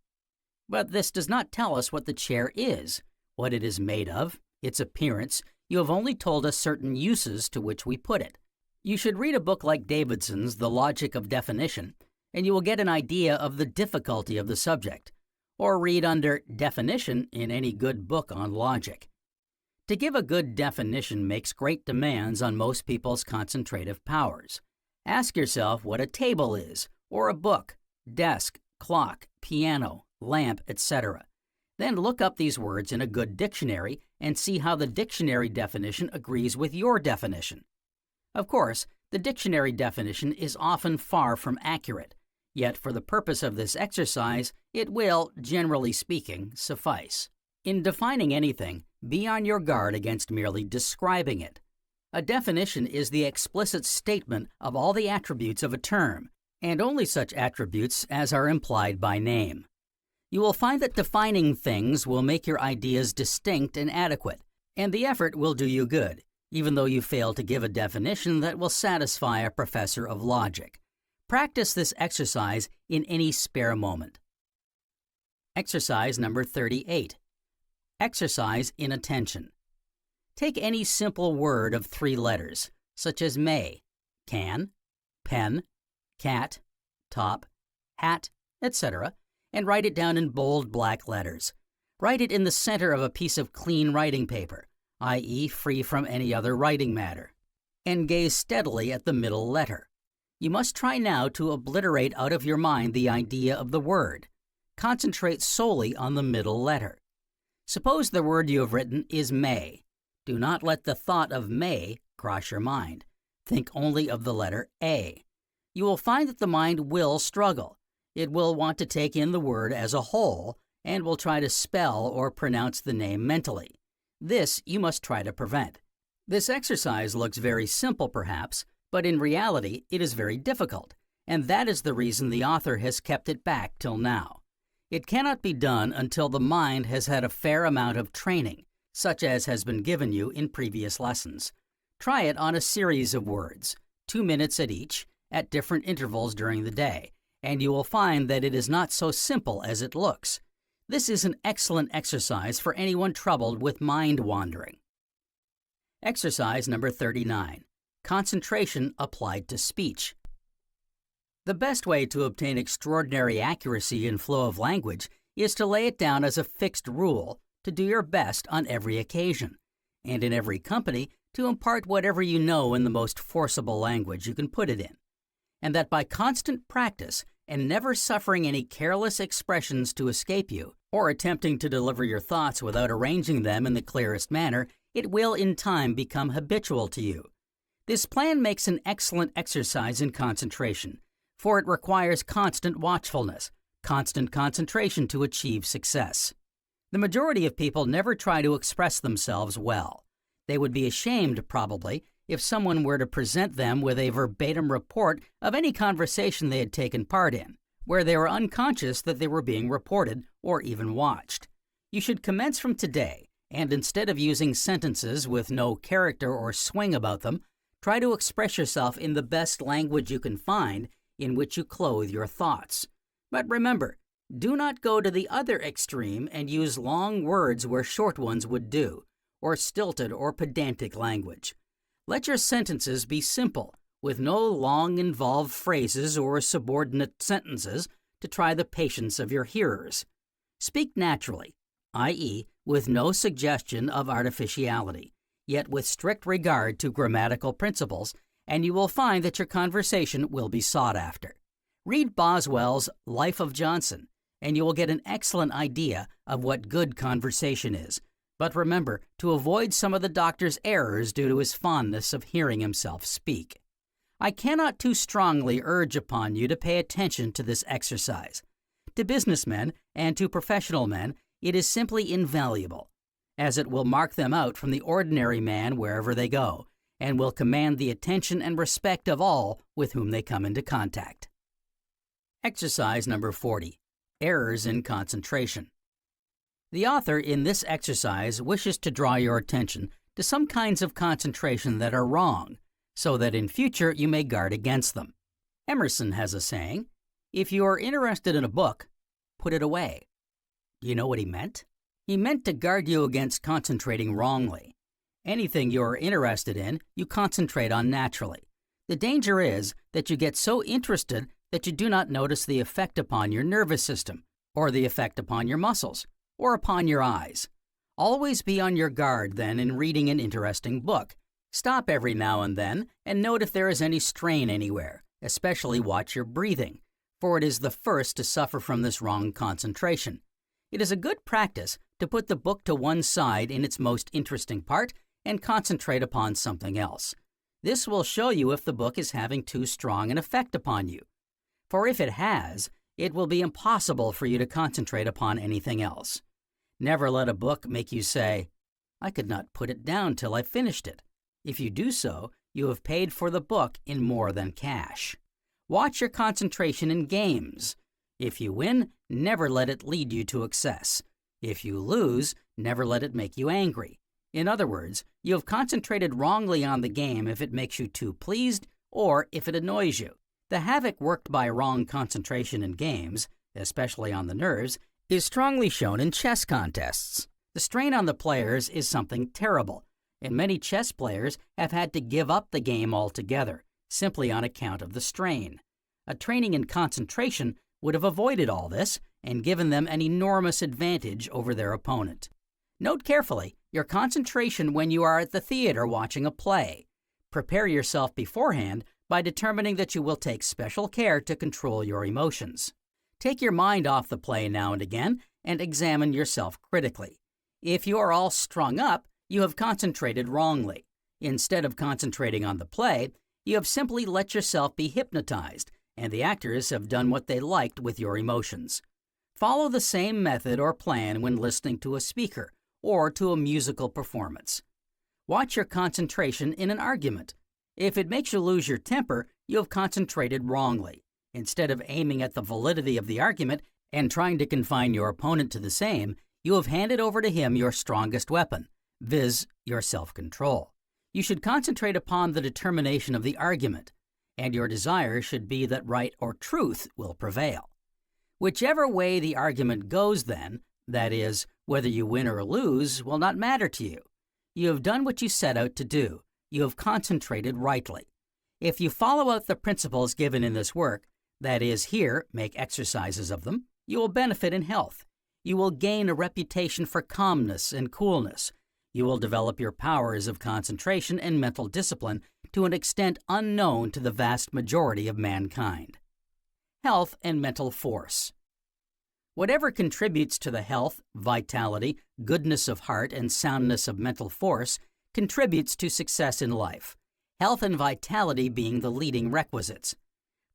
But this does not tell us what the chair is, what it is made of, its appearance. You have only told us certain uses to which we put it. You should read a book like Davidson's The Logic of Definition, and you will get an idea of the difficulty of the subject, or read under definition in any good book on logic. To give a good definition makes great demands on most people's concentrative powers. Ask yourself what a table is, or a book, desk, clock, piano, lamp, etc. Then look up these words in a good dictionary and see how the dictionary definition agrees with your definition. Of course, the dictionary definition is often far from accurate, yet for the purpose of this exercise, it will, generally speaking, suffice. In defining anything, be on your guard against merely describing it. A definition is the explicit statement of all the attributes of a term, and only such attributes as are implied by name. You will find that defining things will make your ideas distinct and adequate, and the effort will do you good, even though you fail to give a definition that will satisfy a professor of logic. Practice this exercise in any spare moment. Exercise number 38. Exercise in attention. Take any simple word of 3 letters, such as may, can, pen, cat, top, hat, etc., and write it down in bold black letters. Write it in the center of a piece of clean writing paper, i.e. free from any other writing matter, and gaze steadily at the middle letter. You must try now to obliterate out of your mind the idea of the word. Concentrate solely on the middle letter. Suppose the word you have written is may. Do not let the thought of may cross your mind. Think only of the letter A. You will find that the mind will struggle. It will want to take in the word as a whole and will try to spell or pronounce the name mentally. This you must try to prevent. This exercise looks very simple perhaps, but in reality it is very difficult, and that is the reason the author has kept it back till now. It cannot be done until the mind has had a fair amount of training, such as has been given you in previous lessons. Try it on a series of words, 2 minutes at each, at different intervals during the day, and you will find that it is not so simple as it looks. This is an excellent exercise for anyone troubled with mind wandering. Exercise number 39. Concentration applied to speech. The best way to obtain extraordinary accuracy in flow of language is to lay it down as a fixed rule to do your best on every occasion, and in every company to impart whatever you know in the most forcible language you can put it in, and that by constant practice and never suffering any careless expressions to escape you, or attempting to deliver your thoughts without arranging them in the clearest manner, it will in time become habitual to you. This plan makes an excellent exercise in concentration, for it requires constant watchfulness, constant concentration to achieve success. The majority of people never try to express themselves well. They would be ashamed, probably, if someone were to present them with a verbatim report of any conversation they had taken part in, where they were unconscious that they were being reported or even watched. You should commence from today, and instead of using sentences with no character or swing about them, try to express yourself in the best language you can find in which you clothe your thoughts. But remember, do not go to the other extreme and use long words where short ones would do, or stilted or pedantic language. Let your sentences be simple, with no long involved phrases or subordinate sentences to try the patience of your hearers. Speak naturally, i.e., with no suggestion of artificiality, yet with strict regard to grammatical principles, and you will find that your conversation will be sought after. Read Boswell's Life of Johnson, and you will get an excellent idea of what good conversation is. But remember to avoid some of the doctor's errors due to his fondness of hearing himself speak. I cannot too strongly urge upon you to pay attention to this exercise. To businessmen and to professional men, it is simply invaluable, as it will mark them out from the ordinary man wherever they go, and will command the attention and respect of all with whom they come into contact. Exercise number 40. Errors in concentration. The author in this exercise wishes to draw your attention to some kinds of concentration that are wrong, so that in future you may guard against them. Emerson has a saying, "If you are interested in a book, put it away." Do you know what he meant? He meant to guard you against concentrating wrongly. Anything you are interested in, you concentrate on naturally. The danger is that you get so interested that you do not notice the effect upon your nervous system, or the effect upon your muscles, or upon your eyes. Always be on your guard, then, in reading an interesting book. Stop every now and then and note if there is any strain anywhere. Especially watch your breathing, for it is the first to suffer from this wrong concentration. It is a good practice to put the book to one side in its most interesting part and concentrate upon something else. This will show you if the book is having too strong an effect upon you. For if it has, it will be impossible for you to concentrate upon anything else. Never let a book make you say, "I could not put it down till I finished it." If you do so, you have paid for the book in more than cash. Watch your concentration in games. If you win, never let it lead you to excess. If you lose, never let it make you angry. In other words, you have concentrated wrongly on the game if it makes you too pleased or if it annoys you. The havoc worked by wrong concentration in games, especially on the nerves, is strongly shown in chess contests. The strain on the players is something terrible, and many chess players have had to give up the game altogether, simply on account of the strain. A training in concentration would have avoided all this and given them an enormous advantage over their opponent. Note carefully your concentration when you are at the theater watching a play. Prepare yourself beforehand by determining that you will take special care to control your emotions. Take your mind off the play now and again and examine yourself critically. If you are all strung up, you have concentrated wrongly. Instead of concentrating on the play, you have simply let yourself be hypnotized, and the actors have done what they liked with your emotions. Follow the same method or plan when listening to a speaker or to a musical performance. Watch your concentration in an argument. If it makes you lose your temper, you have concentrated wrongly. Instead of aiming at the validity of the argument and trying to confine your opponent to the same, you have handed over to him your strongest weapon, viz., your self-control. You should concentrate upon the determination of the argument, and your desire should be that right or truth will prevail. Whichever way the argument goes then, that is, whether you win or lose, will not matter to you. You have done what you set out to do. You have concentrated rightly. If you follow out the principles given in this work, that is, here, make exercises of them, you will benefit in health. You will gain a reputation for calmness and coolness. You will develop your powers of concentration and mental discipline to an extent unknown to the vast majority of mankind. Health and mental force. Whatever contributes to the health, vitality, goodness of heart, and soundness of mental force contributes to success in life, health and vitality being the leading requisites.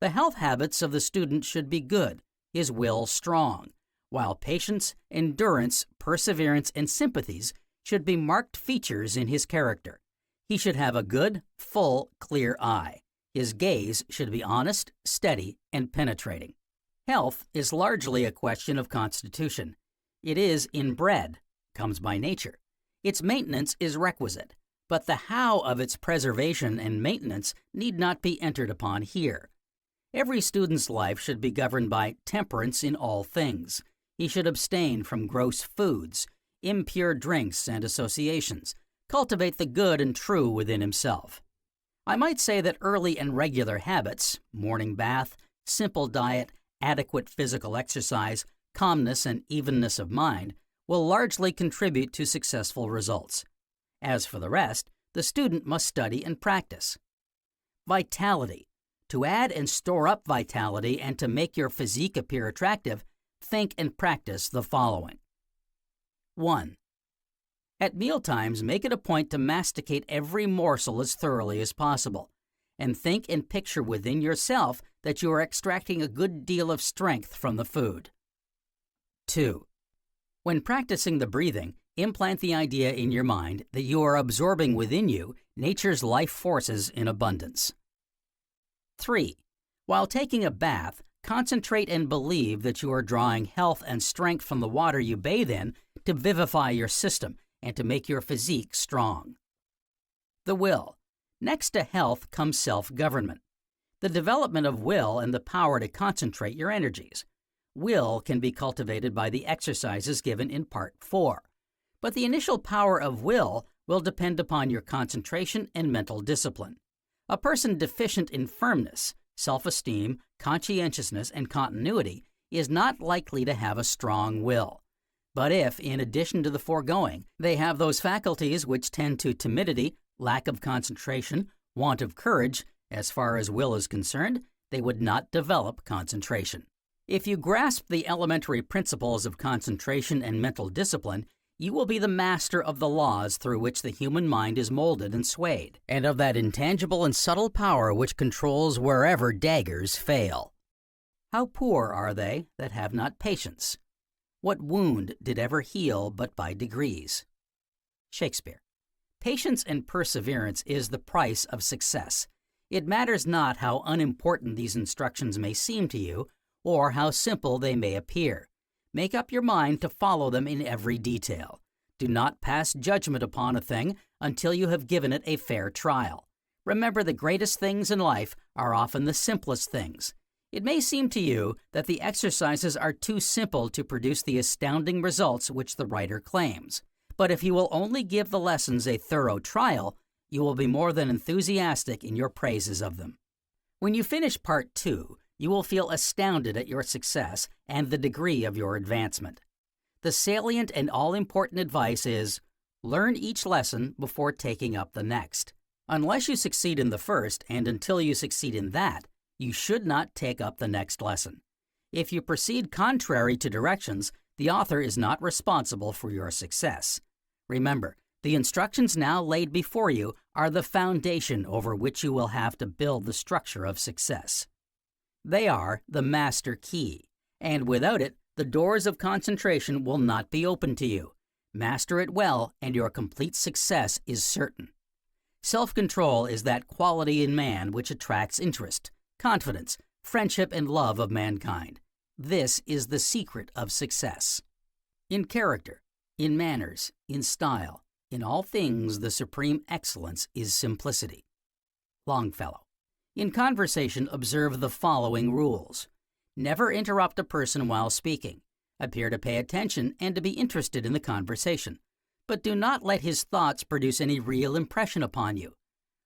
The health habits of the student should be good, his will strong, while patience, endurance, perseverance, and sympathies should be marked features in his character. He should have a good, full, clear eye. His gaze should be honest, steady, and penetrating. Health is largely a question of constitution. It is inbred, comes by nature. Its maintenance is requisite, but the how of its preservation and maintenance need not be entered upon here. Every student's life should be governed by temperance in all things. He should abstain from gross foods, impure drinks and associations, cultivate the good and true within himself. I might say that early and regular habits, morning bath, simple diet, adequate physical exercise, calmness, and evenness of mind will largely contribute to successful results. As for the rest, the student must study and practice. Vitality. To add and store up vitality and to make your physique appear attractive, think and practice the following. 1. At mealtimes, make it a point to masticate every morsel as thoroughly as possible, and think and picture within yourself that you are extracting a good deal of strength from the food. 2. When practicing the breathing, implant the idea in your mind that you are absorbing within you nature's life forces in abundance. 3. While taking a bath, concentrate and believe that you are drawing health and strength from the water you bathe in to vivify your system and to make your physique strong. The will. Next to health comes self-government. The development of will and the power to concentrate your energies. Will can be cultivated by the exercises given in Part 4. But the initial power of will depend upon your concentration and mental discipline. A person deficient in firmness, self-esteem, conscientiousness, and continuity is not likely to have a strong will. But if, in addition to the foregoing, they have those faculties which tend to timidity, lack of concentration, want of courage, as far as will is concerned, they would not develop concentration. If you grasp the elementary principles of concentration and mental discipline, you will be the master of the laws through which the human mind is molded and swayed, and of that intangible and subtle power which controls wherever daggers fail. How poor are they that have not patience? What wound did ever heal but by degrees? Shakespeare. Patience and perseverance is the price of success. It matters not how unimportant these instructions may seem to you, or how simple they may appear. Make up your mind to follow them in every detail. Do not pass judgment upon a thing until you have given it a fair trial. Remember, the greatest things in life are often the simplest things. It may seem to you that the exercises are too simple to produce the astounding results which the writer claims. But if you will only give the lessons a thorough trial, you will be more than enthusiastic in your praises of them. When you finish Part 2, you will feel astounded at your success and the degree of your advancement. The salient and all-important advice is, learn each lesson before taking up the next. Unless you succeed in the first, and until you succeed in that, you should not take up the next lesson. If you proceed contrary to directions, the author is not responsible for your success. Remember, the instructions now laid before you are the foundation over which you will have to build the structure of success. They are the master key, and without it, the doors of concentration will not be open to you. Master it well, and your complete success is certain. Self-control is that quality in man which attracts interest, confidence, friendship, and love of mankind. This is the secret of success. In character, in manners, in style, in all things the supreme excellence is simplicity. Longfellow. In conversation, observe the following rules. Never interrupt a person while speaking. Appear to pay attention and to be interested in the conversation, but do not let his thoughts produce any real impression upon you.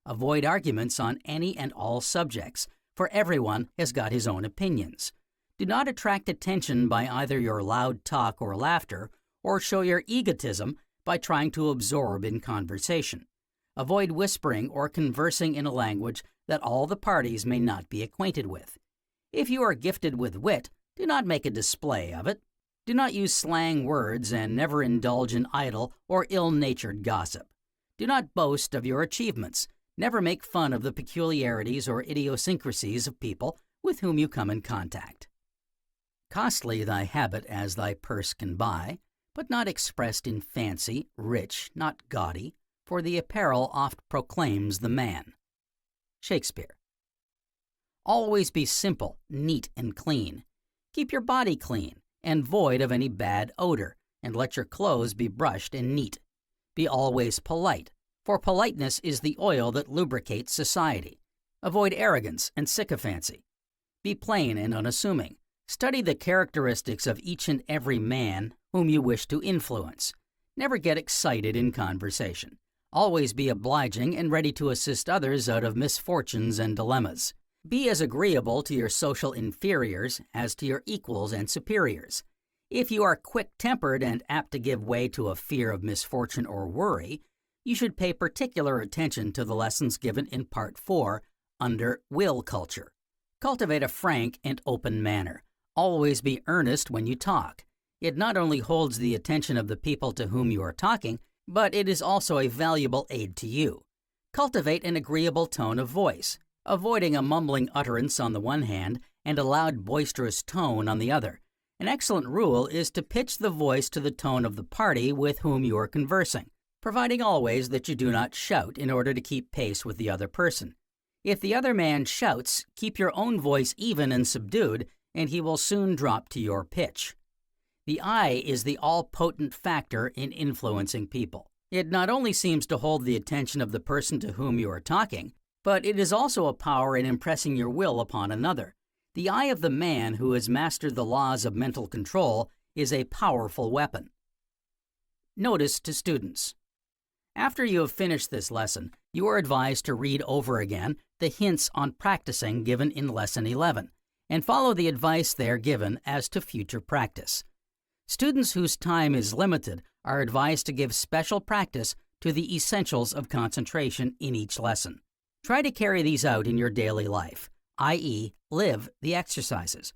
Avoid arguments on any and all subjects, for everyone has got his own opinions. Do not attract attention by either your loud talk or laughter, or show your egotism by trying to absorb in conversation. Avoid whispering or conversing in a language that all the parties may not be acquainted with. If you are gifted with wit, do not make a display of it. Do not use slang words and never indulge in idle or ill-natured gossip. Do not boast of your achievements. Never make fun of the peculiarities or idiosyncrasies of people with whom you come in contact. Costly thy habit as thy purse can buy, but not expressed in fancy, rich, not gaudy, for the apparel oft proclaims the man. Shakespeare. Always be simple, neat, and clean. Keep your body clean and void of any bad odor, and let your clothes be brushed and neat. Be always polite, for politeness is the oil that lubricates society. Avoid arrogance and sycophancy. Be plain and unassuming. Study the characteristics of each and every man whom you wish to influence. Never get excited in conversation. Always be obliging and ready to assist others out of misfortunes and dilemmas. Be as agreeable to your social inferiors as to your equals and superiors. If you are quick-tempered and apt to give way to a fear of misfortune or worry, you should pay particular attention to the lessons given in Part 4 under Will Culture. Cultivate a frank and open manner. Always be earnest when you talk. It not only holds the attention of the people to whom you are talking, but it is also a valuable aid to you. Cultivate an agreeable tone of voice, avoiding a mumbling utterance on the one hand and a loud boisterous tone on the other. An excellent rule is to pitch the voice to the tone of the party with whom you are conversing, providing always that you do not shout in order to keep pace with the other person. If the other man shouts, keep your own voice even and subdued, and he will soon drop to your pitch. The I is the all-potent factor in influencing people. It not only seems to hold the attention of the person to whom you are talking, but it is also a power in impressing your will upon another. The eye of the man who has mastered the laws of mental control is a powerful weapon. Notice to students. After you have finished this lesson, you are advised to read over again the hints on practicing given in Lesson 11, and follow the advice there given as to future practice. Students whose time is limited are advised to give special practice to the essentials of concentration in each lesson. Try to carry these out in your daily life, i.e., live the exercises.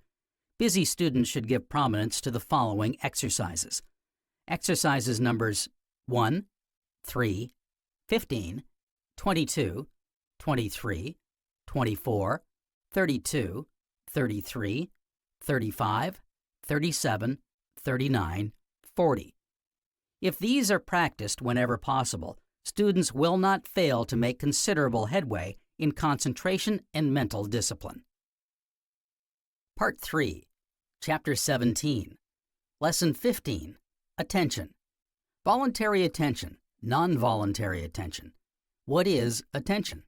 Busy students should give prominence to the following exercises. Exercises numbers 1, 3, 15, 22, 23, 24, 32, 33, 35, 37, 39, 40. If these are practiced whenever possible, students will not fail to make considerable headway in concentration and mental discipline. Part 3, Chapter 17, Lesson 15, Attention. Voluntary attention, non-voluntary attention. What is attention?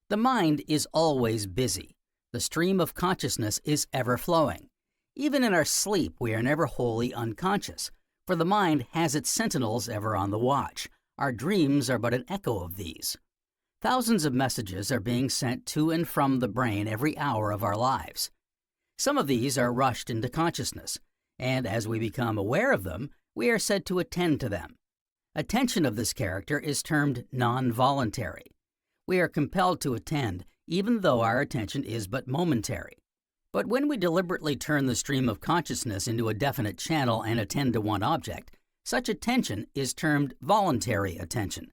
The mind is always busy. The stream of consciousness is ever flowing. Even in our sleep, we are never wholly unconscious, for the mind has its sentinels ever on the watch. Our dreams are but an echo of these. Thousands of messages are being sent to and from the brain every hour of our lives. Some of these are rushed into consciousness, and as we become aware of them, we are said to attend to them. Attention of this character is termed non-voluntary. We are compelled to attend, even though our attention is but momentary. But when we deliberately turn the stream of consciousness into a definite channel and attend to one object, such attention is termed voluntary attention.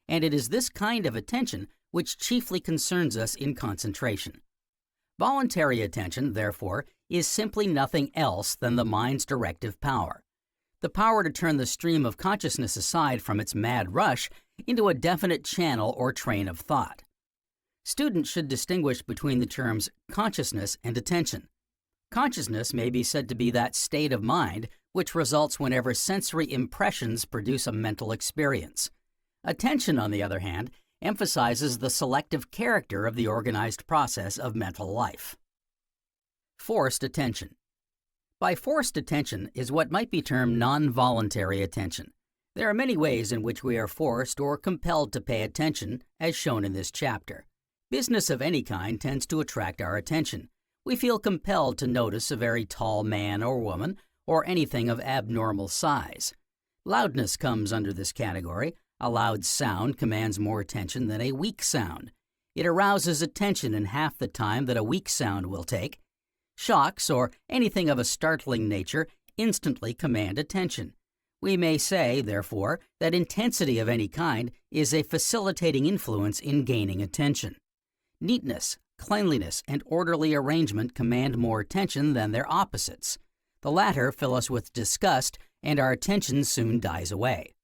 And it is this kind of attention which chiefly concerns us in concentration. Voluntary attention, therefore, is simply nothing else than the mind's directive power. The power to turn the stream of consciousness aside from its mad rush into a definite channel or train of thought. Students should distinguish between the terms consciousness and attention. Consciousness may be said to be that state of mind which results whenever sensory impressions produce a mental experience. Attention, on the other hand, emphasizes the selective character of the organized process of mental life. Forced attention. By forced attention is what might be termed non-voluntary attention. There are many ways in which we are forced or compelled to pay attention, as shown in this chapter. Business of any kind tends to attract our attention. We feel compelled to notice a very tall man or woman, or anything of abnormal size. Loudness comes under this category. A loud sound commands more attention than a weak sound. It arouses attention in half the time that a weak sound will take. Shocks, or anything of a startling nature, instantly command attention. We may say, therefore, that intensity of any kind is a facilitating influence in gaining attention. Neatness, cleanliness, and orderly arrangement command more attention than their opposites. The latter fill us with disgust, and our attention soon dies away.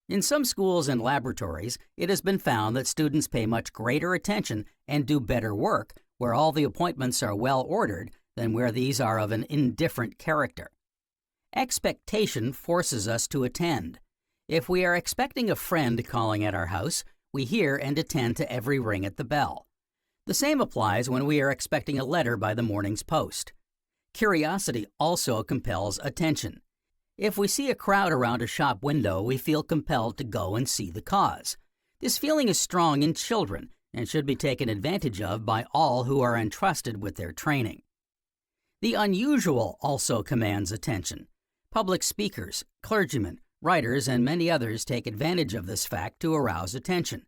In some schools and laboratories, it has been found that students pay much greater attention and do better work where all the appointments are well ordered than where these are of an indifferent character. Expectation forces us to attend. If we are expecting a friend calling at our house, we hear and attend to every ring at the bell. The same applies when we are expecting a letter by the morning's post. Curiosity also compels attention. If we see a crowd around a shop window, we feel compelled to go and see the cause. This feeling is strong in children and should be taken advantage of by all who are entrusted with their training. The unusual also commands attention. Public speakers, clergymen, writers, and many others take advantage of this fact to arouse attention.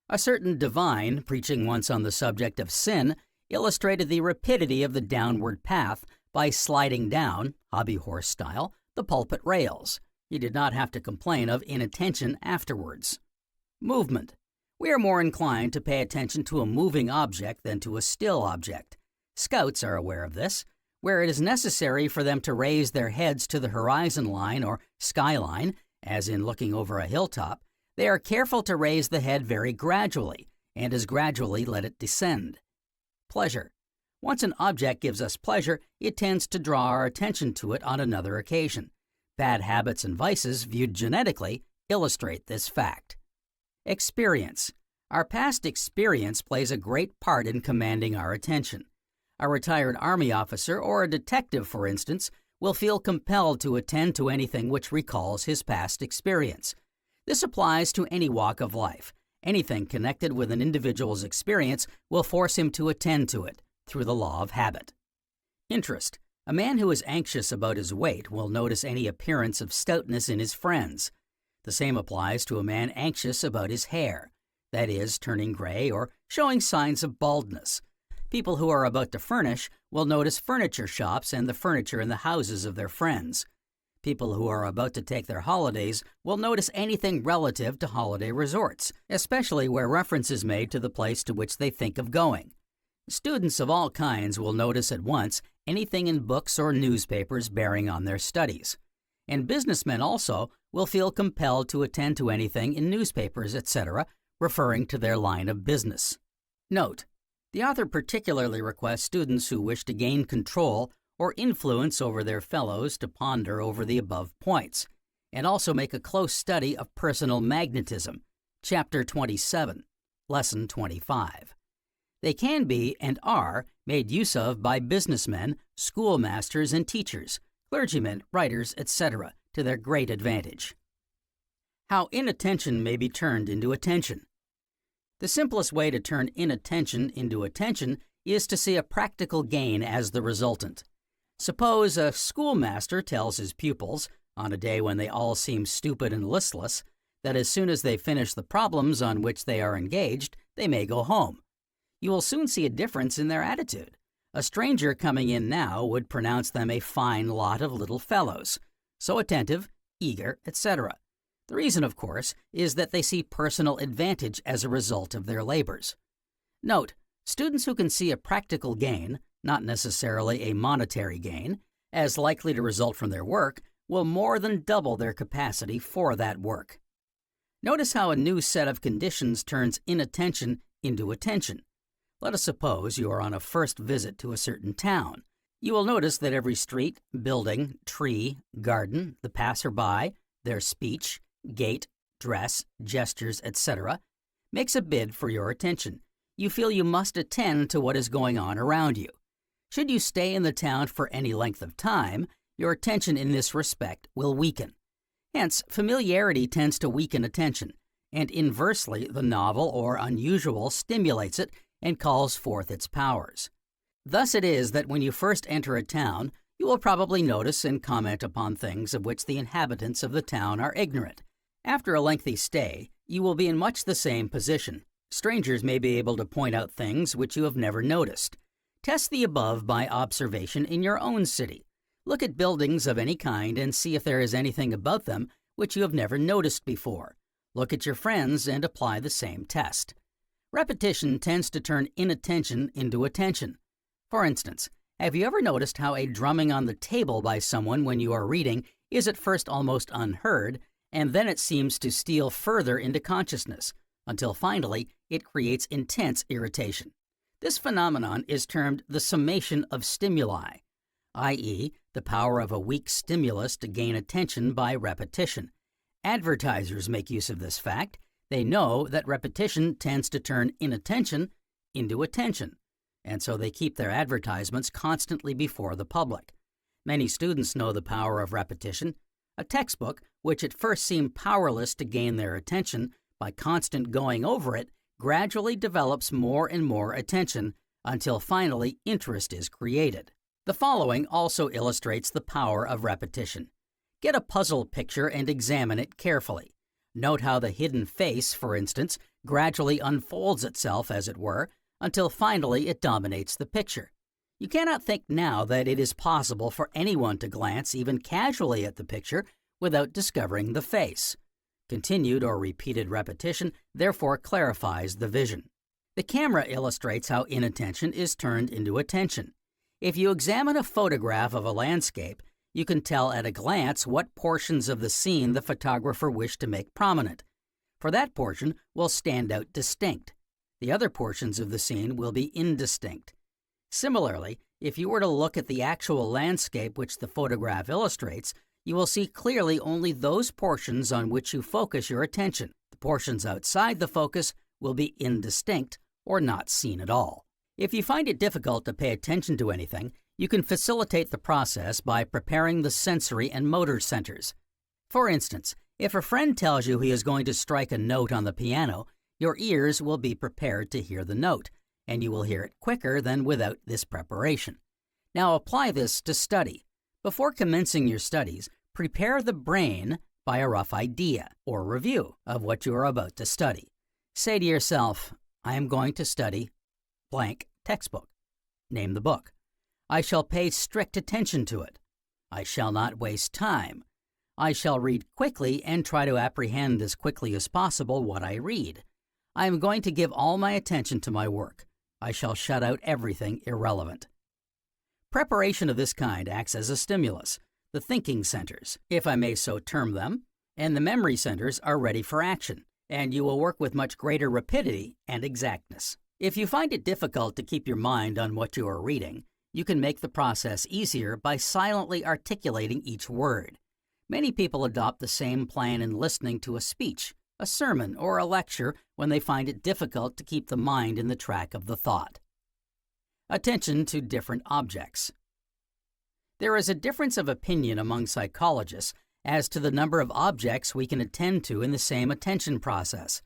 A certain divine, preaching once on the subject of sin, illustrated the rapidity of the downward path by sliding down, hobby horse style, the pulpit rails. He did not have to complain of inattention afterwards. Movement. We are more inclined to pay attention to a moving object than to a still object. Scouts are aware of this. Where it is necessary for them to raise their heads to the horizon line or skyline, as in looking over a hilltop, they are careful to raise the head very gradually, and as gradually let it descend. Pleasure. Once an object gives us pleasure, it tends to draw our attention to it on another occasion. Bad habits and vices, viewed genetically, illustrate this fact. Experience. Our past experience plays a great part in commanding our attention. A retired Army officer or a detective, for instance, will feel compelled to attend to anything which recalls his past experience. This applies to any walk of life. Anything connected with an individual's experience will force him to attend to it through the law of habit. Interest. A man who is anxious about his weight will notice any appearance of stoutness in his friends. The same applies to a man anxious about his hair, that is, turning gray or showing signs of baldness. People who are about to furnish will notice furniture shops and the furniture in the houses of their friends. People who are about to take their holidays will notice anything relative to holiday resorts, especially where reference is made to the place to which they think of going. Students of all kinds will notice at once anything in books or newspapers bearing on their studies. And businessmen also will feel compelled to attend to anything in newspapers, etc., referring to their line of business. Note: the author particularly requests students who wish to gain control or influence over their fellows to ponder over the above points, and also make a close study of personal magnetism, Chapter 27, Lesson 25. They can be and are made use of by businessmen, schoolmasters, and teachers, clergymen, writers, etc., to their great advantage. How inattention may be turned into attention. The simplest way to turn inattention into attention is to see a practical gain as the resultant. Suppose a schoolmaster tells his pupils, on a day when they all seem stupid and listless, that as soon as they finish the problems on which they are engaged, they may go home. You will soon see a difference in their attitude. A stranger coming in now would pronounce them a fine lot of little fellows, so attentive, eager, etc. The reason, of course, is that they see personal advantage as a result of their labors. Note: students who can see a practical gain, not necessarily a monetary gain, as likely to result from their work, will more than double their capacity for that work. Notice how a new set of conditions turns inattention into attention. Let us suppose you are on a first visit to a certain town. You will notice that every street, building, tree, garden, the passerby, their speech, gait, dress, gestures, etc., makes a bid for your attention. You feel you must attend to what is going on around you. Should you stay in the town for any length of time, your attention in this respect will weaken. Hence, familiarity tends to weaken attention, and inversely, the novel or unusual stimulates it and calls forth its powers. Thus it is that when you first enter a town, you will probably notice and comment upon things of which the inhabitants of the town are ignorant. After a lengthy stay, you will be in much the same position. Strangers may be able to point out things which you have never noticed. Test the above by observation in your own city. Look at buildings of any kind and see if there is anything about them which you have never noticed before. Look at your friends and apply the same test. Repetition tends to turn inattention into attention. For instance, have you ever noticed how a drumming on the table by someone when you are reading is at first almost unheard, and then it seems to steal further into consciousness, until finally it creates intense irritation? This phenomenon is termed the summation of stimuli, i.e., the power of a weak stimulus to gain attention by repetition. Advertisers make use of this fact. They know that repetition tends to turn inattention into attention, and so they keep their advertisements constantly before the public. Many students know the power of repetition. A textbook, which at first seemed powerless to gain their attention, by constant going over it, gradually develops more and more attention until finally interest is created. The following also illustrates the power of repetition. Get a puzzle picture and examine it carefully. Note how the hidden face, for instance, gradually unfolds itself, as it were, until finally it dominates the picture. You cannot think now that it is possible for anyone to glance even casually at the picture without discovering the face. Continued or repeated repetition therefore clarifies the vision. The camera illustrates how inattention is turned into attention. If you examine a photograph of a landscape, you can tell at a glance what portions of the scene the photographer wished to make prominent. For that portion will stand out distinct. The other portions of the scene will be indistinct. Similarly, if you were to look at the actual landscape which the photograph illustrates, you will see clearly only those portions on which you focus your attention. The portions outside the focus will be indistinct or not seen at all. If you find it difficult to pay attention to anything, you can facilitate the process by preparing the sensory and motor centers. For instance, if a friend tells you he is going to strike a note on the piano, your ears will be prepared to hear the note, and you will hear it quicker than without this preparation. Now apply this to study. Before commencing your studies, prepare the brain by a rough idea or review of what you are about to study. Say to yourself, I am going to study blank textbook. Name the book. I shall pay strict attention to it. I shall not waste time. I shall read quickly and try to apprehend as quickly as possible what I read. I am going to give all my attention to my work. I shall shut out everything irrelevant. Preparation of this kind acts as a stimulus. The thinking centers, if I may so term them, and the memory centers are ready for action, and you will work with much greater rapidity and exactness. If you find it difficult to keep your mind on what you are reading, you can make the process easier by silently articulating each word. Many people adopt the same plan in listening to a speech, a sermon, or a lecture when they find it difficult to keep the mind in the track of the thought. Attention to different objects. There is a difference of opinion among psychologists as to the number of objects we can attend to in the same attention process.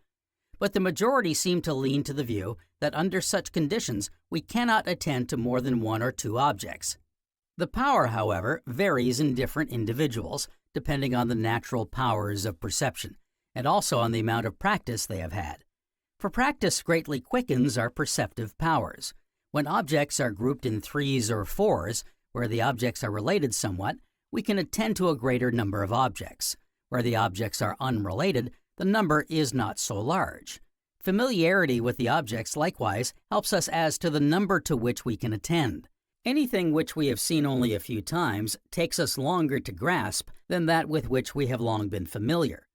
But the majority seem to lean to the view that under such conditions we cannot attend to more than one or two objects. The power, however, varies in different individuals, depending on the natural powers of perception, and also on the amount of practice they have had. For practice greatly quickens our perceptive powers. When objects are grouped in threes or fours, where the objects are related somewhat, we can attend to a greater number of objects. Where the objects are unrelated, the number is not so large. Familiarity with the objects likewise helps us as to the number to which we can attend. Anything which we have seen only a few times takes us longer to grasp than that with which we have long been familiar.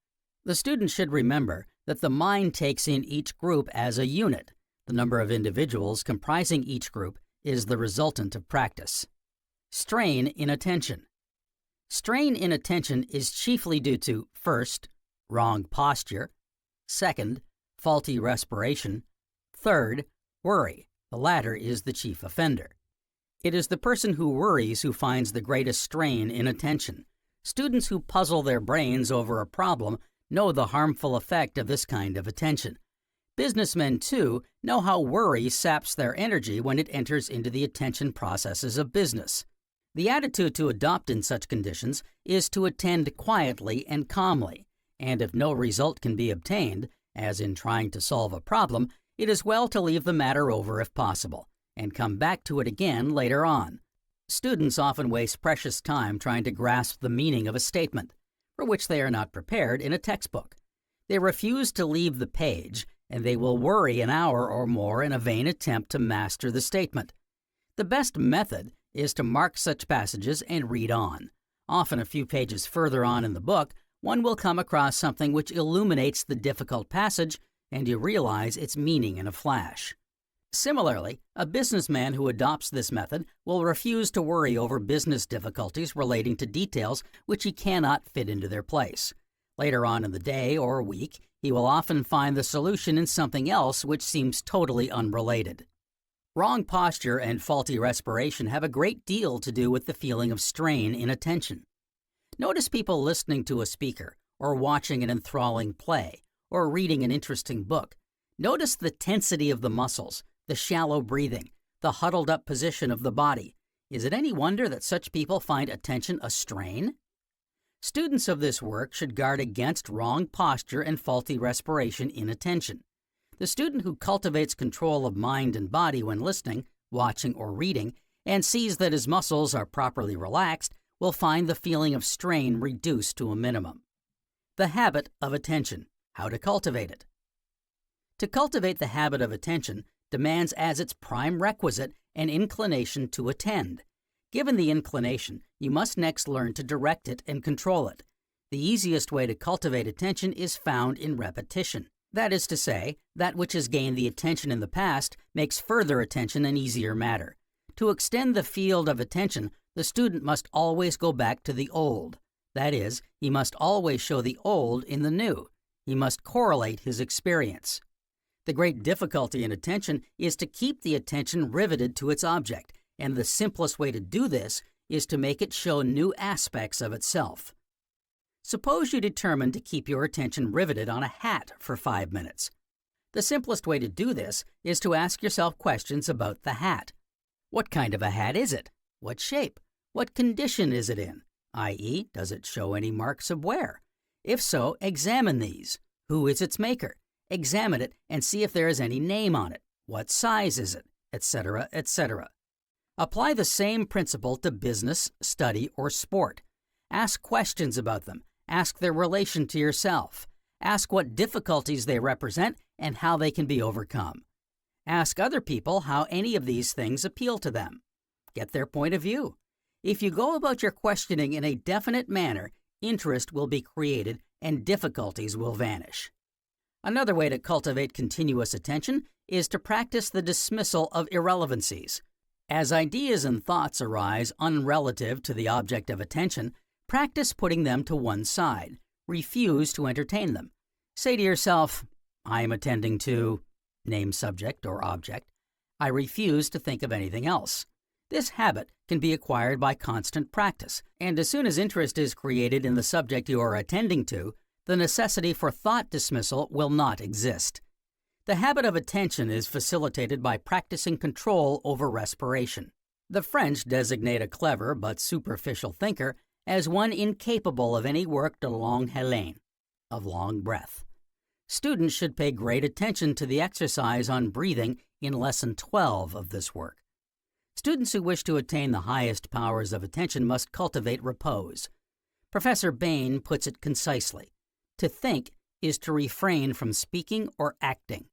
The student should remember that the mind takes in each group as a unit. The number of individuals comprising each group is the resultant of practice. Strain in attention. Strain in attention is chiefly due to, first, wrong posture, second, faulty respiration, third, worry. The latter is the chief offender. It is the person who worries who finds the greatest strain in attention. Students who puzzle their brains over a problem know the harmful effect of this kind of attention. Businessmen, too, know how worry saps their energy when it enters into the attention processes of business. The attitude to adopt in such conditions is to attend quietly and calmly, and if no result can be obtained, as in trying to solve a problem, it is well to leave the matter over if possible, and come back to it again later on. Students often waste precious time trying to grasp the meaning of a statement, for which they are not prepared in a textbook. They refuse to leave the page, and they will worry an hour or more in a vain attempt to master the statement. The best method is to mark such passages and read on. Often a few pages further on in the book, one will come across something which illuminates the difficult passage, and you realize its meaning in a flash. Similarly, a businessman who adopts this method will refuse to worry over business difficulties relating to details which he cannot fit into their place. Later on in the day or week, he will often find the solution in something else which seems totally unrelated. Wrong posture and faulty respiration have a great deal to do with the feeling of strain in attention. Notice people listening to a speaker, or watching an enthralling play, or reading an interesting book. Notice the tensity of the muscles, the shallow breathing, the huddled-up position of the body. Is it any wonder that such people find attention a strain? Students of this work should guard against wrong posture and faulty respiration in attention. The student who cultivates control of mind and body when listening, watching, or reading, and sees that his muscles are properly relaxed, will find the feeling of strain reduced to a minimum. The habit of attention. How to cultivate it. To cultivate the habit of attention demands as its prime requisite an inclination to attend. Given the inclination, you must next learn to direct it and control it. The easiest way to cultivate attention is found in repetition. That is to say, that which has gained the attention in the past makes further attention an easier matter. To extend the field of attention, the student must always go back to the old. That is, he must always show the old in the new. He must correlate his experience. The great difficulty in attention is to keep the attention riveted to its object, and the simplest way to do this is to make it show new aspects of itself. Suppose you determine to keep your attention riveted on a hat for 5 minutes. The simplest way to do this is to ask yourself questions about the hat. What kind of a hat is it? What shape? What condition is it in? i.e., does it show any marks of wear? If so, examine these. Who is its maker? Examine it and see if there is any name on it. What size is it? Etc., etc. Apply the same principle to business, study, or sport. Ask questions about them. Ask their relation to yourself. Ask what difficulties they represent and how they can be overcome. Ask other people how any of these things appeal to them. Get their point of view. If you go about your questioning in a definite manner, interest will be created and difficulties will vanish. Another way to cultivate continuous attention is to practice the dismissal of irrelevancies. As ideas and thoughts arise unrelative to the object of attention, practice putting them to one side. Refuse to entertain them. Say to yourself, I am attending to, name subject or object. I refuse to think of anything else. This habit can be acquired by constant practice, and as soon as interest is created in the subject you are attending to, the necessity for thought dismissal will not exist. The habit of attention is facilitated by practicing control over respiration. The French designate a clever but superficial thinker as one incapable of any work de longue haleine, of long breath. Students should pay great attention to the exercise on breathing in Lesson 12 of this work. Students who wish to attain the highest powers of attention must cultivate repose. Professor Bain puts it concisely. To think is to refrain from speaking or acting.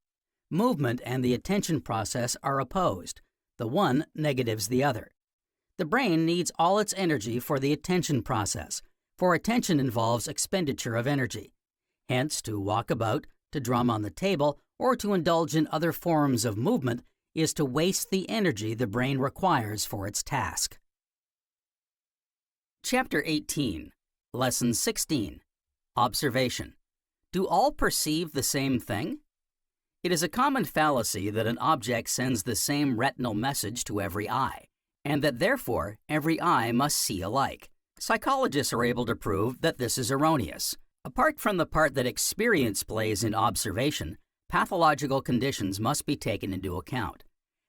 Movement and the attention process are opposed. The one negatives the other. The brain needs all its energy for the attention process, for attention involves expenditure of energy. Hence, to walk about, to drum on the table, or to indulge in other forms of movement is to waste the energy the brain requires for its task. Chapter 18, Lesson 16, Observation. Do all perceive the same thing? It is a common fallacy that an object sends the same retinal message to every eye, and that therefore every eye must see alike. Psychologists are able to prove that this is erroneous. Apart from the part that experience plays in observation, pathological conditions must be taken into account.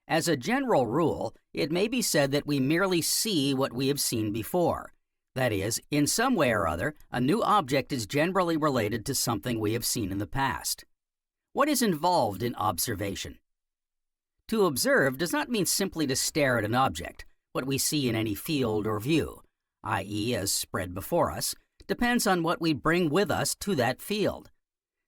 As a general rule, it may be said that we merely see what we have seen before. That is, in some way or other, a new object is generally related to something we have seen in the past. What is involved in observation? To observe does not mean simply to stare at an object. What we see in any field or view, i.e., as spread before us, depends on what we bring with us to that field.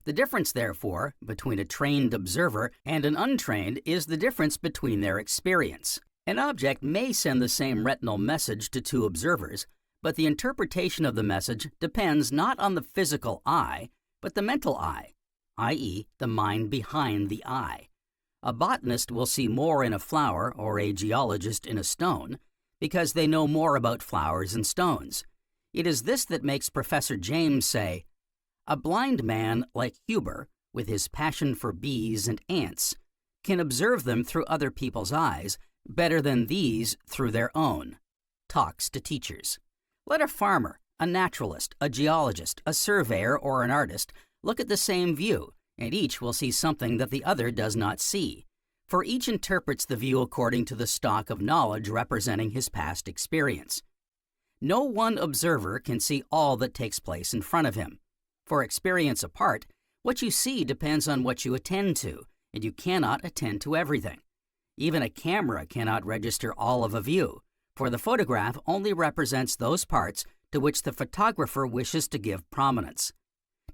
The difference, therefore, between a trained observer and an untrained is the difference between their experience. An object may send the same retinal message to two observers, but the interpretation of the message depends not on the physical eye, but the mental eye, i.e., the mind behind the eye. A botanist will see more in a flower or a geologist in a stone because they know more about flowers and stones. It is this that makes Professor James say, "A blind man like Huber, with his passion for bees and ants, can observe them through other people's eyes better than these through their own." Talks to teachers. Let a farmer, a naturalist, a geologist, a surveyor, or an artist look at the same view, and each will see something that the other does not see, for each interprets the view according to the stock of knowledge representing his past experience. No one observer can see all that takes place in front of him. For experience apart, what you see depends on what you attend to, and you cannot attend to everything. Even a camera cannot register all of a view, for the photograph only represents those parts to which the photographer wishes to give prominence.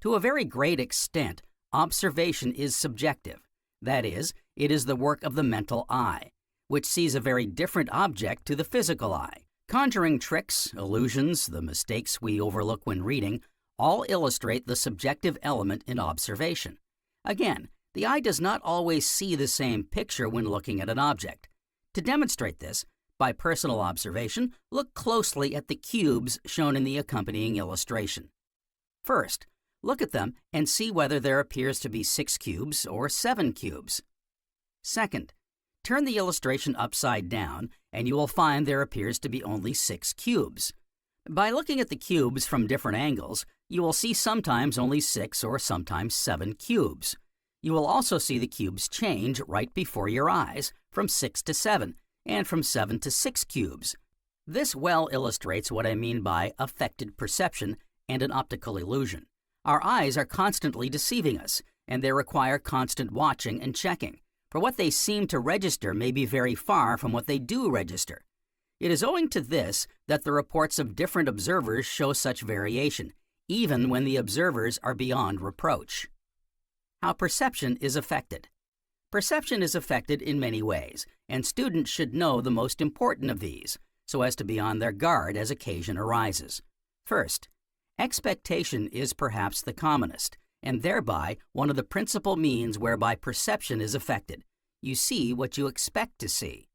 To a very great extent, observation is subjective. That is, it is the work of the mental eye, which sees a very different object to the physical eye. Conjuring tricks, illusions, the mistakes we overlook when reading, all illustrate the subjective element in observation. Again, the eye does not always see the same picture when looking at an object. To demonstrate this, By personal observation, look closely at the cubes shown in the accompanying illustration. First, look at them and see whether there appears to be 6 cubes or 7 cubes. Second, turn the illustration upside down and you will find there appears to be only 6 cubes. By looking at the cubes from different angles, you will see sometimes only 6 or sometimes 7 cubes. You will also see the cubes change right before your eyes, from 6 to 7, and from 7 to 6 cubes. This well illustrates what I mean by affected perception and an optical illusion. Our eyes are constantly deceiving us, and they require constant watching and checking, for what they seem to register may be very far from what they do register. It is owing to this that the reports of different observers show such variation, even when the observers are beyond reproach. How perception is affected. Perception is affected in many ways, and students should know the most important of these, so as to be on their guard as occasion arises. First, expectation is perhaps the commonest, and thereby one of the principal means whereby perception is affected. You see what you expect to see.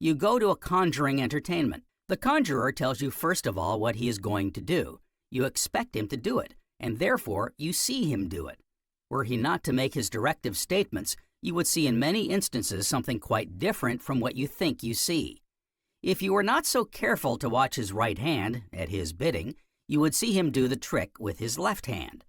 You go to a conjuring entertainment. The conjurer tells you first of all what he is going to do. You expect him to do it, and therefore you see him do it. Were he not to make his directive statements, you would see in many instances something quite different from what you think you see. If you were not so careful to watch his right hand, at his bidding, you would see him do the trick with his left hand.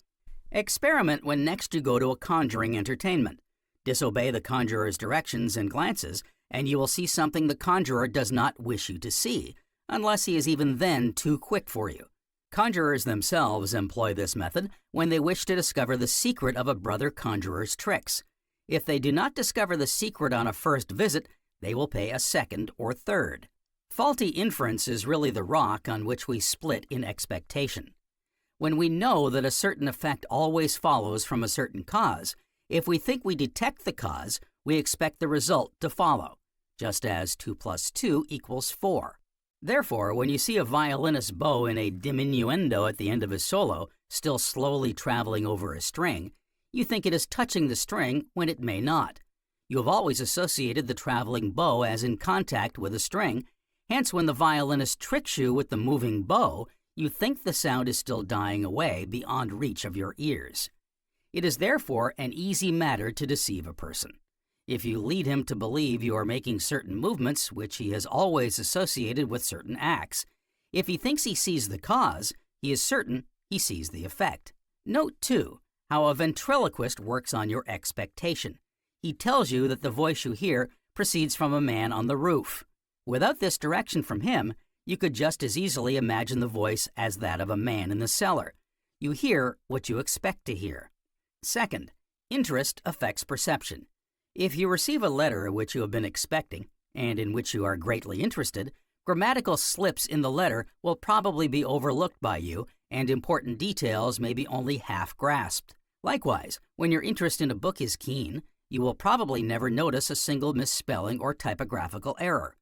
Experiment when next you go to a conjuring entertainment. Disobey the conjurer's directions and glances, and you will see something the conjurer does not wish you to see, unless he is even then too quick for you. Conjurers themselves employ this method when they wish to discover the secret of a brother conjurer's tricks. If they do not discover the secret on a first visit, they will pay a second or third. Faulty inference is really the rock on which we split in expectation. When we know that a certain effect always follows from a certain cause, if we think we detect the cause, we expect the result to follow, just as 2 + 2 = 4. Therefore, when you see a violinist's bow in a diminuendo at the end of his solo, still slowly traveling over a string, you think it is touching the string when it may not. You have always associated the traveling bow as in contact with a string, hence when the violinist tricks you with the moving bow, you think the sound is still dying away beyond reach of your ears. It is therefore an easy matter to deceive a person. If you lead him to believe you are making certain movements which he has always associated with certain acts, if he thinks he sees the cause, he is certain he sees the effect. Note, too, how a ventriloquist works on your expectation. He tells you that the voice you hear proceeds from a man on the roof. Without this direction from him, you could just as easily imagine the voice as that of a man in the cellar. You hear what you expect to hear. Second, interest affects perception. If you receive a letter which you have been expecting, and in which you are greatly interested, grammatical slips in the letter will probably be overlooked by you, and important details may be only half grasped. Likewise, when your interest in a book is keen, you will probably never notice a single misspelling or typographical error.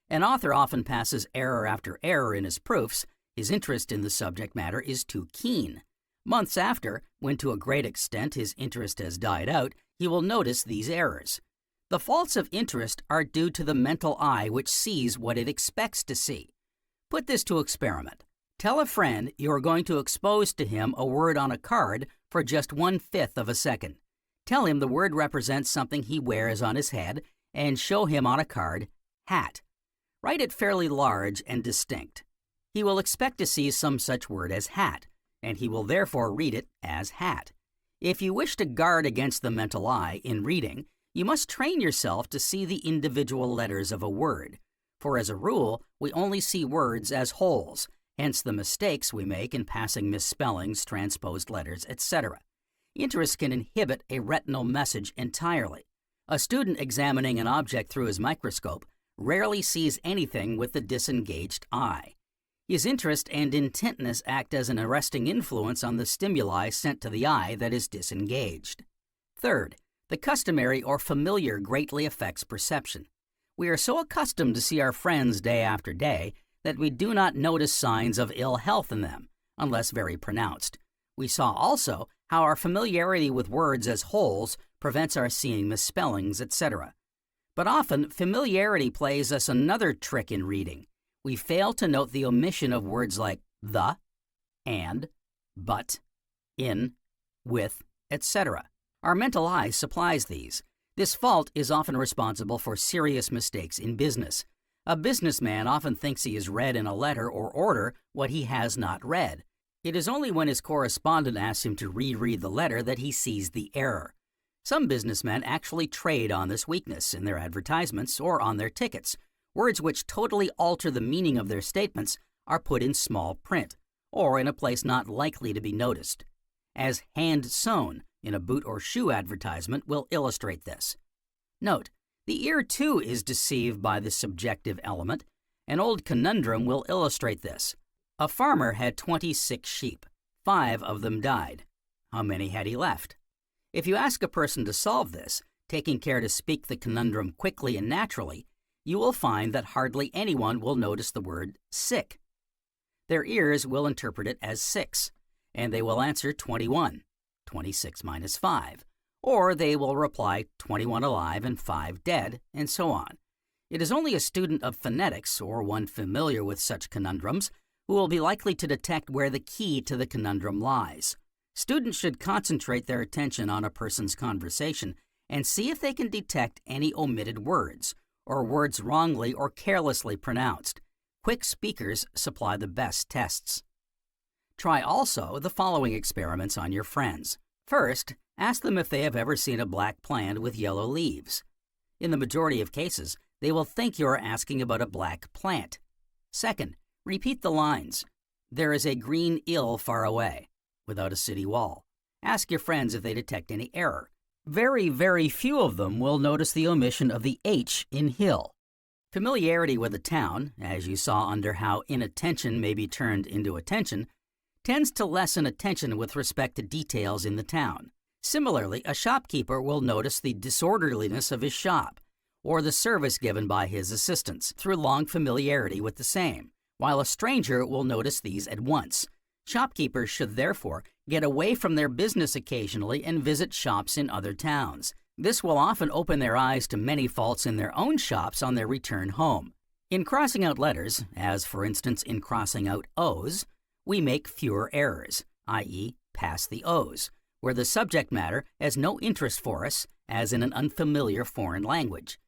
An author often passes error after error in his proofs. His interest in the subject matter is too keen. Months after, when to a great extent his interest has died out, he will notice these errors. The faults of interest are due to the mental eye which sees what it expects to see. Put this to experiment. Tell a friend you are going to expose to him a word on a card for just 1/5 of a second. Tell him the word represents something he wears on his head and show him on a card, hat. Write it fairly large and distinct. He will expect to see some such word as hat, and he will therefore read it as hat. If you wish to guard against the mental eye in reading, you must train yourself to see the individual letters of a word, for as a rule, we only see words as wholes, hence the mistakes we make in passing misspellings, transposed letters, etc. Interest can inhibit a retinal message entirely. A student examining an object through his microscope rarely sees anything with the disengaged eye. His interest and intentness act as an arresting influence on the stimuli sent to the eye that is disengaged. Third, the customary or familiar greatly affects perception. We are so accustomed to see our friends day after day that we do not notice signs of ill health in them, unless very pronounced. We saw also how our familiarity with words as wholes prevents our seeing misspellings, etc. But often, familiarity plays us another trick in reading. We fail to note the omission of words like the, and, but, in, with, etc. Our mental eye supplies these. This fault is often responsible for serious mistakes in business. A businessman often thinks he has read in a letter or order what he has not read. It is only when his correspondent asks him to reread the letter that he sees the error. Some businessmen actually trade on this weakness in their advertisements or on their tickets. Words which totally alter the meaning of their statements are put in small print, or in a place not likely to be noticed. As hand-sewn in a boot or shoe advertisement will illustrate this. Note, the ear too is deceived by the subjective element. An old conundrum will illustrate this. A farmer had 26 sheep. 5 of them died. How many had he left? If you ask a person to solve this, taking care to speak the conundrum quickly and naturally, you will find that hardly anyone will notice the word sick. Their ears will interpret it as 6, and they will answer 21, 26 minus 5, or they will reply 21 alive and 5 dead, and so on. It is only a student of phonetics, or one familiar with such conundrums, who will be likely to detect where the key to the conundrum lies. Students should concentrate their attention on a person's conversation and see if they can detect any omitted words, or words wrongly or carelessly pronounced. Quick speakers supply the best tests. Try also the following experiments on your friends. First, ask them if they have ever seen a black plant with yellow leaves. In the majority of cases, they will think you are asking about a black plant. Second, repeat the lines. There is a green hill far away, without a city wall. Ask your friends if they detect any error. Very, very few of them will notice the omission of the H in hill. Familiarity with a town, as you saw under how inattention may be turned into attention, tends to lessen attention with respect to details in the town. Similarly, a shopkeeper will notice the disorderliness of his shop, or the service given by his assistants, through long familiarity with the same, while a stranger will notice these at once. Shopkeepers should therefore get away from their business occasionally and visit shops in other towns. This will often open their eyes to many faults in their own shops on their return home. In crossing out letters, as for instance in crossing out O's, we make fewer errors, i.e., pass the O's, where the subject matter has no interest for us, as in an unfamiliar foreign language.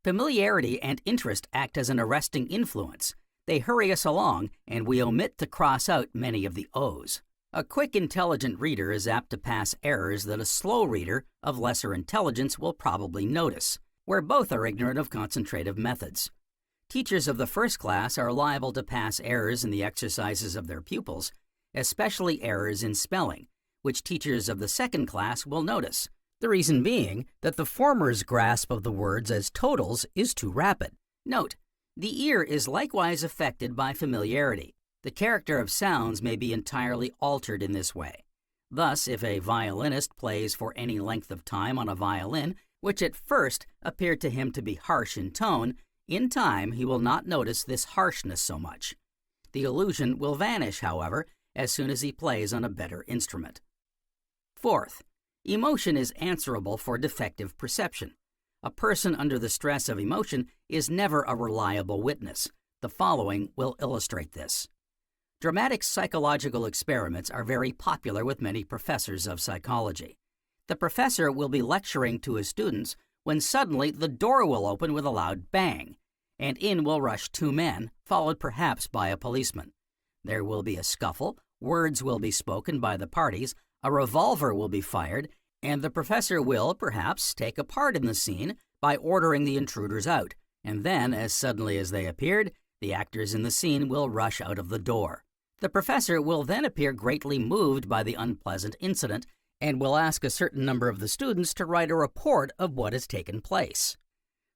Familiarity and interest act as an arresting influence. They hurry us along, and we omit to cross out many of the O's. A quick, intelligent reader is apt to pass errors that a slow reader of lesser intelligence will probably notice, where both are ignorant of concentrative methods. Teachers of the first class are liable to pass errors in the exercises of their pupils, especially errors in spelling, which teachers of the second class will notice. The reason being that the former's grasp of the words as totals is too rapid. Note, the ear is likewise affected by familiarity. The character of sounds may be entirely altered in this way. Thus, if a violinist plays for any length of time on a violin, which at first appeared to him to be harsh in tone, in time he will not notice this harshness so much. The illusion will vanish, however, as soon as he plays on a better instrument. Fourth, emotion is answerable for defective perception. A person under the stress of emotion is never a reliable witness. The following will illustrate this. Dramatic psychological experiments are very popular with many professors of psychology. The professor will be lecturing to his students when suddenly the door will open with a loud bang, and in will rush 2 men, followed perhaps by a policeman. There will be a scuffle, words will be spoken by the parties, a revolver will be fired, and the professor will, perhaps, take a part in the scene by ordering the intruders out, and then, as suddenly as they appeared, the actors in the scene will rush out of the door. The professor will then appear greatly moved by the unpleasant incident and will ask a certain number of the students to write a report of what has taken place.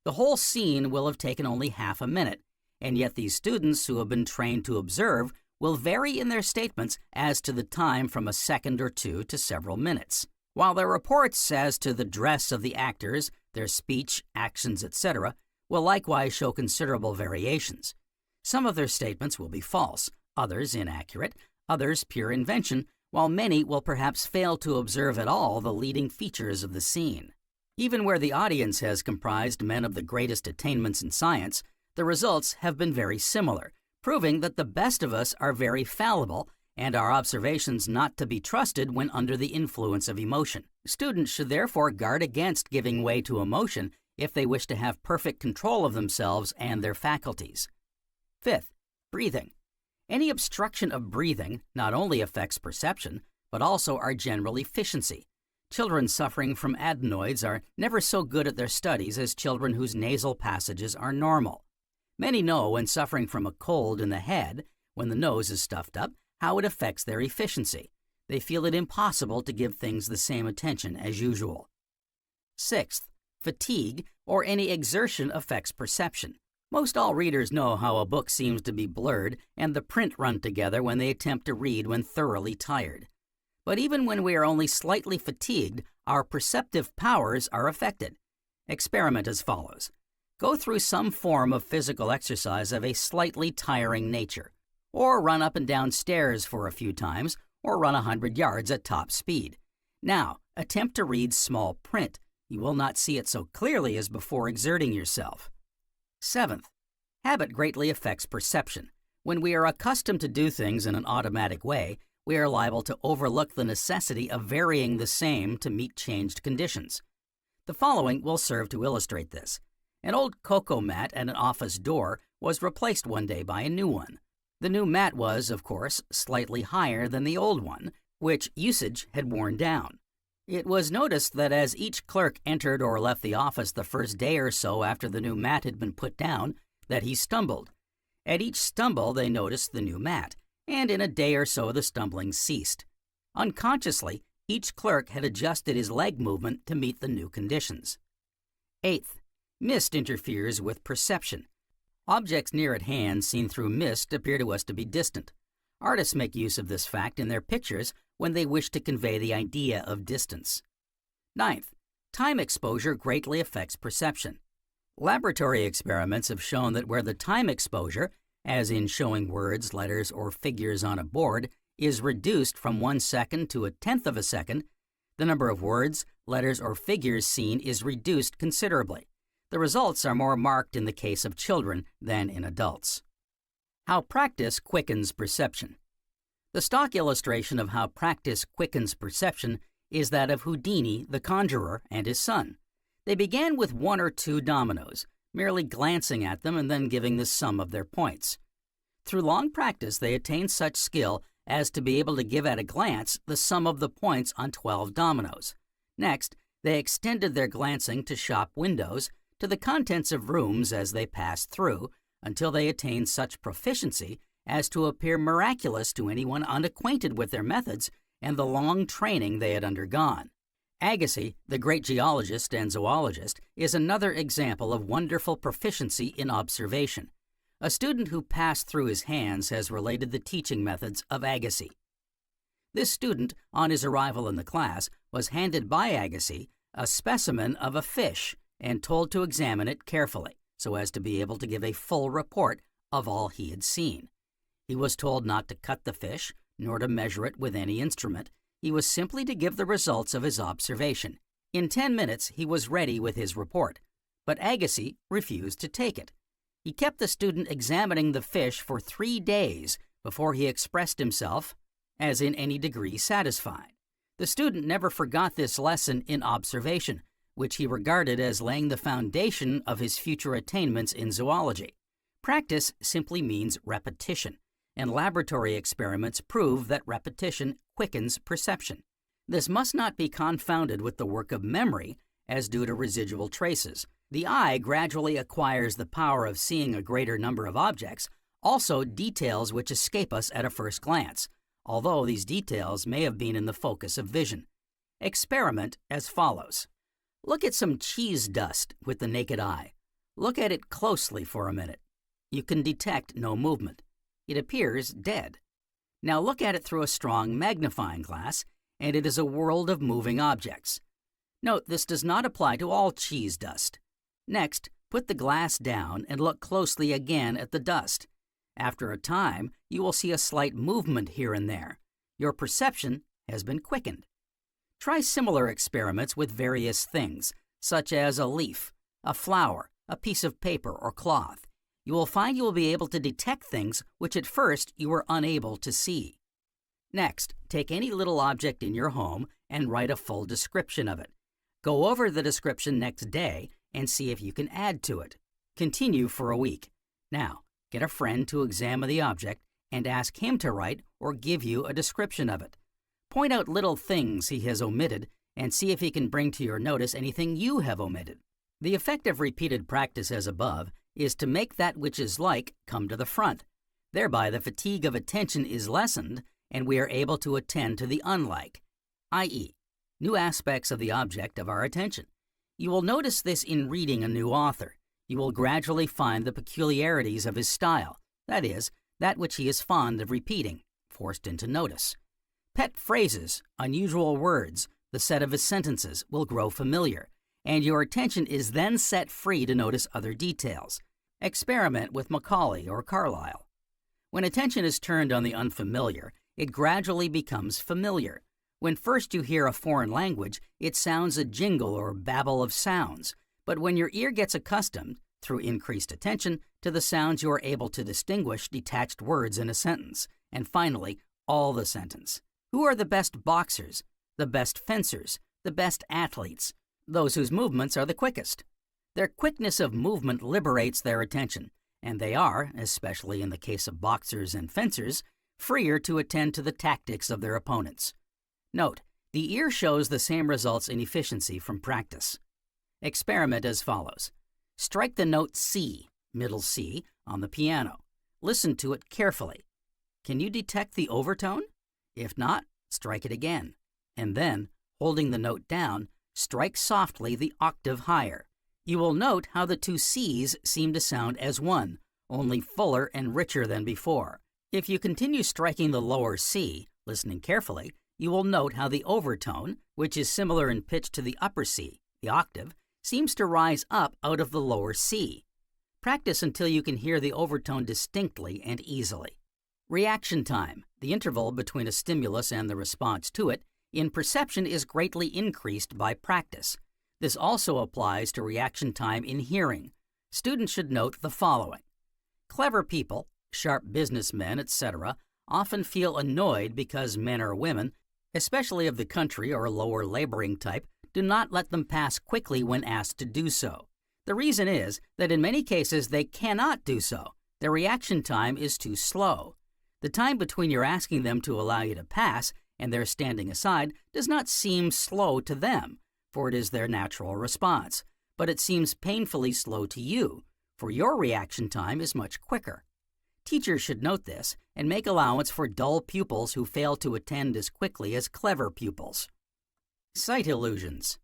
The whole scene will have taken only half a minute, and yet these students who have been trained to observe will vary in their statements as to the time from a second or 2 to several minutes, while their reports as to the dress of the actors, their speech, actions, etc., will likewise show considerable variations. Some of their statements will be false, others inaccurate, others pure invention, while many will perhaps fail to observe at all the leading features of the scene. Even where the audience has comprised men of the greatest attainments in science, the results have been very similar, proving that the best of us are very fallible and our observations not to be trusted when under the influence of emotion. Students should therefore guard against giving way to emotion if they wish to have perfect control of themselves and their faculties. Fifth, breathing. Any obstruction of breathing not only affects perception, but also our general efficiency. Children suffering from adenoids are never so good at their studies as children whose nasal passages are normal. Many know when suffering from a cold in the head, when the nose is stuffed up, how it affects their efficiency. They feel it impossible to give things the same attention as usual. Sixth, fatigue or any exertion affects perception. Most all readers know how a book seems to be blurred and the print run together when they attempt to read when thoroughly tired. But even when we are only slightly fatigued, our perceptive powers are affected. Experiment as follows. Go through some form of physical exercise of a slightly tiring nature, or run up and down stairs for a few times, or run 100 yards at top speed. Now, attempt to read small print. You will not see it so clearly as before exerting yourself. Seventh, habit greatly affects perception. When we are accustomed to do things in an automatic way, we are liable to overlook the necessity of varying the same to meet changed conditions. The following will serve to illustrate this. An old cocoa mat at an office door was replaced one day by a new one. The new mat was, of course, slightly higher than the old one, which usage had worn down. It was noticed that as each clerk entered or left the office the first day or so after the new mat had been put down, that he stumbled. At each stumble they noticed the new mat, and in a day or so the stumbling ceased. Unconsciously, each clerk had adjusted his leg movement to meet the new conditions. Eighth, mist interferes with perception. Objects near at hand seen through mist appear to us to be distant. Artists make use of this fact in their pictures when they wish to convey the idea of distance. Ninth, time exposure greatly affects perception. Laboratory experiments have shown that where the time exposure, as in showing words, letters, or figures on a board, is reduced from 1 second to 1/10 of a second, the number of words, letters, or figures seen is reduced considerably. The results are more marked in the case of children than in adults. How practice quickens perception. The stock illustration of how practice quickens perception is that of Houdini, the conjurer, and his son. They began with 1 or 2 dominoes, merely glancing at them and then giving the sum of their points. Through long practice, they attained such skill as to be able to give at a glance the sum of the points on 12 dominoes. Next, they extended their glancing to shop windows, to the contents of rooms as they passed through, until they attained such proficiency as to appear miraculous to anyone unacquainted with their methods and the long training they had undergone. Agassiz, the great geologist and zoologist, is another example of wonderful proficiency in observation. A student who passed through his hands has related the teaching methods of Agassiz. This student, on his arrival in the class, was handed by Agassiz a specimen of a fish and told to examine it carefully, so as to be able to give a full report of all he had seen. He was told not to cut the fish, nor to measure it with any instrument. He was simply to give the results of his observation. In 10 minutes, he was ready with his report, but Agassiz refused to take it. He kept the student examining the fish for 3 days before he expressed himself as in any degree satisfied. The student never forgot this lesson in observation, which he regarded as laying the foundation of his future attainments in zoology. Practice simply means repetition, and laboratory experiments prove that repetition quickens perception. This must not be confounded with the work of memory, as due to residual traces. The eye gradually acquires the power of seeing a greater number of objects, also details which escape us at a first glance, although these details may have been in the focus of vision. Experiment as follows. Look at some cheese dust with the naked eye. Look at it closely for a minute. You can detect no movement. It appears dead. Now look at it through a strong magnifying glass, and it is a world of moving objects. Note this does not apply to all cheese dust. Next, put the glass down and look closely again at the dust. After a time, you will see a slight movement here and there. Your perception has been quickened. Try similar experiments with various things, such as a leaf, a flower, a piece of paper or cloth, you will find you will be able to detect things which at first you were unable to see. Next, take any little object in your home and write a full description of it. Go over the description next day and see if you can add to it. Continue for a week. Now, get a friend to examine the object and ask him to write or give you a description of it. Point out little things he has omitted and see if he can bring to your notice anything you have omitted. The effect of repeated practice as above is to make that which is like come to the front. Thereby the fatigue of attention is lessened and we are able to attend to the unlike, i.e., new aspects of the object of our attention. You will notice this in reading a new author. You will gradually find the peculiarities of his style, that is, that which he is fond of repeating, forced into notice. Pet phrases, unusual words, the set of his sentences will grow familiar, and your attention is then set free to notice other details. Experiment with Macaulay or Carlyle. When attention is turned on the unfamiliar, it gradually becomes familiar. When first you hear a foreign language, it sounds a jingle or babble of sounds, but when your ear gets accustomed, through increased attention, to the sounds you are able to distinguish detached words in a sentence, and finally, all the sentence. Who are the best boxers, the best fencers, the best athletes? Those whose movements are the quickest. Their quickness of movement liberates their attention, and they are, especially in the case of boxers and fencers, freer to attend to the tactics of their opponents. Note, the ear shows the same results in efficiency from practice. Experiment as follows. Strike the note C, middle C, on the piano. Listen to it carefully. Can you detect the overtone? If not, strike it again, and then, holding the note down, strike softly the octave higher. You will note how the two C's seem to sound as one, only fuller and richer than before. If you continue striking the lower C, listening carefully, you will note how the overtone, which is similar in pitch to the upper C, the octave, seems to rise up out of the lower C. Practice until you can hear the overtone distinctly and easily. Reaction time, the interval between a stimulus and the response to it, in perception is greatly increased by practice. This also applies to reaction time in hearing. Students should note the following. Clever people, sharp businessmen, etc., often feel annoyed because men or women, especially of the country or lower laboring type, do not let them pass quickly when asked to do so. The reason is that in many cases they cannot do so. Their reaction time is too slow. The time between your asking them to allow you to pass and their standing aside does not seem slow to them, for it is their natural response, but it seems painfully slow to you, for your reaction time is much quicker. Teachers should note this and make allowance for dull pupils who fail to attend as quickly as clever pupils. Sight illusions.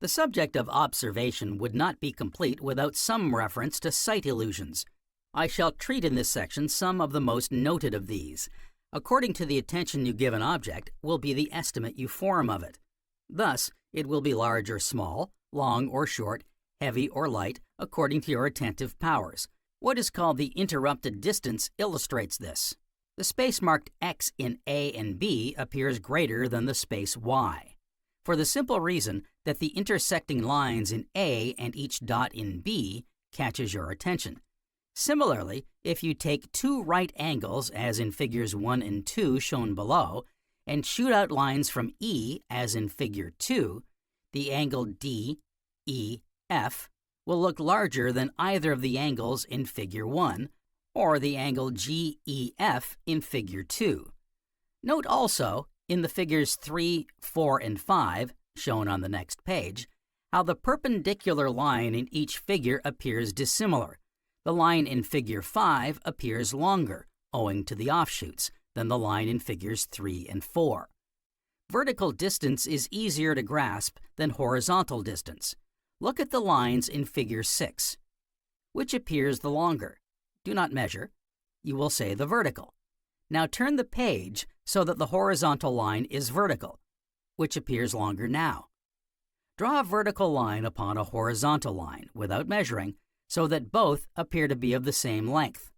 The subject of observation would not be complete without some reference to sight illusions. I shall treat in this section some of the most noted of these. According to the attention you give an object will be the estimate you form of it. Thus, it will be large or small, long or short, heavy or light, according to your attentive powers. What is called the interrupted distance illustrates this. The space marked X in A and B appears greater than the space Y, for the simple reason that the intersecting lines in A and each dot in B catches your attention. Similarly, if you take two right angles, as in figures 1 and 2 shown below, and shoot out lines from E, as in figure 2, the angle D, E, F will look larger than either of the angles in figure 1, or the angle G, E, F in figure 2. Note also, in the figures 3, 4, and 5, shown on the next page, how the perpendicular line in each figure appears dissimilar. The line in figure 5 appears longer, owing to the offshoots, than the line in figures 3 and 4. Vertical distance is easier to grasp than horizontal distance. Look at the lines in figure 6. Which appears the longer? Do not measure. You will say the vertical. Now turn the page so that the horizontal line is vertical. Which appears longer now? Draw a vertical line upon a horizontal line without measuring, so that both appear to be of the same length.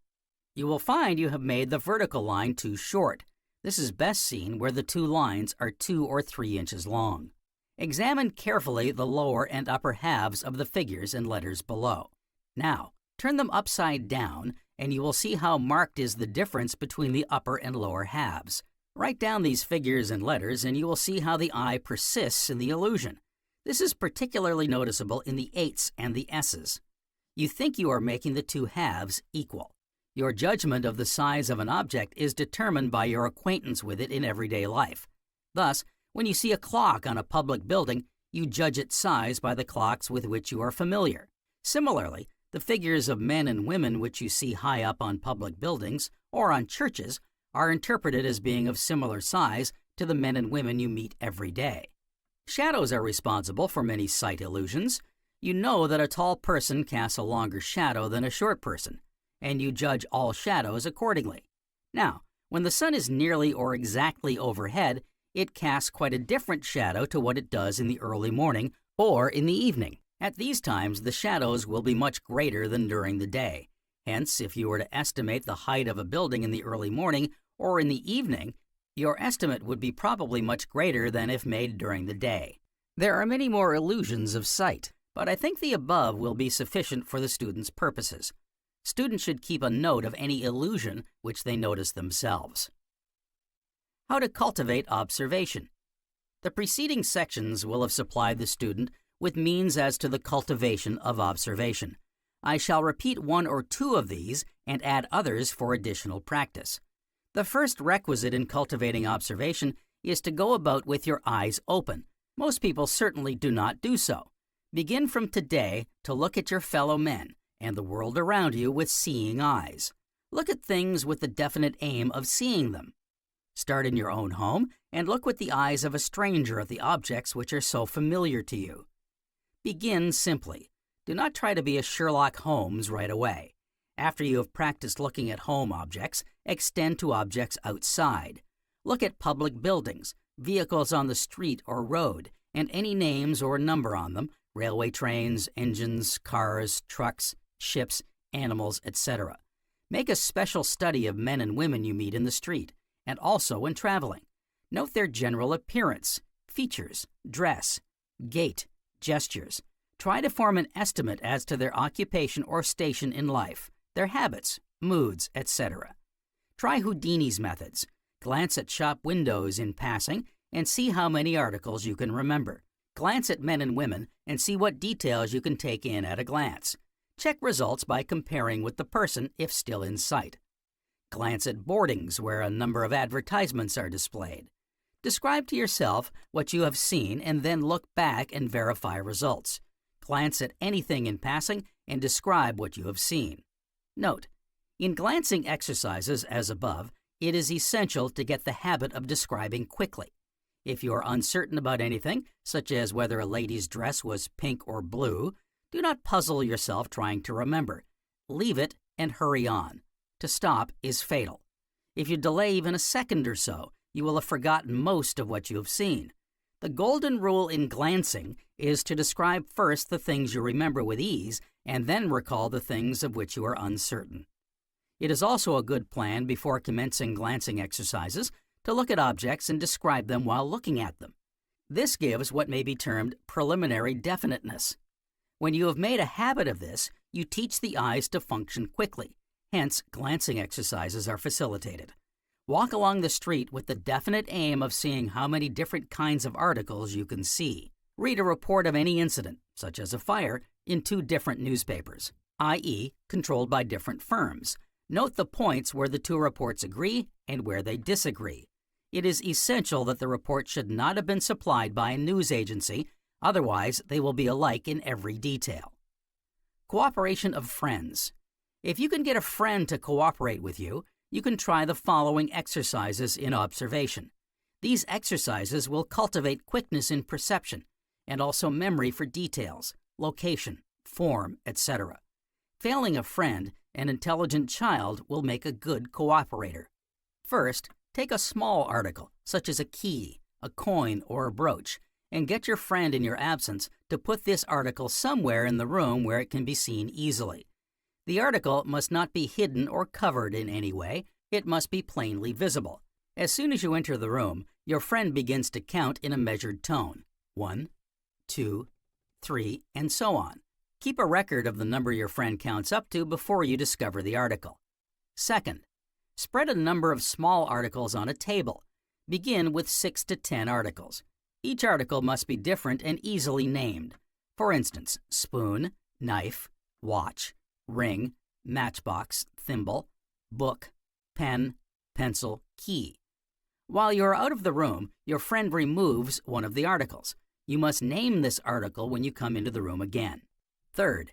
You will find you have made the vertical line too short. This is best seen where the two lines are 2 or 3 inches long. Examine carefully the lower and upper halves of the figures and letters below. Now, turn them upside down, and you will see how marked is the difference between the upper and lower halves. Write down these figures and letters, and you will see how the eye persists in the illusion. This is particularly noticeable in the 8s and the S's. You think you are making the two halves equal. Your judgment of the size of an object is determined by your acquaintance with it in everyday life. Thus, when you see a clock on a public building, you judge its size by the clocks with which you are familiar. Similarly, the figures of men and women which you see high up on public buildings or on churches are interpreted as being of similar size to the men and women you meet every day. Shadows are responsible for many sight illusions. You know that a tall person casts a longer shadow than a short person, and you judge all shadows accordingly. Now, when the sun is nearly or exactly overhead, it casts quite a different shadow to what it does in the early morning or in the evening. At these times, the shadows will be much greater than during the day. Hence, if you were to estimate the height of a building in the early morning or in the evening, your estimate would be probably much greater than if made during the day. There are many more illusions of sight, but I think the above will be sufficient for the student's purposes. Students should keep a note of any illusion which they notice themselves. How to cultivate observation. The preceding sections will have supplied the student with means as to the cultivation of observation. I shall repeat one or two of these and add others for additional practice. The first requisite in cultivating observation is to go about with your eyes open. Most people certainly do not do so. Begin from today to look at your fellow men and the world around you with seeing eyes. Look at things with the definite aim of seeing them. Start in your own home and look with the eyes of a stranger at the objects which are so familiar to you. Begin simply. Do not try to be a Sherlock Holmes right away. After you have practiced looking at home objects, extend to objects outside. Look at public buildings, vehicles on the street or road, and any names or number on them, railway trains, engines, cars, trucks, ships, animals, etc. Make a special study of men and women you meet in the street, and also when traveling. Note their general appearance, features, dress, gait, gestures. Try to form an estimate as to their occupation or station in life, their habits, moods, etc. Try Houdini's methods. Glance at shop windows in passing and see how many articles you can remember. Glance at men and women and see what details you can take in at a glance. Check results by comparing with the person if still in sight. Glance at boardings where a number of advertisements are displayed. Describe to yourself what you have seen and then look back and verify results. Glance at anything in passing and describe what you have seen. Note, in glancing exercises as above, it is essential to get the habit of describing quickly. If you are uncertain about anything, such as whether a lady's dress was pink or blue, do not puzzle yourself trying to remember. Leave it and hurry on. To stop is fatal. If you delay even a second or so, you will have forgotten most of what you have seen. The golden rule in glancing is to describe first the things you remember with ease and then recall the things of which you are uncertain. It is also a good plan before commencing glancing exercises to look at objects and describe them while looking at them. This gives what may be termed preliminary definiteness. When you have made a habit of this, you teach the eyes to function quickly. Hence, glancing exercises are facilitated. Walk along the street with the definite aim of seeing how many different kinds of articles you can see. Read a report of any incident, such as a fire, in 2 different newspapers, i.e., controlled by different firms. Note the points where the 2 reports agree and where they disagree. It is essential that the report should not have been supplied by a news agency, otherwise they will be alike in every detail. Cooperation of friends. If you can get a friend to cooperate with you, you can try the following exercises in observation. These exercises will cultivate quickness in perception and also memory for details, location, form, etc. Failing a friend, an intelligent child will make a good cooperator. First, take a small article, such as a key, a coin, or a brooch, and get your friend in your absence to put this article somewhere in the room where it can be seen easily. The article must not be hidden or covered in any way. It must be plainly visible. As soon as you enter the room, your friend begins to count in a measured tone. 1, 2, 3, and so on. Keep a record of the number your friend counts up to before you discover the article. Second, spread a number of small articles on a table. Begin with 6 to 10 articles. Each article must be different and easily named. For instance, spoon, knife, watch, ring, matchbox, thimble, book, pen, pencil, key. While you are out of the room, your friend removes one of the articles. You must name this article when you come into the room again. Third,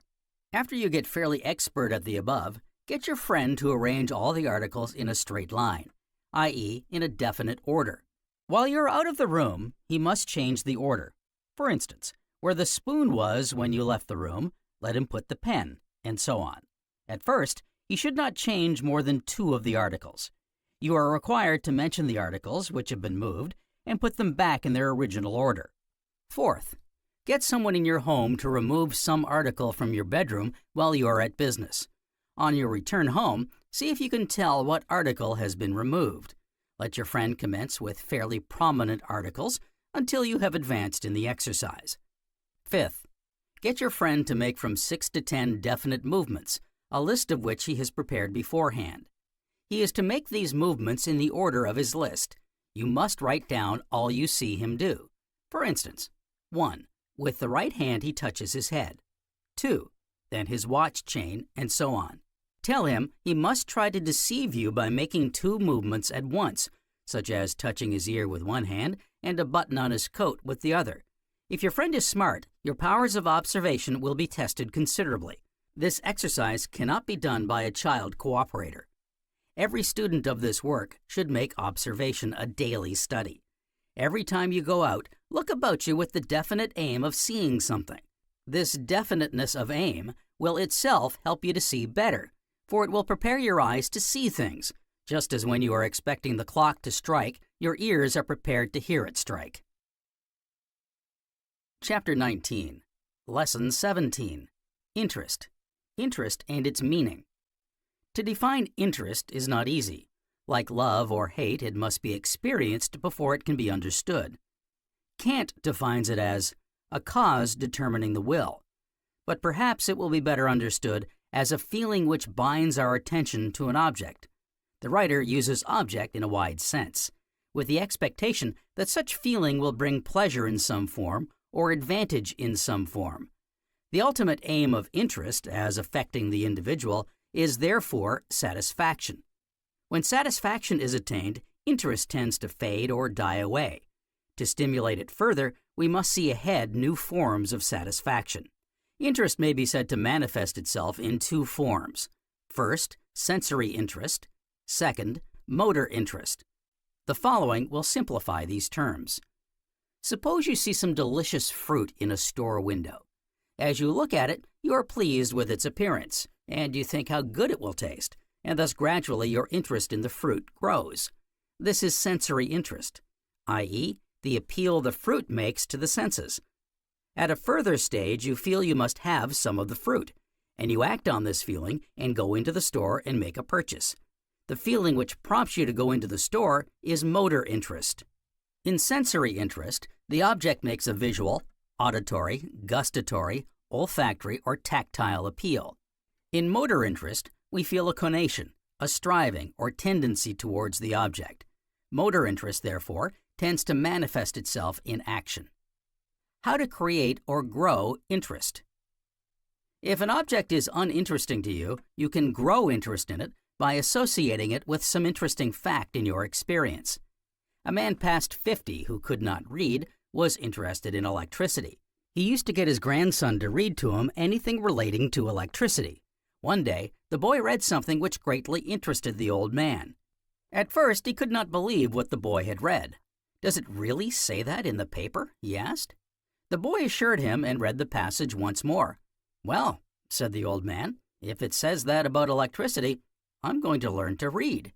after you get fairly expert at the above, get your friend to arrange all the articles in a straight line, i.e., in a definite order. While you're out of the room, he must change the order. For instance, where the spoon was when you left the room, let him put the pen, and so on. At first, he should not change more than 2 of the articles. You are required to mention the articles which have been moved and put them back in their original order. Fourth, get someone in your home to remove some article from your bedroom while you are at business. On your return home, see if you can tell what article has been removed. Let your friend commence with fairly prominent articles until you have advanced in the exercise. Fifth, get your friend to make from 6 to 10 definite movements, a list of which he has prepared beforehand. He is to make these movements in the order of his list. You must write down all you see him do. For instance, 1. With the right hand he touches his head. 2. Then his watch chain, and so on. Tell him he must try to deceive you by making 2 movements at once, such as touching his ear with one hand and a button on his coat with the other. If your friend is smart, your powers of observation will be tested considerably. This exercise cannot be done by a child cooperator. Every student of this work should make observation a daily study. Every time you go out, look about you with the definite aim of seeing something. This definiteness of aim will itself help you to see better, for it will prepare your eyes to see things, just as when you are expecting the clock to strike, your ears are prepared to hear it strike. Chapter 19, Lesson 17, Interest. Interest and its meaning. To define interest is not easy. Like love or hate, it must be experienced before it can be understood. Kant defines it as a cause determining the will, but perhaps it will be better understood as a feeling which binds our attention to an object. The writer uses object in a wide sense, with the expectation that such feeling will bring pleasure in some form or advantage in some form. The ultimate aim of interest, as affecting the individual, is therefore satisfaction. When satisfaction is attained, interest tends to fade or die away. To stimulate it further, we must see ahead new forms of satisfaction. Interest may be said to manifest itself in 2 forms. First, sensory interest. Second, motor interest. The following will simplify these terms. Suppose you see some delicious fruit in a store window. As you look at it, you are pleased with its appearance, and you think how good it will taste, and thus gradually your interest in the fruit grows. This is sensory interest, i.e., the appeal the fruit makes to the senses. At a further stage, you feel you must have some of the fruit, and you act on this feeling and go into the store and make a purchase. The feeling which prompts you to go into the store is motor interest. In sensory interest, the object makes a visual, auditory, gustatory, olfactory, or tactile appeal. In motor interest, we feel a conation, a striving or tendency towards the object. Motor interest, therefore, tends to manifest itself in action. How to create or grow interest. If an object is uninteresting to you, you can grow interest in it by associating it with some interesting fact in your experience. A man past 50 who could not read was interested in electricity. He used to get his grandson to read to him anything relating to electricity. One day, the boy read something which greatly interested the old man. At first, he could not believe what the boy had read. "Does it really say that in the paper?" he asked. The boy assured him and read the passage once more. "Well," said the old man, "if it says that about electricity, I'm going to learn to read."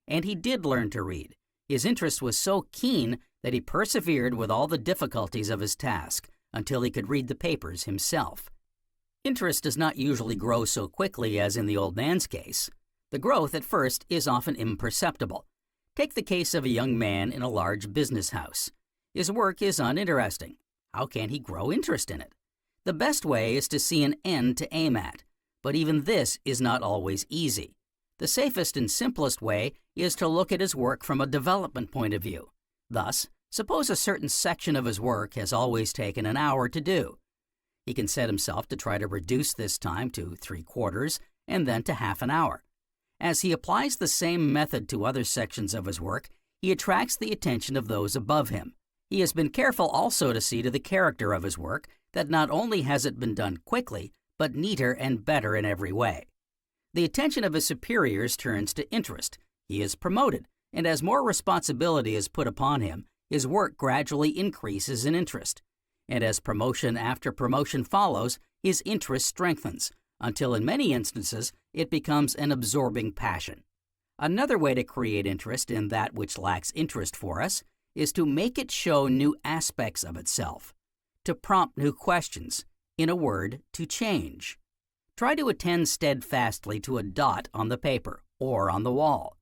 And he did learn to read. His interest was so keen that he persevered with all the difficulties of his task until he could read the papers himself. Interest does not usually grow so quickly as in the old man's case. The growth at first is often imperceptible. Take the case of a young man in a large business house. His work is uninteresting. How can he grow interest in it? The best way is to see an end to aim at, but even this is not always easy. The safest and simplest way is to look at his work from a development point of view. Thus, suppose a certain section of his work has always taken an hour to do. He can set himself to try to reduce this time to 3/4 and then to half an hour. As he applies the same method to other sections of his work, he attracts the attention of those above him. He has been careful also to see to the character of his work, that not only has it been done quickly, but neater and better in every way. The attention of his superiors turns to interest. He is promoted, and as more responsibility is put upon him, his work gradually increases in interest. And as promotion after promotion follows, his interest strengthens, until in many instances it becomes an absorbing passion. Another way to create interest in that which lacks interest for us is to make it show new aspects of itself, to prompt new questions, in a word, to change. Try to attend steadfastly to a dot on the paper or on the wall.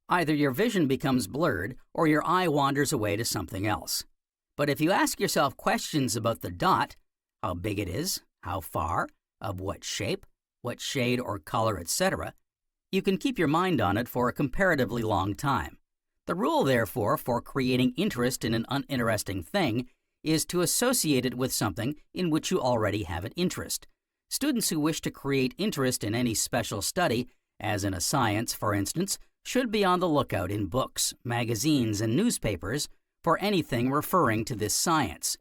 Either your vision becomes blurred or your eye wanders away to something else. But if you ask yourself questions about the dot, how big it is, how far, of what shape, what shade or color, etc., you can keep your mind on it for a comparatively long time. The rule, therefore, for creating interest in an uninteresting thing is to associate it with something in which you already have an interest. Students who wish to create interest in any special study, as in a science, for instance, should be on the lookout in books, magazines, and newspapers for anything referring to this science.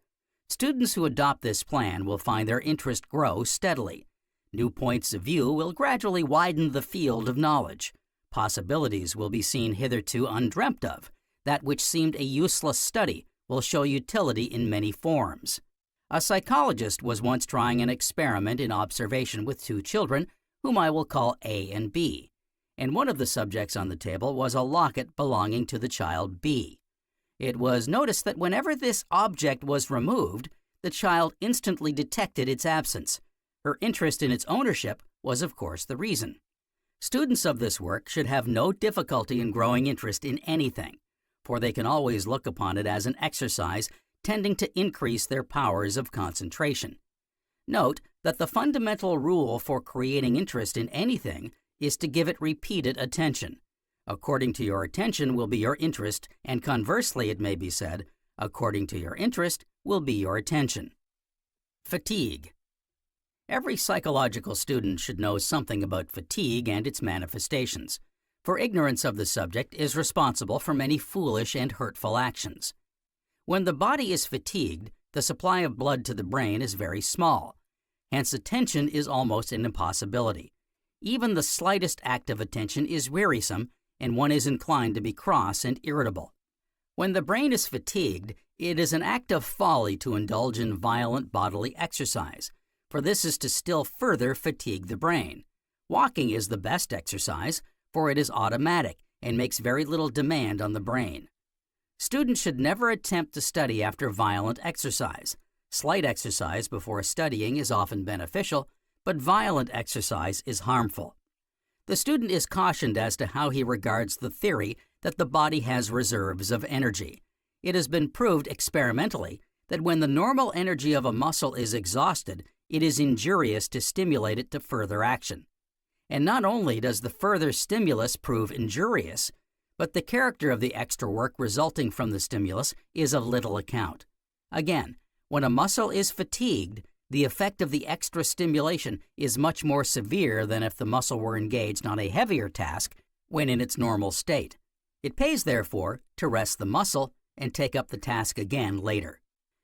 Students who adopt this plan will find their interest grow steadily. New points of view will gradually widen the field of knowledge. Possibilities will be seen hitherto undreamt of. That which seemed a useless study will show utility in many forms. A psychologist was once trying an experiment in observation with two children, whom I will call A and B, and one of the subjects on the table was a locket belonging to the child B. It was noticed that whenever this object was removed, the child instantly detected its absence. Her interest in its ownership was, of course, the reason. Students of this work should have no difficulty in growing interest in anything, for they can always look upon it as an exercise tending to increase their powers of concentration. Note that the fundamental rule for creating interest in anything is to give it repeated attention. According to your attention will be your interest, and conversely it may be said, according to your interest will be your attention. Fatigue. Every psychological student should know something about fatigue and its manifestations, for ignorance of the subject is responsible for many foolish and hurtful actions. When the body is fatigued, the supply of blood to the brain is very small. Hence, attention is almost an impossibility. Even the slightest act of attention is wearisome, and one is inclined to be cross and irritable. When the brain is fatigued, it is an act of folly to indulge in violent bodily exercise, for this is to still further fatigue the brain. Walking is the best exercise, for it is automatic and makes very little demand on the brain. Students should never attempt to study after violent exercise. Slight exercise before studying is often beneficial, but violent exercise is harmful. The student is cautioned as to how he regards the theory that the body has reserves of energy. It has been proved experimentally that when the normal energy of a muscle is exhausted, it is injurious to stimulate it to further action. And not only does the further stimulus prove injurious, but the character of the extra work resulting from the stimulus is of little account. Again, when a muscle is fatigued, the effect of the extra stimulation is much more severe than if the muscle were engaged on a heavier task when in its normal state. It pays, therefore, to rest the muscle and take up the task again later.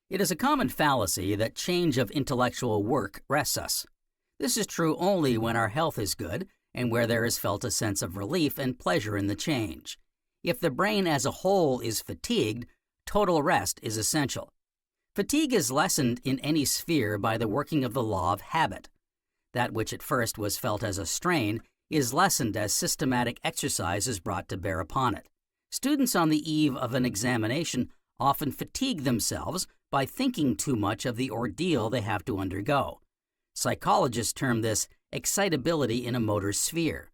It is a common fallacy that change of intellectual work rests us. This is true only when our health is good and where there is felt a sense of relief and pleasure in the change. If the brain as a whole is fatigued, total rest is essential. Fatigue is lessened in any sphere by the working of the law of habit. That which at first was felt as a strain is lessened as systematic exercise is brought to bear upon it. Students on the eve of an examination often fatigue themselves by thinking too much of the ordeal they have to undergo. Psychologists term this excitability in a motor sphere.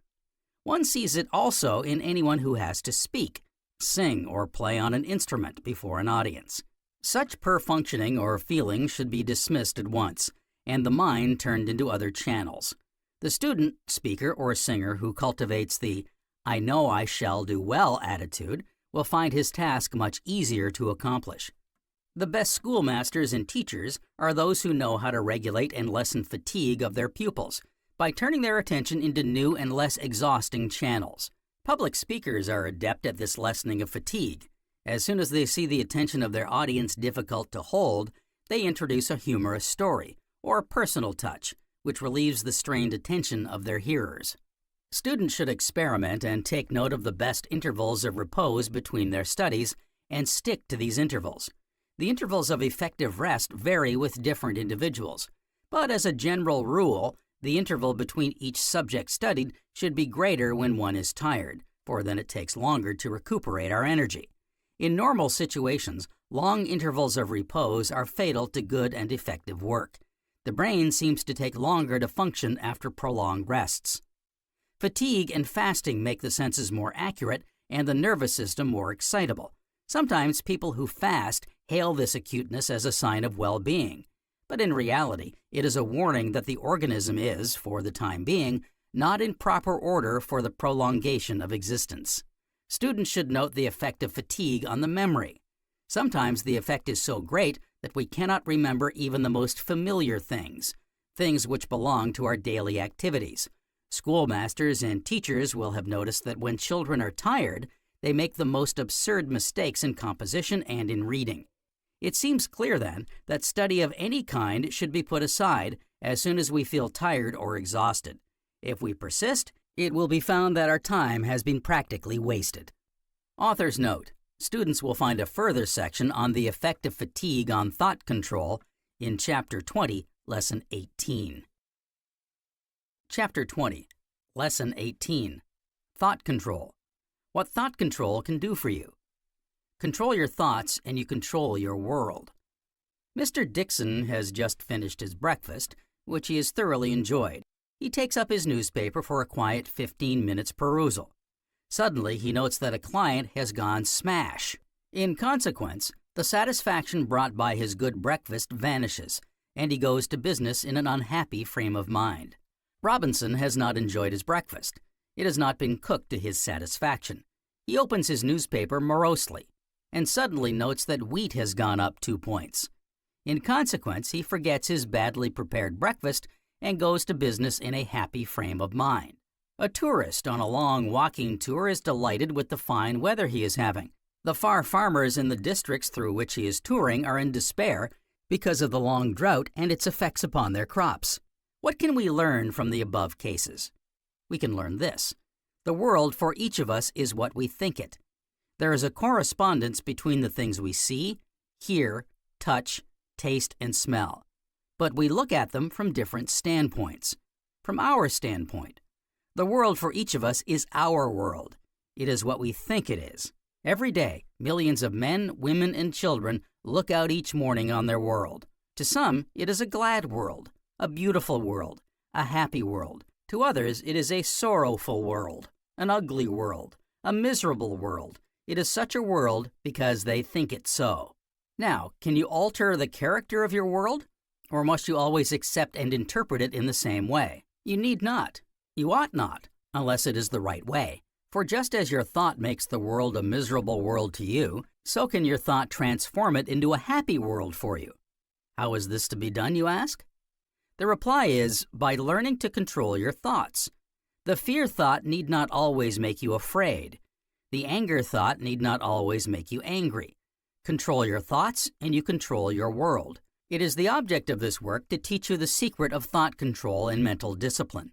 One sees it also in anyone who has to speak, sing, or play on an instrument before an audience. Such poor-functioning or feeling should be dismissed at once, and the mind turned into other channels. The student, speaker, or singer who cultivates the "I know I shall do well" attitude will find his task much easier to accomplish. The best schoolmasters and teachers are those who know how to regulate and lessen fatigue of their pupils by turning their attention into new and less exhausting channels. Public speakers are adept at this lessening of fatigue. As soon as they see the attention of their audience difficult to hold, they introduce a humorous story or a personal touch, which relieves the strained attention of their hearers. Students should experiment and take note of the best intervals of repose between their studies and stick to these intervals. The intervals of effective rest vary with different individuals, but as a general rule, the interval between each subject studied should be greater when one is tired, for then it takes longer to recuperate our energy. In normal situations, long intervals of repose are fatal to good and effective work. The brain seems to take longer to function after prolonged rests. Fatigue and fasting make the senses more accurate and the nervous system more excitable. Sometimes people who fast hail this acuteness as a sign of well-being, but in reality, it is a warning that the organism is, for the time being, not in proper order for the prolongation of existence. Students should note the effect of fatigue on the memory. Sometimes the effect is so great that we cannot remember even the most familiar things which belong to our daily activities. Schoolmasters and teachers will have noticed that when children are tired, they make the most absurd mistakes in composition and in reading. It seems clear, then, that study of any kind should be put aside as soon as we feel tired or exhausted. If we persist, it will be found that our time has been practically wasted. Author's note: students will find a further section on the effect of fatigue on thought control in Chapter 20, Lesson 18. Chapter 20, Lesson 18, Thought Control. What thought control can do for you. Control your thoughts and you control your world. Mr. Dixon has just finished his breakfast, which he has thoroughly enjoyed. He takes up his newspaper for a quiet 15 minutes perusal. Suddenly, he notes that a client has gone smash. In consequence, the satisfaction brought by his good breakfast vanishes, and he goes to business in an unhappy frame of mind. Robinson has not enjoyed his breakfast. It has not been cooked to his satisfaction. He opens his newspaper morosely, and suddenly notes that wheat has gone up 2 points. In consequence, he forgets his badly prepared breakfast and goes to business in a happy frame of mind. A tourist on a long walking tour is delighted with the fine weather he is having. The far farmers in the districts through which he is touring are in despair because of the long drought and its effects upon their crops. What can we learn from the above cases? We can learn this: the world for each of us is what we think it. There is a correspondence between the things we see, hear, touch, taste, and smell, but we look at them from different standpoints. From our standpoint, the world for each of us is our world. It is what we think it is. Every day, millions of men, women, and children look out each morning on their world. To some, it is a glad world, a beautiful world, a happy world. To others, it is a sorrowful world, an ugly world, a miserable world. It is such a world because they think it so. Now, can you alter the character of your world? Or must you always accept and interpret it in the same way? You need not. You ought not, unless it is the right way. For just as your thought makes the world a miserable world to you, so can your thought transform it into a happy world for you. How is this to be done, you ask? The reply is by learning to control your thoughts. The fear thought need not always make you afraid. The anger thought need not always make you angry. Control your thoughts and you control your world. It is the object of this work to teach you the secret of thought control and mental discipline.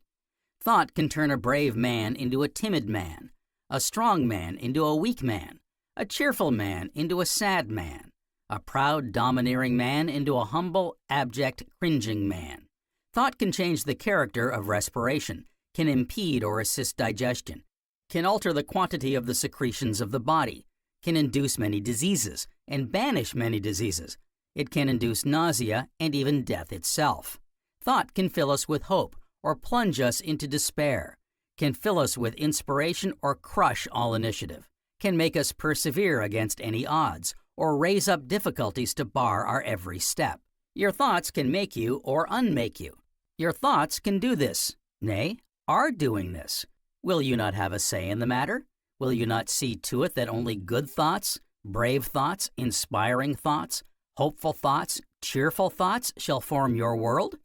Thought can turn a brave man into a timid man, a strong man into a weak man, a cheerful man into a sad man, a proud, domineering man into a humble, abject, cringing man. Thought can change the character of respiration, can impede or assist digestion, can alter the quantity of the secretions of the body, can induce many diseases and banish many diseases. It can induce nausea and even death itself. Thought can fill us with hope or plunge us into despair, can fill us with inspiration or crush all initiative, can make us persevere against any odds, or raise up difficulties to bar our every step. Your thoughts can make you or unmake you. Your thoughts can do this, nay, are doing this. Will you not have a say in the matter? Will you not see to it that only good thoughts, brave thoughts, inspiring thoughts, hopeful thoughts, cheerful thoughts shall form your world?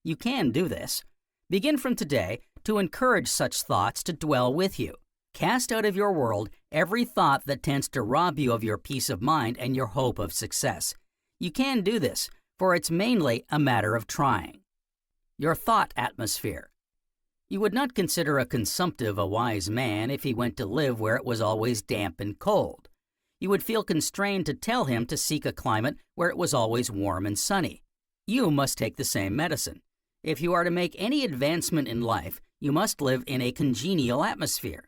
You can do this. Begin from today to encourage such thoughts to dwell with you. Cast out of your world every thought that tends to rob you of your peace of mind and your hope of success. You can do this, for it's mainly a matter of trying. Your thought atmosphere. You would not consider a consumptive a wise man if he went to live where it was always damp and cold. You would feel constrained to tell him to seek a climate where it was always warm and sunny. You must take the same medicine. If you are to make any advancement in life, you must live in a congenial atmosphere.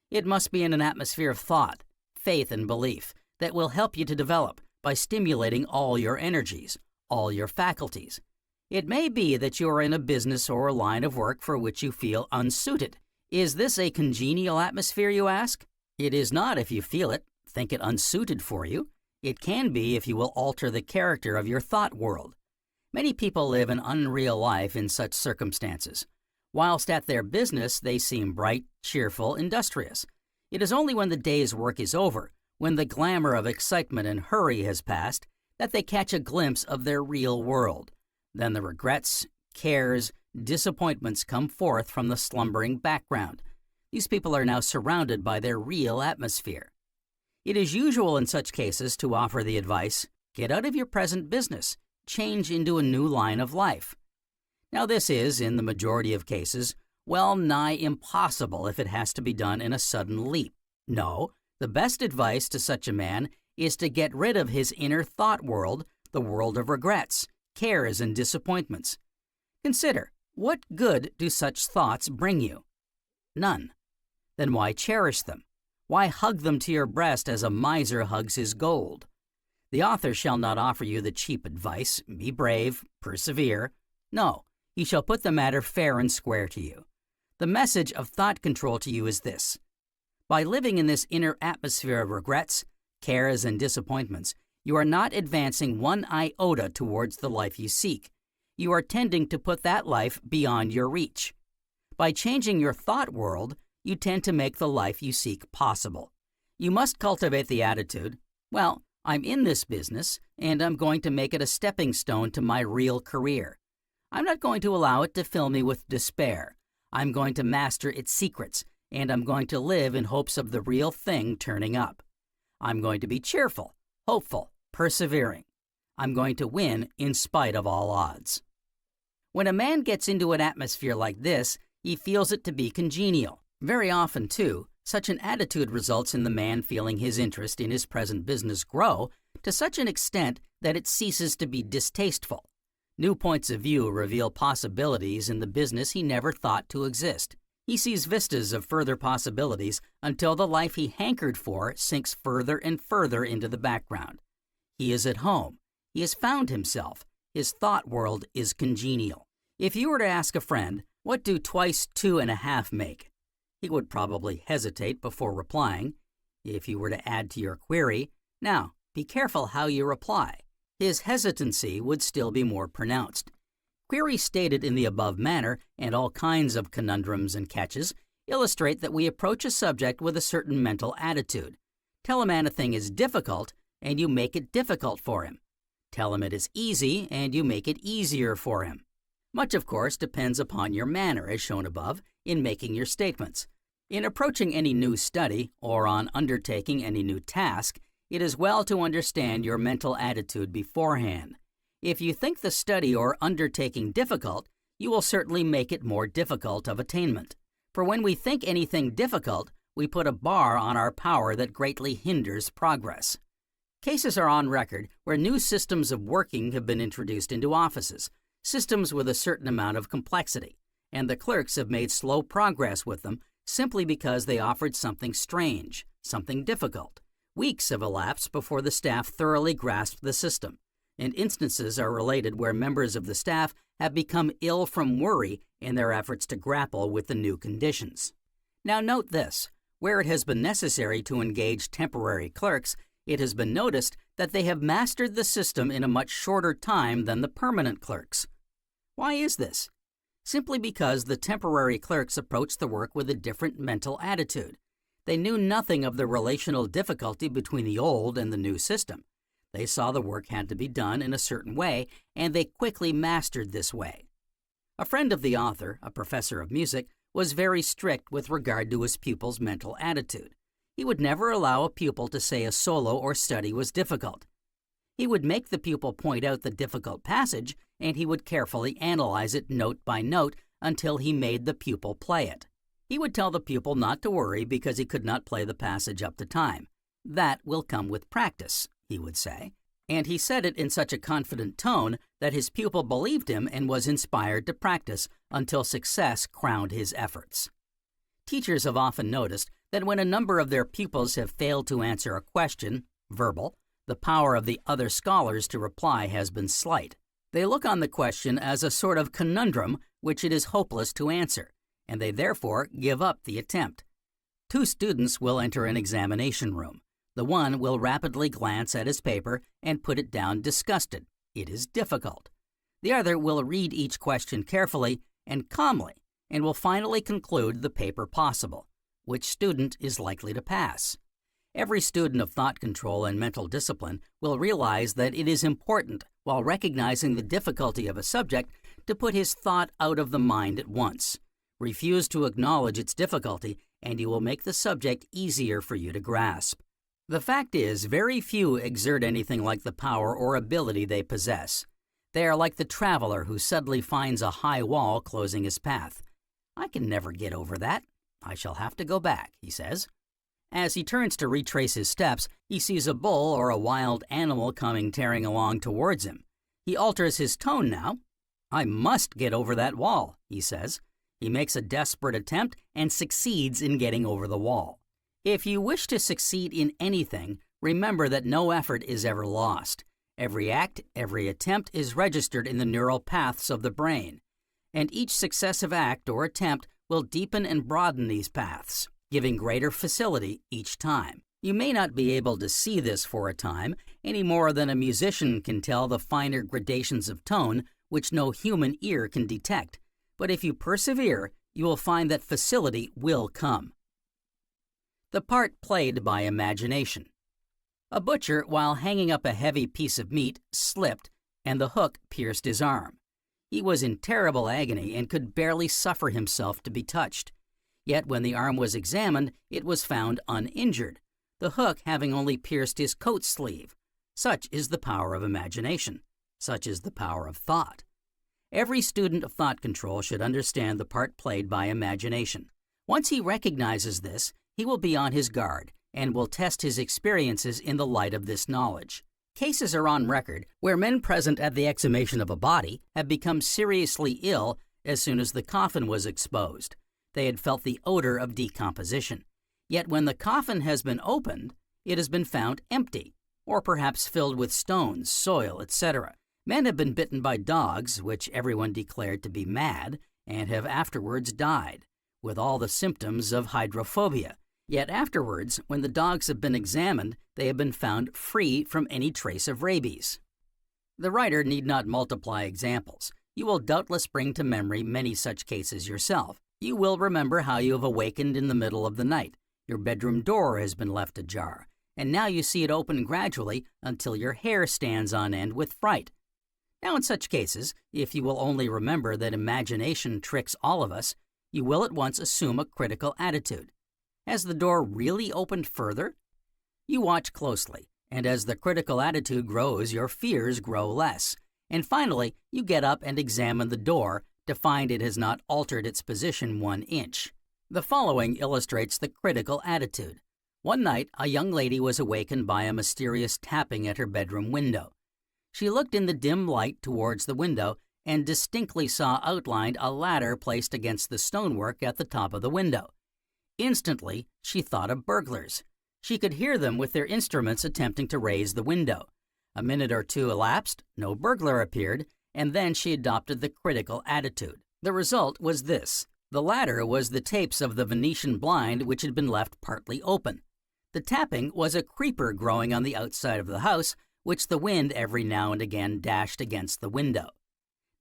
It must be in an atmosphere of thought, faith, and belief that will help you to develop by stimulating all your energies, all your faculties. It may be that you are in a business or a line of work for which you feel unsuited. Is this a congenial atmosphere, you ask? It is not if you feel it, think it unsuited for you. It can be if you will alter the character of your thought world. Many people live an unreal life in such circumstances. Whilst at their business, they seem bright, cheerful, industrious. It is only when the day's work is over, when the glamour of excitement and hurry has passed, that they catch a glimpse of their real world. Then the regrets, cares, disappointments come forth from the slumbering background. These people are now surrounded by their real atmosphere. It is usual in such cases to offer the advice, get out of your present business, change into a new line of life. Now this is, in the majority of cases, well nigh impossible if it has to be done in a sudden leap. No, the best advice to such a man is to get rid of his inner thought world, the world of regrets, cares, and disappointments. Consider, what good do such thoughts bring you? None. Then why cherish them? Why hug them to your breast as a miser hugs his gold? The author shall not offer you the cheap advice, be brave, persevere. No, he shall put the matter fair and square to you. The message of thought control to you is this. By living in this inner atmosphere of regrets, cares, and disappointments, you are not advancing one iota towards the life you seek. You are tending to put that life beyond your reach. By changing your thought world, you tend to make the life you seek possible. You must cultivate the attitude, well, I'm in this business, and I'm going to make it a stepping stone to my real career. I'm not going to allow it to fill me with despair. I'm going to master its secrets, and I'm going to live in hopes of the real thing turning up. I'm going to be cheerful, hopeful, persevering. I'm going to win in spite of all odds. When a man gets into an atmosphere like this, he feels it to be congenial. Very often, too, such an attitude results in the man feeling his interest in his present business grow to such an extent that it ceases to be distasteful. New points of view reveal possibilities in the business he never thought to exist. He sees vistas of further possibilities until the life he hankered for sinks further and further into the background. He is at home. He has found himself. His thought world is congenial. If you were to ask a friend, what do twice 2.5 make? He would probably hesitate before replying. If you were to add to your query, now, be careful how you reply. His hesitancy would still be more pronounced. Queries stated in the above manner, and all kinds of conundrums and catches, illustrate that we approach a subject with a certain mental attitude. Tell a man a thing is difficult, and you make it difficult for him. Tell him it is easy, and you make it easier for him. Much, of course, depends upon your manner, as shown above, in making your statements. In approaching any new study, or on undertaking any new task, it is well to understand your mental attitude beforehand. If you think the study or undertaking difficult, you will certainly make it more difficult of attainment. For when we think anything difficult, we put a bar on our power that greatly hinders progress. Cases are on record where new systems of working have been introduced into offices, systems with a certain amount of complexity, and the clerks have made slow progress with them simply because they offered something strange, something difficult. Weeks have elapsed before the staff thoroughly grasped the system, and instances are related where members of the staff have become ill from worry in their efforts to grapple with the new conditions. Now note this, where it has been necessary to engage temporary clerks, it has been noticed that they have mastered the system in a much shorter time than the permanent clerks. Why is this? Simply because the temporary clerks approached the work with a different mental attitude. They knew nothing of the relational difficulty between the old and the new system. They saw the work had to be done in a certain way, and they quickly mastered this way. A friend of the author, a professor of music, was very strict with regard to his pupil's mental attitude. He would never allow a pupil to say a solo or study was difficult. He would make the pupil point out the difficult passage, and he would carefully analyze it note by note until he made the pupil play it. He would tell the pupil not to worry because he could not play the passage up to time. That will come with practice, he would say. And he said it in such a confident tone that his pupil believed him and was inspired to practice until success crowned his efforts. Teachers have often noticed that when a number of their pupils have failed to answer a question, verbal, the power of the other scholars to reply has been slight. They look on the question as a sort of conundrum which it is hopeless to answer, and they therefore give up the attempt. Two students will enter an examination room. The one will rapidly glance at his paper and put it down disgusted. It is difficult. The other will read each question carefully and calmly and will finally conclude the paper possible. Which student is likely to pass? Every student of thought control and mental discipline will realize that it is important, while recognizing the difficulty of a subject, to put his thought out of the mind at once. Refuse to acknowledge its difficulty, and you will make the subject easier for you to grasp. The fact is, very few exert anything like the power or ability they possess. They are like the traveler who suddenly finds a high wall closing his path. I can never get over that. I shall have to go back, he says. As he turns to retrace his steps, he sees a bull or a wild animal coming tearing along towards him. He alters his tone now. I must get over that wall, he says. He makes a desperate attempt and succeeds in getting over the wall. If you wish to succeed in anything, remember that no effort is ever lost. Every act, every attempt is registered in the neural paths of the brain, and each successive act or attempt will deepen and broaden these paths, giving greater facility each time. You may not be able to see this for a time, any more than a musician can tell the finer gradations of tone which no human ear can detect. But if you persevere, you will find that facility will come. The part played by imagination. A butcher, while hanging up a heavy piece of meat, slipped, and the hook pierced his arm. He was in terrible agony and could barely suffer himself to be touched. Yet when the arm was examined, it was found uninjured, the hook having only pierced his coat sleeve. Such is the power of imagination. Such is the power of thought. Every student of thought control should understand the part played by imagination. Once he recognizes this, he will be on his guard and will test his experiences in the light of this knowledge. Cases are on record where men present at the exhumation of a body have become seriously ill as soon as the coffin was exposed. They had felt the odor of decomposition. Yet when the coffin has been opened, it has been found empty, or perhaps filled with stones, soil, etc. Men have been bitten by dogs, which everyone declared to be mad, and have afterwards died, with all the symptoms of hydrophobia. Yet afterwards, when the dogs have been examined, they have been found free from any trace of rabies. The writer need not multiply examples. You will doubtless bring to memory many such cases yourself. You will remember how you have awakened in the middle of the night. Your bedroom door has been left ajar, and now you see it open gradually until your hair stands on end with fright. Now in such cases, if you will only remember that imagination tricks all of us, you will at once assume a critical attitude. Has the door really opened further? You watch closely, and as the critical attitude grows, your fears grow less. And finally, you get up and examine the door to find it has not altered its position 1 inch. The following illustrates the critical attitude. One night, a young lady was awakened by a mysterious tapping at her bedroom window. She looked in the dim light towards the window and distinctly saw outlined a ladder placed against the stonework at the top of the window. Instantly, she thought of burglars. She could hear them with their instruments attempting to raise the window. A minute or two elapsed, no burglar appeared, and then she adopted the critical attitude. The result was this. The ladder was the tapes of the Venetian blind which had been left partly open. The tapping was a creeper growing on the outside of the house, which the wind every now and again dashed against the window.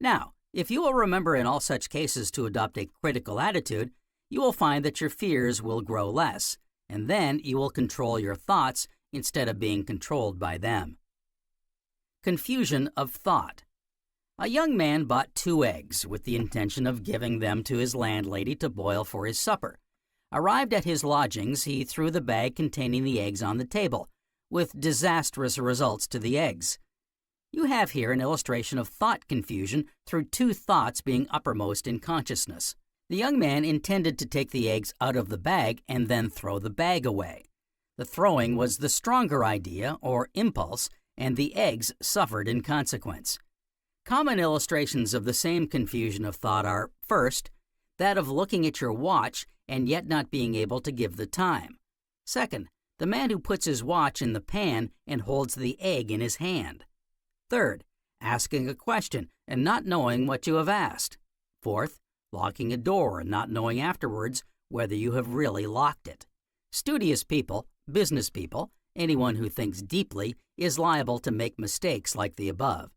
Now, if you will remember in all such cases to adopt a critical attitude, you will find that your fears will grow less, and then you will control your thoughts instead of being controlled by them. Confusion of thought. A young man bought 2 eggs with the intention of giving them to his landlady to boil for his supper. Arrived at his lodgings, he threw the bag containing the eggs on the table, with disastrous results to the eggs. You have here an illustration of thought confusion through 2 thoughts being uppermost in consciousness. The young man intended to take the eggs out of the bag and then throw the bag away. The throwing was the stronger idea, or impulse, and the eggs suffered in consequence. Common illustrations of the same confusion of thought are, first, that of looking at your watch and yet not being able to give the time. Second, the man who puts his watch in the pan and holds the egg in his hand. Third, asking a question and not knowing what you have asked. Fourth, locking a door and not knowing afterwards whether you have really locked it. Studious people, business people, anyone who thinks deeply is liable to make mistakes like the above.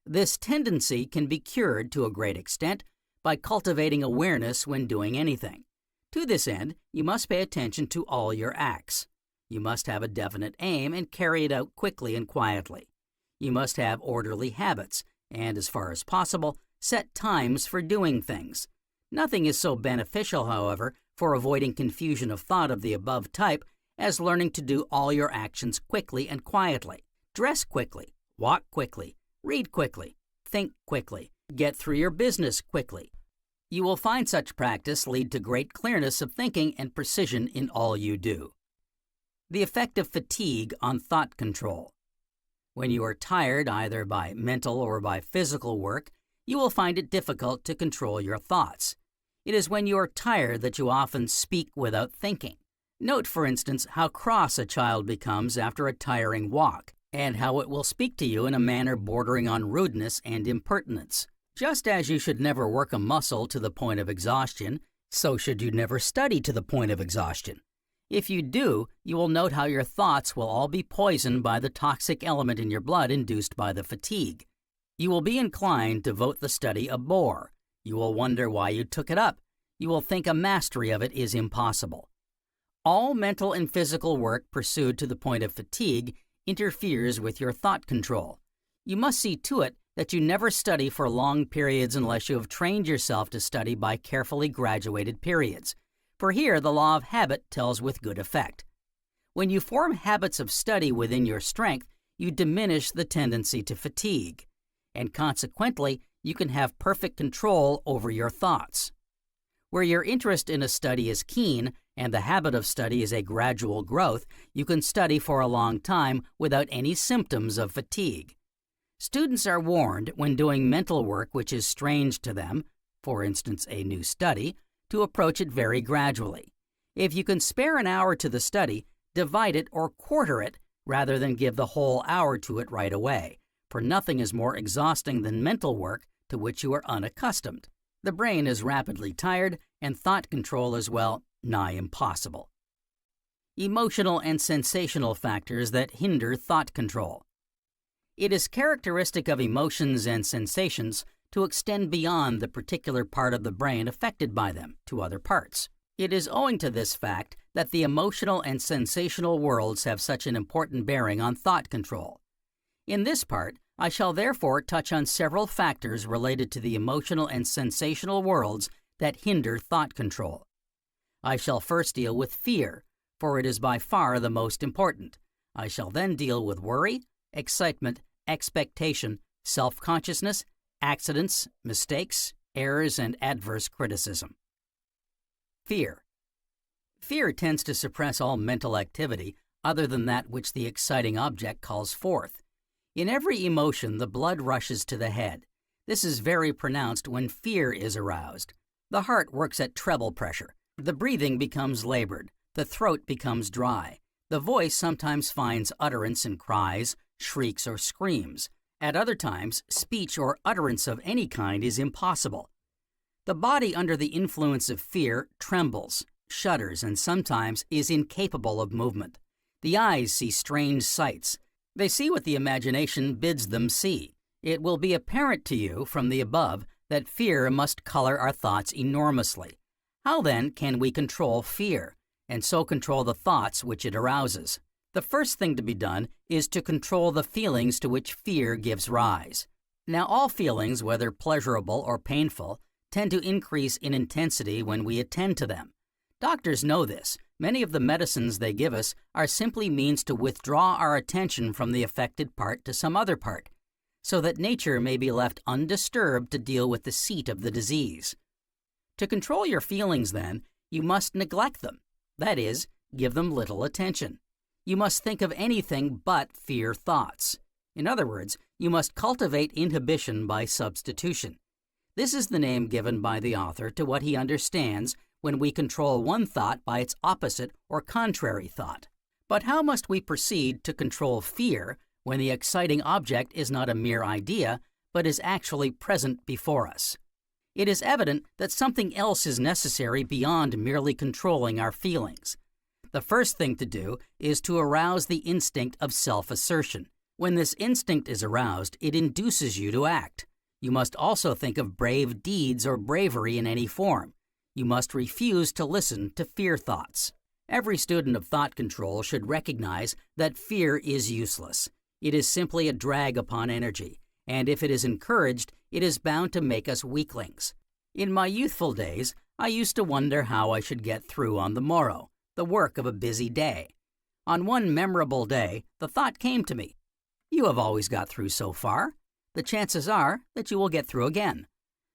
This tendency can be cured to a great extent by cultivating awareness when doing anything. To this end, you must pay attention to all your acts. You must have a definite aim and carry it out quickly and quietly. You must have orderly habits and, as far as possible, set times for doing things. Nothing is so beneficial, however, for avoiding confusion of thought of the above type as learning to do all your actions quickly and quietly. Dress quickly, walk quickly, read quickly, think quickly, get through your business quickly. You will find such practice lead to great clearness of thinking and precision in all you do. The effect of fatigue on thought control. When you are tired either by mental or by physical work, you will find it difficult to control your thoughts. It is when you are tired that you often speak without thinking. Note, for instance, how cross a child becomes after a tiring walk, and how it will speak to you in a manner bordering on rudeness and impertinence. Just as you should never work a muscle to the point of exhaustion, so should you never study to the point of exhaustion. If you do, you will note how your thoughts will all be poisoned by the toxic element in your blood induced by the fatigue. You will be inclined to vote the study a bore. You will wonder why you took it up. You will think a mastery of it is impossible. All mental and physical work pursued to the point of fatigue interferes with your thought control. You must see to it that you never study for long periods unless you have trained yourself to study by carefully graduated periods. For here the law of habit tells with good effect. When you form habits of study within your strength, you diminish the tendency to fatigue, and consequently, you can have perfect control over your thoughts. Where your interest in a study is keen and the habit of study is a gradual growth, you can study for a long time without any symptoms of fatigue. Students are warned when doing mental work which is strange to them, for instance, a new study, to approach it very gradually. If you can spare an hour to the study, divide it or quarter it rather than give the whole hour to it right away, for nothing is more exhausting than mental work to which you are unaccustomed. The brain is rapidly tired, and thought control is, well, nigh impossible. Emotional and sensational factors that hinder thought control. It is characteristic of emotions and sensations to extend beyond the particular part of the brain affected by them to other parts. It is owing to this fact that the emotional and sensational worlds have such an important bearing on thought control. In this part, I shall therefore touch on several factors related to the emotional and sensational worlds that hinder thought control. I shall first deal with fear, for it is by far the most important. I shall then deal with worry, excitement, expectation, self-consciousness, accidents, mistakes, errors, and adverse criticism. Fear. Fear tends to suppress all mental activity other than that which the exciting object calls forth. In every emotion, the blood rushes to the head. This is very pronounced when fear is aroused. The heart works at treble pressure. The breathing becomes labored. The throat becomes dry. The voice sometimes finds utterance in cries, shrieks, or screams. At other times, speech or utterance of any kind is impossible. The body under the influence of fear trembles, shudders, and sometimes is incapable of movement. The eyes see strange sights. They see what the imagination bids them see. It will be apparent to you from the above that fear must color our thoughts enormously. How then can we control fear, and so control the thoughts which it arouses? The first thing to be done is to control the feelings to which fear gives rise. Now, all feelings, whether pleasurable or painful, tend to increase in intensity when we attend to them. Doctors know this. Many of the medicines they give us are simply means to withdraw our attention from the affected part to some other part, so that nature may be left undisturbed to deal with the seat of the disease. To control your feelings, then, you must neglect them. That is, give them little attention. You must think of anything but fear thoughts. In other words, you must cultivate inhibition by substitution. This is the name given by the author to what he understands when we control one thought by its opposite or contrary thought. But how must we proceed to control fear when the exciting object is not a mere idea, but is actually present before us? It is evident that something else is necessary beyond merely controlling our feelings. The first thing to do is to arouse the instinct of self-assertion. When this instinct is aroused, it induces you to act. You must also think of brave deeds or bravery in any form. You must refuse to listen to fear thoughts. Every student of thought control should recognize that fear is useless. It is simply a drag upon energy, and if it is encouraged, it is bound to make us weaklings. In my youthful days, I used to wonder how I should get through on the morrow, the work of a busy day. On one memorable day, the thought came to me, "You have always got through so far. The chances are that you will get through again."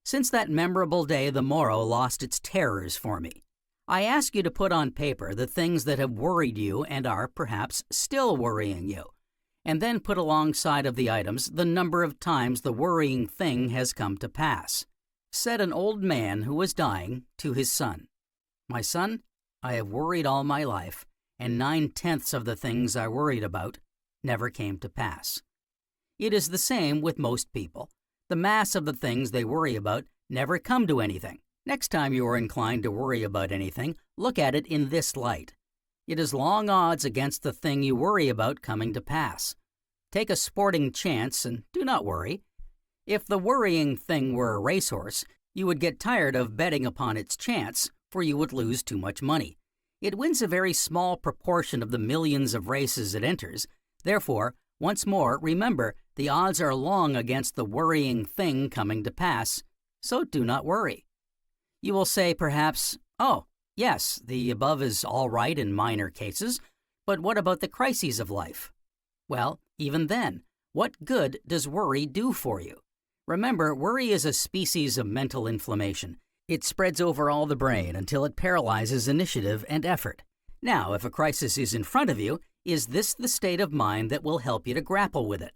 Since that memorable day, the morrow lost its terrors for me. I ask you to put on paper the things that have worried you and are, perhaps, still worrying you, and then put alongside of the items the number of times the worrying thing has come to pass. Said an old man who was dying to his son, "My son, I have worried all my life, and 9/10 of the things I worried about never came to pass." It is the same with most people. The mass of the things they worry about never come to anything. Next time you are inclined to worry about anything, look at it in this light. It is long odds against the thing you worry about coming to pass. Take a sporting chance and do not worry. If the worrying thing were a racehorse, you would get tired of betting upon its chance, for you would lose too much money. It wins a very small proportion of the millions of races it enters. Therefore, once more, remember, the odds are long against the worrying thing coming to pass, so do not worry. You will say, perhaps, "Oh, yes, the above is all right in minor cases, but what about the crises of life?" Well, even then, what good does worry do for you? Remember, worry is a species of mental inflammation. It spreads over all the brain until it paralyzes initiative and effort. Now, if a crisis is in front of you, is this the state of mind that will help you to grapple with it?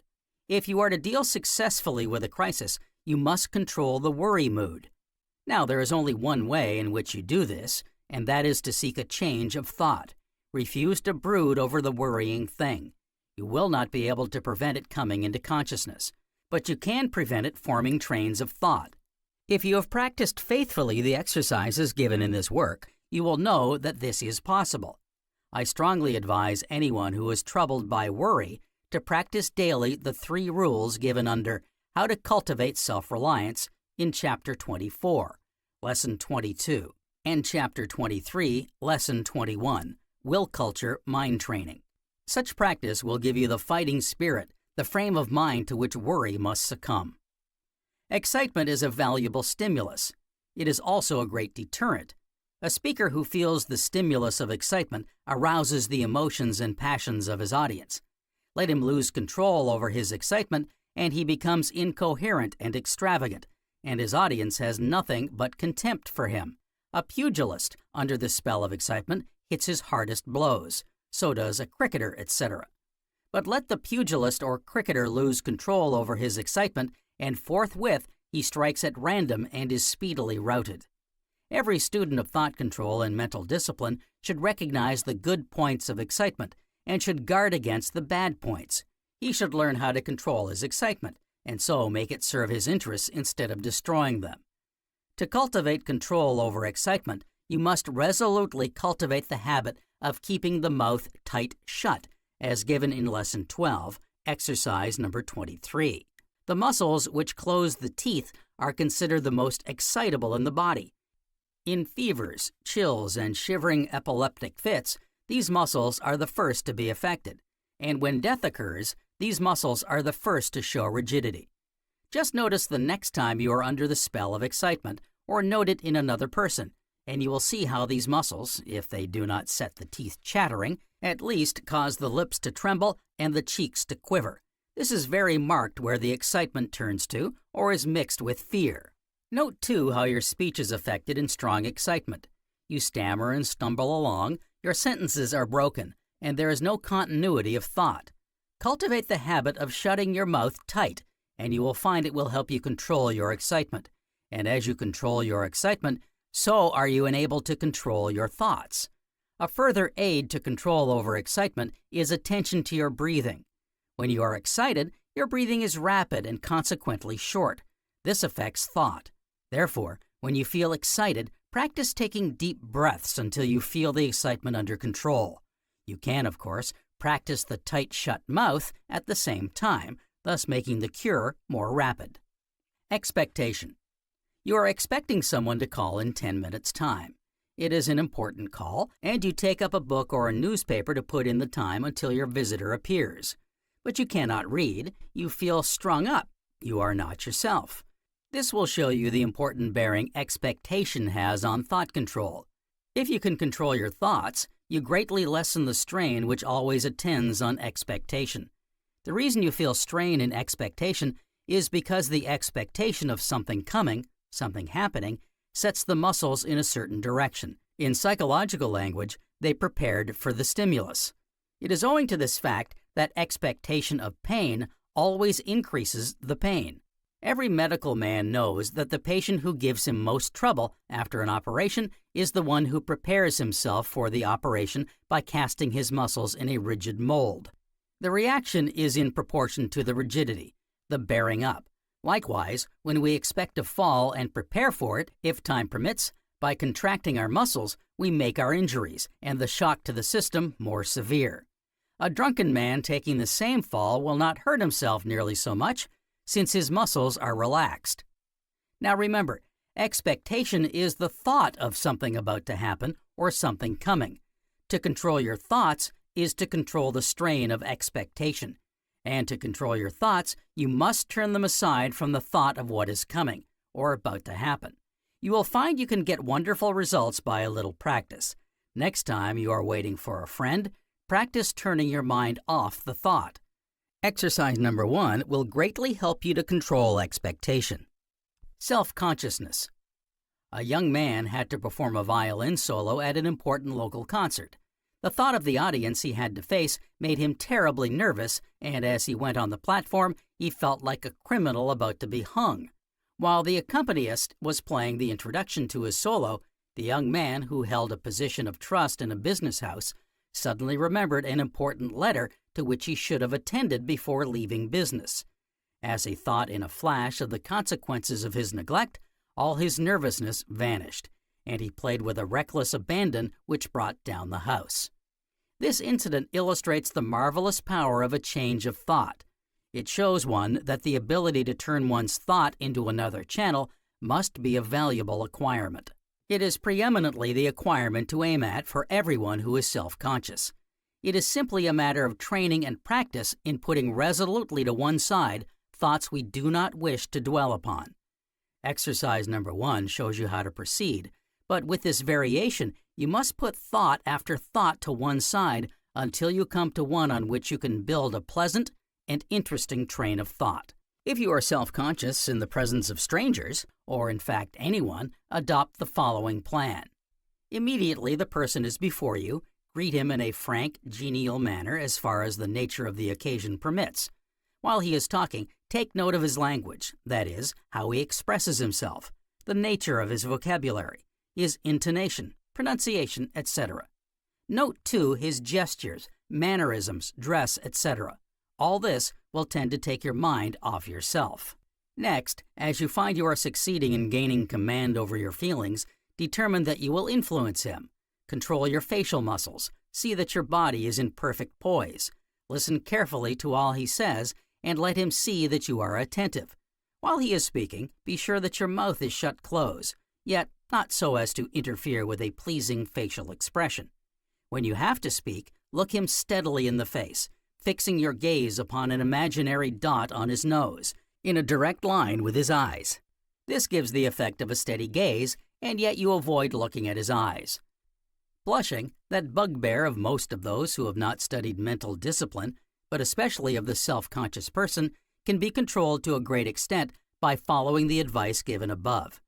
If you are to deal successfully with a crisis, you must control the worry mood. Now, there is only one way in which you do this, and that is to seek a change of thought. Refuse to brood over the worrying thing. You will not be able to prevent it coming into consciousness, but you can prevent it forming trains of thought. If you have practiced faithfully the exercises given in this work, you will know that this is possible. I strongly advise anyone who is troubled by worry to practice daily the 3 rules given under How to Cultivate Self-Reliance in Chapter 24, Lesson 22, and Chapter 23, Lesson 21, Will Culture Mind Training. Such practice will give you the fighting spirit, the frame of mind to which worry must succumb. Excitement is a valuable stimulus. It is also a great deterrent. A speaker who feels the stimulus of excitement arouses the emotions and passions of his audience. Let him lose control over his excitement, and he becomes incoherent and extravagant, and his audience has nothing but contempt for him. A pugilist, under the spell of excitement, hits his hardest blows. So does a cricketer, etc. But let the pugilist or cricketer lose control over his excitement, and forthwith he strikes at random and is speedily routed. Every student of thought control and mental discipline should recognize the good points of excitement and should guard against the bad points. He should learn how to control his excitement and so make it serve his interests instead of destroying them. To cultivate control over excitement, you must resolutely cultivate the habit of keeping the mouth tight shut, as given in Lesson 12 exercise number 23. The muscles which close the teeth are considered the most excitable in the body. In fevers, chills, and shivering epileptic fits, these muscles are the first to be affected. And when death occurs, these muscles are the first to show rigidity. Just notice the next time you are under the spell of excitement, or note it in another person, and you will see how these muscles, if they do not set the teeth chattering, at least cause the lips to tremble and the cheeks to quiver. This is very marked where the excitement turns to or is mixed with fear. Note, too, how your speech is affected in strong excitement. You stammer and stumble along, your sentences are broken, and there is no continuity of thought. Cultivate the habit of shutting your mouth tight, and you will find it will help you control your excitement. And as you control your excitement, so are you enabled to control your thoughts. A further aid to control over excitement is attention to your breathing. When you are excited, your breathing is rapid and consequently short. This affects thought. Therefore, when you feel excited, practice taking deep breaths until you feel the excitement under control. You can, of course, practice the tight shut mouth at the same time, thus making the cure more rapid. Expectation. You are expecting someone to call in 10 minutes' time. It is an important call, and you take up a book or a newspaper to put in the time until your visitor appears. But you cannot read. You feel strung up. You are not yourself. This will show you the important bearing expectation has on thought control. If you can control your thoughts, you greatly lessen the strain which always attends on expectation. The reason you feel strain in expectation is because the expectation of something coming, something happening, sets the muscles in a certain direction. In psychological language, they prepared for the stimulus. It is owing to this fact that expectation of pain always increases the pain. Every medical man knows that the patient who gives him most trouble after an operation is the one who prepares himself for the operation by casting his muscles in a rigid mold. The reaction is in proportion to the rigidity, the bearing up. Likewise, when we expect to fall and prepare for it, if time permits, by contracting our muscles, we make our injuries and the shock to the system more severe. A drunken man taking the same fall will not hurt himself nearly so much, since his muscles are relaxed. Now remember, expectation is the thought of something about to happen or something coming. To control your thoughts is to control the strain of expectation. And to control your thoughts, you must turn them aside from the thought of what is coming or about to happen. You will find you can get wonderful results by a little practice. Next time you are waiting for a friend, practice turning your mind off the thought. Exercise number 1 will greatly help you to control expectation. Self-consciousness. A young man had to perform a violin solo at an important local concert. The thought of the audience he had to face made him terribly nervous, and as he went on the platform, he felt like a criminal about to be hung. While the accompanist was playing the introduction to his solo, the young man, who held a position of trust in a business house, suddenly remembered an important letter to which he should have attended before leaving business. As he thought in a flash of the consequences of his neglect, all his nervousness vanished, and he played with a reckless abandon which brought down the house. This incident illustrates the marvelous power of a change of thought. It shows one that the ability to turn one's thought into another channel must be a valuable acquirement. It is preeminently the acquirement to aim at for everyone who is self-conscious. It is simply a matter of training and practice in putting resolutely to one side thoughts we do not wish to dwell upon. Exercise number 1 shows you how to proceed, but with this variation, you must put thought after thought to one side until you come to one on which you can build a pleasant and interesting train of thought. If you are self-conscious in the presence of strangers, or in fact anyone, adopt the following plan. Immediately the person is before you, greet him in a frank, genial manner as far as the nature of the occasion permits. While he is talking, take note of his language, that is, how he expresses himself, the nature of his vocabulary, his intonation, pronunciation, etc. Note, too, his gestures, mannerisms, dress, etc. All this will tend to take your mind off yourself. Next, as you find you are succeeding in gaining command over your feelings, determine that you will influence him. Control your facial muscles. See that your body is in perfect poise. Listen carefully to all he says and let him see that you are attentive. While he is speaking, be sure that your mouth is shut close, yet not so as to interfere with a pleasing facial expression. When you have to speak, look him steadily in the face, fixing your gaze upon an imaginary dot on his nose, in a direct line with his eyes. This gives the effect of a steady gaze, and yet you avoid looking at his eyes. Blushing, that bugbear of most of those who have not studied mental discipline, but especially of the self-conscious person, can be controlled to a great extent by following the advice given above.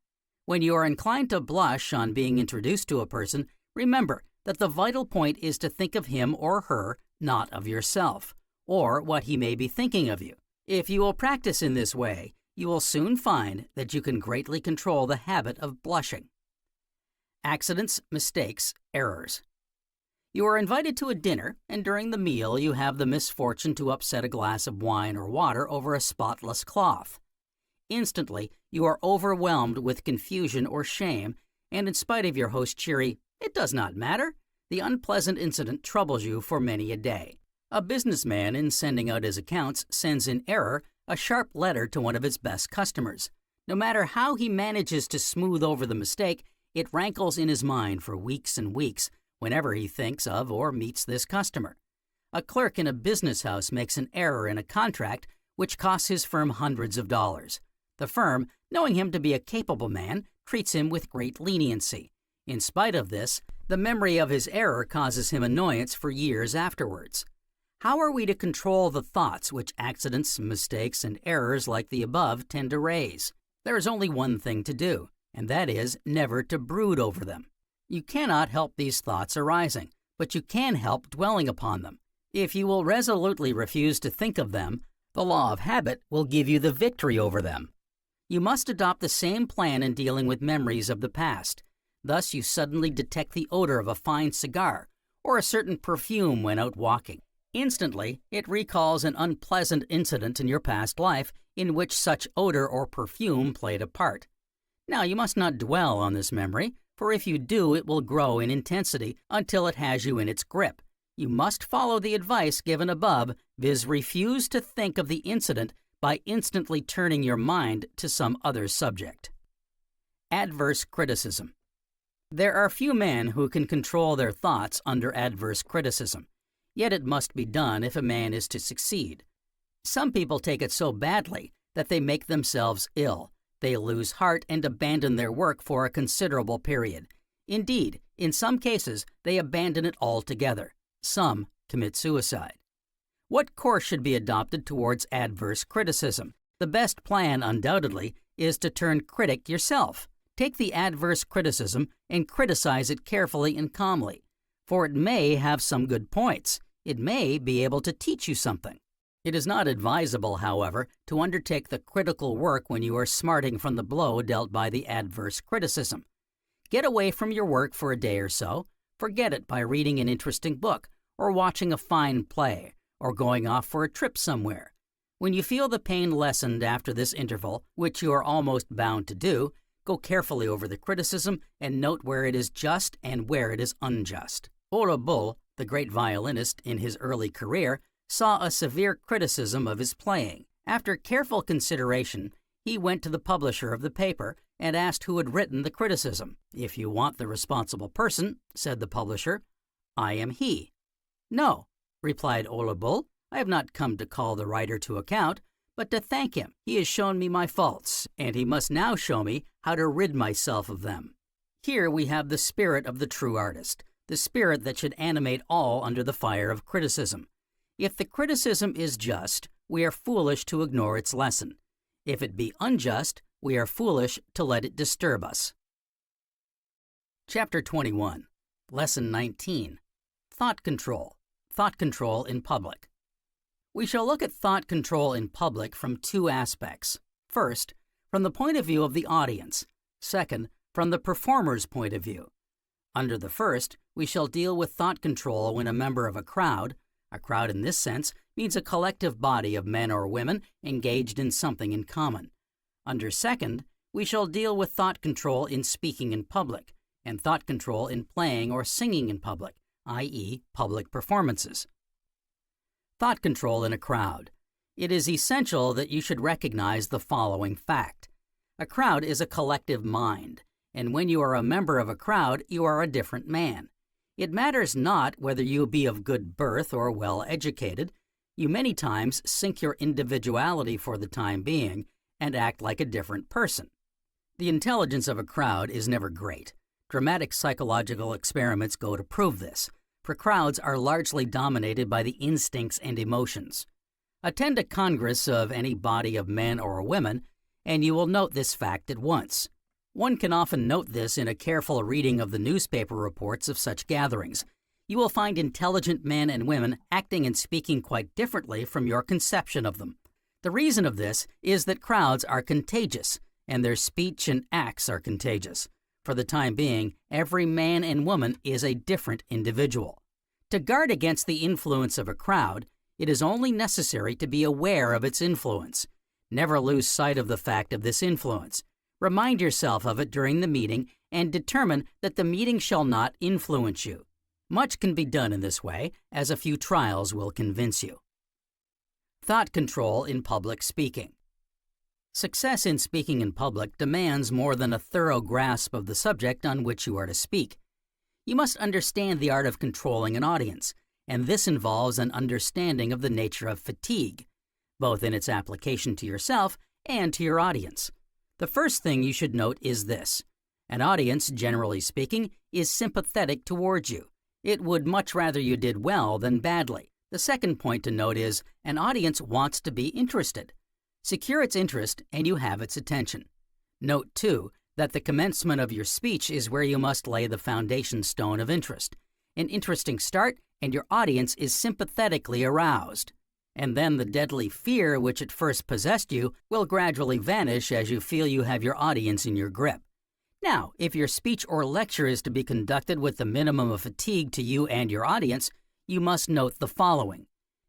When you are inclined to blush on being introduced to a person, remember that the vital point is to think of him or her, not of yourself, or what he may be thinking of you. If you will practice in this way, you will soon find that you can greatly control the habit of blushing. Accidents, mistakes, errors. You are invited to a dinner, and during the meal you have the misfortune to upset a glass of wine or water over a spotless cloth. Instantly, you are overwhelmed with confusion or shame, and in spite of your host's cheery, "It does not matter," the unpleasant incident troubles you for many a day. A businessman, in sending out his accounts, sends in error a sharp letter to one of his best customers. No matter how he manages to smooth over the mistake, it rankles in his mind for weeks and weeks whenever he thinks of or meets this customer. A clerk in a business house makes an error in a contract which costs his firm hundreds of dollars. The firm, knowing him to be a capable man, treats him with great leniency. In spite of this, the memory of his error causes him annoyance for years afterwards. How are we to control the thoughts which accidents, mistakes, and errors like the above tend to raise? There is only one thing to do, and that is never to brood over them. You cannot help these thoughts arising, but you can help dwelling upon them. If you will resolutely refuse to think of them, the law of habit will give you the victory over them. You must adopt the same plan in dealing with memories of the past. Thus you suddenly detect the odor of a fine cigar or a certain perfume when out walking. Instantly, it recalls an unpleasant incident in your past life in which such odor or perfume played a part. Now, you must not dwell on this memory, for if you do, it will grow in intensity until it has you in its grip. You must follow the advice given above, viz. Refuse to think of the incident by instantly turning your mind to some other subject. Adverse criticism. There are few men who can control their thoughts under adverse criticism, yet it must be done if a man is to succeed. Some people take it so badly that they make themselves ill. They lose heart and abandon their work for a considerable period. Indeed, in some cases, they abandon it altogether. Some commit suicide. What course should be adopted towards adverse criticism? The best plan, undoubtedly, is to turn critic yourself. Take the adverse criticism and criticize it carefully and calmly, for it may have some good points. It may be able to teach you something. It is not advisable, however, to undertake the critical work when you are smarting from the blow dealt by the adverse criticism. Get away from your work for a day or so. Forget it by reading an interesting book, or watching a fine play, or going off for a trip somewhere. When you feel the pain lessened after this interval, which you are almost bound to do, go carefully over the criticism and note where it is just and where it is unjust. AudioBook, the great violinist in his early career, saw a severe criticism of his playing. After careful consideration, he went to the publisher of the paper and asked who had written the criticism. "If you want the responsible person," said the publisher, "I am he." "No," replied AudioBook, "I have not come to call the writer to account, but to thank him. He has shown me my faults, and he must now show me how to rid myself of them." Here we have the spirit of the true artist, the spirit that should animate all under the fire of criticism. If the criticism is just, we are foolish to ignore its lesson. If it be unjust, we are foolish to let it disturb us. Chapter 21, Lesson 19, Thought Control. Thought Control in Public. We shall look at thought control in public from two aspects. First, from the point of view of the audience. Second, from the performer's point of view. Under the first, we shall deal with thought control when a member of a crowd in this sense means a collective body of men or women engaged in something in common. Under second, we shall deal with thought control in speaking in public, and thought control in playing or singing in public, i.e., public performances. Thought control in a crowd. It is essential that you should recognize the following fact. A crowd is a collective mind, and when you are a member of a crowd, you are a different man. It matters not whether you be of good birth or well educated. You many times sink your individuality for the time being and act like a different person. The intelligence of a crowd is never great. Dramatic psychological experiments go to prove this, for crowds are largely dominated by the instincts and emotions. Attend a congress of any body of men or women, and you will note this fact at once. One can often note this in a careful reading of the newspaper reports of such gatherings. You will find intelligent men and women acting and speaking quite differently from your conception of them. The reason of this is that crowds are contagious, and their speech and acts are contagious. For the time being, every man and woman is a different individual. To guard against the influence of a crowd, it is only necessary to be aware of its influence. Never lose sight of the fact of this influence. Remind yourself of it during the meeting and determine that the meeting shall not influence you. Much can be done in this way, as a few trials will convince you. Thought control in public speaking. Success in speaking in public demands more than a thorough grasp of the subject on which you are to speak. You must understand the art of controlling an audience, and this involves an understanding of the nature of fatigue, both in its application to yourself and to your audience. The first thing you should note is this. An audience, generally speaking, is sympathetic towards you. It would much rather you did well than badly. The second point to note is an audience wants to be interested. Secure its interest and you have its attention. Note, too, that the commencement of your speech is where you must lay the foundation stone of interest. An interesting start and your audience is sympathetically aroused. And then the deadly fear which at first possessed you will gradually vanish as you feel you have your audience in your grip. Now, if your speech or lecture is to be conducted with the minimum of fatigue to you and your audience, you must note the following.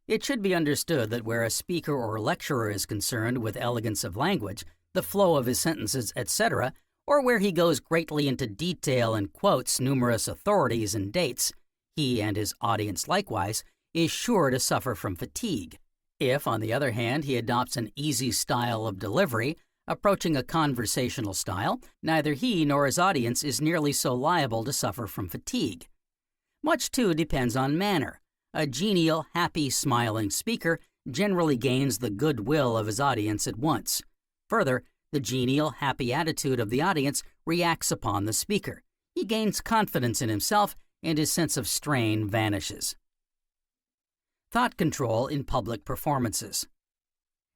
It should be understood that where a speaker or lecturer is concerned with elegance of language, the flow of his sentences, etc., or where he goes greatly into detail and quotes numerous authorities and dates, he and his audience likewise is sure to suffer from fatigue. If, on the other hand, he adopts an easy style of delivery, approaching a conversational style, neither he nor his audience is nearly so liable to suffer from fatigue. Much, too, depends on manner. A genial, happy, smiling speaker generally gains the goodwill of his audience at once. Further, the genial, happy attitude of the audience reacts upon the speaker. He gains confidence in himself, and his sense of strain vanishes. Thought control in public performances.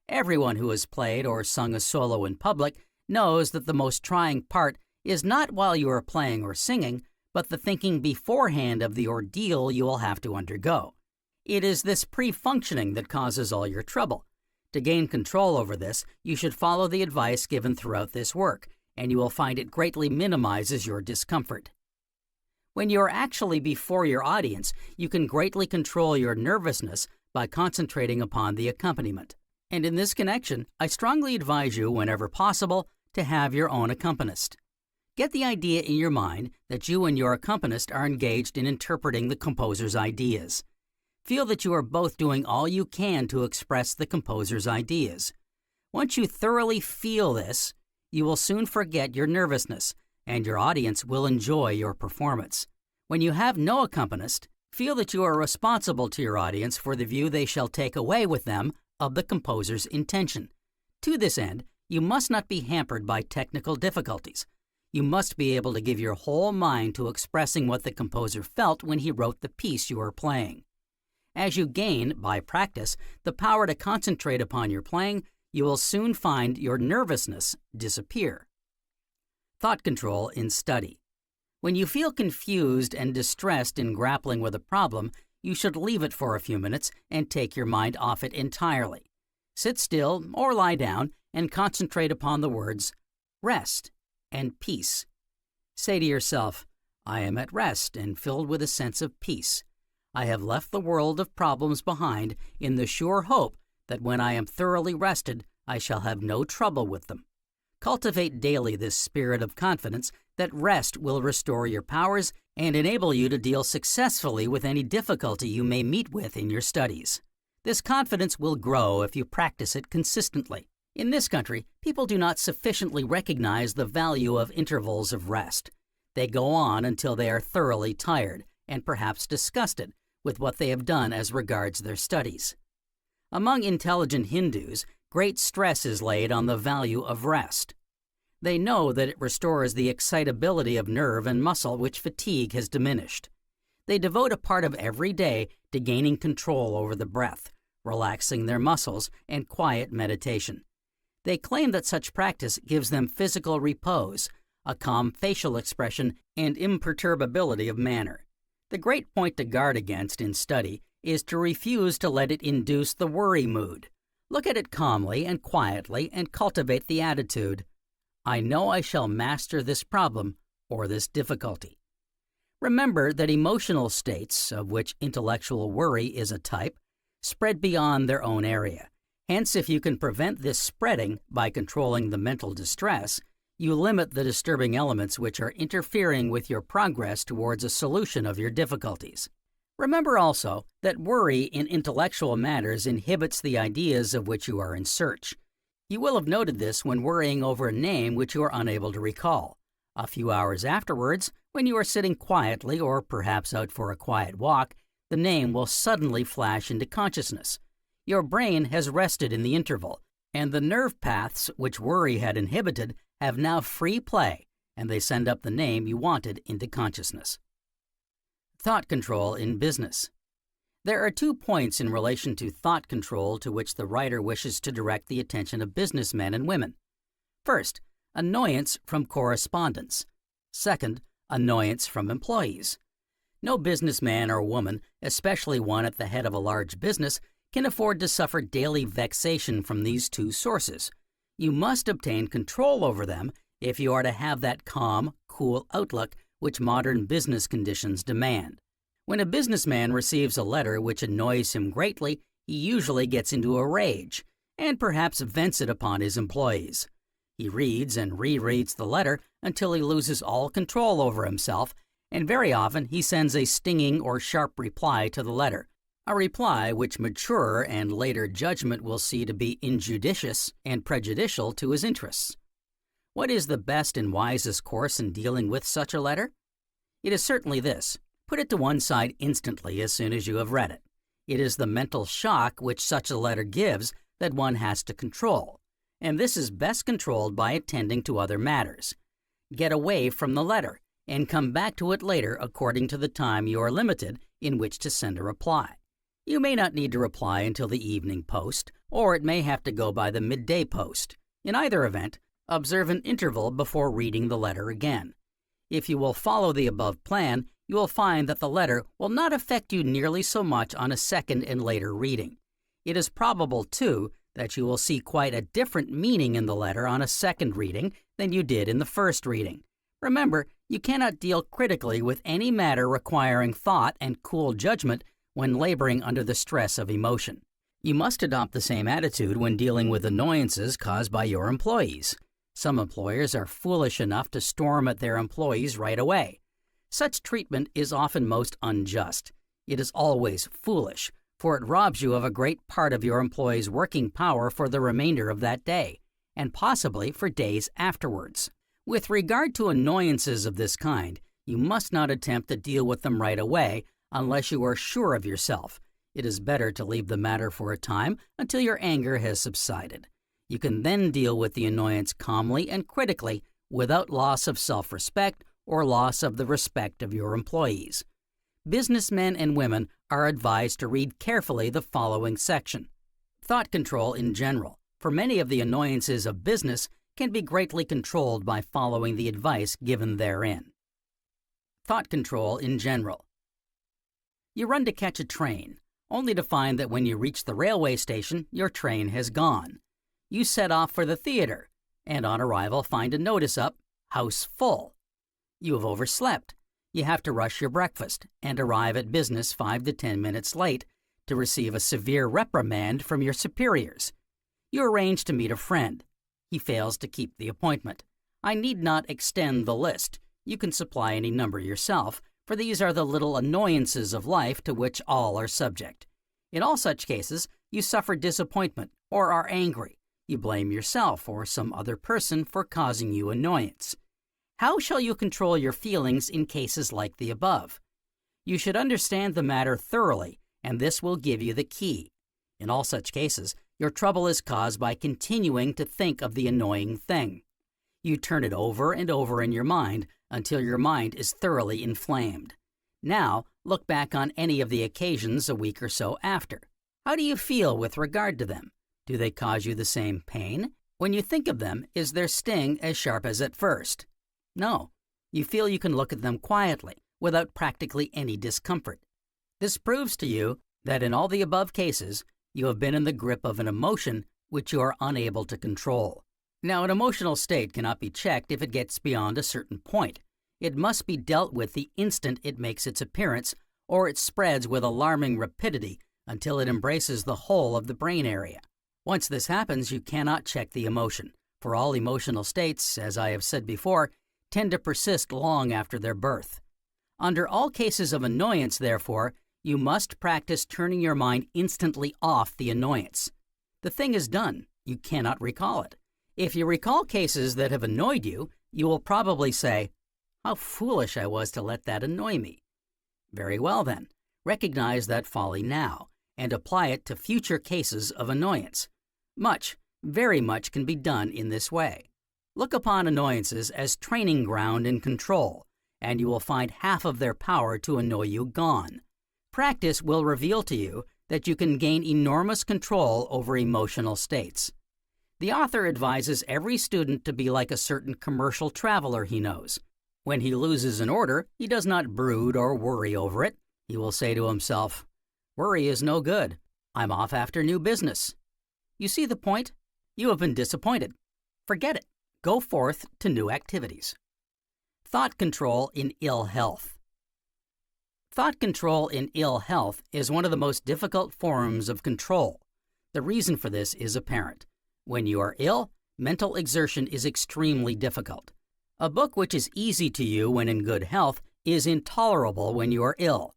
Everyone who has played or sung a solo in public knows that the most trying part is not while you are playing or singing, but the thinking beforehand of the ordeal you will have to undergo. It is this pre-functioning that causes all your trouble. To gain control over this, you should follow the advice given throughout this work, and you will find it greatly minimizes your discomfort. When you are actually before your audience, you can greatly control your nervousness by concentrating upon the accompaniment. And in this connection, I strongly advise you, whenever possible, to have your own accompanist. Get the idea in your mind that you and your accompanist are engaged in interpreting the composer's ideas. Feel that you are both doing all you can to express the composer's ideas. Once you thoroughly feel this, you will soon forget your nervousness, and your audience will enjoy your performance. When you have no accompanist, feel that you are responsible to your audience for the view they shall take away with them of the composer's intention. To this end, you must not be hampered by technical difficulties. You must be able to give your whole mind to expressing what the composer felt when he wrote the piece you are playing. As you gain, by practice, the power to concentrate upon your playing, you will soon find your nervousness disappear. Thought control in study. When you feel confused and distressed in grappling with a problem, you should leave it for a few minutes and take your mind off it entirely. Sit still or lie down and concentrate upon the words rest and peace. Say to yourself, I am at rest and filled with a sense of peace. I have left the world of problems behind in the sure hope that when I am thoroughly rested, I shall have no trouble with them. Cultivate daily this spirit of confidence that rest will restore your powers and enable you to deal successfully with any difficulty you may meet with in your studies. This confidence will grow if you practice it consistently. In this country, people do not sufficiently recognize the value of intervals of rest. They go on until they are thoroughly tired and perhaps disgusted with what they have done as regards their studies. Among intelligent Hindus, great stress is laid on the value of rest. They know that it restores the excitability of nerve and muscle which fatigue has diminished. They devote a part of every day to gaining control over the breath, relaxing their muscles, and quiet meditation. They claim that such practice gives them physical repose, a calm facial expression, and imperturbability of manner. The great point to guard against in study is to refuse to let it induce the worry mood. Look at it calmly and quietly and cultivate the attitude, I know I shall master this problem or this difficulty. Remember that emotional states, of which intellectual worry is a type, spread beyond their own area. Hence, if you can prevent this spreading by controlling the mental distress, you limit the disturbing elements which are interfering with your progress towards a solution of your difficulties. Remember also that worry in intellectual matters inhibits the ideas of which you are in search. You will have noted this when worrying over a name which you are unable to recall. A few hours afterwards, when you are sitting quietly or perhaps out for a quiet walk, the name will suddenly flash into consciousness. Your brain has rested in the interval, and the nerve paths which worry had inhibited have now free play, and they send up the name you wanted into consciousness. Thought control in business. There are 2 points in relation to thought control to which the writer wishes to direct the attention of businessmen and women. First, annoyance from correspondence. Second, annoyance from employees. No businessman or woman, especially one at the head of a large business, can afford to suffer daily vexation from these 2 sources. You must obtain control over them if you are to have that calm, cool outlook which modern business conditions demand. When a businessman receives a letter which annoys him greatly, he usually gets into a rage and perhaps vents it upon his employees. He reads and rereads the letter until he loses all control over himself, and very often he sends a stinging or sharp reply to the letter, a reply which maturer and later judgment will see to be injudicious and prejudicial to his interests. What is the best and wisest course in dealing with such a letter? It is certainly this. Put it to one side instantly as soon as you have read it. It is the mental shock which such a letter gives that one has to control, and this is best controlled by attending to other matters. Get away from the letter and come back to it later according to the time you are limited in which to send a reply. You may not need to reply until the evening post, or it may have to go by the midday post. In either event, observe an interval before reading the letter again. If you will follow the above plan, you will find that the letter will not affect you nearly so much on a second and later reading. It is probable, too, that you will see quite a different meaning in the letter on a second reading than you did in the first reading. Remember, you cannot deal critically with any matter requiring thought and cool judgment when laboring under the stress of emotion. You must adopt the same attitude when dealing with annoyances caused by your employees. Some employers are foolish enough to storm at their employees right away. Such treatment is often most unjust. It is always foolish, for it robs you of a great part of your employee's working power for the remainder of that day, and possibly for days afterwards. With regard to annoyances of this kind, you must not attempt to deal with them right away unless you are sure of yourself. It is better to leave the matter for a time until your anger has subsided. You can then deal with the annoyance calmly and critically without loss of self-respect or loss of the respect of your employees. Businessmen and women are advised to read carefully the following section. Thought control in general, for many of the annoyances of business, can be greatly controlled by following the advice given therein. Thought control in general. You run to catch a train, only to find that when you reach the railway station, your train has gone. You set off for the theater, and on arrival find a notice up, "House full." You have overslept. You have to rush your breakfast and arrive at business 5 to 10 minutes late to receive a severe reprimand from your superiors. You arrange to meet a friend. He fails to keep the appointment. I need not extend the list. You can supply any number yourself, for these are the little annoyances of life to which all are subject. In all such cases, You suffer disappointment or are angry. You blame yourself or some other person for causing you annoyance. How shall you control your feelings in cases like the above? You should understand the matter thoroughly, and this will give you the key. In all such cases, your trouble is caused by continuing to think of the annoying thing. You turn it over and over in your mind until your mind is thoroughly inflamed. Now, look back on any of the occasions a week or so after. How do you feel with regard to them? Do they cause you the same pain? When you think of them, is their sting as sharp as at first? No. You feel you can look at them quietly, without practically any discomfort. This proves to you that in all the above cases, you have been in the grip of an emotion which you are unable to control. Now, an emotional state cannot be checked if it gets beyond a certain point. It must be dealt with the instant it makes its appearance, or it spreads with alarming rapidity until it embraces the whole of the brain area. Once this happens, you cannot check the emotion, for all emotional states, as I have said before, tend to persist long after their birth. Under all cases of annoyance, therefore, you must practice turning your mind instantly off the annoyance. The thing is done. You cannot recall it. If you recall cases that have annoyed you, you will probably say, "How foolish I was to let that annoy me." Very well then, recognize that folly now, and apply it to future cases of annoyance. Much, very much can be done in this way. Look upon annoyances as training ground in control, and you will find half of their power to annoy you gone. Practice will reveal to you that you can gain enormous control over emotional states. The author advises every student to be like a certain commercial traveler he knows. When he loses an order, he does not brood or worry over it. He will say to himself, "Worry is no good. I'm off after new business." You see the point? You have been disappointed. Forget it. Go forth to new activities. Thought control in ill health. Thought control in ill health is one of the most difficult forms of control. The reason for this is apparent. When you are ill, mental exertion is extremely difficult. A book which is easy to you when in good health is intolerable when you are ill.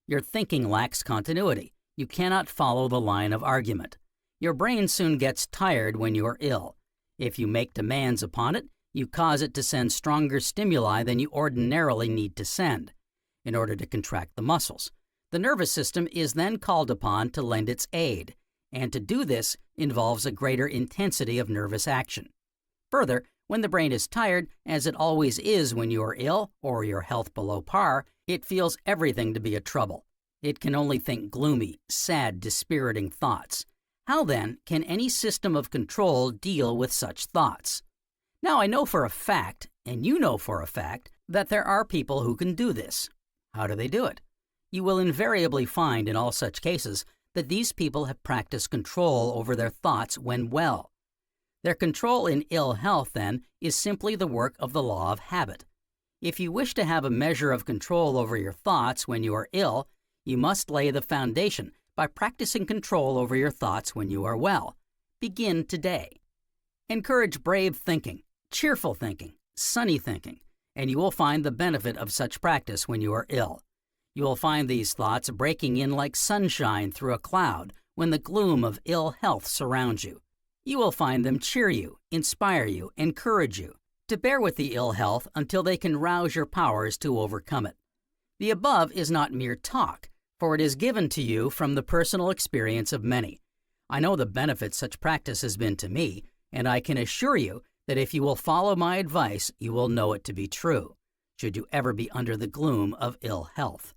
Your thinking lacks continuity. You cannot follow the line of argument. Your brain soon gets tired when you are ill. If you make demands upon it, you cause it to send stronger stimuli than you ordinarily need to send, in order to contract the muscles. The nervous system is then called upon to lend its aid, and to do this involves a greater intensity of nervous action. Further, when the brain is tired, as it always is when you are ill or your health below par, it feels everything to be a trouble. It can only think gloomy, sad, dispiriting thoughts. How then can any system of control deal with such thoughts? Now I know for a fact, and you know for a fact, that there are people who can do this. How do they do it? You will invariably find in all such cases that these people have practiced control over their thoughts when well. Their control in ill health, then, is simply the work of the law of habit. If you wish to have a measure of control over your thoughts when you are ill, you must lay the foundation by practicing control over your thoughts when you are well. Begin today. Encourage brave thinking, cheerful thinking, sunny thinking, and you will find the benefit of such practice when you are ill. You will find these thoughts breaking in like sunshine through a cloud when the gloom of ill health surrounds you. You will find them cheer you, inspire you, encourage you to bear with the ill health until they can rouse your powers to overcome it. The above is not mere talk, for it is given to you from the personal experience of many. I know the benefit such practice has been to me, and I can assure you that if you will follow my advice, you will know it to be true, should you ever be under the gloom of ill health.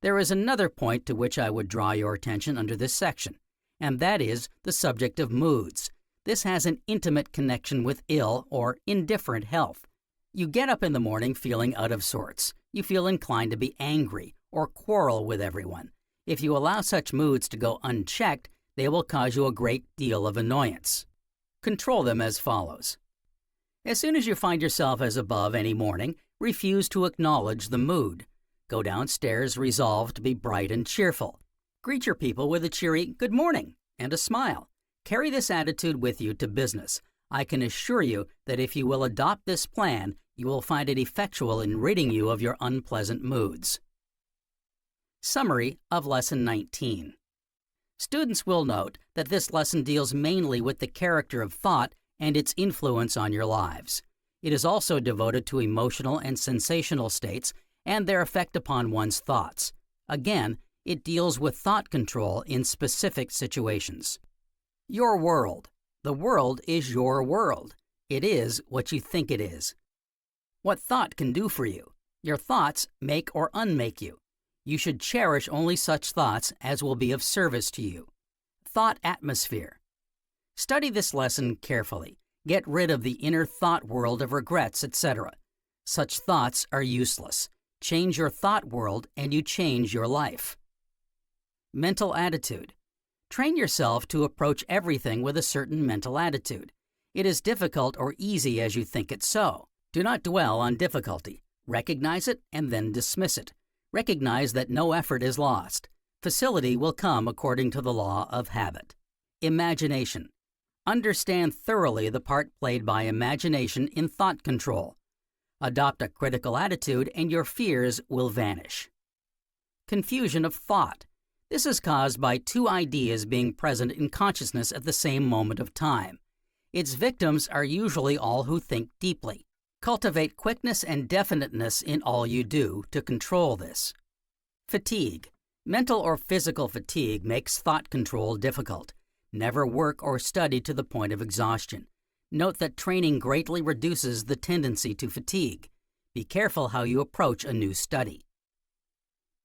There is another point to which I would draw your attention under this section, and that is the subject of moods. This has an intimate connection with ill or indifferent health. You get up in the morning feeling out of sorts. You feel inclined to be angry or quarrel with everyone. If you allow such moods to go unchecked, they will cause you a great deal of annoyance. Control them as follows. As soon as you find yourself as above any morning, refuse to acknowledge the mood. Go downstairs resolved to be bright and cheerful. Greet your people with a cheery "good morning" and a smile. Carry this attitude with you to business. I can assure you that if you will adopt this plan, you will find it effectual in ridding you of your unpleasant moods. Summary of Lesson 19. Students will note that this lesson deals mainly with the character of thought and its influence on your lives. It is also devoted to emotional and sensational states and their effect upon one's thoughts. Again, it deals with thought control in specific situations. Your world. The world is your world. It is what you think it is. What thought can do for you. Your thoughts make or unmake you. You should cherish only such thoughts as will be of service to you. Thought atmosphere. Study this lesson carefully. Get rid of the inner thought world of regrets, etc. Such thoughts are useless. Change your thought world and you change your life. Mental attitude. Train yourself to approach everything with a certain mental attitude. It is difficult or easy as you think it so. Do not dwell on difficulty. Recognize it and then dismiss it. Recognize that no effort is lost. Facility will come according to the law of habit. Imagination. Understand thoroughly the part played by imagination in thought control. Adopt a critical attitude and your fears will vanish. Confusion of thought. This is caused by two ideas being present in consciousness at the same moment of time. Its victims are usually all who think deeply. Cultivate quickness and definiteness in all you do to control this. Fatigue. Mental or physical fatigue makes thought control difficult. Never work or study to the point of exhaustion. Note that training greatly reduces the tendency to fatigue. Be careful how you approach a new study.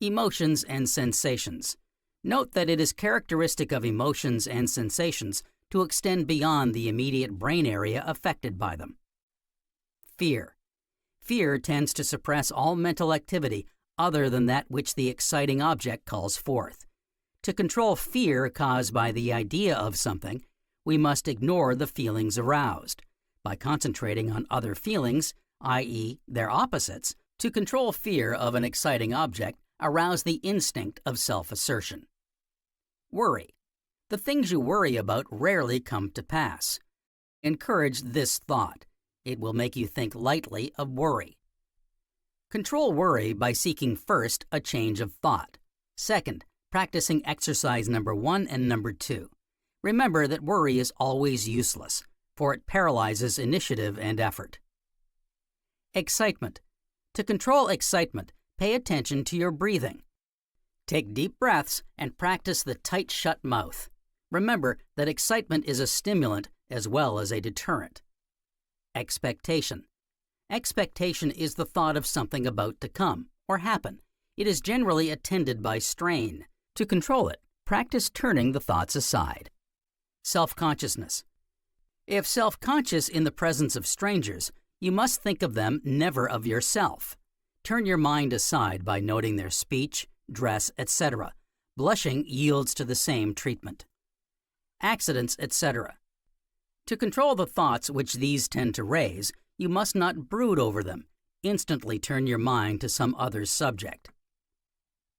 Emotions and sensations. Note that it is characteristic of emotions and sensations to extend beyond the immediate brain area affected by them. Fear. Fear tends to suppress all mental activity other than that which the exciting object calls forth. To control fear caused by the idea of something, we must ignore the feelings aroused. By concentrating on other feelings, i.e., their opposites, to control fear of an exciting object, arouse the instinct of self-assertion. Worry. The things you worry about rarely come to pass. Encourage this thought. It will make you think lightly of worry. Control worry by seeking first a change of thought. Second, practicing exercise number 1 and number 2. Remember that worry is always useless, for it paralyzes initiative and effort. Excitement. To control excitement, pay attention to your breathing. Take deep breaths and practice the tight shut mouth. Remember that excitement is a stimulant as well as a deterrent. Expectation. Expectation is the thought of something about to come or happen. It is generally attended by strain. To control it, practice turning the thoughts aside. Self-consciousness. If self-conscious in the presence of strangers, you must think of them, never of yourself. Turn your mind aside by noting their speech, dress, etc. Blushing yields to the same treatment. Accidents, etc. To control the thoughts which these tend to raise, you must not brood over them. Instantly turn your mind to some other subject.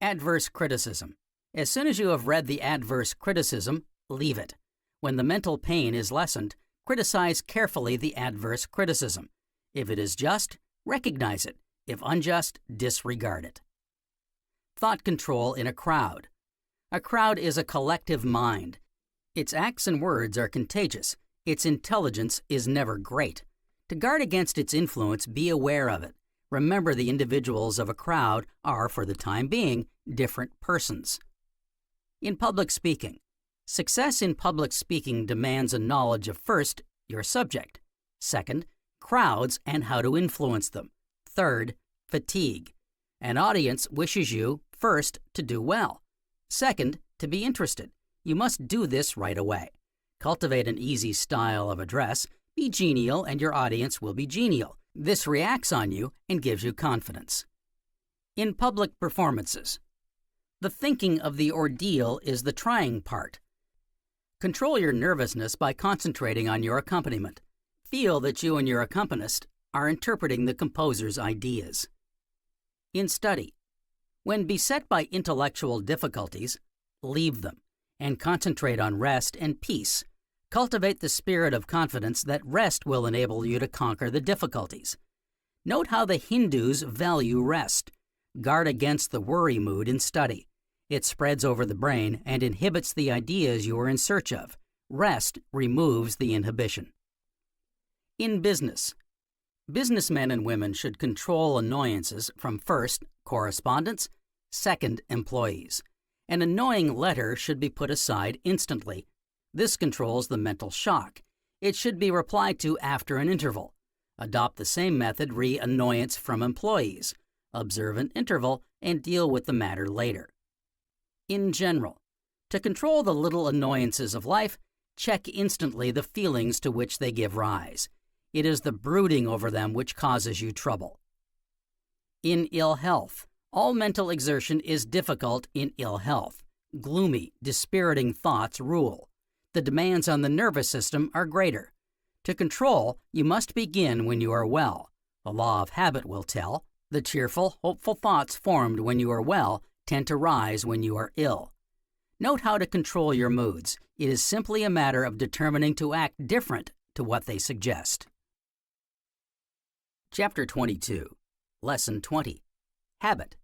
Adverse criticism. As soon as you have read the adverse criticism, leave it. When the mental pain is lessened, criticize carefully the adverse criticism. If it is just, recognize it. If unjust, disregard it. Thought control in a crowd. A crowd is a collective mind. Its acts and words are contagious. Its intelligence is never great. To guard against its influence, be aware of it. Remember the individuals of a crowd are, for the time being, different persons. In public speaking. Success in public speaking demands a knowledge of first, your subject. Second, crowds and how to influence them. Third, fatigue. An audience wishes you, first, to do well. Second, to be interested. You must do this right away. Cultivate an easy style of address. Be genial and your audience will be genial. This reacts on you and gives you confidence. In public performances. The thinking of the ordeal is the trying part. Control your nervousness by concentrating on your accompaniment. Feel that you and your accompanist are interpreting the composer's ideas. In study. When beset by intellectual difficulties, leave them and concentrate on rest and peace. Cultivate the spirit of confidence that rest will enable you to conquer the difficulties. Note how the Hindus value rest. Guard against the worry mood in study. It spreads over the brain and inhibits the ideas you are in search of. Rest removes the inhibition. In business, businessmen and women should control annoyances from first, correspondents, second, employees. An annoying letter should be put aside instantly. This controls the mental shock. It should be replied to after an interval. Adopt the same method re annoyance from employees. Observe an interval and deal with the matter later. In general, to control the little annoyances of life, check instantly the feelings to which they give rise. It is the brooding over them which causes you trouble. In ill health, all mental exertion is difficult in ill health. Gloomy, dispiriting thoughts rule. The demands on the nervous system are greater. To control, you must begin when you are well. The law of habit will tell. The cheerful, hopeful thoughts formed when you are well tend to rise when you are ill. Note how to control your moods. It is simply a matter of determining to act different to what they suggest. Chapter 22, Lesson 20, Habit.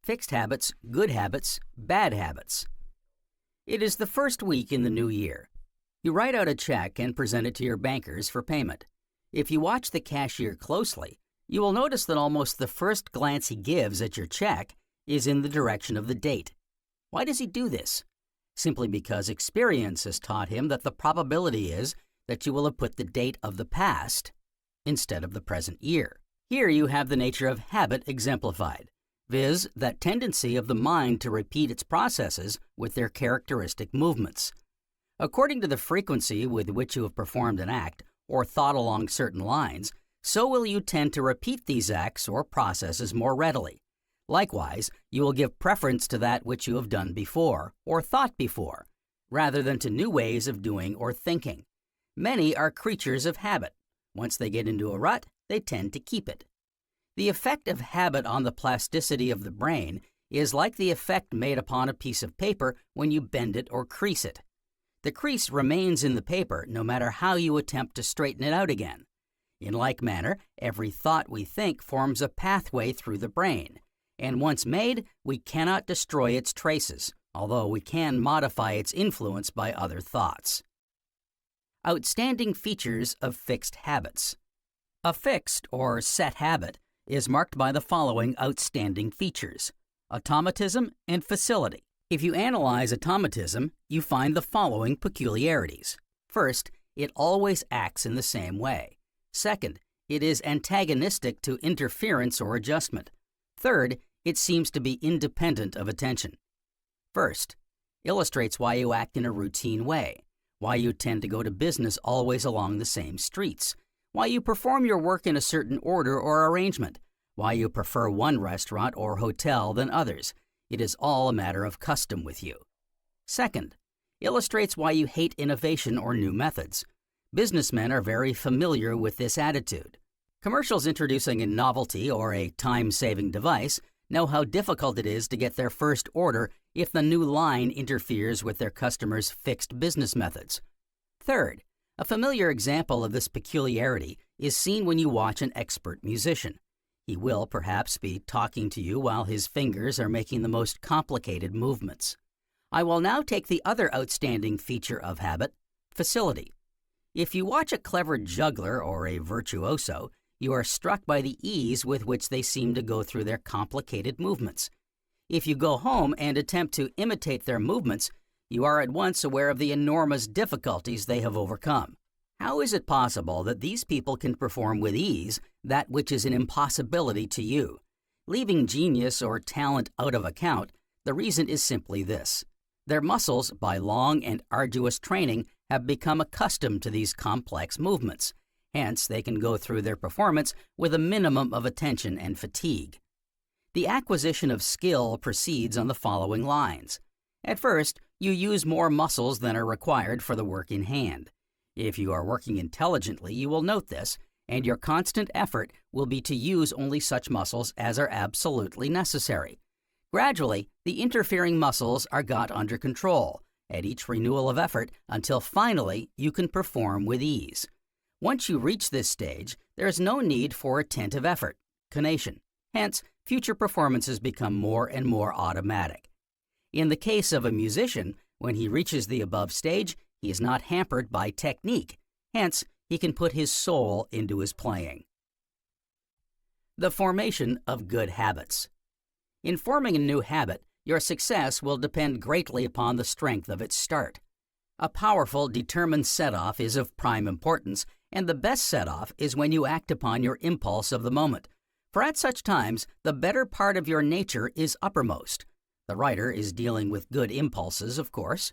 Fixed habits, good habits, bad habits. It is the first week in the new year. You write out a check and present it to your bankers for payment. If you watch the cashier closely, you will notice that almost the first glance he gives at your check is in the direction of the date. Why does he do this? Simply because experience has taught him that the probability is that you will have put the date of the past instead of the present year. Here you have the nature of habit exemplified, viz., that tendency of the mind to repeat its processes with their characteristic movements. According to the frequency with which you have performed an act or thought along certain lines, so will you tend to repeat these acts or processes more readily. Likewise, you will give preference to that which you have done before or thought before, rather than to new ways of doing or thinking. Many are creatures of habit. Once they get into a rut, they tend to keep it. The effect of habit on the plasticity of the brain is like the effect made upon a piece of paper when you bend it or crease it. The crease remains in the paper no matter how you attempt to straighten it out again. In like manner, every thought we think forms a pathway through the brain, and once made, we cannot destroy its traces, although we can modify its influence by other thoughts. Outstanding features of fixed habits. A fixed or set habit is marked by the following outstanding features: automatism and facility. If you analyze automatism, you find the following peculiarities. First, it always acts in the same way. Second, it is antagonistic to interference or adjustment. Third, it seems to be independent of attention. First, illustrates why you act in a routine way, why you tend to go to business always along the same streets, why you perform your work in a certain order or arrangement, why you prefer one restaurant or hotel than others. It is all a matter of custom with you. Second, illustrates why you hate innovation or new methods. Businessmen are very familiar with this attitude. Commercials introducing a novelty or a time-saving device know how difficult it is to get their first order if the new line interferes with their customers' fixed business methods. Third, a familiar example of this peculiarity is seen when you watch an expert musician. He will perhaps be talking to you while his fingers are making the most complicated movements. I will now take the other outstanding feature of habit, facility. If you watch a clever juggler or a virtuoso, you are struck by the ease with which they seem to go through their complicated movements. If you go home and attempt to imitate their movements, you are at once aware of the enormous difficulties they have overcome. How is it possible that these people can perform with ease that which is an impossibility to you? Leaving genius or talent out of account, the reason is simply this: their muscles, by long and arduous training, have become accustomed to these complex movements. Hence, they can go through their performance with a minimum of attention and fatigue. The acquisition of skill proceeds on the following lines. At first, you use more muscles than are required for the work in hand. If you are working intelligently, you will note this, and your constant effort will be to use only such muscles as are absolutely necessary. Gradually, the interfering muscles are got under control at each renewal of effort until finally you can perform with ease. Once you reach this stage, there is no need for attentive effort, conation. Hence, future performances become more and more automatic. In the case of a musician, when he reaches the above stage, he is not hampered by technique. Hence, he can put his soul into his playing. The formation of good habits. In forming a new habit, your success will depend greatly upon the strength of its start. A powerful, determined set-off is of prime importance, and the best set-off is when you act upon your impulse of the moment. For at such times, the better part of your nature is uppermost. The writer is dealing with good impulses, of course.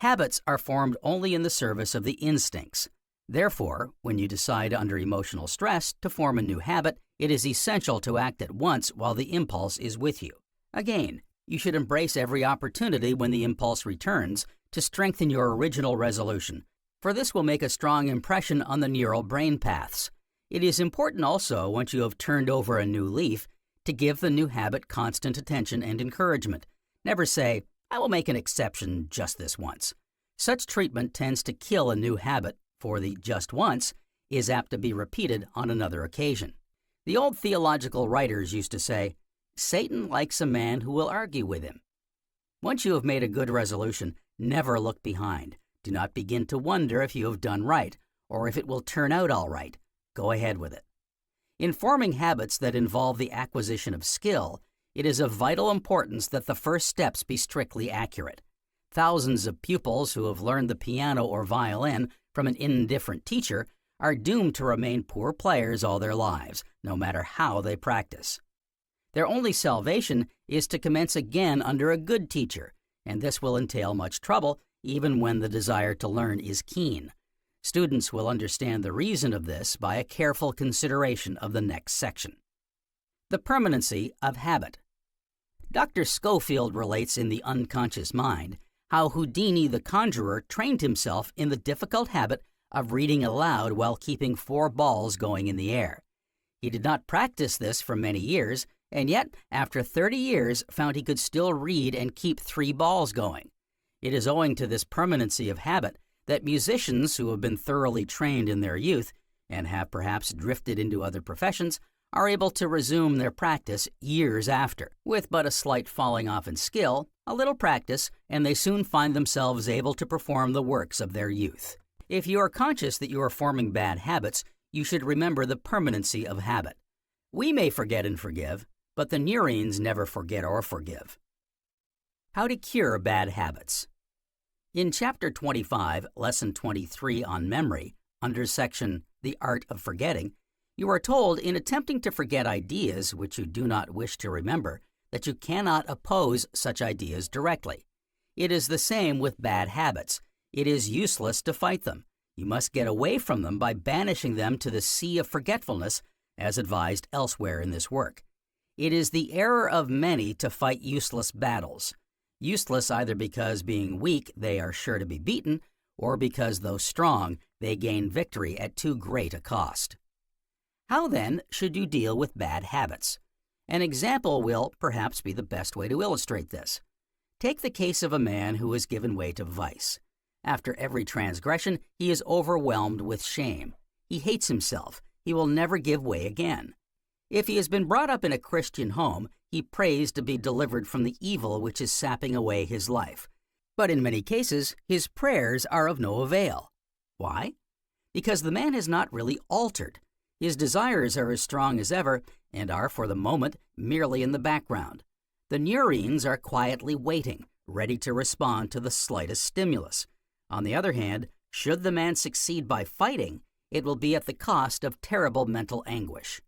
Habits are formed only in the service of the instincts. Therefore, when you decide under emotional stress to form a new habit, it is essential to act at once while the impulse is with you. Again, you should embrace every opportunity when the impulse returns to strengthen your original resolution, for this will make a strong impression on the neural brain paths. It is important also, once you have turned over a new leaf, to give the new habit constant attention and encouragement. Never say, "I will make an exception just this once." Such treatment tends to kill a new habit, for the just once is apt to be repeated on another occasion. The old theological writers used to say, "Satan likes a man who will argue with him." Once you have made a good resolution, never look behind. Do not begin to wonder if you have done right, or if it will turn out all right. Go ahead with it. In forming habits that involve the acquisition of skill, it is of vital importance that the first steps be strictly accurate. Thousands of pupils who have learned the piano or violin from an indifferent teacher are doomed to remain poor players all their lives, no matter how they practice. Their only salvation is to commence again under a good teacher, and this will entail much trouble even when the desire to learn is keen. Students will understand the reason of this by a careful consideration of the next section. The permanency of habit. Dr. Schofield relates in The Unconscious Mind how Houdini the conjurer trained himself in the difficult habit of reading aloud while keeping 4 balls going in the air. He did not practice this for many years, and yet, after 30 years, found he could still read and keep 3 balls going. It is owing to this permanency of habit that musicians who have been thoroughly trained in their youth and have perhaps drifted into other professions are able to resume their practice years after. With but a slight falling off in skill, a little practice, and they soon find themselves able to perform the works of their youth. If you are conscious that you are forming bad habits, you should remember the permanency of habit. We may forget and forgive, but the neurons never forget or forgive. How to cure bad habits. In Chapter 25, Lesson 23 on Memory, under section The Art of Forgetting, you are told in attempting to forget ideas which you do not wish to remember that you cannot oppose such ideas directly. It is the same with bad habits. It is useless to fight them. You must get away from them by banishing them to the sea of forgetfulness, as advised elsewhere in this work. It is the error of many to fight useless battles. Useless either because, being weak, they are sure to be beaten, or because, though strong, they gain victory at too great a cost. How, then, should you deal with bad habits? An example will, perhaps, be the best way to illustrate this. Take the case of a man who has given way to vice. After every transgression, he is overwhelmed with shame. He hates himself. He will never give way again. If he has been brought up in a Christian home, he prays to be delivered from the evil which is sapping away his life. But in many cases, his prayers are of no avail. Why? Because the man has not really altered. His desires are as strong as ever and are, for the moment, merely in the background. The neurons are quietly waiting, ready to respond to the slightest stimulus. On the other hand, should the man succeed by fighting, it will be at the cost of terrible mental anguish.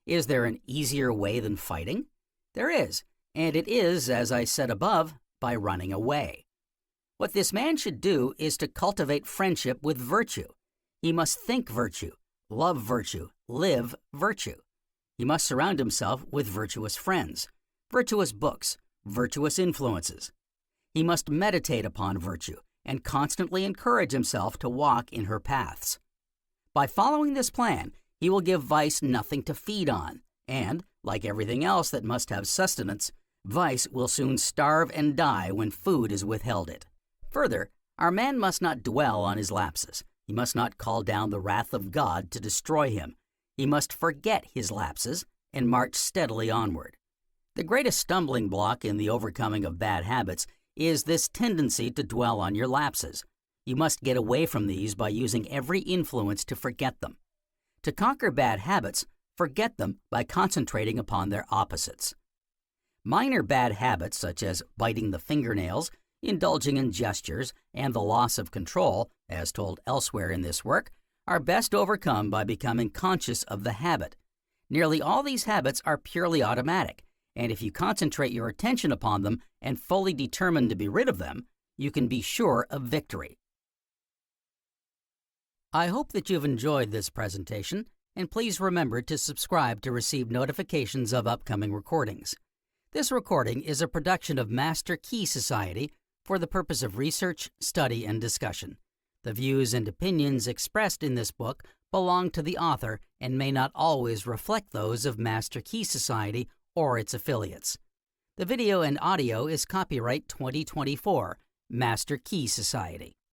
Is there an easier way than fighting? There is, and it is, as I said above, by running away. What this man should do is to cultivate friendship with virtue. He must think virtue, love virtue, live virtue. He must surround himself with virtuous friends, virtuous books, virtuous influences. He must meditate upon virtue and constantly encourage himself to walk in her paths. By following this plan, he will give vice nothing to feed on, and, like everything else that must have sustenance, vice will soon starve and die when food is withheld it. Further, our man must not dwell on his lapses. He must not call down the wrath of God to destroy him. He must forget his lapses and march steadily onward. The greatest stumbling block in the overcoming of bad habits is this tendency to dwell on your lapses. You must get away from these by using every influence to forget them. To conquer bad habits, forget them by concentrating upon their opposites. Minor bad habits such as biting the fingernails, indulging in gestures, and the loss of control, as told elsewhere in this work, are best overcome by becoming conscious of the habit. Nearly all these habits are purely automatic, and if you concentrate your attention upon them and fully determine to be rid of them, you can be sure of victory. I hope that you've enjoyed this presentation, and please remember to subscribe to receive notifications of upcoming recordings. This recording is a production of Master Key Society for the purpose of research, study, and discussion. The views and opinions expressed in this book belong to the author and may not always reflect those of Master Key Society or its affiliates. The video and audio is copyright 2024, Master Key Society.